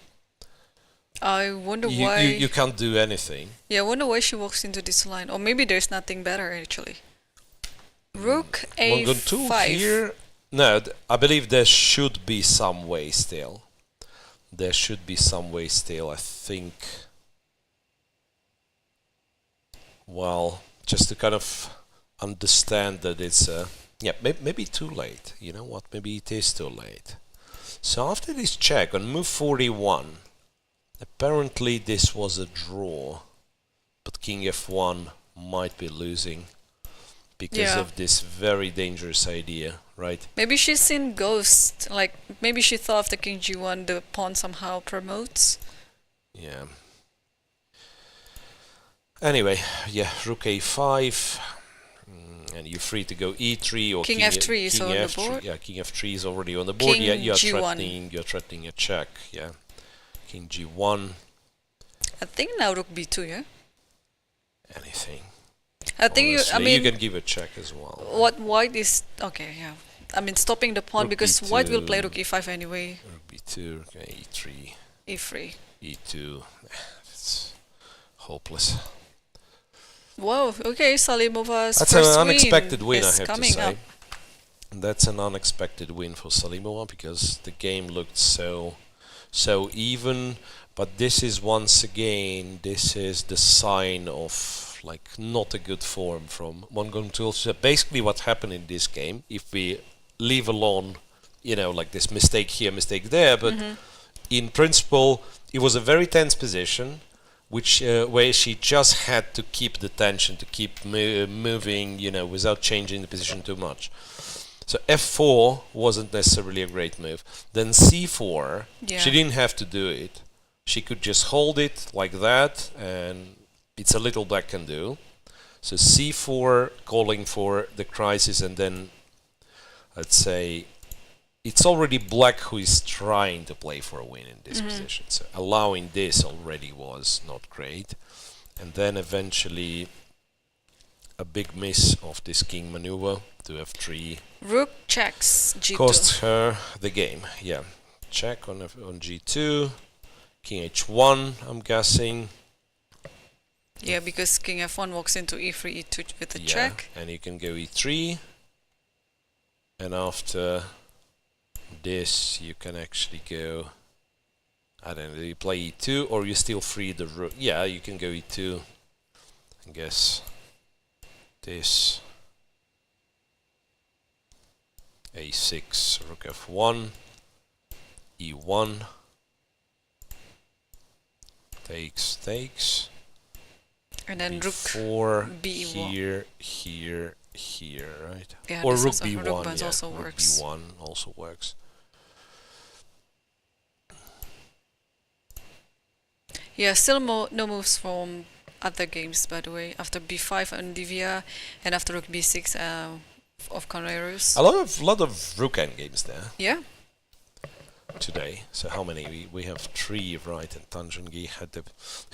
Speaker 2: I wonder why
Speaker 3: you can't do anything.
Speaker 2: Yeah, I wonder why she walks into this line, or maybe there's nothing better actually. Rook a5.
Speaker 3: Munguntuul here. No, I believe there should be some way still. There should be some way still, I think. Well, just to kind of understand that it's yeah, maybe too late. You know what? Maybe it is too late. So after this check on move 41, apparently this was a draw, but king f1 might be losing because of this very dangerous idea, right?
Speaker 2: Maybe she's seen ghost, like maybe she thought after king g1 the pawn somehow promotes.
Speaker 3: Yeah. Anyway, yeah, rook a5, and you're free to go e3 or
Speaker 2: king f3 is on the board.
Speaker 3: Yeah, king f3 is already on the board.
Speaker 2: King
Speaker 3: yeah,
Speaker 2: g1.
Speaker 3: You're threatening a check. Yeah, king g1.
Speaker 2: I think now rook b2, yeah.
Speaker 3: Anything.
Speaker 2: I think I mean
Speaker 3: you can give a check as well.
Speaker 2: What white is okay, yeah. I mean stopping the pawn, because white will play rook e5 anyway.
Speaker 3: Rook b2, okay, e3.
Speaker 2: e3.
Speaker 3: e2. It's hopeless.
Speaker 2: Wow, okay, Salimova's
Speaker 3: That's
Speaker 2: first
Speaker 3: an unexpected win, I
Speaker 2: is
Speaker 3: have to
Speaker 2: coming
Speaker 3: say.
Speaker 2: up.
Speaker 3: That's an unexpected win for Salimova because the game looked so even. But this is once again, this is the sign of like not a good form from Munguntuul. So basically, what happened in this game, if we leave alone, you know, like this mistake here, mistake there, but in principle, it was a very tense position, which where she just had to keep the tension, to keep moving, you know, without changing the position too much. So f4 wasn't necessarily a great move. Then c4, she didn't have to do it. She could just hold it like that, and it's a little black can do. So c4 calling for the crisis, and then let's say it's already black who is trying to play for a win in this position. So allowing this already was not great. And then eventually a big miss of this king maneuver to f3.
Speaker 2: Rook checks g2.
Speaker 3: Cost her the game, yeah. Check on g2. King h1, I'm guessing.
Speaker 2: Yeah, because king f1 walks into e3, e2 with a check.
Speaker 3: And you can go e3. And after this, you can actually go, I don't know, you play e2 or you still free the rook. Yeah, you can go e2. I guess this a6, rook f1, e1, takes,
Speaker 2: and then
Speaker 3: b4,
Speaker 2: rook b1.
Speaker 3: Here, right?
Speaker 2: Yeah,
Speaker 3: or rook
Speaker 2: also,
Speaker 3: b1,
Speaker 2: rook
Speaker 3: yeah,
Speaker 2: also
Speaker 3: rook
Speaker 2: works.
Speaker 3: b1 also works.
Speaker 2: Yeah, still no moves from other games, by the way. After b5 on Divya, and after rook b6 of Koneru's.
Speaker 3: A lot of rook endgames there.
Speaker 2: Yeah.
Speaker 3: Today. So how many? We have 3, right? And Tan Zhongyi had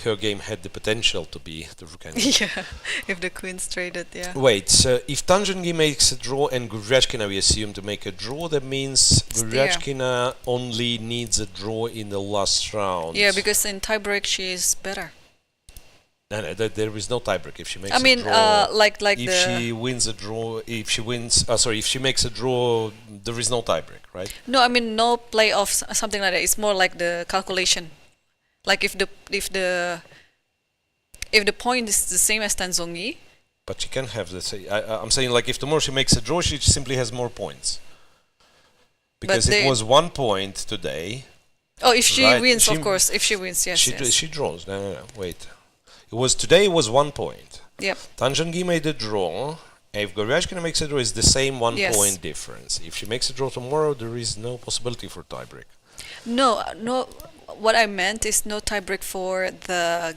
Speaker 3: her game had the potential to be the rook endgame.
Speaker 2: Yeah, if the queen's traded, yeah.
Speaker 3: Wait, so if Tan Zhongyi makes a draw and Goryachkina we assume to make a draw, that means Goryachkina only needs a draw in the last round.
Speaker 2: Yeah, because in tiebreak she is better.
Speaker 3: No, there is no tiebreak if she makes
Speaker 2: I mean,
Speaker 3: a draw.
Speaker 2: like
Speaker 3: if she wins a draw, if she makes a draw, there is no tiebreak, right?
Speaker 2: No, I mean no playoffs, something like that. It's more like the calculation. Like if the point is the same as Tan Zhongyi.
Speaker 3: But she can have I'm saying like if tomorrow she makes a draw, she simply has more points. Because it was 1 point today.
Speaker 2: Oh, if she wins, of course. If she wins, yes.
Speaker 3: She draws. No, wait. Today was 1 point.
Speaker 2: Yep.
Speaker 3: Tan Zhongyi made a draw. If Goryachkina makes a draw, it's the same 1 point difference. If she makes a draw tomorrow, there is no possibility for tiebreak.
Speaker 2: No. What I meant is no tiebreak for the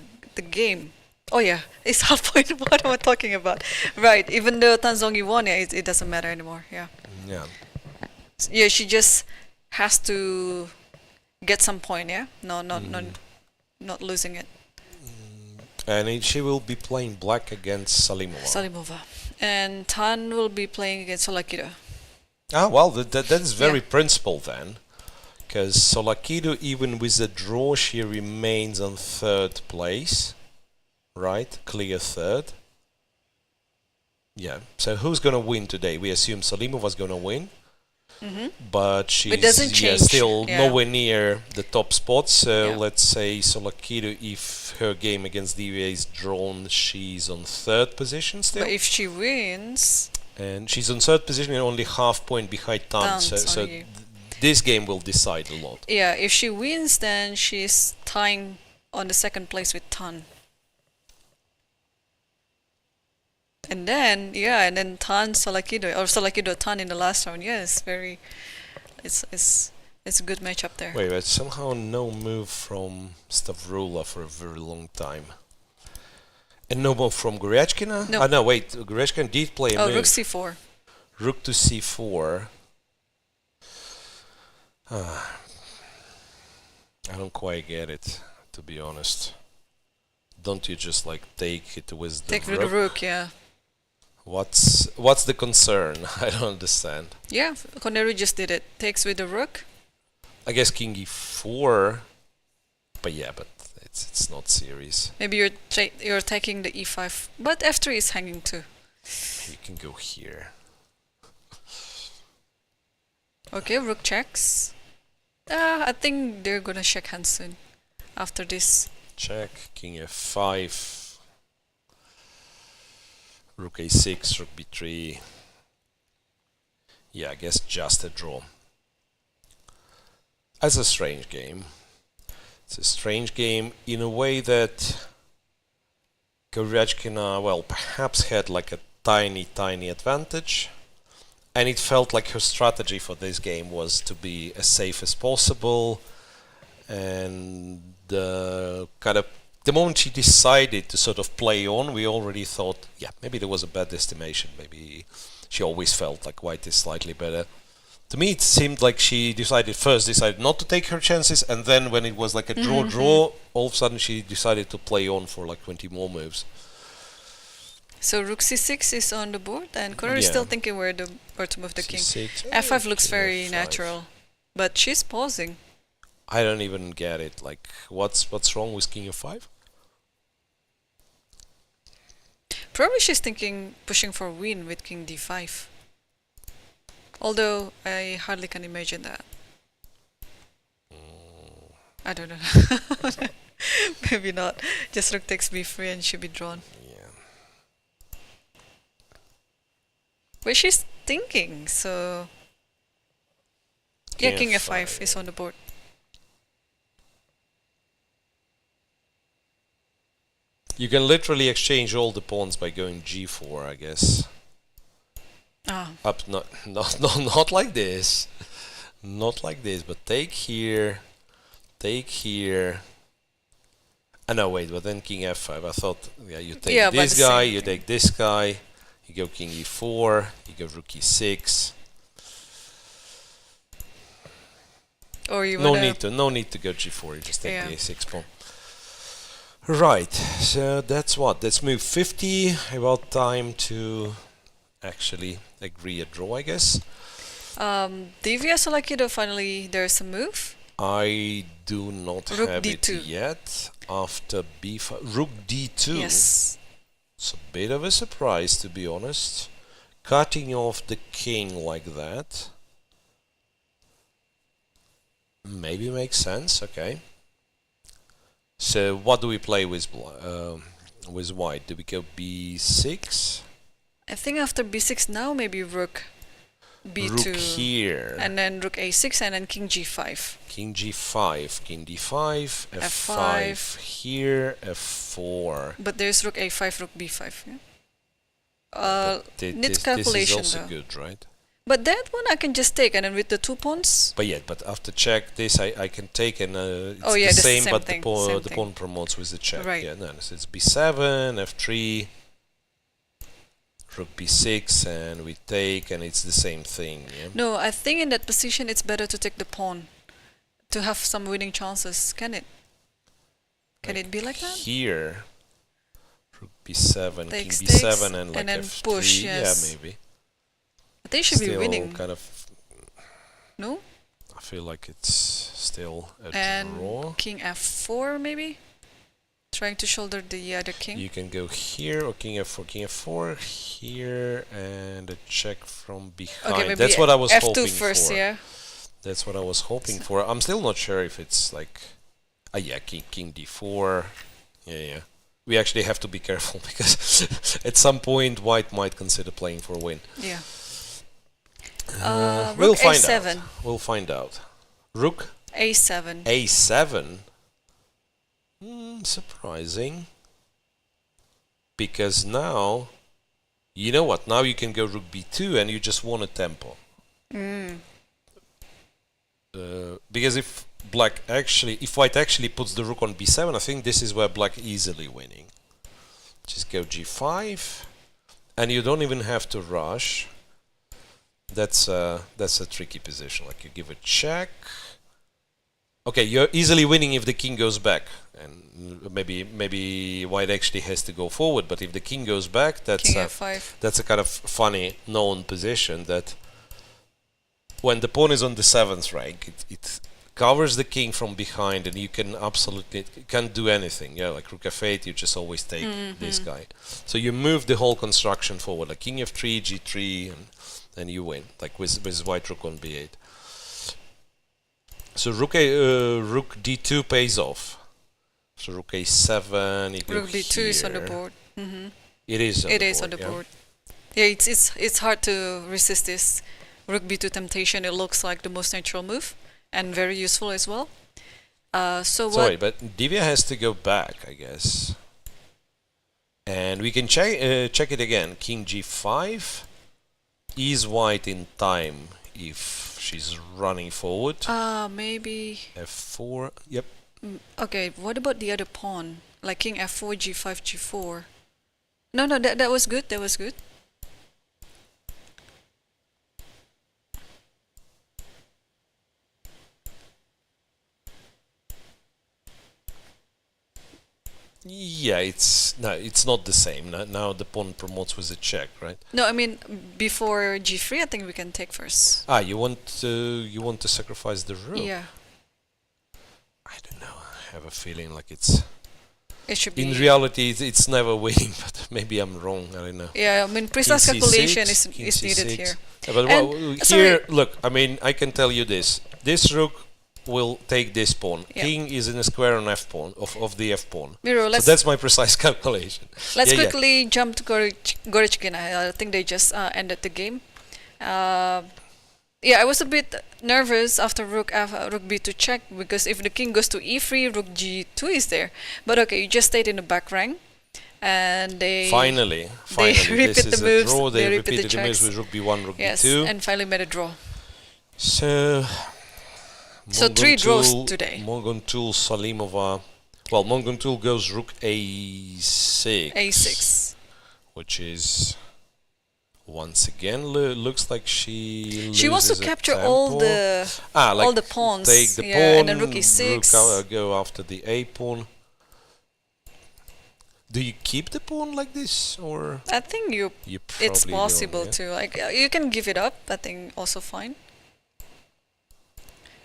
Speaker 2: game. Oh yeah, it's half point. What am I talking about? Right. Even though Tan Zhongyi won, it doesn't matter anymore. Yeah.
Speaker 3: Yeah.
Speaker 2: Yeah, she just has to get some point. Yeah. No, not losing it.
Speaker 3: And she will be playing black against Salimova.
Speaker 2: And Tan will be playing against Tsolakidou.
Speaker 3: Ah, well, that is very principled then. Because Tsolakidou, even with a draw, she remains on 3rd place. Right? Clear 3rd. Yeah. So who's going to win today? We assume Salimova's going to win. But she's still nowhere near the top spot. So let's say Tsolakidou, if her game against Divya is drawn, she's on 3rd position still.
Speaker 2: But if she wins...
Speaker 3: And she's on 3rd position and only half point behind Tan. So this game will decide a lot.
Speaker 2: Yeah, if she wins, then she's tying on the 2nd place with Tan. And then Tan Tsolakidou or Tsolakidou Tan in the last round. Yeah, it's a good matchup there.
Speaker 3: Wait, but somehow no move from Stavroula for a very long time. And no move from Goryachkina?
Speaker 2: No.
Speaker 3: No, wait, Goryachkina did play a move.
Speaker 2: Rook c4.
Speaker 3: Rook to c4. I don't quite get it, to be honest. Don't you just like take it with the rook?
Speaker 2: Take with the rook, yeah.
Speaker 3: What's the concern? I don't understand.
Speaker 2: Yeah, Koneru just did it. Takes with the rook.
Speaker 3: I guess king e4. But yeah, but it's not serious.
Speaker 2: Maybe you're taking the e5, but f3 is hanging too.
Speaker 3: You can go here.
Speaker 2: Okay, rook checks. I think they're gonna shake hands soon after this.
Speaker 3: Check, king f5, rook a6, rook b3. Yeah, I guess just a draw. It's a strange game. It's a strange game in a way that Goryachkina, well, perhaps had like a tiny advantage. And it felt like her strategy for this game was to be as safe as possible. And kind of the moment she decided to sort of play on, we already thought, yeah, maybe there was a bad estimation. Maybe she always felt like white is slightly better. To me, it seemed like she decided not to take her chances, and then when it was like a draw, all of a sudden she decided to play on for like 20 more moves.
Speaker 2: So rook c6 is on the board, and Koneru is still thinking where to move the king.
Speaker 3: C6,
Speaker 2: f5 looks very
Speaker 3: F5.
Speaker 2: natural, but she's pausing.
Speaker 3: I don't even get it. Like, what's wrong with king f5?
Speaker 2: Probably she's thinking pushing for win with king d5. Although I hardly can imagine that. I don't know. Maybe not. Just rook takes b3 and she'll be drawn.
Speaker 3: Yeah.
Speaker 2: But she's thinking, so yeah, king f5 is on the board.
Speaker 3: You can literally exchange all the pawns by going g4, I guess. Up, not like this. Not like this, but take here. No, wait, but then king f5. I thought, yeah, you take this guy, you take this guy, you go king e4, you go rook e6.
Speaker 2: Or you
Speaker 3: no need to go g4. You just take the a6 pawn. Right. So that's what. Let's move 50. About time to actually agree a draw, I guess.
Speaker 2: Divya Deshmukh, finally there's a move.
Speaker 3: I do not
Speaker 2: rook
Speaker 3: have
Speaker 2: d2.
Speaker 3: it yet. After b5, rook d2.
Speaker 2: Yes.
Speaker 3: It's a bit of a surprise, to be honest. Cutting off the king like that. Maybe makes sense. Okay. So what do we play with white? Do we go b6?
Speaker 2: I think after b6 now maybe rook b2.
Speaker 3: Rook here.
Speaker 2: And then rook a6 and then king g5.
Speaker 3: King g5, king d5, f5 here, f4.
Speaker 2: But there's rook a5, rook b5. Yeah? Needs calculation
Speaker 3: this is also
Speaker 2: though.
Speaker 3: good, right?
Speaker 2: But that one I can just take, and then with the 2 pawns.
Speaker 3: But after check this I can take, and it's the same, but the pawn promotes with the check.
Speaker 2: Right.
Speaker 3: Yeah, no, so it's b7, f3, rook b6, and we take, and it's the same thing. Yeah?
Speaker 2: No, I think in that position it's better to take the pawn to have some winning chances. Can it? Can it be like that?
Speaker 3: Here, rook b7,
Speaker 2: takes,
Speaker 3: king b7, and like
Speaker 2: then
Speaker 3: f3.
Speaker 2: push. Yes.
Speaker 3: Yeah, maybe.
Speaker 2: They should
Speaker 3: still
Speaker 2: be winning.
Speaker 3: Kind of.
Speaker 2: No?
Speaker 3: I feel like it's still a
Speaker 2: and
Speaker 3: draw.
Speaker 2: King f4 maybe? Trying to shoulder the other king.
Speaker 3: You can go here, or king f4, here, and a check from behind.
Speaker 2: Okay, maybe
Speaker 3: that's what I was
Speaker 2: f2
Speaker 3: hoping
Speaker 2: first,
Speaker 3: for.
Speaker 2: yeah.
Speaker 3: That's what I was hoping for. I'm still not sure if it's like... yeah, king d4. Yeah. We actually have to be careful, because at some point white might consider playing for a win.
Speaker 2: Yeah.
Speaker 3: We'll find
Speaker 2: a7.
Speaker 3: out. We'll find out. Rook
Speaker 2: a7.
Speaker 3: a7. Surprising. Because now, you know what? Now you can go rook b2, and you just want a tempo. Because if white actually puts the rook on b7, I think this is where black easily winning. Just go g5, and you don't even have to rush. That's a tricky position. Like, you give a check. Okay, you're easily winning if the king goes back, and maybe white actually has to go forward. But if the king goes back, that's a kind of funny known position that when the pawn is on the 7th rank, it covers the king from behind, and you can absolutely can't do anything. Yeah, like rook f8, you just always take this guy. So you move the whole construction forward, like king f3, g3, and you win, like with white rook on b8. So rook d2 pays off. So rook a7, you go
Speaker 2: Rook d2
Speaker 3: here.
Speaker 2: is on the board.
Speaker 3: It is on the board,
Speaker 2: board. Yeah, it's hard to resist this rook b2 temptation. It looks like the most natural move and very useful as well.
Speaker 3: Sorry, but Divya has to go back, I guess. And we can check it again. King g5. Is white in time if she's running forward?
Speaker 2: Maybe
Speaker 3: f4. Yep.
Speaker 2: Okay, what about the other pawn? Like king f4, g5, g4. No, that was good. That was good.
Speaker 3: Yeah, it's not the same. Now the pawn promotes with a check, right?
Speaker 2: No, I mean before g3, I think we can take first.
Speaker 3: You want to sacrifice the rook?
Speaker 2: Yeah.
Speaker 3: I don't know. I have a feeling like it
Speaker 2: should be.
Speaker 3: In reality, it's never winning, but maybe I'm wrong. I don't know.
Speaker 2: Yeah, I mean precise calculation is needed here.
Speaker 3: Yeah, but here, look. I mean, I can tell you this. This rook will take this pawn.
Speaker 2: Yeah.
Speaker 3: King is in a square on f pawn of the f pawn.
Speaker 2: Miro,
Speaker 3: so that's my precise calculation.
Speaker 2: Let's quickly jump to Goryachkina. I think they just ended the game. I was a bit nervous after rook b2 check, because if the king goes to e3, rook g2 is there. But okay, you just stayed in the back rank, and they
Speaker 3: finally
Speaker 2: repeat
Speaker 3: this is
Speaker 2: the moves.
Speaker 3: A draw. They
Speaker 2: repeated
Speaker 3: the moves with rook b1, rook b2.
Speaker 2: And finally made a draw.
Speaker 3: So
Speaker 2: 3 draws today.
Speaker 3: Munguntuul, Salimova. Well, Munguntuul goes rook a6.
Speaker 2: a6.
Speaker 3: Which is once again looks like she
Speaker 2: wants to capture all the all the pawns.
Speaker 3: Take the pawn,
Speaker 2: and then rook e6.
Speaker 3: Rook go after the a pawn. Do you keep the pawn like this, or?
Speaker 2: I think it's possible to. Like you can give it up. I think also fine.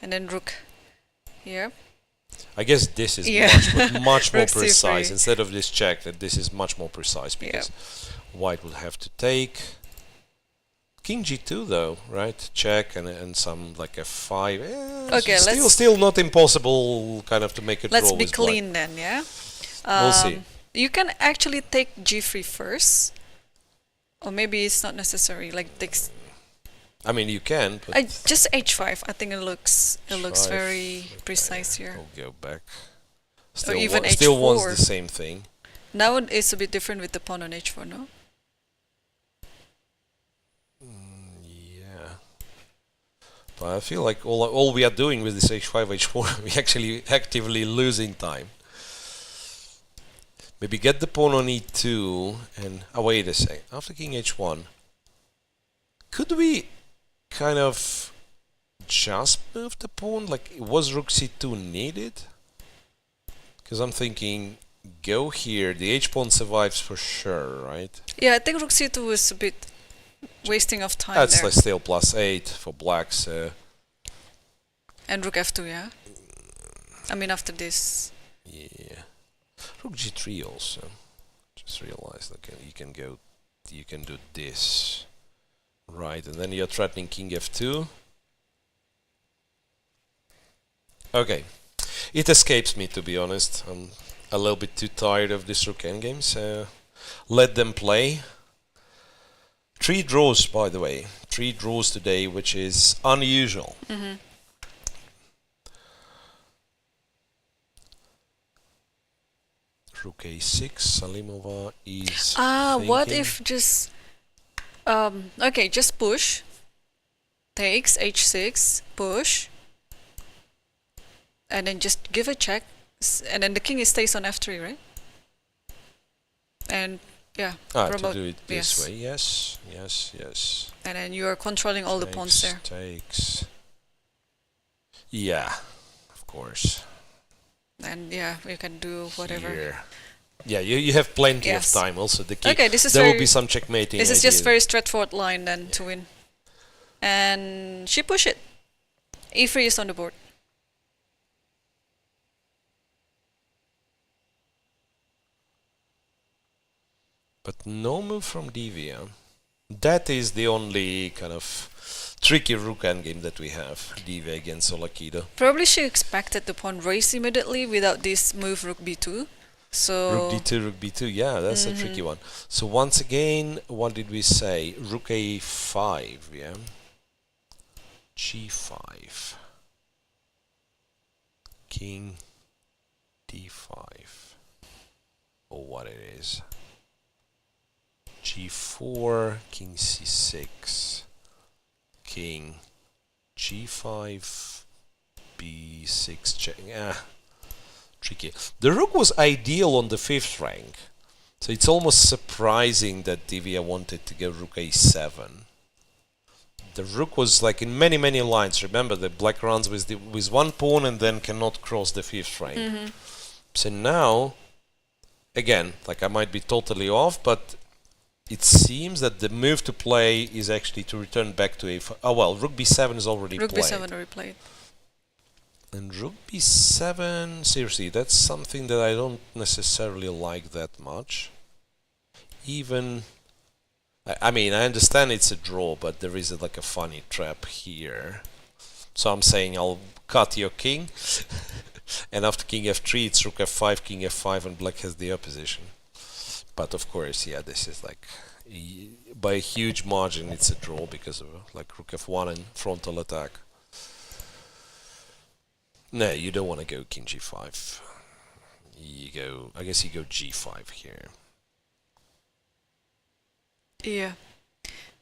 Speaker 2: And then rook here.
Speaker 3: I guess this is much more precise. Instead of this check, that this is much more precise, because white would have to take. King g2 though, right? Check and some like f5.
Speaker 2: Okay,
Speaker 3: still not impossible, kind of, to make it.
Speaker 2: Let's be clean then, yeah.
Speaker 3: We'll see.
Speaker 2: You can actually take g3 first, or maybe it's not necessary. Like takes.
Speaker 3: I mean, you can. But
Speaker 2: just h5. I think it looks very precise here.
Speaker 3: I'll go back.
Speaker 2: Or even h4.
Speaker 3: Still wants the same thing.
Speaker 2: Now it's a bit different with the pawn on h4, no?
Speaker 3: Yeah. But I feel like all we are doing with this h5, h4, we actually actively losing time. Maybe get the pawn on e2 and wait a sec. After king h1, could we kind of just move the pawn? Like, was rook c2 needed? Because I'm thinking, go here. The h pawn survives for sure, right?
Speaker 2: Yeah, I think rook c2 was a bit wasting of time.
Speaker 3: That's
Speaker 2: there.
Speaker 3: like still +8 for black. So.
Speaker 2: And rook f2, yeah. I mean, after this.
Speaker 3: Yeah. Rook g3 also. Just realized, okay, you can do this. Right, and then you're threatening king f2. Okay. It escapes me, to be honest. I'm a little bit too tired of this rook endgame, so let them play. 3 draws, by the way. 3 draws today, which is unusual. Rook a6, Salimova is thinking.
Speaker 2: What if just... okay, just push. Takes, h6, push. And then just give a check. And then the king stays on f3, right? And, yeah.
Speaker 3: To do it this way, yes.
Speaker 2: And then you are controlling all the pawns there.
Speaker 3: Takes. Yeah, of course.
Speaker 2: And yeah, you can do whatever.
Speaker 3: Here. Yeah, you have plenty of time also. The key,
Speaker 2: okay, this is
Speaker 3: there will be some checkmating.
Speaker 2: This is just very straightforward line then to win. And she push it. e3 is on the board.
Speaker 3: But no move from Divya. That is the only kind of tricky rook endgame that we have. Divya against Tsolakidou.
Speaker 2: Probably she expected the pawn race immediately without this move rook b2. So
Speaker 3: Rook d2, rook b2, yeah, that's a tricky one. So once again, what did we say? Rook a5, yeah? g5. King d5. Or what it is. g4, king c6. King g5, b6 check. Tricky. The rook was ideal on the 5th rank, so it's almost surprising that Divya wanted to go rook a7. The rook was like in many lines. Remember, the black runs with one pawn and then cannot cross the 5th rank. So now, again, like I might be totally off, but it seems that the move to play is actually to return back to a5. Oh well, rook b7 is already played.
Speaker 2: rook b7 already played.
Speaker 3: And rook b7, seriously, that's something that I don't necessarily like that much. Even, I mean, I understand it's a draw, but there is like a funny trap here. So I'm saying I'll cut your king, and after king f3, it's rook f5, king f5, and black has the opposition. But of course, yeah, this is like, by a huge margin, it's a draw because of like rook f1 and frontal attack. No, you don't want to go king g5. You go, I guess you go g5 here.
Speaker 2: Yeah.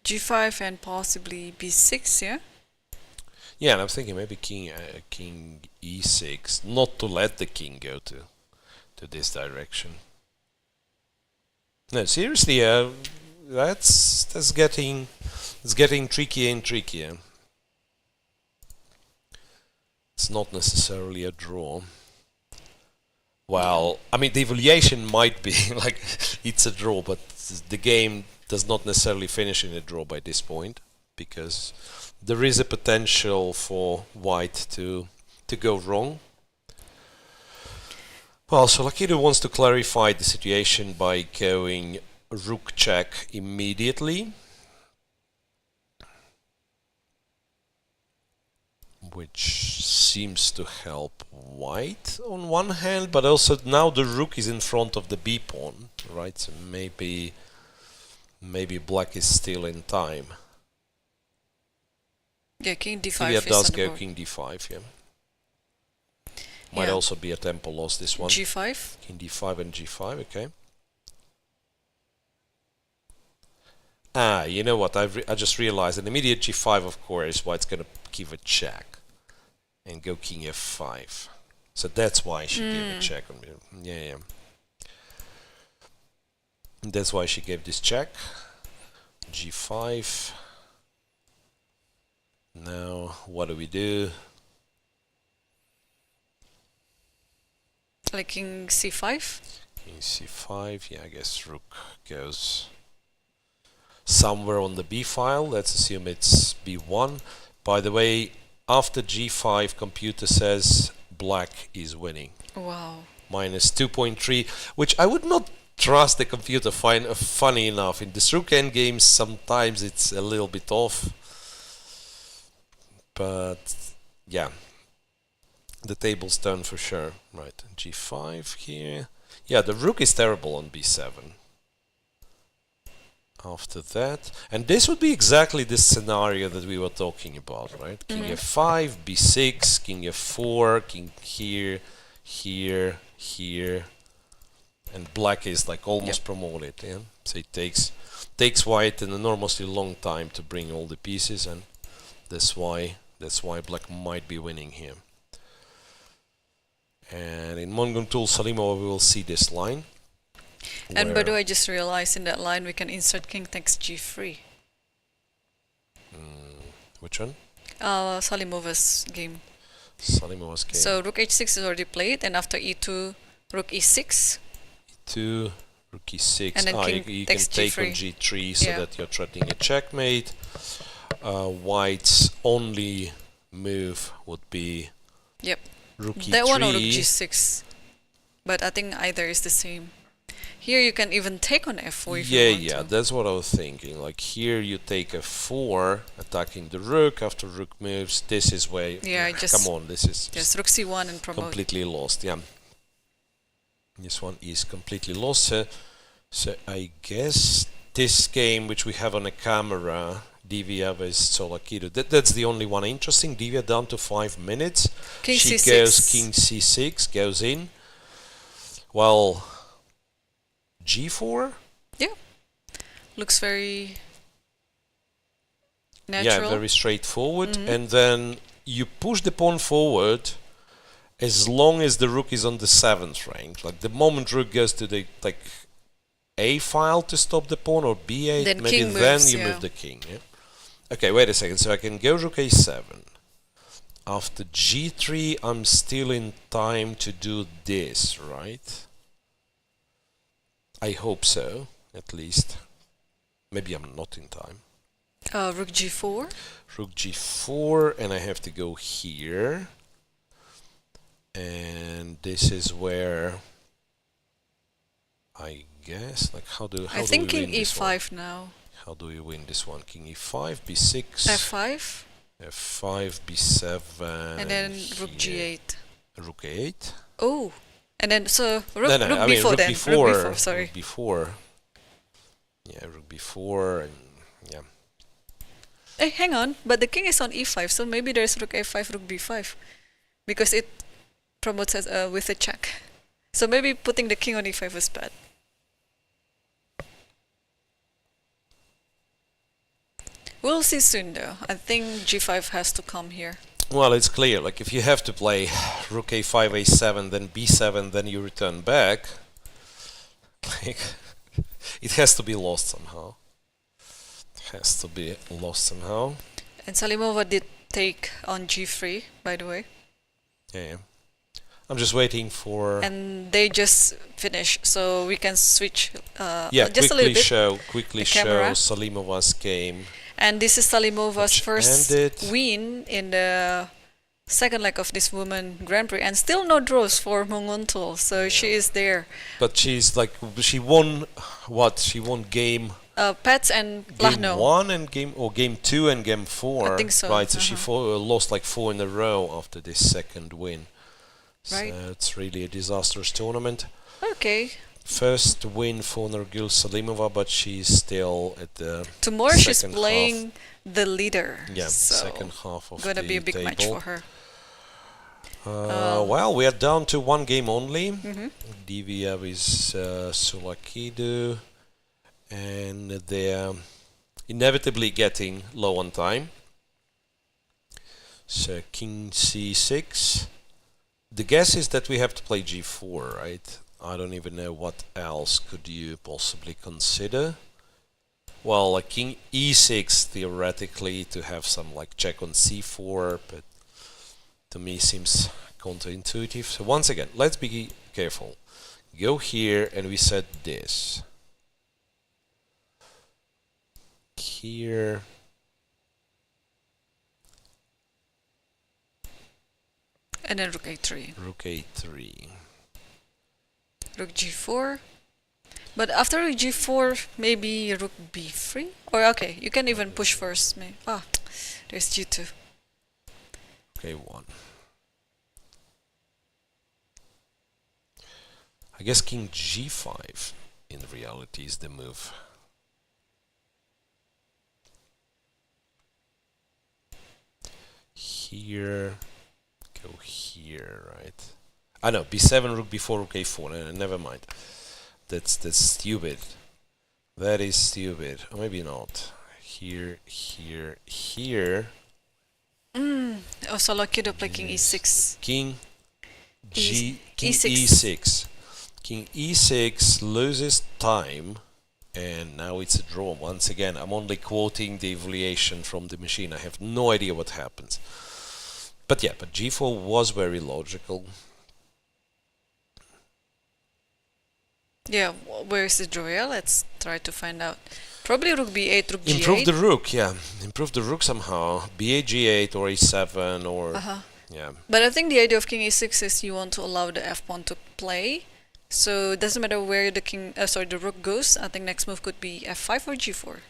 Speaker 2: g5 and possibly b6, yeah?
Speaker 3: Yeah, and I'm thinking maybe king e6, not to let the king go to this direction. No, seriously, that's getting trickier and trickier. It's not necessarily a draw. Well, I mean, the evaluation might be like it's a draw, but the game does not necessarily finish in a draw by this point, because there is a potential for white to go wrong. Well, Tsolakidou wants to clarify the situation by going rook check immediately, which seems to help white on one hand, but also now the rook is in front of the b pawn, right? So maybe black is still in time.
Speaker 2: Yeah, king d5.
Speaker 3: Divya does go king d5, yeah. Might also be a tempo loss, this one.
Speaker 2: g5.
Speaker 3: King d5 and g5, okay. Ah, you know what? I just realized an immediate g5, of course, white's going to give a check and go king f5. So that's why she gave a check on me. Yeah. That's why she gave this check. g5. Now, what do we do?
Speaker 2: Like king c5?
Speaker 3: King c5, yeah, I guess rook goes somewhere on the b file. Let's assume it's b1. By the way, after g5, computer says black is winning.
Speaker 2: Wow.
Speaker 3: Minus 2.3, which I would not trust the computer. Funny enough, in this rook endgames, sometimes it's a little bit off. But yeah, the tables turn for sure. Right, g5 here. Yeah, the rook is terrible on b7. After that, and this would be exactly this scenario that we were talking about, right? King f5, b6, king f4, king here, here, here, and black is like almost promoted. Yeah, so it takes white an enormously long time to bring all the pieces, and that's why black might be winning here. And in Munguntuul Salimova, we will see this line.
Speaker 2: And by the way, I just realized in that line we can insert king takes g3.
Speaker 3: Which one?
Speaker 2: Salimova's game.
Speaker 3: Salimova's game.
Speaker 2: So rook h6 is already played, and after e2, rook e6.
Speaker 3: E2, rook e6.
Speaker 2: And then
Speaker 3: you can take on g3 so that you're threatening a checkmate. White's only move would be rook e3.
Speaker 2: That one or rook g6. But I think either is the same. Here you can even take on f4 if
Speaker 3: Yeah,
Speaker 2: you want
Speaker 3: yeah,
Speaker 2: to.
Speaker 3: that's what I was thinking. Like here you take f4, attacking the rook. After rook moves, this is where...
Speaker 2: Yeah, just...
Speaker 3: Come on, this is
Speaker 2: Just rook c1 and promote.
Speaker 3: completely lost, yeah. This one is completely lost. So I guess this game, which we have on a camera, Divya vs Tsolakidou, that's the only one interesting. Divya down to 5 minutes.
Speaker 2: King
Speaker 3: She
Speaker 2: c6.
Speaker 3: goes king c6, goes in. Well, g4?
Speaker 2: Yeah. Looks very natural.
Speaker 3: Yeah, very straightforward. And then you push the pawn forward as long as the rook is on the 7th rank. Like the moment rook goes to the a file to stop the pawn, or b8,
Speaker 2: Then
Speaker 3: maybe
Speaker 2: king
Speaker 3: then
Speaker 2: moves,
Speaker 3: you
Speaker 2: yeah.
Speaker 3: move the king. Yeah? Okay, wait a second. So I can go rook a7. After g3, I'm still in time to do this, right? I hope so, at least. Maybe I'm not in time.
Speaker 2: Rook g4.
Speaker 3: Rook g4, and I have to go here. And this is where I guess, like, how do
Speaker 2: I
Speaker 3: we
Speaker 2: think king
Speaker 3: win this one?
Speaker 2: e5 now.
Speaker 3: How do we win this one? King e5, b6,
Speaker 2: f5.
Speaker 3: f5, b7,
Speaker 2: And then rook
Speaker 3: here.
Speaker 2: g8.
Speaker 3: Rook a8.
Speaker 2: Oh. And then, so, rook,
Speaker 3: No,
Speaker 2: rook
Speaker 3: I mean,
Speaker 2: b4
Speaker 3: rook
Speaker 2: then.
Speaker 3: b4,
Speaker 2: Rook b4, sorry.
Speaker 3: Rook b4. Yeah, rook b4, and yeah.
Speaker 2: Hey, hang on. But the king is on e5, so maybe there's rook a5, rook b5. Because it promotes as with a check. So maybe putting the king on e5 was bad. We'll see soon though. I think g5 has to come here.
Speaker 3: Well, it's clear, like, if you have to play rook a5, a7, then b7, then you return back, like, it has to be lost somehow. It has to be lost somehow.
Speaker 2: And Salimova did take on g3, by the way.
Speaker 3: Yeah. I'm just waiting for...
Speaker 2: And they just finished, so we can switch
Speaker 3: yeah,
Speaker 2: just a little bit.
Speaker 3: quickly
Speaker 2: the
Speaker 3: show
Speaker 2: camera.
Speaker 3: Salimova's game.
Speaker 2: And this is Salimova's
Speaker 3: Which
Speaker 2: first
Speaker 3: ended-
Speaker 2: win in the second leg of this Women Grand Prix, and still no draws for Munguntuul, so she is there.
Speaker 3: But she's like, she won what? She won game
Speaker 2: Paehtz and
Speaker 3: game
Speaker 2: Lagno.
Speaker 3: 1 and game 2 and game 4.
Speaker 2: I think so,
Speaker 3: Right, so she lost like 4 in a row after this second win.
Speaker 2: Right.
Speaker 3: So it's really a disastrous tournament.
Speaker 2: Okay.
Speaker 3: First win for Nurgyul Salimova, but she's still at the
Speaker 2: Tomorrow she's
Speaker 3: second
Speaker 2: playing
Speaker 3: half.
Speaker 2: the leader.
Speaker 3: Yeah,
Speaker 2: so
Speaker 3: second half of
Speaker 2: gonna
Speaker 3: the
Speaker 2: be a big
Speaker 3: table.
Speaker 2: match for her.
Speaker 3: Well, we are down to one game only.
Speaker 2: Mhm.
Speaker 3: Divya with Tsolakidou, and they're inevitably getting low on time. So king c6. The guess is that we have to play g4, right? I don't even know what else could you possibly consider. Well, like king e6 theoretically to have some like check on c4, but to me seems counterintuitive. So once again, let's be careful. Go here and we set this. Here.
Speaker 2: And then rook a3.
Speaker 3: Rook a3.
Speaker 2: Rook g4. But after rook g4, maybe rook b3? Or okay, you can even push first. Maybe. Ah, there's g2.
Speaker 3: Okay, 1. I guess king g5 in reality is the move. Here, go here, right? I know, b7, rook b4, rook a4. Never mind. That's stupid. That is stupid. Or maybe not. Here, here, here.
Speaker 2: Oh, Tsolakidou play king e6.
Speaker 3: King
Speaker 2: E6.
Speaker 3: e6. King e6 loses time, and now it's a draw. Once again, I'm only quoting the evaluation from the machine. I have no idea what happens. But yeah, but g4 was very logical.
Speaker 2: Yeah, where is the draw? Yeah, let's try to find out. Probably rook b8, rook g8.
Speaker 3: Improve the rook, yeah. Improve the rook somehow. b8, g8, or a7, or... Yeah.
Speaker 2: But I think the idea of king e6 is you want to allow the f pawn to play. So it doesn't matter where the rook goes. I think next move could be f5 or g4.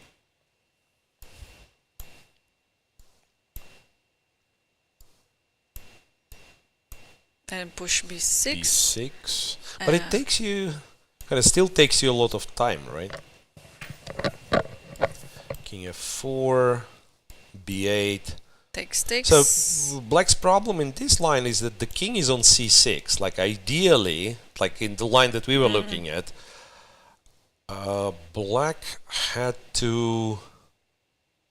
Speaker 2: And push b6.
Speaker 3: b6. But it takes you, still takes you a lot of time, right? King f4, b8.
Speaker 2: Takes.
Speaker 3: So black's problem in this line is that the king is on c6. Like ideally, like in the line that we were looking at, black had to,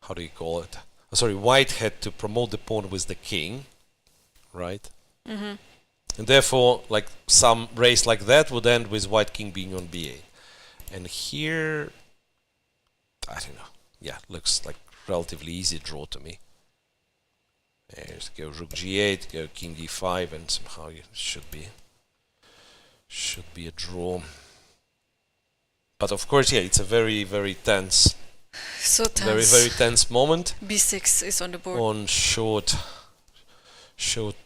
Speaker 3: how do you call it? Sorry, white had to promote the pawn with the king, right? And therefore, like some race like that would end with white king being on b8. And here, I don't know. Yeah, looks like relatively easy draw to me. There's go rook g8, go king d5, and somehow it should be a draw. But of course, yeah, it's a very, very tense.
Speaker 2: So tense.
Speaker 3: Very, very tense moment.
Speaker 2: b6 is on the board.
Speaker 3: On short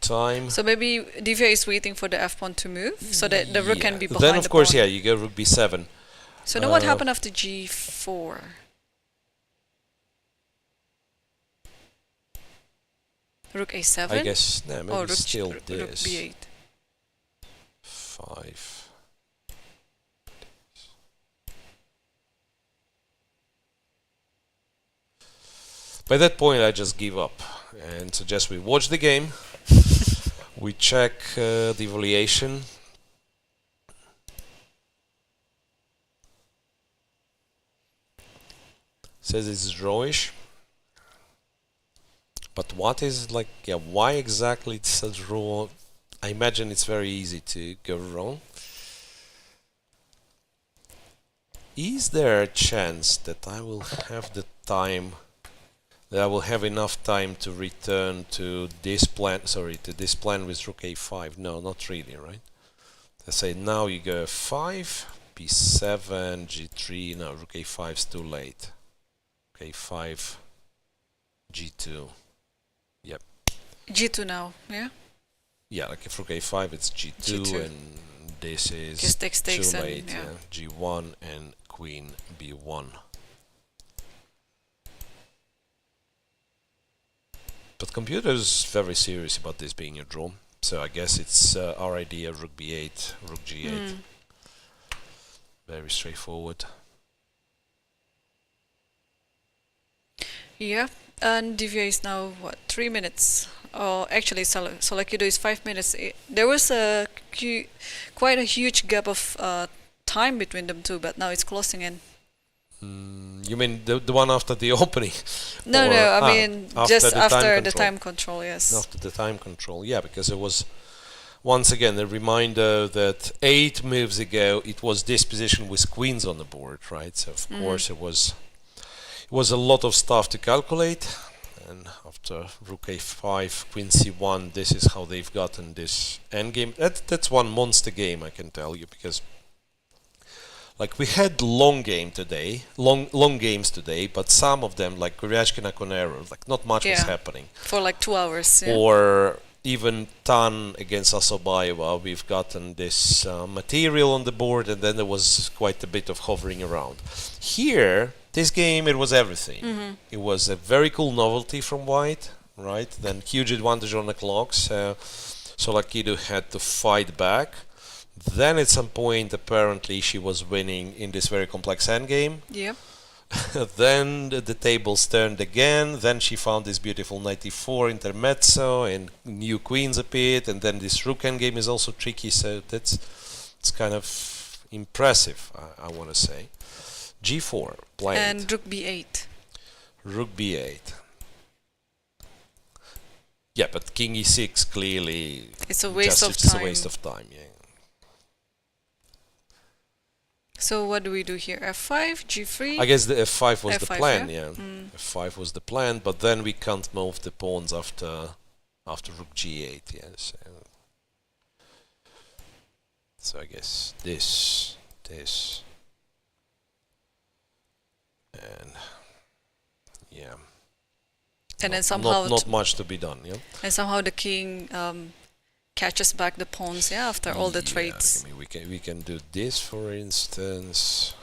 Speaker 3: time.
Speaker 2: So maybe Divya is waiting for the f pawn to move, so that the rook can be behind
Speaker 3: Then of course,
Speaker 2: the pawn.
Speaker 3: yeah, you go rook b7.
Speaker 2: So now what happened after g4? Rook a7?
Speaker 3: I guess, no, maybe
Speaker 2: rook
Speaker 3: still
Speaker 2: rook
Speaker 3: this.
Speaker 2: b8.
Speaker 3: 5. By that point, I just give up and suggest we watch the game. We check the evaluation. Says it's drawish. But what is like, yeah, why exactly it's a draw? I imagine it's very easy to go wrong. Is there a chance that I will have the time, that I will have enough time to return to this plan, to this plan with rook a5? No, not really, right? Let's say now you go f5, b7, g3, no, rook a5 is too late. Rook a5, g2. Yep.
Speaker 2: g2 now, yeah?
Speaker 3: Yeah, like if rook a5, it's g2, and this is
Speaker 2: just takes
Speaker 3: too late.
Speaker 2: And, yeah.
Speaker 3: G1 and queen b1. But computer is very serious about this being a draw, so I guess it's our idea: rook b8, rook g8. Very straightforward.
Speaker 2: Yeah, and Divya is now, what, 3 minutes? Oh, actually, Tsolakidou is 5 minutes. There was quite a huge gap of time between them two, but now it's closing in.
Speaker 3: You mean the one after the opening?
Speaker 2: No, I mean just after the time control, yes.
Speaker 3: After the time control, yeah, because it was, once again, a reminder that 8 moves ago it was this position with queens on the board, right? So of course it was a lot of stuff to calculate, and after rook a5, queen c1, this is how they've gotten this endgame. That's one monster game, I can tell you, because like we had long games today, but some of them, like Goryachkina Koneru, like not much was happening.
Speaker 2: For like 2 hours. Yeah.
Speaker 3: Or even Tan against Assaubayeva, we've gotten this material on the board, and then there was quite a bit of hovering around. Here, this game, it was everything. It was a very cool novelty from white, right? Then huge advantage on the clock, so Tsolakidou had to fight back. Then at some point, apparently, she was winning in this very complex endgame.
Speaker 2: Yeah.
Speaker 3: Then the tables turned again. Then she found this beautiful knight e4 intermezzo, and new queens appeared. And then this rook endgame is also tricky. So it's kind of impressive, I want to say. G4 played.
Speaker 2: And rook b8.
Speaker 3: Rook b8. Yeah, but king e6 clearly.
Speaker 2: It's a waste of time.
Speaker 3: It's a waste of time. Yeah.
Speaker 2: So what do we do here? F5, G3?
Speaker 3: I guess the F5 was the plan,
Speaker 2: yeah.
Speaker 3: F5 was the plan, but then we can't move the pawns after rook G8, yes. So I guess this, and yeah.
Speaker 2: And then somehow
Speaker 3: not much to be done, yeah.
Speaker 2: And somehow the king catches back the pawns, yeah, after all the trades.
Speaker 3: I mean, we can do this, for instance,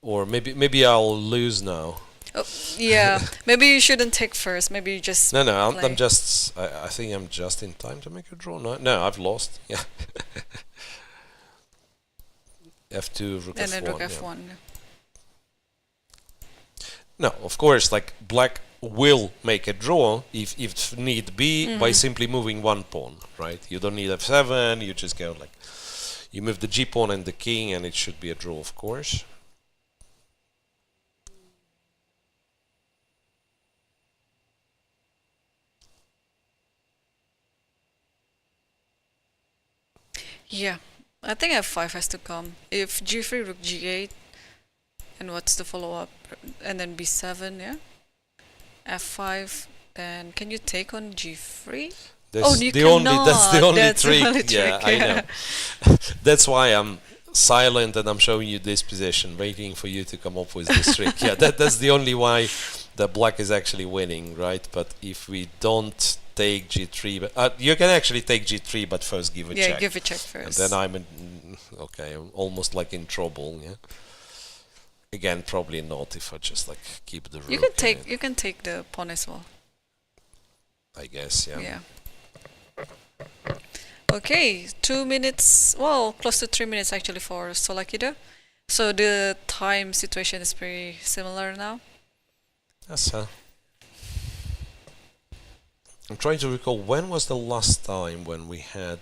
Speaker 3: or maybe I'll lose now.
Speaker 2: Oh, yeah, maybe you shouldn't take first. Maybe you just
Speaker 3: No, I'm just. I think I'm just in time to make a draw. No, I've lost. Yeah. F2, rook
Speaker 2: and
Speaker 3: F1.
Speaker 2: then rook
Speaker 3: yeah.
Speaker 2: F1.
Speaker 3: No, of course, like black will make a draw if need be by simply moving one pawn, right? You don't need F7. You just go like you move the G pawn and the king, and it should be a draw, of course.
Speaker 2: Yeah, I think F5 has to come. If G3, rook G8, and what's the follow-up? And then B7, yeah? F5, then can you take on G3?
Speaker 3: That's
Speaker 2: you
Speaker 3: the
Speaker 2: cannot.
Speaker 3: That's the only
Speaker 2: That's
Speaker 3: trick.
Speaker 2: the only
Speaker 3: Yeah,
Speaker 2: trick,
Speaker 3: I know. That's why I'm silent and I'm showing you this position, waiting for you to come up with this trick. Yeah, that's the only why the black is actually winning, right? But if we don't take G3, but you can actually take G3, but first give a check.
Speaker 2: Yeah, give a check first.
Speaker 3: And then I'm I'm almost like in trouble. Yeah. Again, probably not if I just like keep the rook.
Speaker 2: You can take the pawn as well.
Speaker 3: I guess, yeah.
Speaker 2: Yeah. Okay, 2 minutes. Well, close to 3 minutes actually for Tsolakidou. So the time situation is pretty similar now.
Speaker 3: Yes, I'm trying to recall when was the last time when we had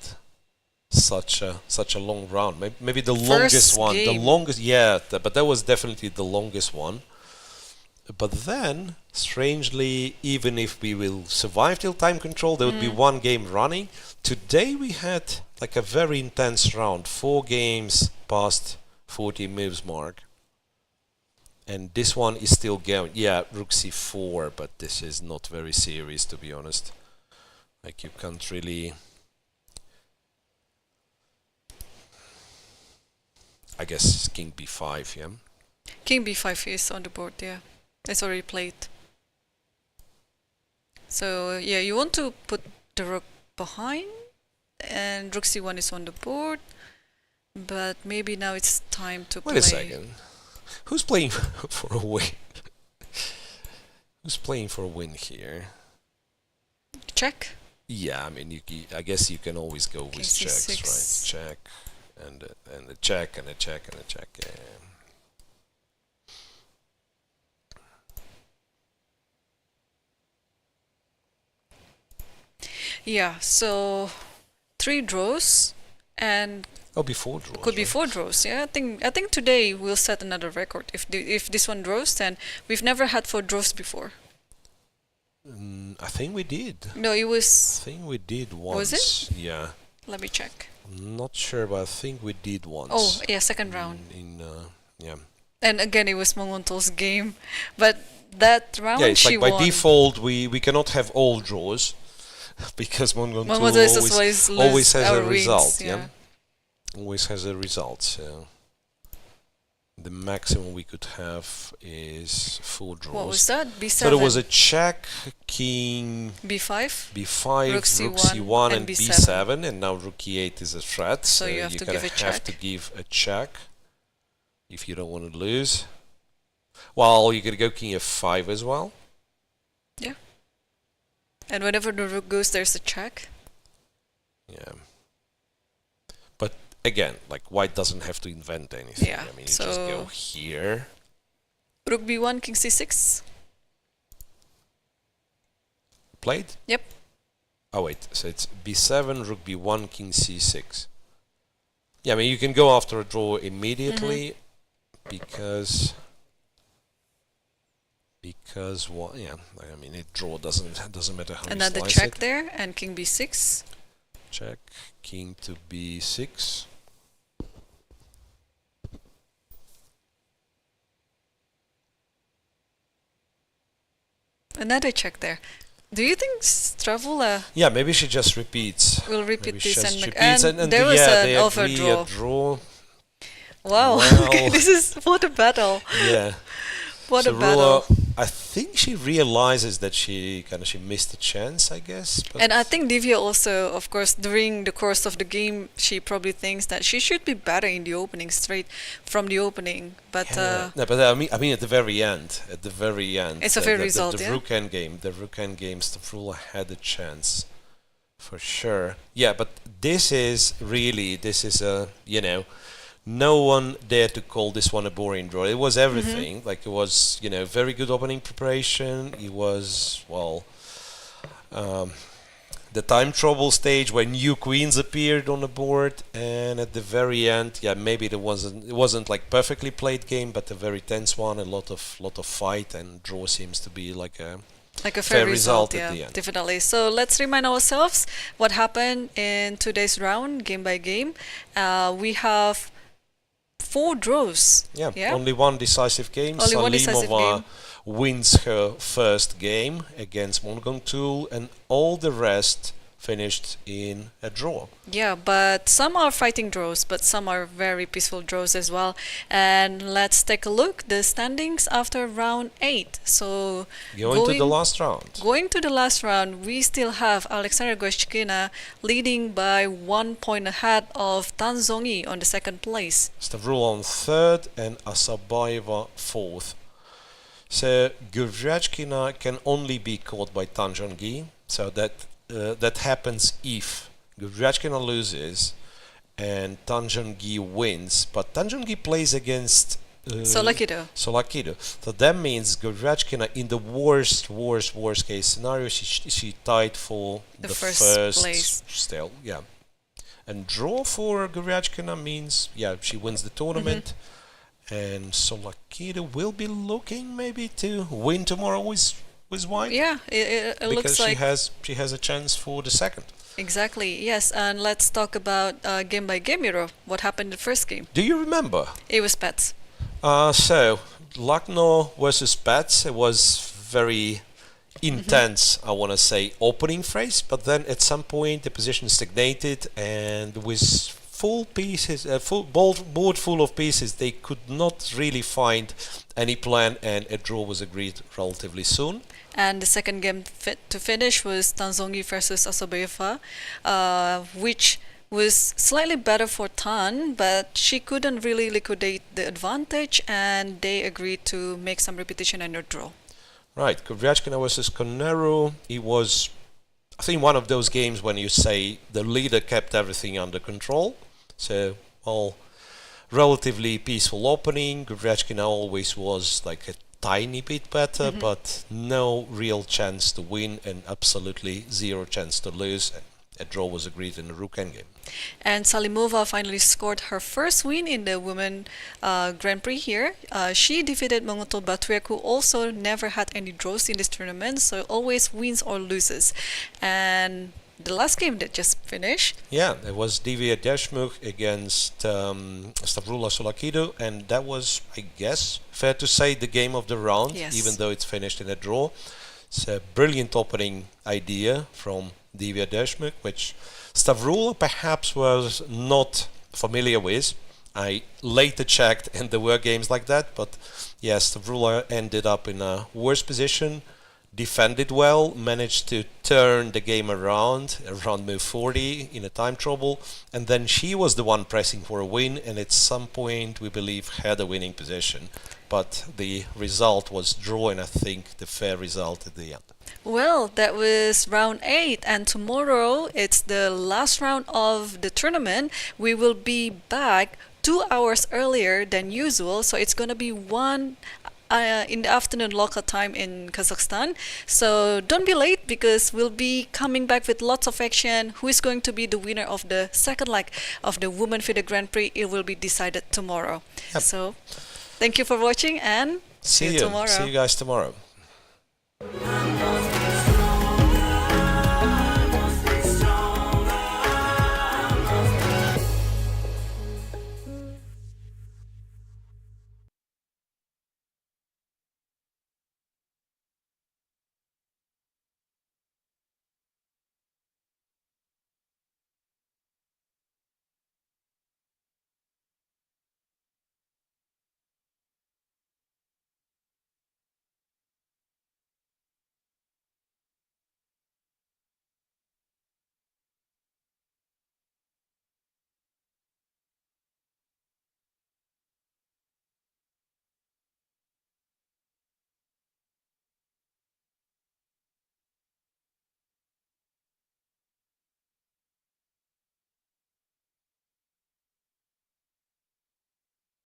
Speaker 3: such a long round. Maybe the longest one.
Speaker 2: Game.
Speaker 3: The longest, yeah. But that was definitely the longest one. But then, strangely, even if we will survive till time control, there would be one game running. Today we had like a very intense round. 4 games past 40 moves mark. And this one is still going. Yeah, rook c4, but this is not very serious, to be honest. Like, you can't really... I guess king b5, yeah?
Speaker 2: King b5 is on the board, yeah. It's already played. So, yeah, you want to put the rook behind, and rook c1 is on the board, but maybe now it's time to play...
Speaker 3: Wait a second. Who's playing for a win? Who's playing for a win here?
Speaker 2: Check?
Speaker 3: Yeah, I mean, I guess you can always go with checks, right? Check, and a check, and a check, and a check, yeah.
Speaker 2: Yeah, so 3 draws and
Speaker 3: oh, before draws.
Speaker 2: Could be 4 draws. Yeah, I think today we'll set another record. If this one draws, then we've never had 4 draws before.
Speaker 3: I think we did.
Speaker 2: No, it was.
Speaker 3: I think we did once.
Speaker 2: Was it?
Speaker 3: Yeah.
Speaker 2: Let me check.
Speaker 3: I'm not sure, but I think we did once.
Speaker 2: Oh, yeah, second round.
Speaker 3: Yeah.
Speaker 2: And again, it was Munguntuul's game, but that round
Speaker 3: yeah, it's
Speaker 2: she
Speaker 3: like by
Speaker 2: won.
Speaker 3: default we cannot have all draws because Munguntuul
Speaker 2: always
Speaker 3: has a
Speaker 2: wins,
Speaker 3: result.
Speaker 2: yeah.
Speaker 3: Yeah. Always has a result. So the maximum we could have is 4 draws.
Speaker 2: What was that? B7.
Speaker 3: So there was a check, king
Speaker 2: B5,
Speaker 3: rook c1 and b7, and now rook e8 is a threat.
Speaker 2: So you have to give a check.
Speaker 3: Have to give a check if you don't want to lose. Well, you could go king f5 as well.
Speaker 2: Yeah. And whenever the rook goes, there's a check.
Speaker 3: Yeah. But again, like, white doesn't have to invent anything.
Speaker 2: Yeah.
Speaker 3: I mean, you just go here.
Speaker 2: Rook b1, king c6.
Speaker 3: Played?
Speaker 2: Yep.
Speaker 3: Oh, wait. So it's b7, rook b1, king c6. Yeah, I mean, you can go after a draw immediately because what? Yeah, I mean, a draw doesn't matter how
Speaker 2: another
Speaker 3: you slice
Speaker 2: check
Speaker 3: it.
Speaker 2: there, and king b6.
Speaker 3: Check, king to b6.
Speaker 2: Another check there. Do you think Stavroula?
Speaker 3: Yeah, maybe she just repeats.
Speaker 2: Will repeat
Speaker 3: maybe
Speaker 2: this
Speaker 3: and
Speaker 2: there was an
Speaker 3: they
Speaker 2: overdraw.
Speaker 3: A draw.
Speaker 2: Wow,
Speaker 3: Well,
Speaker 2: okay, this is what a battle.
Speaker 3: Yeah.
Speaker 2: What a
Speaker 3: Stavroula
Speaker 2: battle.
Speaker 3: I think she realizes that she missed a chance, I guess. But
Speaker 2: And I think Divya also, of course, during the course of the game, she probably thinks that she should be better in the opening, straight from the opening. But
Speaker 3: no, but I mean, at the very end,
Speaker 2: it's a fair result.
Speaker 3: The Rook Endgame, Stavroula had a chance, for sure. Yeah, but this is a, no one dared to call this one a boring draw. It was everything. Like, it was, very good opening preparation. It was, the time trouble stage when new queens appeared on the board, and at the very end, maybe it wasn't like perfectly played game, but a very tense one. A lot of fight, and draw seems to be like a fair result at the end.
Speaker 2: Definitely. So let's remind ourselves what happened in today's round, game by game. We have 4 draws.
Speaker 3: Only one decisive game. Salimova wins her first game against Munguntuul, and all the rest finished in a draw.
Speaker 2: Yeah, but some are fighting draws, but some are very peaceful draws as well. And let's take a look the standings after round 8. So
Speaker 3: going to the last round.
Speaker 2: Going to the last round, we still have Aleksandra Goryachkina leading by 1 point ahead of Tan Zhongyi on the second place.
Speaker 3: Stavroula on third and Assaubayeva fourth. So Goryachkina can only be caught by Tan Zhongyi, so that happens if Goryachkina loses and Tan Zhongyi wins, but Tan Zhongyi plays against
Speaker 2: Tsolakidou.
Speaker 3: So that means Goryachkina, in the worst case scenario, she tied for the first
Speaker 2: place
Speaker 3: still. Yeah, and draw for Goryachkina means she wins the tournament. And Tsolakidou will be looking maybe to win tomorrow with white.
Speaker 2: Yeah, it looks like
Speaker 3: she has a chance for the second.
Speaker 2: Exactly. Yes, and let's talk about game by game, Miro. What happened in the first game?
Speaker 3: Do you remember?
Speaker 2: It was Paehtz.
Speaker 3: So Lagno versus Paehtz. It was very intense, I want to say, opening phase, but then at some point the position stagnated, and with full pieces, board full of pieces, they could not really find any plan, and a draw was agreed relatively soon.
Speaker 2: And the second game to finish was Tan Zhongyi versus Assaubayeva, which was slightly better for Tan, but she couldn't really liquidate the advantage, and they agreed to make some repetition and a draw.
Speaker 3: Right, Goryachkina versus Koneru. It was, I think, one of those games when you say the leader kept everything under control. So, relatively peaceful opening. Goryachkina always was like a tiny bit better, but no real chance to win and absolutely zero chance to lose. A draw was agreed in the Rook Endgame.
Speaker 2: And Salimova finally scored her first win in the Women Grand Prix here. She defeated Munguntuul Batkhuyag, who also never had any draws in this tournament, so always wins or loses. And the last game that just finished.
Speaker 3: Yeah, it was Divya Deshmukh against Stavroula Tsolakidou, and that was, I guess, fair to say, the game of the round, even though it's finished in a draw. It's a brilliant opening idea from Divya Deshmukh, which Stavroula perhaps was not familiar with. I later checked, and there were games like that, but yes, Stavroula ended up in a worse position, defended well, managed to turn the game around move 40 in a time trouble, and then she was the one pressing for a win, and at some point we believe had a winning position, but the result was draw, and I think the fair result at the end.
Speaker 2: Well, that was round 8, and tomorrow it's the last round of the tournament. We will be back 2 hours earlier than usual, so it's going to be 1 in the afternoon local time in Kazakhstan. So don't be late, because we'll be coming back with lots of action. Who is going to be the winner of the second leg of the Women FIDE Grand Prix? It will be decided tomorrow. So thank you for watching, and see you tomorrow.
Speaker 3: See you guys tomorrow.